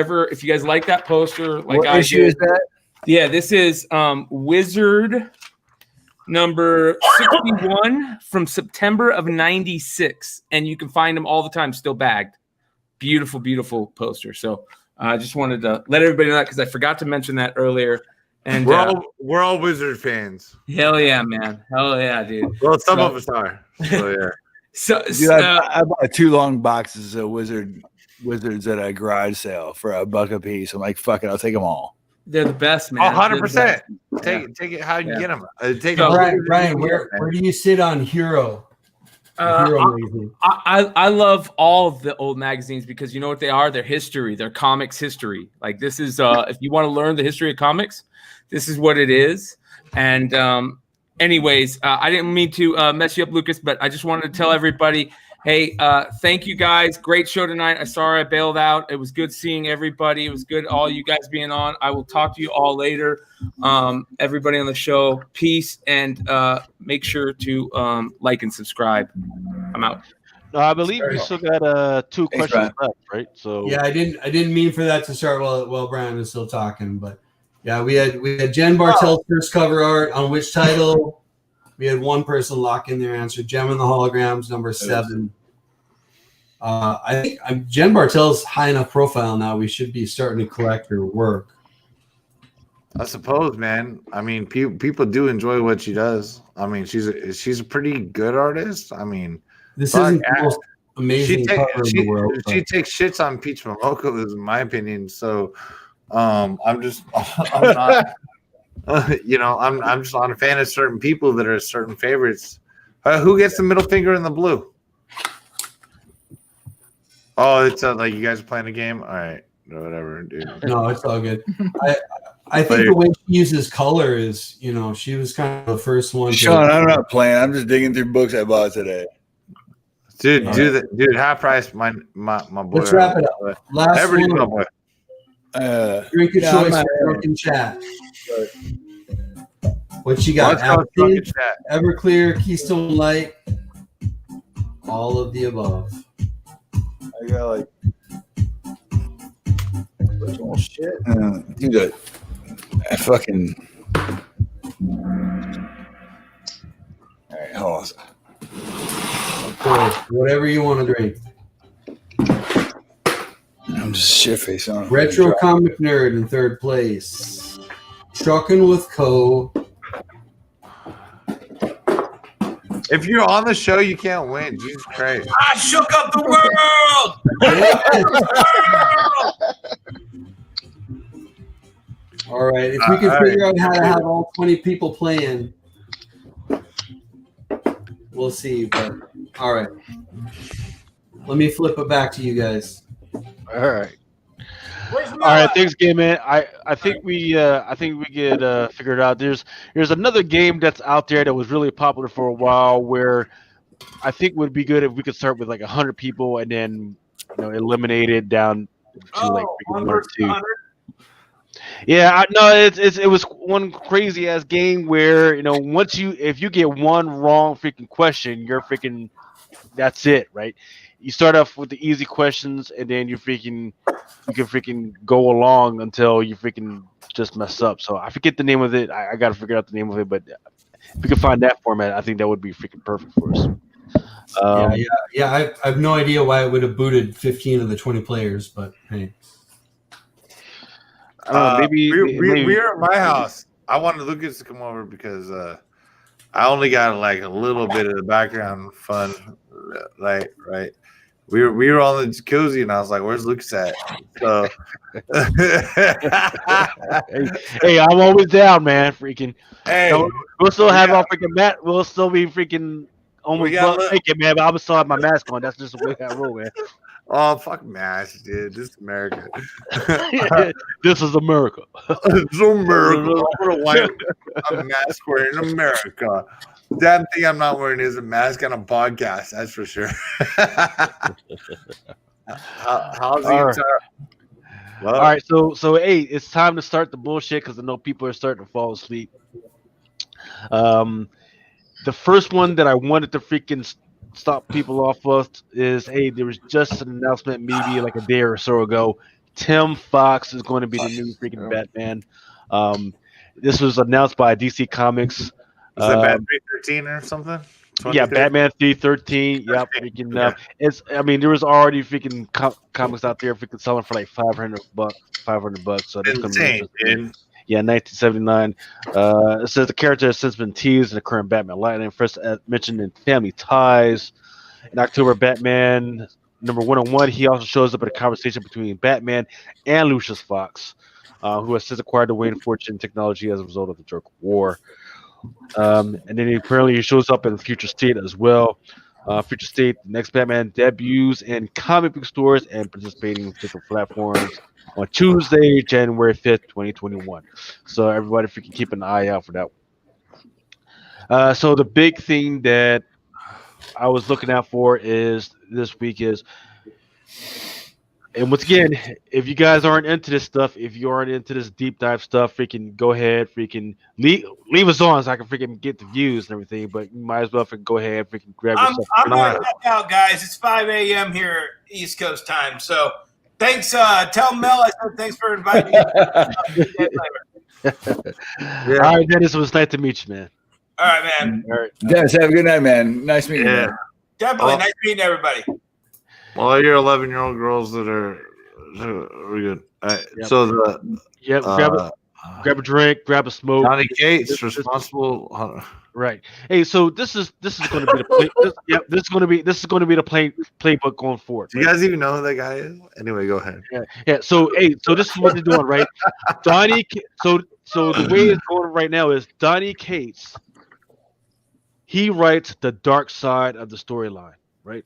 like that poster, like What I issue did, is that? Yeah, this is Wizard number 61 from September of 96, and you can find them all the time still bagged. Beautiful, beautiful poster. So I just wanted to let everybody know that because I forgot to mention that earlier. And we're all Wizard fans. Hell yeah, man. Hell yeah, dude. Well, some of us are. So yeah. Dude, I bought 2 long boxes of wizards at a garage sale for $1 a piece. I'm like, fuck it, I'll take them all. They're the best, man. 100%. Take it how you get them. Brian, where do you sit on Hero? Magazine? I love all of the old magazines because you know what they are? They're history. They're comics history. Like this is if you want to learn the history of comics, this is what it is. And anyways, I didn't mean to mess you up, Lucas, but I just wanted to tell everybody, hey, thank you guys. Great show tonight. I'm sorry I bailed out. It was good seeing everybody. It was good all you guys being on. I will talk to you all later. Everybody on the show, peace, and make sure to like and subscribe. I'm out. No, I believe we still got 2 questions left, right? So yeah, I didn't mean for that to start while Brian was still talking, but yeah, we had Jen Bartel's first cover art on which title. We had one person lock in their answer. Gem and the Holograms, number 7. I think Jen Bartel's high enough profile now. We should be starting to collect her work. I suppose, man. I mean, people do enjoy what she does. I mean, she's a pretty good artist. I mean, this isn't the most amazing cover in the world. She takes shits on Peach Momoko, in my opinion. So, I'm not. I'm just not a fan of certain people that are certain favorites. Who gets the middle finger in the blue? Oh, it's like you guys are playing a game. All right, whatever, dude. No, it's all good. I think the way she uses color is, she was kind of the first one. Sean, I'm not playing. I'm just digging through books I bought today. Dude, dude, half price. My boy. Let's wrap it up. Last one. My boy. Drunken choice, Drunken Chat. What you got? Everclear, Keystone Light, all of the above. I got like shit. Dude, I fucking. All right, hold on. Okay, whatever you want to drink. I'm just shit face on. Retro Comic Nerd in 3rd place. Truckin' with Co. If you're on the show, you can't win. Jesus Christ. I shook up the world. All right. If we can figure out how to have all 20 people playing, we'll see. But all right. Let me flip it back to you guys. All right. All right, thanks, game man. I think we get figured out. There's another game that's out there that was really popular for a while where I think would be good if we could start with like 100 people and then eliminate it down to like 1 or 2. Yeah, it was one crazy ass game where if you get one wrong freaking question, you're freaking that's it, right? You start off with the easy questions and then you can freaking go along until you freaking just mess up. So I forget the name of it. I got to figure out the name of it, but if we can find that format, I think that would be freaking perfect for us. I have no idea why it would have booted 15 of the 20 players, but hey. Maybe we're at my house. I wanted Lucas to come over because I only got like a little bit of the background fun, right? We were on the jacuzzi, and I was like, "Where's Lucas at?" So, hey, I'm always down, man. Freaking, hey, no, we'll still have our freaking mat. We'll still be freaking almost butt naked, man. But I'm still have my mask on. That's just the way I roll, man. Oh, fuck mask, dude. This is America. This is America. It's America. I'm gonna wear a mask wearing America. Damn thing I'm not wearing is a mask on a podcast. That's for sure. How's the All right, so hey, it's time to start the bullshit because I know people are starting to fall asleep. The first one that I wanted to freaking stop people off of is, hey, there was just an announcement maybe like a day or so ago. Tim Fox is going to be the new freaking Batman. This was announced by DC Comics. Is that Batman 313 or something? Yeah, Batman 313. Yep, freaking. It's. I mean, there was already freaking comics out there freaking selling for like $500. So that's gonna be interesting. Yeah, 1979. It says the character has since been teased in the current Batman Lightning. First mentioned in Family Ties. In October, Batman number 101. He also shows up in a conversation between Batman and Lucius Fox, who has since acquired the Wayne Fortune technology as a result of the Dark War. And then he shows up in Future State as well. Future State, the next Batman debuts in comic book stores and participating in different platforms on Tuesday, January 5th, 2021. So everybody, if you can keep an eye out for that one. So the big thing that I was looking out for is this week is, and once again, if you guys aren't into this stuff, if you aren't into this deep dive stuff, freaking go ahead, freaking leave us on so I can freaking get the views and everything. But you might as well freaking go ahead, freaking grab yourself. I'm gonna check out, guys. It's 5 a.m. here East Coast time. So thanks. Tell Mel I said thanks for inviting me. All right, Dennis, it was nice to meet you, man. All right, man. All right, Dennis, have a good night, man. Nice meeting you. Man. Definitely nice meeting everybody. Well, you're 11-year-old girls that are good. So grab a drink, grab a smoke. Johnny Cates responsible. Right. Hey, so this is going to be the play. This is going to be the playbook going forward. Do you guys even know who that guy is? Anyway, go ahead. Yeah. So this is what they're doing, right? Donnie. So the way it's going right now is Donnie Cates. He writes the dark side of the storyline, right?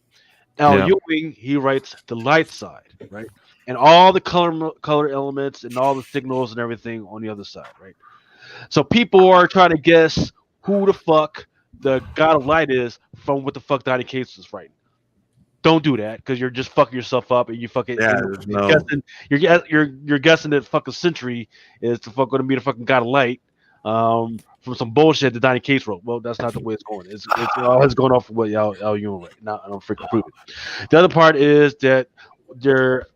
Al Ewing, he writes the light side, right? And all the color elements and all the signals and everything on the other side, right? So people are trying to guess who the fuck the God of Light is from what the fuck Donnie Cates is writing. Don't do that because you're just fucking yourself up and you fucking you're guessing that fucking Sentry is the fuck going to be the fucking God of Light. From some bullshit that Donnie Cates wrote. Well, that's not the way it's going. It's going off of what y'all you right now. I don't freaking prove it. The other part is that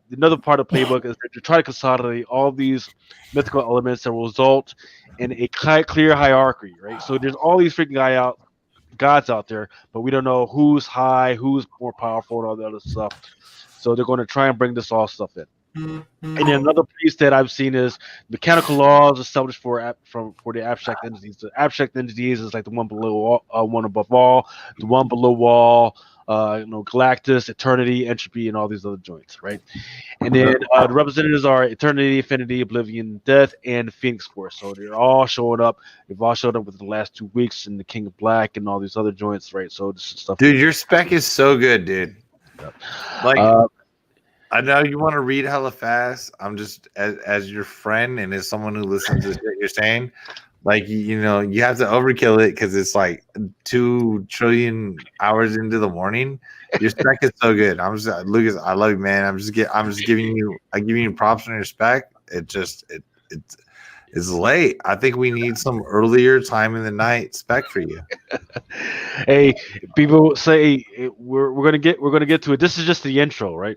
another part of the playbook is that they're trying to consolidate all these mythical elements that will result in a clear hierarchy, right? So there's all these freaking gods out there, but we don't know who's high, who's more powerful, and all the other stuff. So they're going to try and bring this all stuff in. And then another piece that I've seen is mechanical laws established for the abstract entities. The abstract entities is like the one below, one above all, the one below all, Galactus, Eternity, Entropy, and all these other joints, right? And then the representatives are Eternity, Infinity, Oblivion, Death, and Phoenix Force. So they're all showing up. They've all showed up within the last 2 weeks, and the King of Black and all these other joints, right? So this is stuff. Dude, your spec is so good, dude. Like. I know you want to read hella fast. I'm just as your friend and as someone who listens to what you're saying, like you have to overkill it because it's like 2 trillion hours into the morning. Your spec is so good. Lucas, I love you, man. I'm just giving you props on your spec. It's late. I think we need some earlier time in the night spec for you. Hey, people say we're gonna get to it. This is just the intro, right?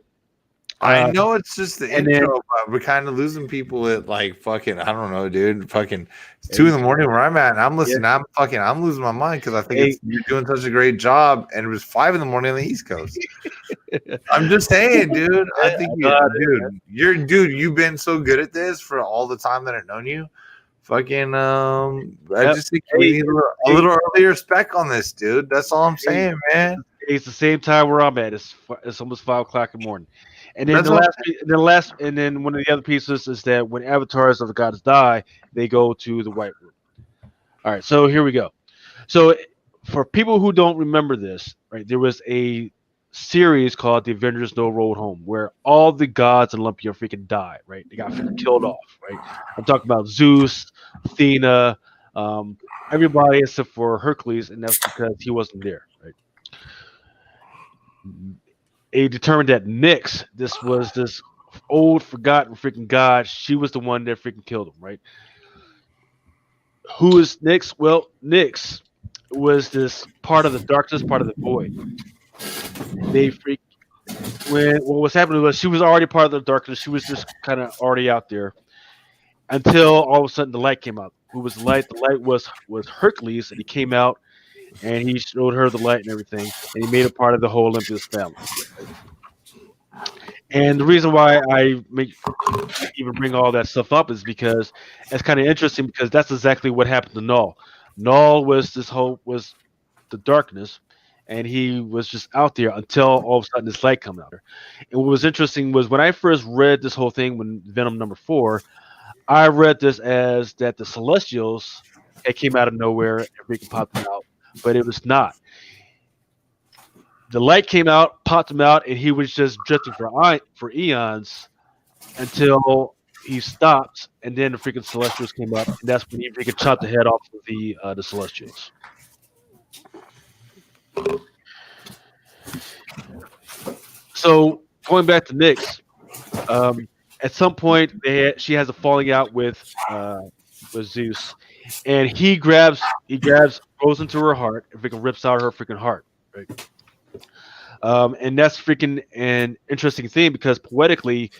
I know it's just the intro, but we're kind of losing people at like fucking, I don't know, dude. Fucking it's 2 a.m. where I'm at, and I'm listening. Yeah. I'm losing my mind because I think you're doing such a great job, and it was 5 a.m. on the East Coast. I'm just saying, dude. I think you've been so good at this for all the time that I've known you. Fucking I Yep. just think we need a little earlier spec on this, dude. That's all I'm Hey, saying, man. it's the same time where I'm at. It's almost 5 o'clock in the morning. And then That's and then one of the other pieces is that when avatars of the gods die, they go to the White Room. All right, so here we go. So for people who don't remember this, right, there was a series called The Avengers No Road Home where all the gods in Olympia freaking died, right? They got freaking killed off, right? I'm talking about Zeus, Athena, everybody except for Hercules, and that's because he wasn't there, right? They determined that Nyx, this was this old forgotten freaking god, she was the one that freaking killed him, right? Who is Nyx? Well, Nyx was this part of the darkness, part of the void. They freak when what was happening was she was already part of the darkness. She was just kind of already out there until all of a sudden the light came out. Who was the light? The light was Hercules, and he came out and he showed her the light and everything, and he made her part of the whole Olympus family. And the reason why I even bring all that stuff up is because it's kind of interesting because that's exactly what happened to Null. Null was the darkness, and he was just out there until all of a sudden this light come out. And what was interesting was when I first read this whole thing when Venom #4, I read this as that the Celestials had came out of nowhere and freaking popped them out, but it was not. The light came out, popped him out, and he was just drifting for eons until he stopped, and then the freaking Celestials came up, and that's when he freaking chopped the head off of the Celestials. So going back to Nyx, at some point she has a falling out with Zeus, and he goes into her heart and freaking rips out her freaking heart, right? And that's freaking an interesting thing because poetically,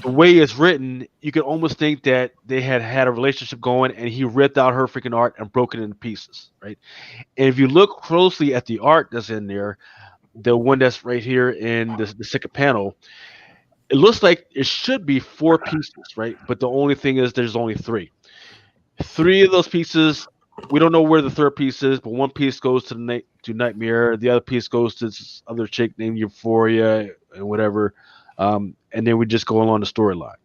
the way it's written, you could almost think that they had a relationship going, and he ripped out her freaking art and broke it into pieces, right? And if you look closely at the art that's in there, the one that's right here in the second panel, it looks like it should be 4 pieces, right? But the only thing is there's only 3. 3 of those pieces, we don't know where the third piece is, but one piece goes to Nightmare, the other piece goes to this other chick named Euphoria and whatever, and then we just go along the storyline.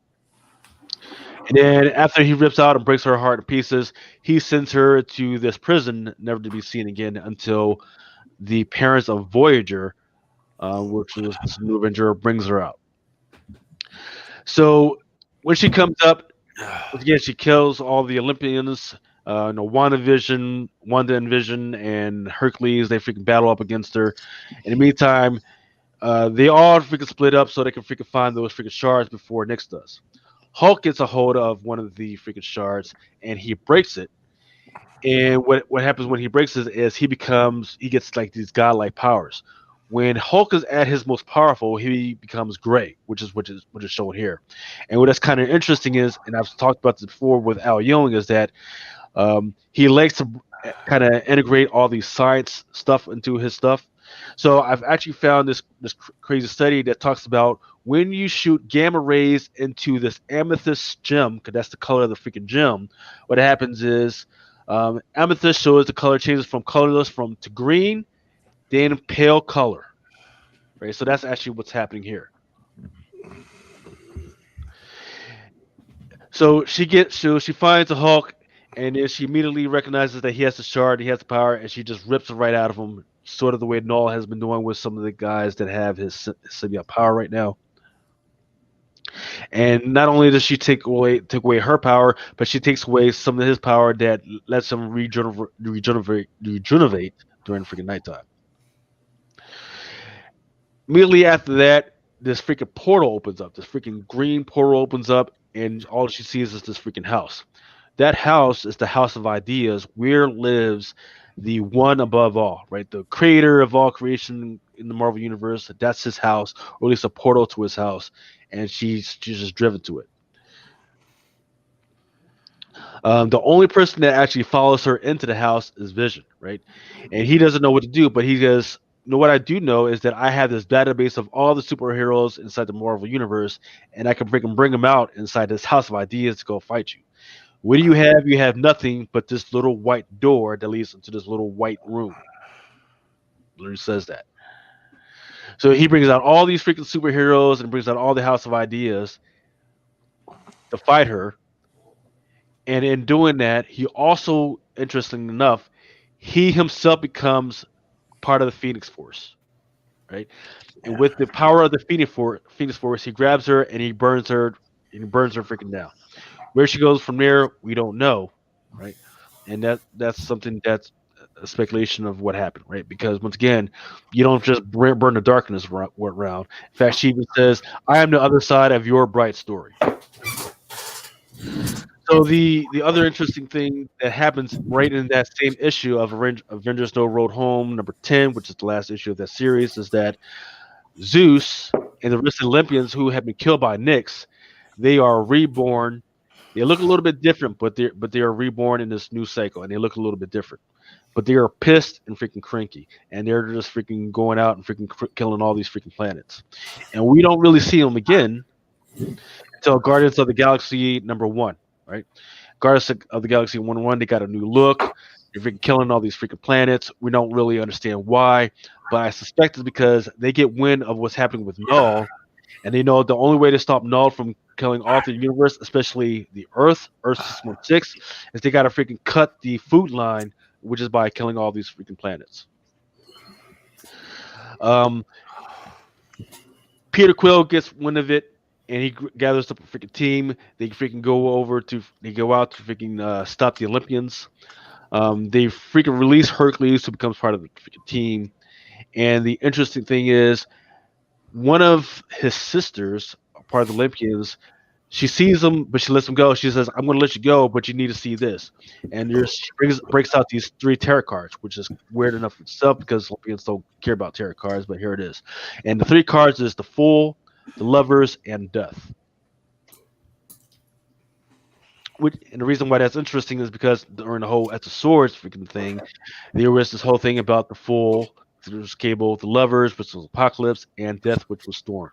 And then after he rips out and breaks her heart in pieces, he sends her to this prison, never to be seen again until the parents of Voyager, which was this new Avenger, brings her out. So when she comes up, again, she kills all the Olympians. Wanda and Vision, and Hercules. They freaking battle up against her. In the meantime, they all freaking split up so they can freaking find those freaking shards before Nyx does. Hulk gets a hold of one of the freaking shards and he breaks it. And what happens when he breaks it is he gets like these godlike powers. When Hulk is at his most powerful, he becomes gray, which is shown here. And what that's kind of interesting is, and I've talked about this before with Al Ewing, is that he likes to kind of integrate all these science stuff into his stuff. So I've actually found this crazy study that talks about when you shoot gamma rays into this amethyst gem, because that's the color of the freaking gem, what happens is amethyst shows the color changes from colorless to green, then pale color. Right? So that's actually what's happening here. So she finds a Hulk, and then she immediately recognizes that he has the shard, he has the power, and she just rips it right out of him, sort of the way Null has been doing with some of the guys that have his symbiote power right now. And not only does she take away her power, but she takes away some of his power that lets him regenerate during freaking nighttime. Immediately after that, this freaking portal opens up. This freaking green portal opens up, and all she sees is this freaking house. That house is the house of ideas, where lives the one above all, right? The creator of all creation in the Marvel Universe. That's his house, or at least a portal to his house, and she's just driven to it. The only person that actually follows her into the house is Vision, right? And he doesn't know what to do, but he goes, what I do know is that I have this database of all the superheroes inside the Marvel Universe, and I can bring them out inside this house of ideas to go fight you. What do you have? You have nothing but this little white door that leads into this little white room. Literally says that. So he brings out all these freaking superheroes and brings out all the House of Ideas to fight her. And in doing that, he also, interestingly enough, he himself becomes part of the Phoenix Force, right? And with the power of the Phoenix Force, he grabs her and he burns her freaking down. Where she goes from there, we don't know, right? And that's something that's a speculation of what happened, right? Because once again, you don't just burn the darkness around. In fact, she even says, "I am the other side of your bright story." So the other interesting thing that happens right in that same issue of Avengers No Road Home number 10, which is the last issue of that series, is that Zeus and the rest of the Olympians who have been killed by Nyx, they are reborn. They look a little bit different, but they are reborn in this new cycle, and they look a little bit different. But they are pissed and freaking cranky, and they're just freaking going out and freaking killing all these freaking planets. And we don't really see them again until Guardians of the Galaxy number 1, right? Guardians of the Galaxy 1-1, they got a new look. They're freaking killing all these freaking planets. We don't really understand why, but I suspect it's because they get wind of what's happening with Null, and they know the only way to stop Null from killing all through the universe, especially the Earth 616, is they got to freaking cut the food line, which is by killing all these freaking planets. Peter Quill gets wind of it, and he gathers up a freaking team. They freaking go out to freaking stop the Olympians. They freaking release Hercules, who becomes part of the freaking team. And the interesting thing is, one of his sisters, part of the Olympians, she sees him, but she lets him go. She says, "I'm going to let you go, but you need to see this." And she breaks out these 3 tarot cards, which is weird enough itself because Olympians don't care about tarot cards, but here it is. And the 3 cards is the Fool, the Lovers, and Death. And the reason why that's interesting is because during the whole At the Swords freaking thing, there was this whole thing about the Fool, there was Cable, the Lovers, which was Apocalypse, and Death, which was Storm.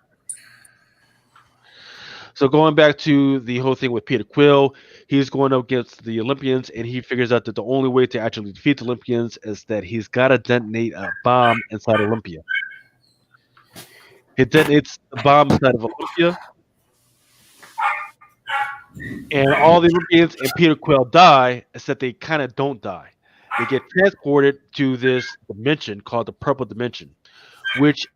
So going back to the whole thing with Peter Quill, he's going up against the Olympians, and he figures out that the only way to actually defeat the Olympians is that he's got to detonate a bomb inside Olympia. He detonates the bomb inside of Olympia, and all the Olympians and Peter Quill die, except they kind of don't die. They get transported to this dimension called the Purple Dimension, which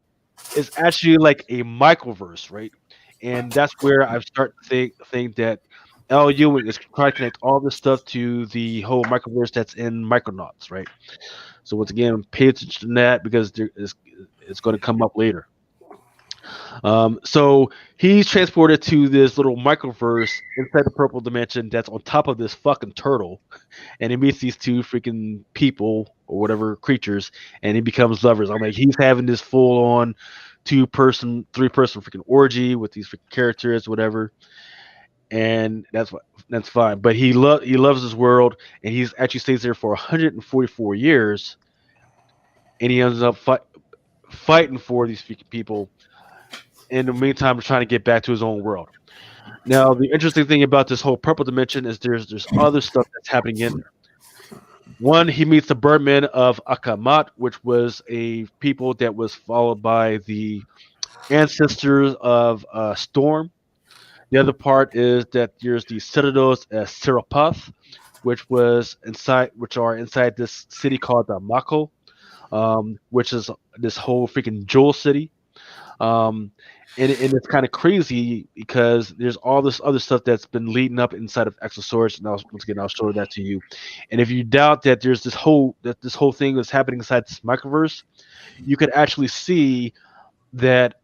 is actually like a microverse, right? And that's where I start to think that L. Ewing is trying to connect all this stuff to the whole microverse that's in Micronauts, right? So once again, pay attention to that because it's going to come up later. So he's transported to this little microverse inside the Purple Dimension that's on top of this fucking turtle, and he meets these 2 freaking people or whatever creatures, and he becomes lovers. I'm like, he's having this full-on 2-person, 3-person freaking orgy with these freaking characters, whatever, and that's fine. But he loves his world, and he's actually stays there for 144 years, and he ends up fighting for these freaking people. In the meantime, trying to get back to his own world. Now, the interesting thing about this whole Purple Dimension is there's other stuff that's happening in there. One, he meets the Birdmen of Akamat, which was a people that was followed by the ancestors of Storm. The other part is that there's the Citadels as Sirapath, which are inside this city called Mako, which is this whole freaking jewel city. And it's kind of crazy because there's all this other stuff that's been leading up inside of Exosaurus, and I'll show that to you. And if you doubt that there's this whole thing that's happening inside this microverse, you could actually see that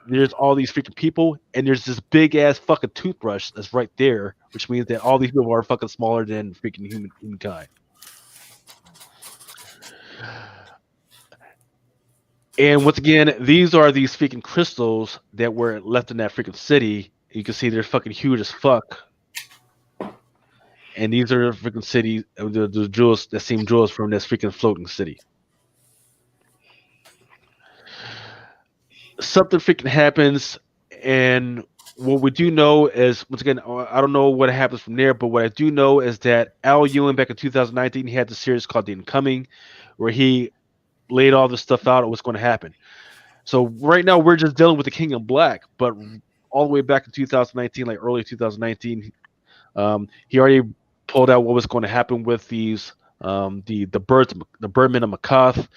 there's all these freaking people, and there's this big ass fucking toothbrush that's right there, which means that all these people are fucking smaller than freaking humankind. And once again, these are these freaking crystals that were left in that freaking city. You can see they're fucking huge as fuck. And these are the freaking cities, the jewels that seem jewels from this freaking floating city. Something freaking happens, and what we do know is, once again, I don't know what happens from there, but what I do know is that Al Ewing back in 2019, he had the series called The Incoming, where he laid all this stuff out of what's going to happen. So right now we're just dealing with the King in Black, but all the way back in 2019, like early 2019, he already pulled out what was going to happen with these the Birdmen of Makath.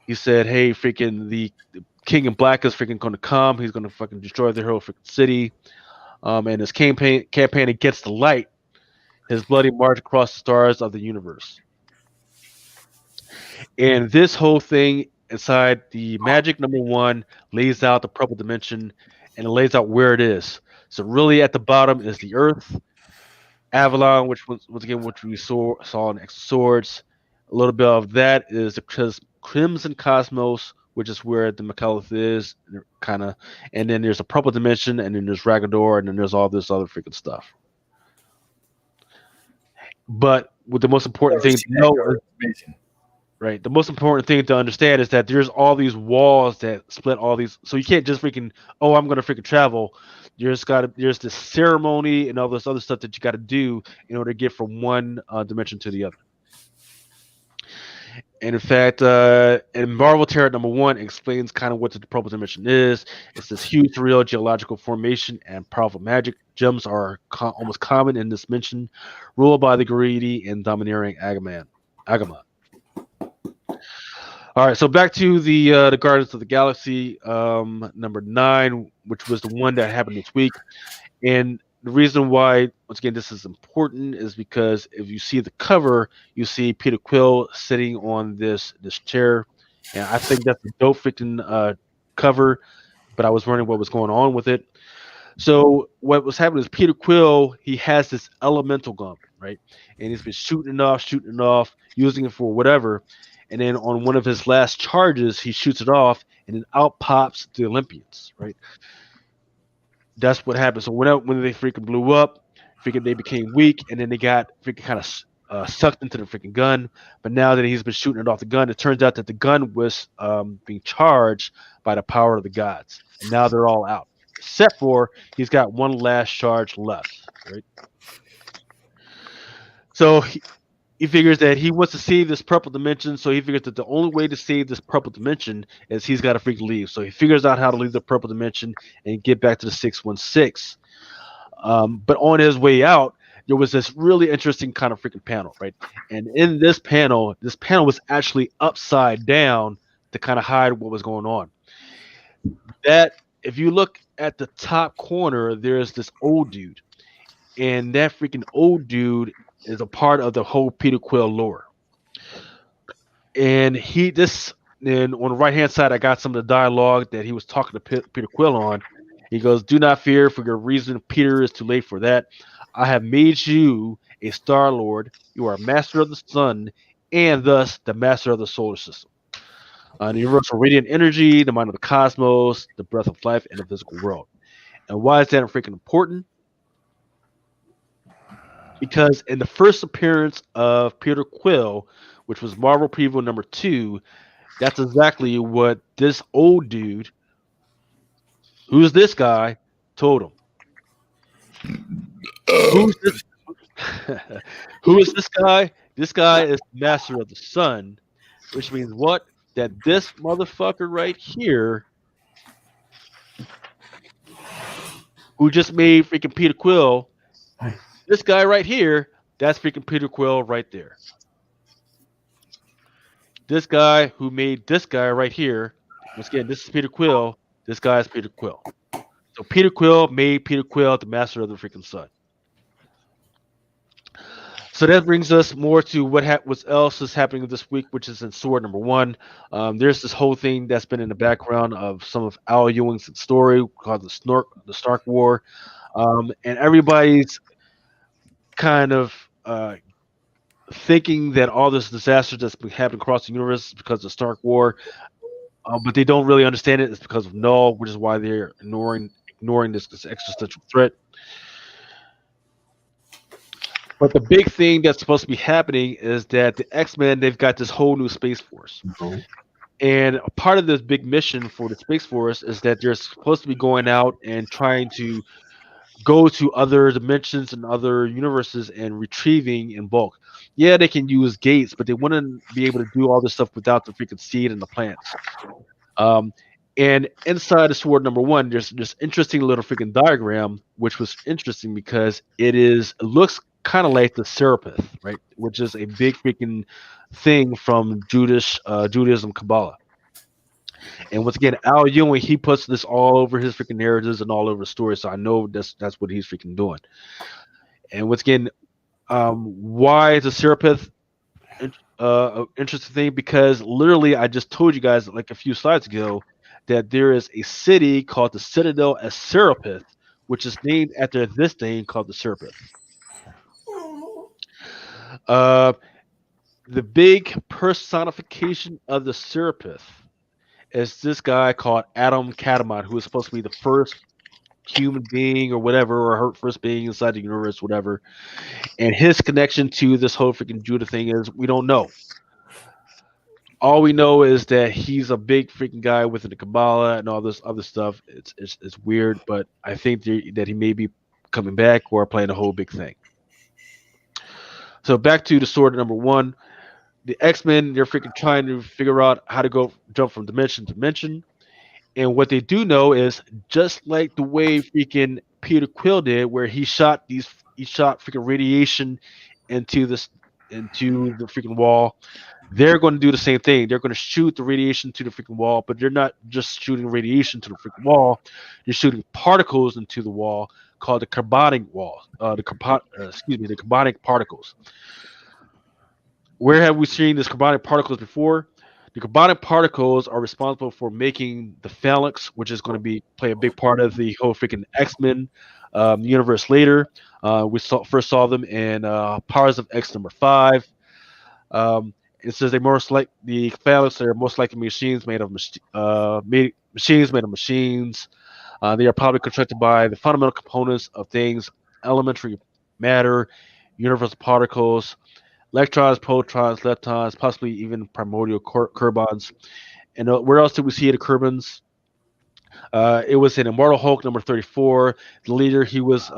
He said, "Hey, freaking the King in Black is freaking going to come. He's going to fucking destroy the whole freaking city." And his campaign against the light, his bloody march across the stars of the universe. And this whole thing inside the Magic #1 lays out the purple dimension, and it lays out where it is. So really, at the bottom is the Earth, Avalon, which was once again which we saw in X Swords. A little bit of that is the Crimson Cosmos, which is where the McAuliffe is, kind of. And then there's a purple dimension, and then there's Ragador, and then there's all this other freaking stuff. But what the most important thing to know is, right, the most important thing to understand is that there's all these walls that split all these. So you can't just freaking, oh, I'm gonna freaking travel. There's this ceremony and all this other stuff that you got to do in order to get from one dimension to the other. And in fact, in Marvel Terra #1 explains kind of what the purple dimension is. It's this huge, real geological formation and powerful magic. Gems are almost common in this dimension, ruled by the greedy and domineering Agamemnon. All right, so back to the Guardians of the Galaxy #9, which was the one that happened this week. And the reason why, once again, this is important is because if you see the cover, you see Peter Quill sitting on this chair, and I think that's a dope freaking cover. But I was wondering what was going on with it. So what was happening is Peter Quill, he has this elemental gun, right? And he's been shooting it off, using it for whatever. And then on one of his last charges, he shoots it off, and then out pops the Olympians, right? That's what happened. So when they freaking blew up, freaking they became weak, and then they got freaking kind of sucked into the freaking gun. But now that he's been shooting it off the gun, it turns out that the gun was being charged by the power of the gods, and now they're all out, except for he's got one last charge left, right? So he figures that he wants to save this purple dimension, so he figures that the only way to save this purple dimension is he's got to freaking leave. So he figures out how to leave the purple dimension and get back to the 616. But on his way out, there was this really interesting kind of freaking panel, right? And in this panel was actually upside down to kind of hide what was going on. That, if you look at the top corner, there's this old dude. And that freaking old dude is a part of the whole Peter Quill lore. And then on the right hand side, I got some of the dialogue that he was talking to Peter Quill on. He goes, "Do not fear, for your reason, Peter, is too late for that. I have made you a Star Lord. You are a master of the sun, and thus the master of the solar system. The universal radiant energy, the mind of the cosmos, the breath of life, and the physical world." And why is that freaking important? Because in the first appearance of Peter Quill, which was Marvel Preview #2, that's exactly what this old dude, who's this guy, told him. Who's this? Who is this guy? This guy is the master of the sun, which means what? That this motherfucker right here, who just made freaking Peter Quill, this guy right here, that's freaking Peter Quill right there. This guy who made this guy right here, once again, this is Peter Quill. This guy is Peter Quill. So Peter Quill made Peter Quill the master of the freaking sun. So that brings us more to what else is happening this week, which is in Sword #1. There's this whole thing that's been in the background of some of Al Ewing's story called the Stark War, and everybody's kind of thinking that all this disaster that's been happening across the universe is because of the Stark War, but they don't really understand it. It's because of Null, which is why they're ignoring this existential threat. But the big thing that's supposed to be happening is that the X-Men, they've got this whole new Space Force. And a part of this big mission for the Space Force is that they're supposed to be going out and trying to go to other dimensions and other universes and retrieving in bulk. Yeah, they can use gates, but they wouldn't be able to do all this stuff without the freaking seed and the plants. And inside of Sword number 1, there's this interesting little freaking diagram, which was interesting because it looks kind of like the Serapith, right? Which is a big freaking thing from Judaism Kabbalah. And once again, Al Ewing, he puts this all over his freaking narratives and all over the story, so I know that's what he's freaking doing. And once again, why is the Serapith interesting thing? Because literally, I just told you guys like a few slides ago that there is a city called the Citadel at Serapith, which is named after this thing called the Serapith. The big personification of the Serapith is this guy called Adam Katamon, who is supposed to be the first human being or whatever, or her first being inside the universe, whatever. And his connection to this whole freaking Judah thing is we don't know. All we know is that he's a big freaking guy within the Kabbalah and all this other stuff. It's weird, but I think that he may be coming back or playing a whole big thing. So back to the Sword number 1. The X-Men, they're freaking trying to figure out how to jump from dimension to dimension. And what they do know is just like the way freaking Peter Quill did, where he shot freaking radiation into the freaking wall. They're going to do the same thing. They're going to shoot the radiation to the freaking wall, but they're not just shooting radiation to the freaking wall. They're shooting particles into the wall called the carbonic wall. The carbonic particles. Where have we seen these carbonic particles before? The carbonic particles are responsible for making the phalanx, which is going to play a big part of the whole freaking X-Men universe later. We first saw them in Powers of X number 5. It says the phalanx are most likely machines made of machines. They are probably constructed by the fundamental components of things: elementary matter, universal particles, electrons, protons, leptons, possibly even primordial carbons. And where else did we see the carbons? It was in Immortal Hulk number 34. The leader, he was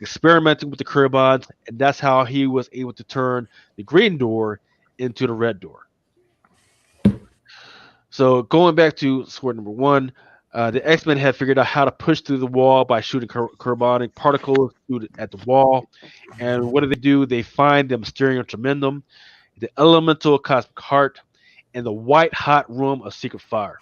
experimenting with the carbons, and that's how he was able to turn the green door into the red door. So going back to Sword number 1, the X-Men had figured out how to push through the wall by shooting carbonic particles at the wall. And what do? They find the Mysterium Tremendum, the Elemental Cosmic Heart, and the White Hot Room of Secret Fire.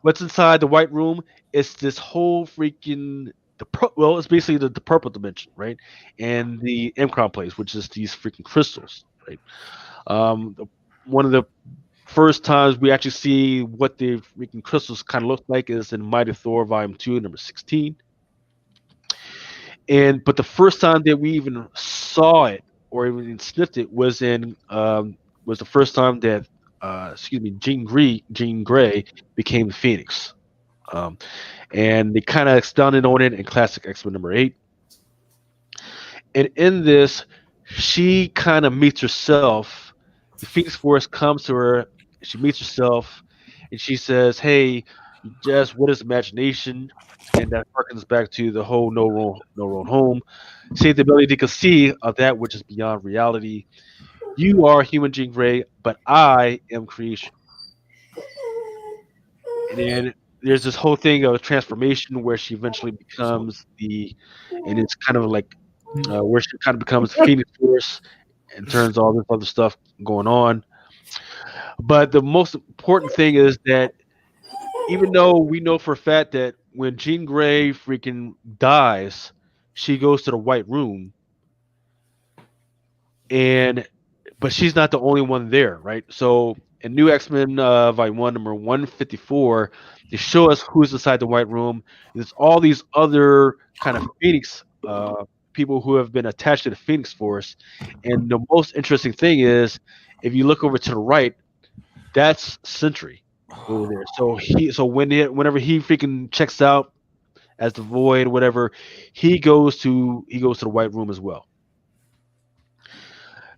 What's inside the White Room? It's this whole freaking it's basically the purple dimension, right? And the M'Kraan place, which is these freaking crystals, right? One of the first times we actually see what the freaking crystals kind of look like is in Mighty Thor Volume 2, number 16. But the first time that we even saw it or even sniffed it was the first time that Jean Grey became the Phoenix. And they kind of expounded on it in Classic X-Men number 8. And in this, she kind of meets herself. The Phoenix Force comes to her. She meets herself, and she says, "Hey, Jess, what is imagination?" And that harkens back to the whole no road home. Say the ability to conceive of that which is beyond reality. You are human Jean Grey, but I am creation. And then there's this whole thing of transformation where she eventually becomes and it's kind of like where she kind of becomes the Phoenix Force and turns all this other stuff going on. But the most important thing is that even though we know for a fact that when Jean Grey freaking dies, she goes to the White Room, but she's not the only one there, right? So in New X-Men Volume 1, number 154, they show us who's inside the White Room. There's all these other kind of Phoenix people who have been attached to the Phoenix Force. And the most interesting thing is, if you look over to the right, that's Sentry over there. So whenever he freaking checks out as the Void, whatever, he goes to the White Room as well.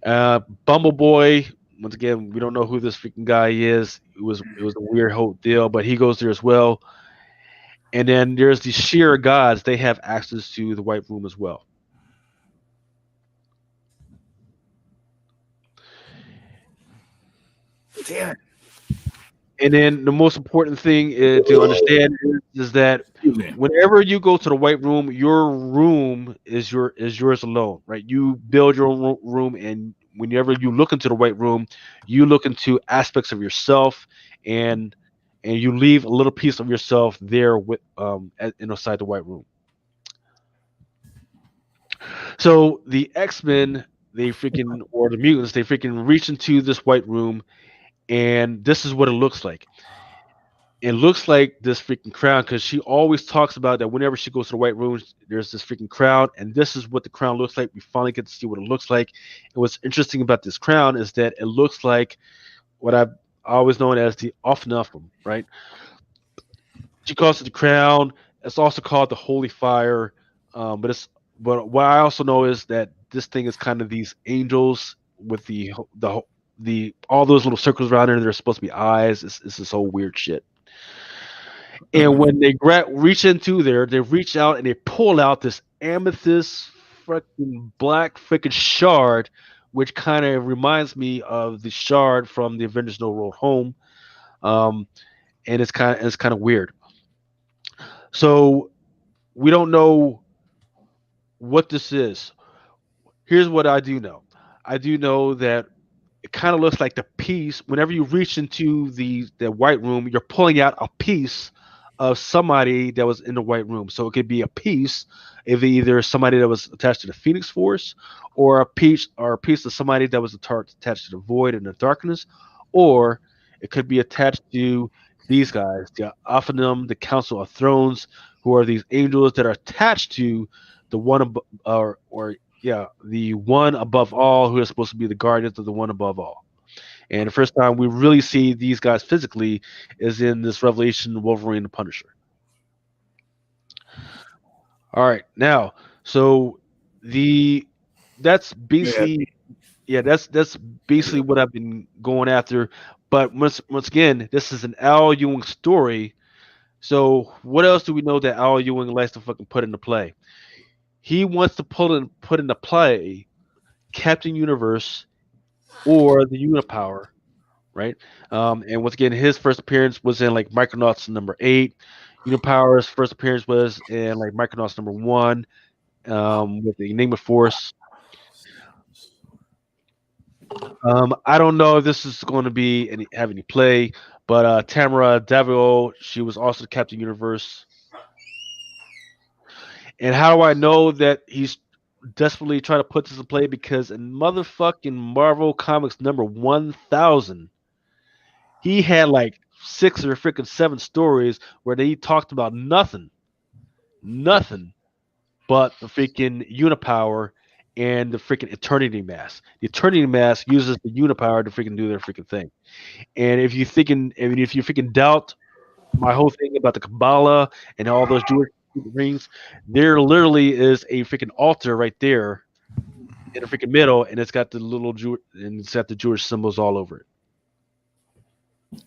Bumbleboy, once again, we don't know who this freaking guy is. It was a weird whole deal, but he goes there as well. And then there's the sheer gods. They have access to the White Room as well. Damn it. And then the most important thing to understand is that whenever you go to the White Room, your room is yours alone, right? You build your own room, and whenever you look into the White Room, you look into aspects of yourself, and you leave a little piece of yourself there with inside the White Room. So the X-Men, or the mutants, they freaking reach into this White Room, and this is what it looks like. It looks like this freaking crown, because she always talks about that whenever she goes to the White Room, there's this freaking crown, and this is what the crown looks like. We finally get to see what it looks like. And what's interesting about this crown is that it looks like what I've always known as the Ofnufum, right? She calls it the crown. It's also called the Holy Fire. But what I also know is that this thing is kind of these angels with the all those little circles around it. They're supposed to be eyes. It's this whole weird shit. And when they reach into there, they reach out and they pull out this amethyst freaking black freaking shard, which kind of reminds me of the shard from the Avengers No Road Home. And it's kind of weird. So we don't know what this is. Here's what I do know. I do know that it kind of looks like the piece. Whenever you reach into the White Room, you're pulling out a piece of somebody that was in the White Room. So it could be a piece of either somebody that was attached to the Phoenix Force, or a piece of somebody that was attached to the Void and the Darkness, or it could be attached to these guys, the Ophanum, the Council of Thrones, who are these angels that are attached to the one the one above all, who is supposed to be the guardians of the one above all. And the first time we really see these guys physically is in this Revelation Wolverine the Punisher. All right, now, so that's basically that's basically what I've been going after. But once again, this is an Al Ewing story. So what else do we know that Al Ewing likes to fucking put into play? He wants to put into play Captain Universe or the Unipower, right? And once again, his first appearance was in like Micronauts number 8. Unipower's first appearance was in like Micronauts number 1 with the Enigma Force. I don't know if this is going to have any play, but Tamara Davio, she was also Captain Universe. And how do I know that he's desperately trying to put this in play? Because in motherfucking Marvel Comics number 1000, he had like 6 or freaking 7 stories where they talked about nothing but the freaking Unipower and the freaking Eternity Mask. The Eternity Mask uses the Unipower to freaking do their freaking thing. And if you freaking doubt my whole thing about the Kabbalah and all those Jewish rings, there literally is a freaking altar right there in the freaking middle, and it's got the the Jewish symbols all over it.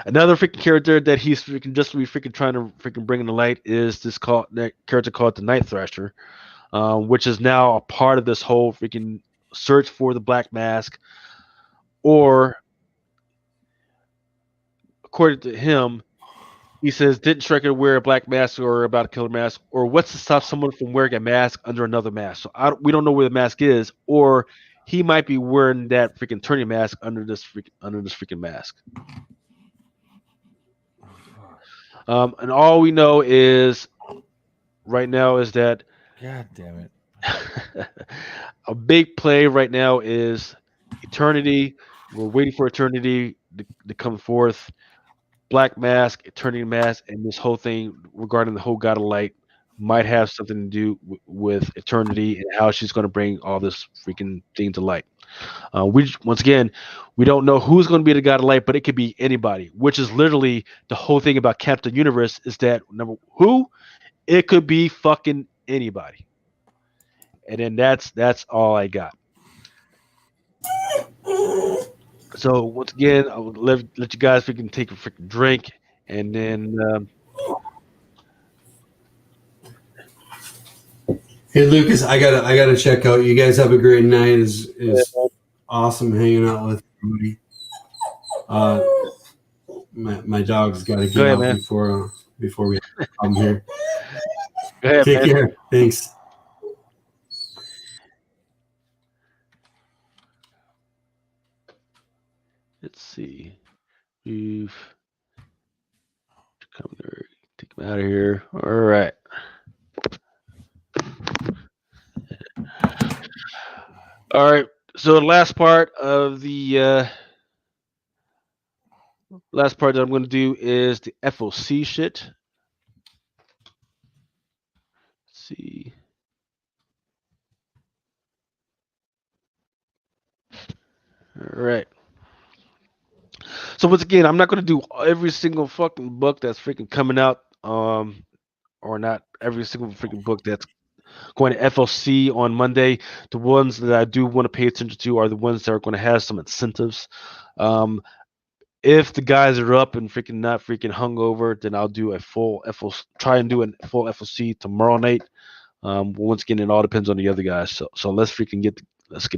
Another freaking character that he's freaking trying to freaking bring in the light is that character called the Night Thrasher, which is now a part of this whole freaking search for the Black Mask, or according to him, he says, didn't Stryker wear a black mask or about a killer mask? Or what's to stop someone from wearing a mask under another mask? So we don't know where the mask is, or he might be wearing that freaking turning mask under this freaking mask. And all we know is right now is that God damn it. a big play right now is Eternity. We're waiting for Eternity to come forth. Black Mask, Eternity Mask, and this whole thing regarding the whole God of Light might have something to do with Eternity and how she's going to bring all this freaking thing to light. Once again, we don't know who's going to be the God of Light, but it could be anybody, which is literally the whole thing about Captain Universe is that it could be fucking anybody. And then that's all I got. So once again, I would let you guys freaking take a freaking drink, and then Hey Lucas, I gotta check out. You guys have a great night. Is awesome hanging out with everybody. My dog's got to Go get ahead, out man. before we have a problem here. Go ahead, Take man. care. Thanks. Let's see. We've come there. Take him out of here. All right. All right. So the last part that I'm going to do is the FOC shit. Let's see. All right. So once again, I'm not going to do every single fucking book that's freaking coming out, or not every single freaking book that's going to FLC on Monday. The ones that I do want to pay attention to are the ones that are going to have some incentives. If the guys are up and freaking not freaking hungover, then I'll do a full try and do a full FLC tomorrow night. Once again, it all depends on the other guys. So let's get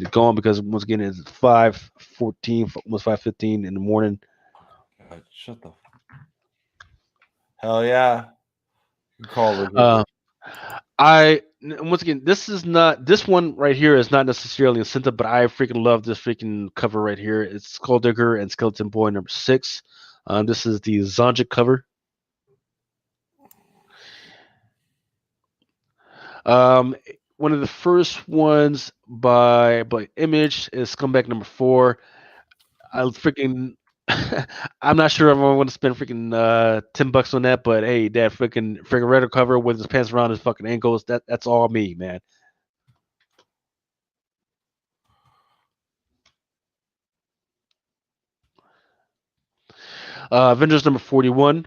it going, because once again it's 5:14, almost 5:15 in the morning. God, shut the. Hell yeah. Good call, Lucas. Once again, this one right here is not necessarily incentive, but I freaking love this freaking cover right here. It's Skull Digger and Skeleton Boy number 6. This is the Zonjic cover. One of the first ones by Image is Scumbag number 4. I'm not sure if I want to spend freaking $10 on that, but hey, that freaking red cover with his pants around his fucking ankles, that's all me, man. Avengers number 41.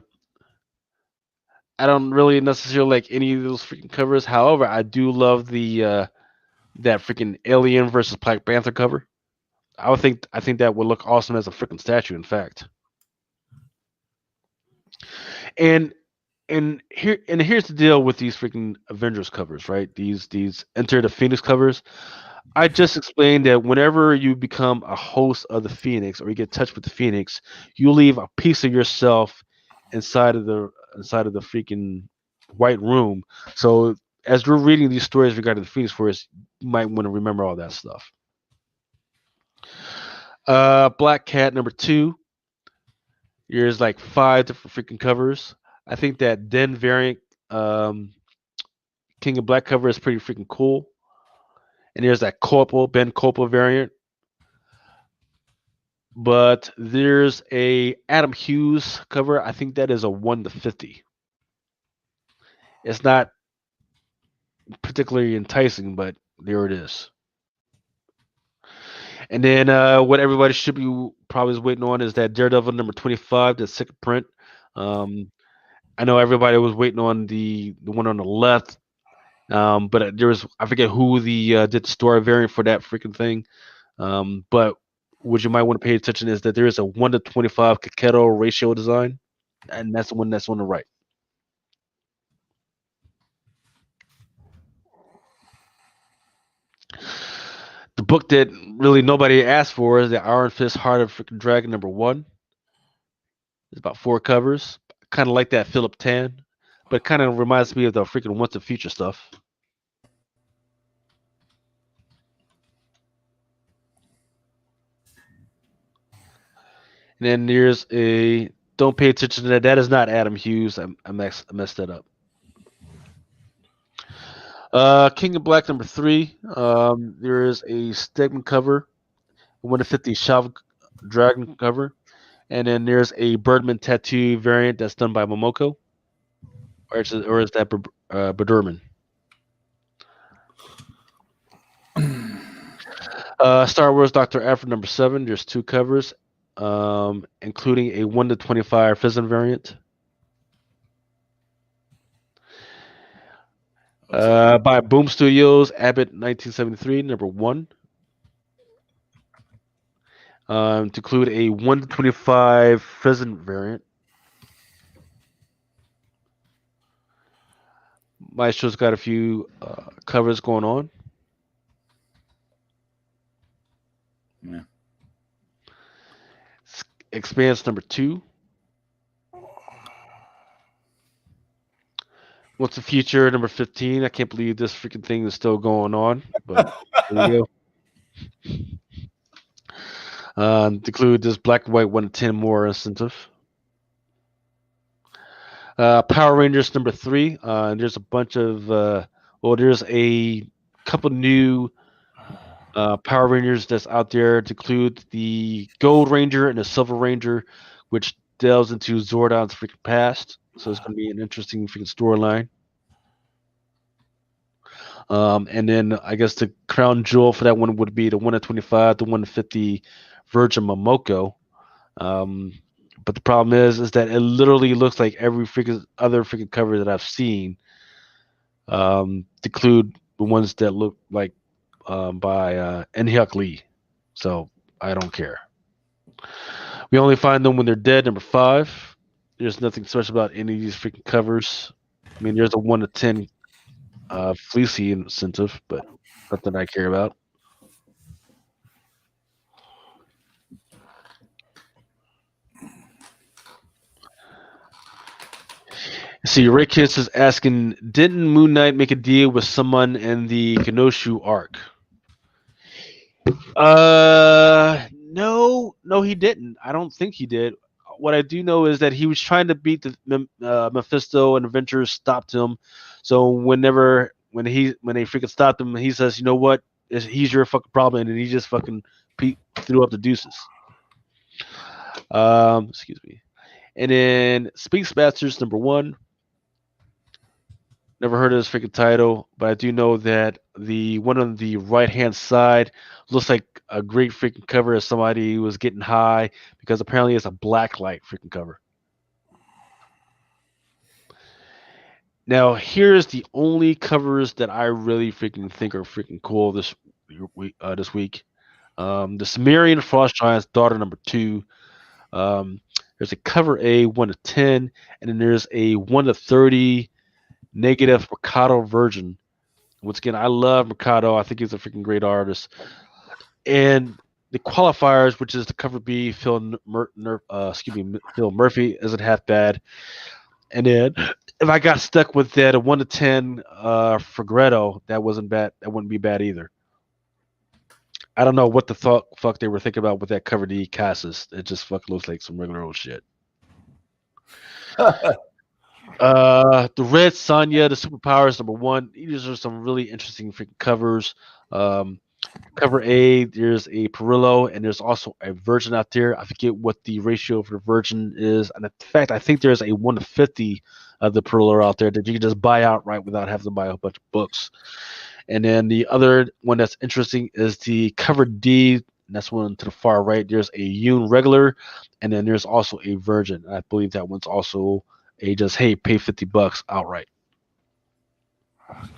I don't really necessarily like any of those freaking covers. However, I do love the that freaking Alien versus Black Panther cover. I think that would look awesome as a freaking statue, in fact. And here's the deal with these freaking Avengers covers, right? These Enter the Phoenix covers. I just explained that whenever you become a host of the Phoenix, or you get in touch with the Phoenix, you leave a piece of yourself inside of the freaking white room. So as you're reading these stories regarding the Phoenix Force, you might want to remember all that stuff. Black Cat number 2. There's like 5 different freaking covers. I think that Den variant King of Black cover is pretty freaking cool. And there's that Ben Corporal variant. But there's a Adam Hughes cover. I think that is a 1/50. It's not particularly enticing, but there it is. And then what everybody should be probably is waiting on is that Daredevil number 25, the second print. I know everybody was waiting on the one on the left, but there was, I forget who did the story variant for that freaking thing. But what you might want to pay attention is that there is a 1/25 Kaketo ratio design, and that's the one that's on the right. The book that really nobody asked for is the Iron Fist Heart of freaking Dragon number 1. It's about 4 covers. Kind of like that Philip Tan, but it kind of reminds me of the freaking Once and Future stuff. And then there's a, don't pay attention to that. That is not Adam Hughes. I messed that up. King of Black number 3. There is a Stegman cover, 1/50 Shav Dragon cover, and then there's a Birdman tattoo variant that's done by Momoko, or is that Biderman? Star Wars Dr. Aphra number 7. There's 2 covers, including a 1/25 Fizzin variant. By Boom Studios, Abbott 1973, number 1. to include a 1-25 pheasant variant. Maestro's got a few covers going on. Yeah. Expanse number 2. What's the future? Number 15. I can't believe this freaking thing is still going on, but here we go. To include this black and white 1-10 more incentive. Power Rangers number 3. There's a bunch of there's a couple new Power Rangers that's out there to include the Gold Ranger and the Silver Ranger, which delves into Zordon's freaking past. So it's going to be an interesting freaking storyline. And then I guess the crown jewel for that one would be the 1-25, the 1-50 Virgin Momoko. But the problem is that it literally looks like every freaking other freaking cover that I've seen, to include the ones that look like by Hyuk Lee. So I don't care. We only find them when they're dead. Number 5. There's nothing special about any of these freaking covers. I mean, there's a 1-10 fleecy incentive, but nothing I care about. See, Ray Kiss is asking, didn't Moon Knight make a deal with someone in the Kenosha arc? No, he didn't. I don't think he did. What I do know is that he was trying to beat the Mephisto, and Avengers stopped him. So when they freaking stopped him, he says, "You know what? He's your fucking problem," and he just fucking threw up the deuces. Excuse me. And then Space Masters number 1. Never heard of this freaking title, but I do know that the one on the right-hand side looks like a great freaking cover of somebody who was getting high, because apparently it's a black light freaking cover. Now, here's the only covers that I really freaking think are freaking cool this week. The Sumerian Frost Giant's daughter number 2. There's a cover A 1-10, and then there's a 1-30 negative Mercado Virgin. Once again, I love Mercado. I think he's a freaking great artist. And the qualifiers, which is the cover B, Phil Murphy, isn't half bad. And then if I got stuck with that, a 1-10 for Greto, that wasn't bad. That wouldn't be bad either. I don't know what the fuck they were thinking about with that cover D Cassis. It just fucking looks like some regular old shit. The Red Sonja, the Superpowers number 1. These are some really interesting freaking covers. Cover A, there's a Perillo, and there's also a Virgin out there. I forget what the ratio for the Virgin is. And in fact, I think there's a 1-50 of the Perillo out there that you can just buy outright without having to buy a bunch of books. And then the other one that's interesting is the cover D. And that's one to the far right. There's a Yoon regular, and then there's also a Virgin. I believe that one's also a just, hey, pay $50 outright.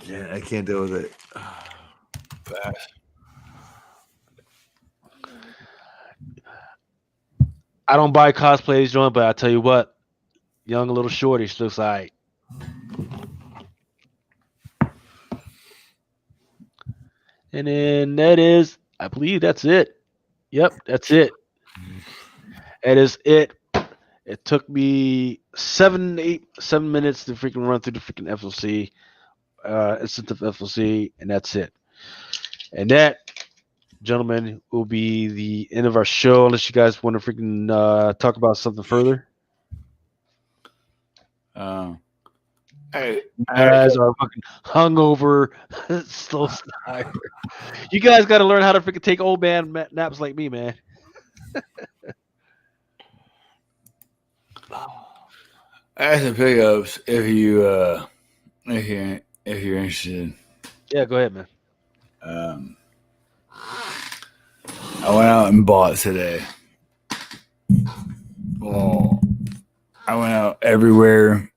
Yeah, I can't deal with it. Fast. I don't buy cosplays, John, but I tell you what, young little shorty, she looks like. And then I believe that's it. Yep, that's it. That is it. It took me 7 minutes to freaking run through the freaking FLC, incentive FLC, and that's it. And that, gentlemen, will be the end of our show, unless you guys want to freaking talk about something further. You guys are fucking hungover, slow tired. You guys got to learn how to freaking take old man naps like me, man. I have some pickups if you're interested. Yeah, go ahead, man. I went out and bought today. Well, I went out everywhere.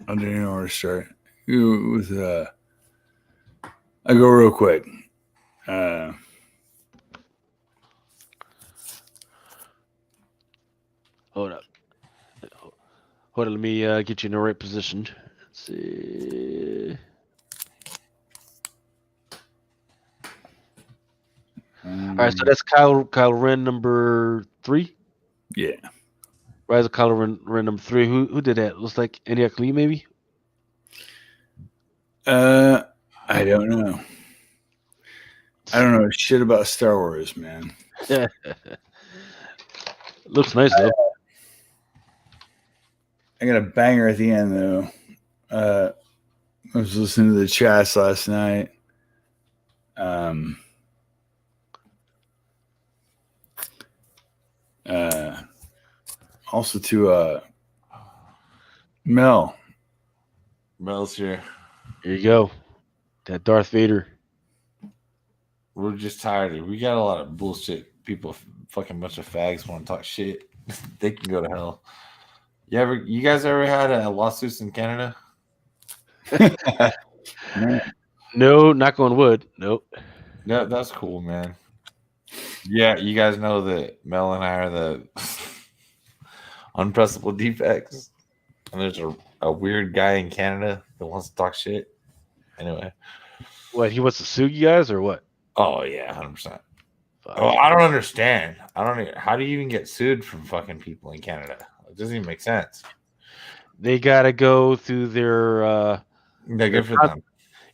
I didn't know where to start. I go real quick. Hold up. Hold on, let me get you in the right position. Let's see. All right, so that's Kyle Ren number 3. Yeah. Rise of Kylo Ren number 3. Who did that? Looks like Eniac Lee, maybe. I don't know. I don't know shit about Star Wars, man. Looks nice though. I got a banger at the end though. I was listening to the chats last night. Also to Mel. Mel's here. Here you go. That Darth Vader. We're just tired. We got a lot of bullshit. People, fucking bunch of fags want to talk shit. They can go to hell. You guys ever had a lawsuits in Canada? No, knock on wood. Nope. Yeah, that's cool, man. Yeah, you guys know that Mel and I are the unpressable defects. And there's a weird guy in Canada that wants to talk shit. Anyway. What, he wants to sue you guys or what? Oh, yeah, 100%. Oh, I don't understand. How do you even get sued from fucking people in Canada? It doesn't even make sense. They gotta go through their Yeah, good for them.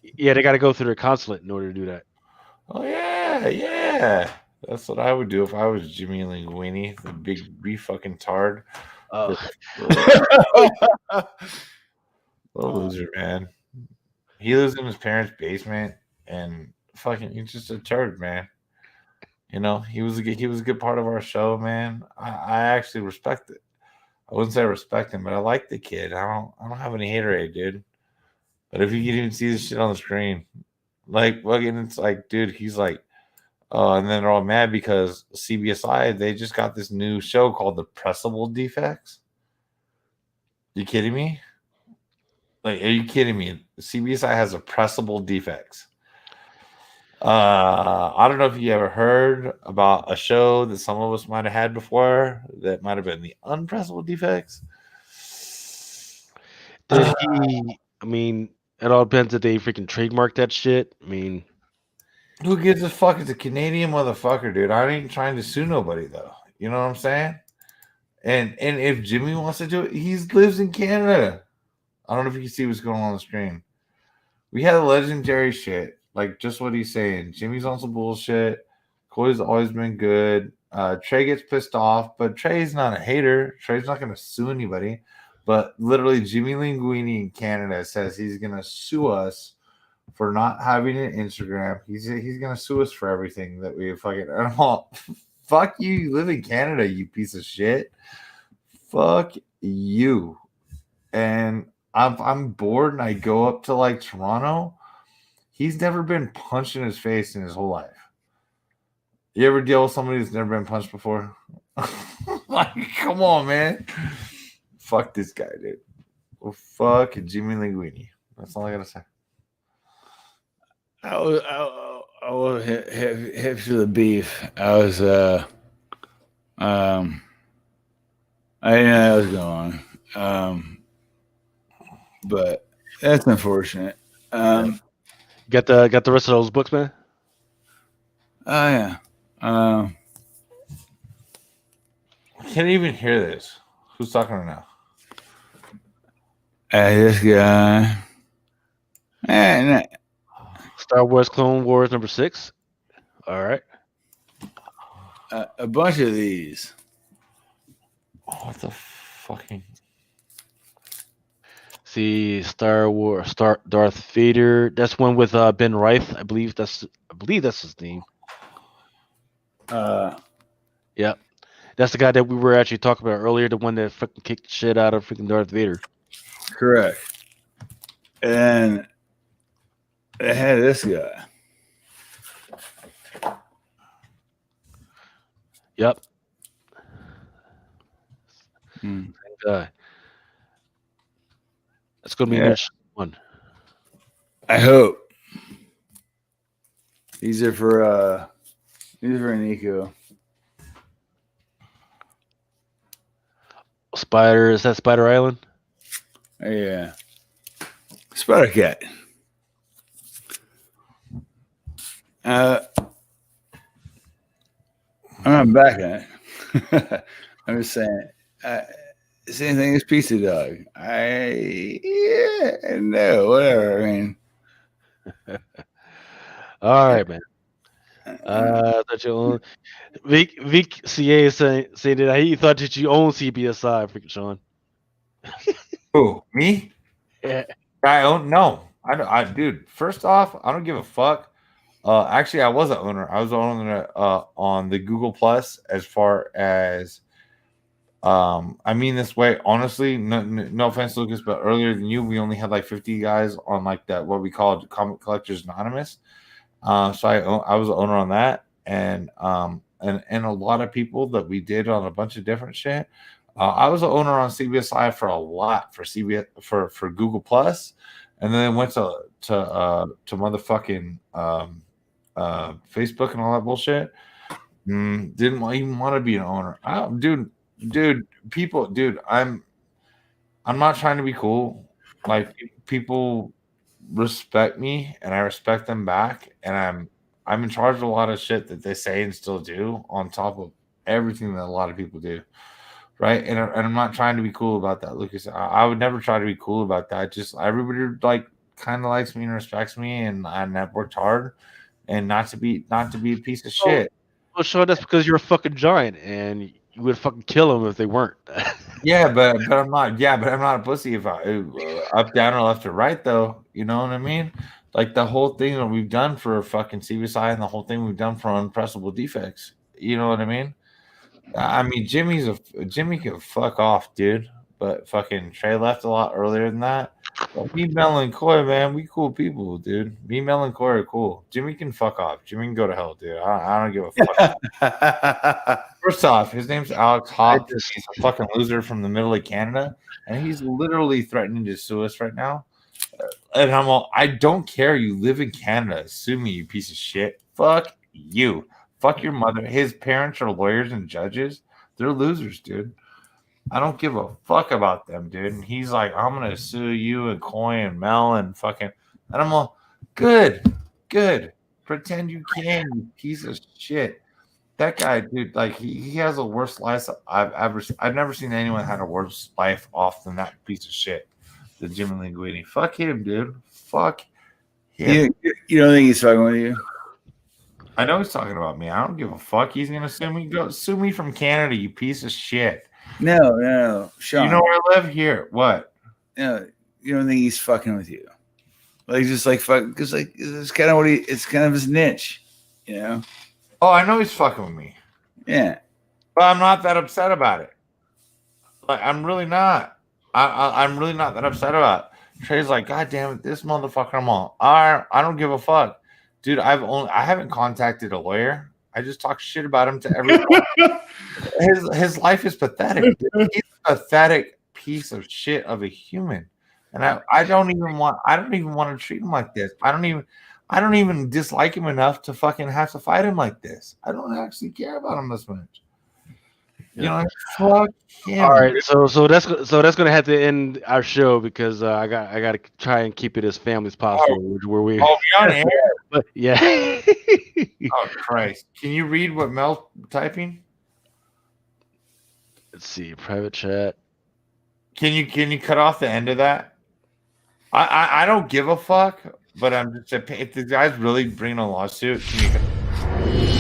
Yeah, they gotta go through their consulate in order to do that. Oh yeah. That's what I would do if I was Jimmy Linguini, the big fucking tard. Loser, man. He lives in his parents' basement and fucking he's just a turd, man. You know, he was a good part of our show, man. I actually respect it. I wouldn't say I respect him, but I like the kid. I don't have any haterade, dude. But if you can even see this shit on the screen, like fucking, it's like, dude, he's like, and then they're all mad because CBSI, they just got this new show called The Pressable Defects. You kidding me? Like, are you kidding me? CBSI has a Pressable Defects. I don't know if you ever heard about a show that some of us might have had before that might have been the Unpressable Defects. Did he? I mean, it all depends if they freaking trademark that shit. I mean, who gives a fuck? It's a Canadian motherfucker, dude. I ain't trying to sue nobody though. You know what I'm saying? And if Jimmy wants to do it, he lives in Canada. I don't know if you can see what's going on the screen. We had legendary shit. Like just what he's saying. Jimmy's on some bullshit. Coy's always been good. Trey gets pissed off, but Trey's not a hater. Trey's not going to sue anybody. But literally, Jimmy Linguini in Canada says he's going to sue us for not having an Instagram. He's going to sue us for everything that we fucking. Fuck you. You live in Canada, you piece of shit. Fuck you. And I'm bored, and I go up to like Toronto. He's never been punched in his face in his whole life. You ever deal with somebody that's never been punched before? Like, come on, man. Fuck this guy, dude. Well, fuck Jimmy Linguini. That's all I gotta say. I was hip to the beef. I was I didn't know that was going on. But that's unfortunate. Got the rest of those books, man? Oh yeah. I can't even hear this. Who's talking right now? This guy. Star Wars Clone Wars number 6. All right. A bunch of these. Oh, what the fucking. See, Darth Vader. That's one with Ben Reith. I believe that's his name. Yep. That's the guy that we were actually talking about earlier, the one that fucking kicked the shit out of freaking Darth Vader. Correct. And they had this guy. Yep. Same guy. That's gonna be the next one. I hope. These are for Nico. Spider, is that Spider Island? Yeah. Spider Cat. I'm back on it. I'm just saying. Same thing as Pizza Dog. No, whatever. I mean, all right, man. That you own Vic CA saying that he thought that you own CBSI, freaking Sean. Who, me? Yeah. I own no. Dude. First off, I don't give a fuck. Actually, I was an owner. I was an owner on the Google Plus. As far as I mean this way, honestly. No offense, Lucas, but earlier than you, we only had like 50 guys on like that what we called Comic Collectors Anonymous. So I was an owner on that, and a lot of people that we did on a bunch of different shit. I was an owner on CBSI for a lot for for Google Plus, and then went to motherfucking Facebook and all that bullshit. Didn't even want to be an owner. I'm not trying to be cool. Like, people respect me and I respect them back, and I'm in charge of a lot of shit that they say and still do on top of everything that a lot of people do, right? And I'm not trying to be cool about that, Lucas. I would never try to be cool about that. Just everybody like kind of likes me and respects me, and I've worked hard and not to be a piece of shit. Well, Sean, that's because you're a fucking giant, and you would fucking kill them if they weren't. Yeah, but I'm not. Yeah, but I'm not a pussy if I up, down, or left or right, though. You know what I mean? Like the whole thing that we've done for fucking CBSI and the whole thing we've done for Unpressable Defects. You know what I mean? I mean, Jimmy can fuck off, dude. But fucking Trey left a lot earlier than that. But me, Mel, and Coy, man, we cool people, dude. Me, Mel, and Coy are cool. Jimmy can fuck off. Jimmy can go to hell, dude. I don't give a fuck. First off, his name's Alex Hawk. He's a fucking loser from the middle of Canada, and he's literally threatening to sue us right now. And I'm all, I don't care. You live in Canada. Sue me, you piece of shit. Fuck you. Fuck your mother. His parents are lawyers and judges. They're losers, dude. I don't give a fuck about them, dude. And he's like, I'm gonna sue you and Coy and Mel and fucking. And I'm all, good. Pretend you can, you piece of shit. That guy, dude, like he has a worse life I've never seen anyone had a worse life off than that piece of shit. The Jimmy Linguini. Fuck him, dude. Fuck him. You don't think he's fucking with you? I know he's talking about me. I don't give a fuck. He's gonna sue me. Go sue me from Canada, you piece of shit. No, Sean. You know where I live here. What? No, you don't think he's fucking with you? Like, just like fuck, because like it's kind of what it's kind of his niche, you know. Oh, I know he's fucking with me. Yeah, but I'm not that upset about it. Like, I'm really not. I'm really not that upset about it. Trey's like, God damn it, this motherfucker. I'm all, I don't give a fuck, dude. I haven't contacted a lawyer. I just talk shit about him to everyone. His life is pathetic. Dude. He's a pathetic piece of shit of a human, and I don't even want to treat him like this. I don't even dislike him enough to fucking have to fight him like this. I don't actually care about him this much. You know, fuck him. All right, so that's gonna have to end our show because I got to try and keep it as family as possible. Where we we on air? But yeah. Oh Christ! Can you read what Mel's typing? Let's see, private chat. Can you cut off the end of that? I don't give a fuck, but I'm just, if the guy's really bringing a lawsuit, can you?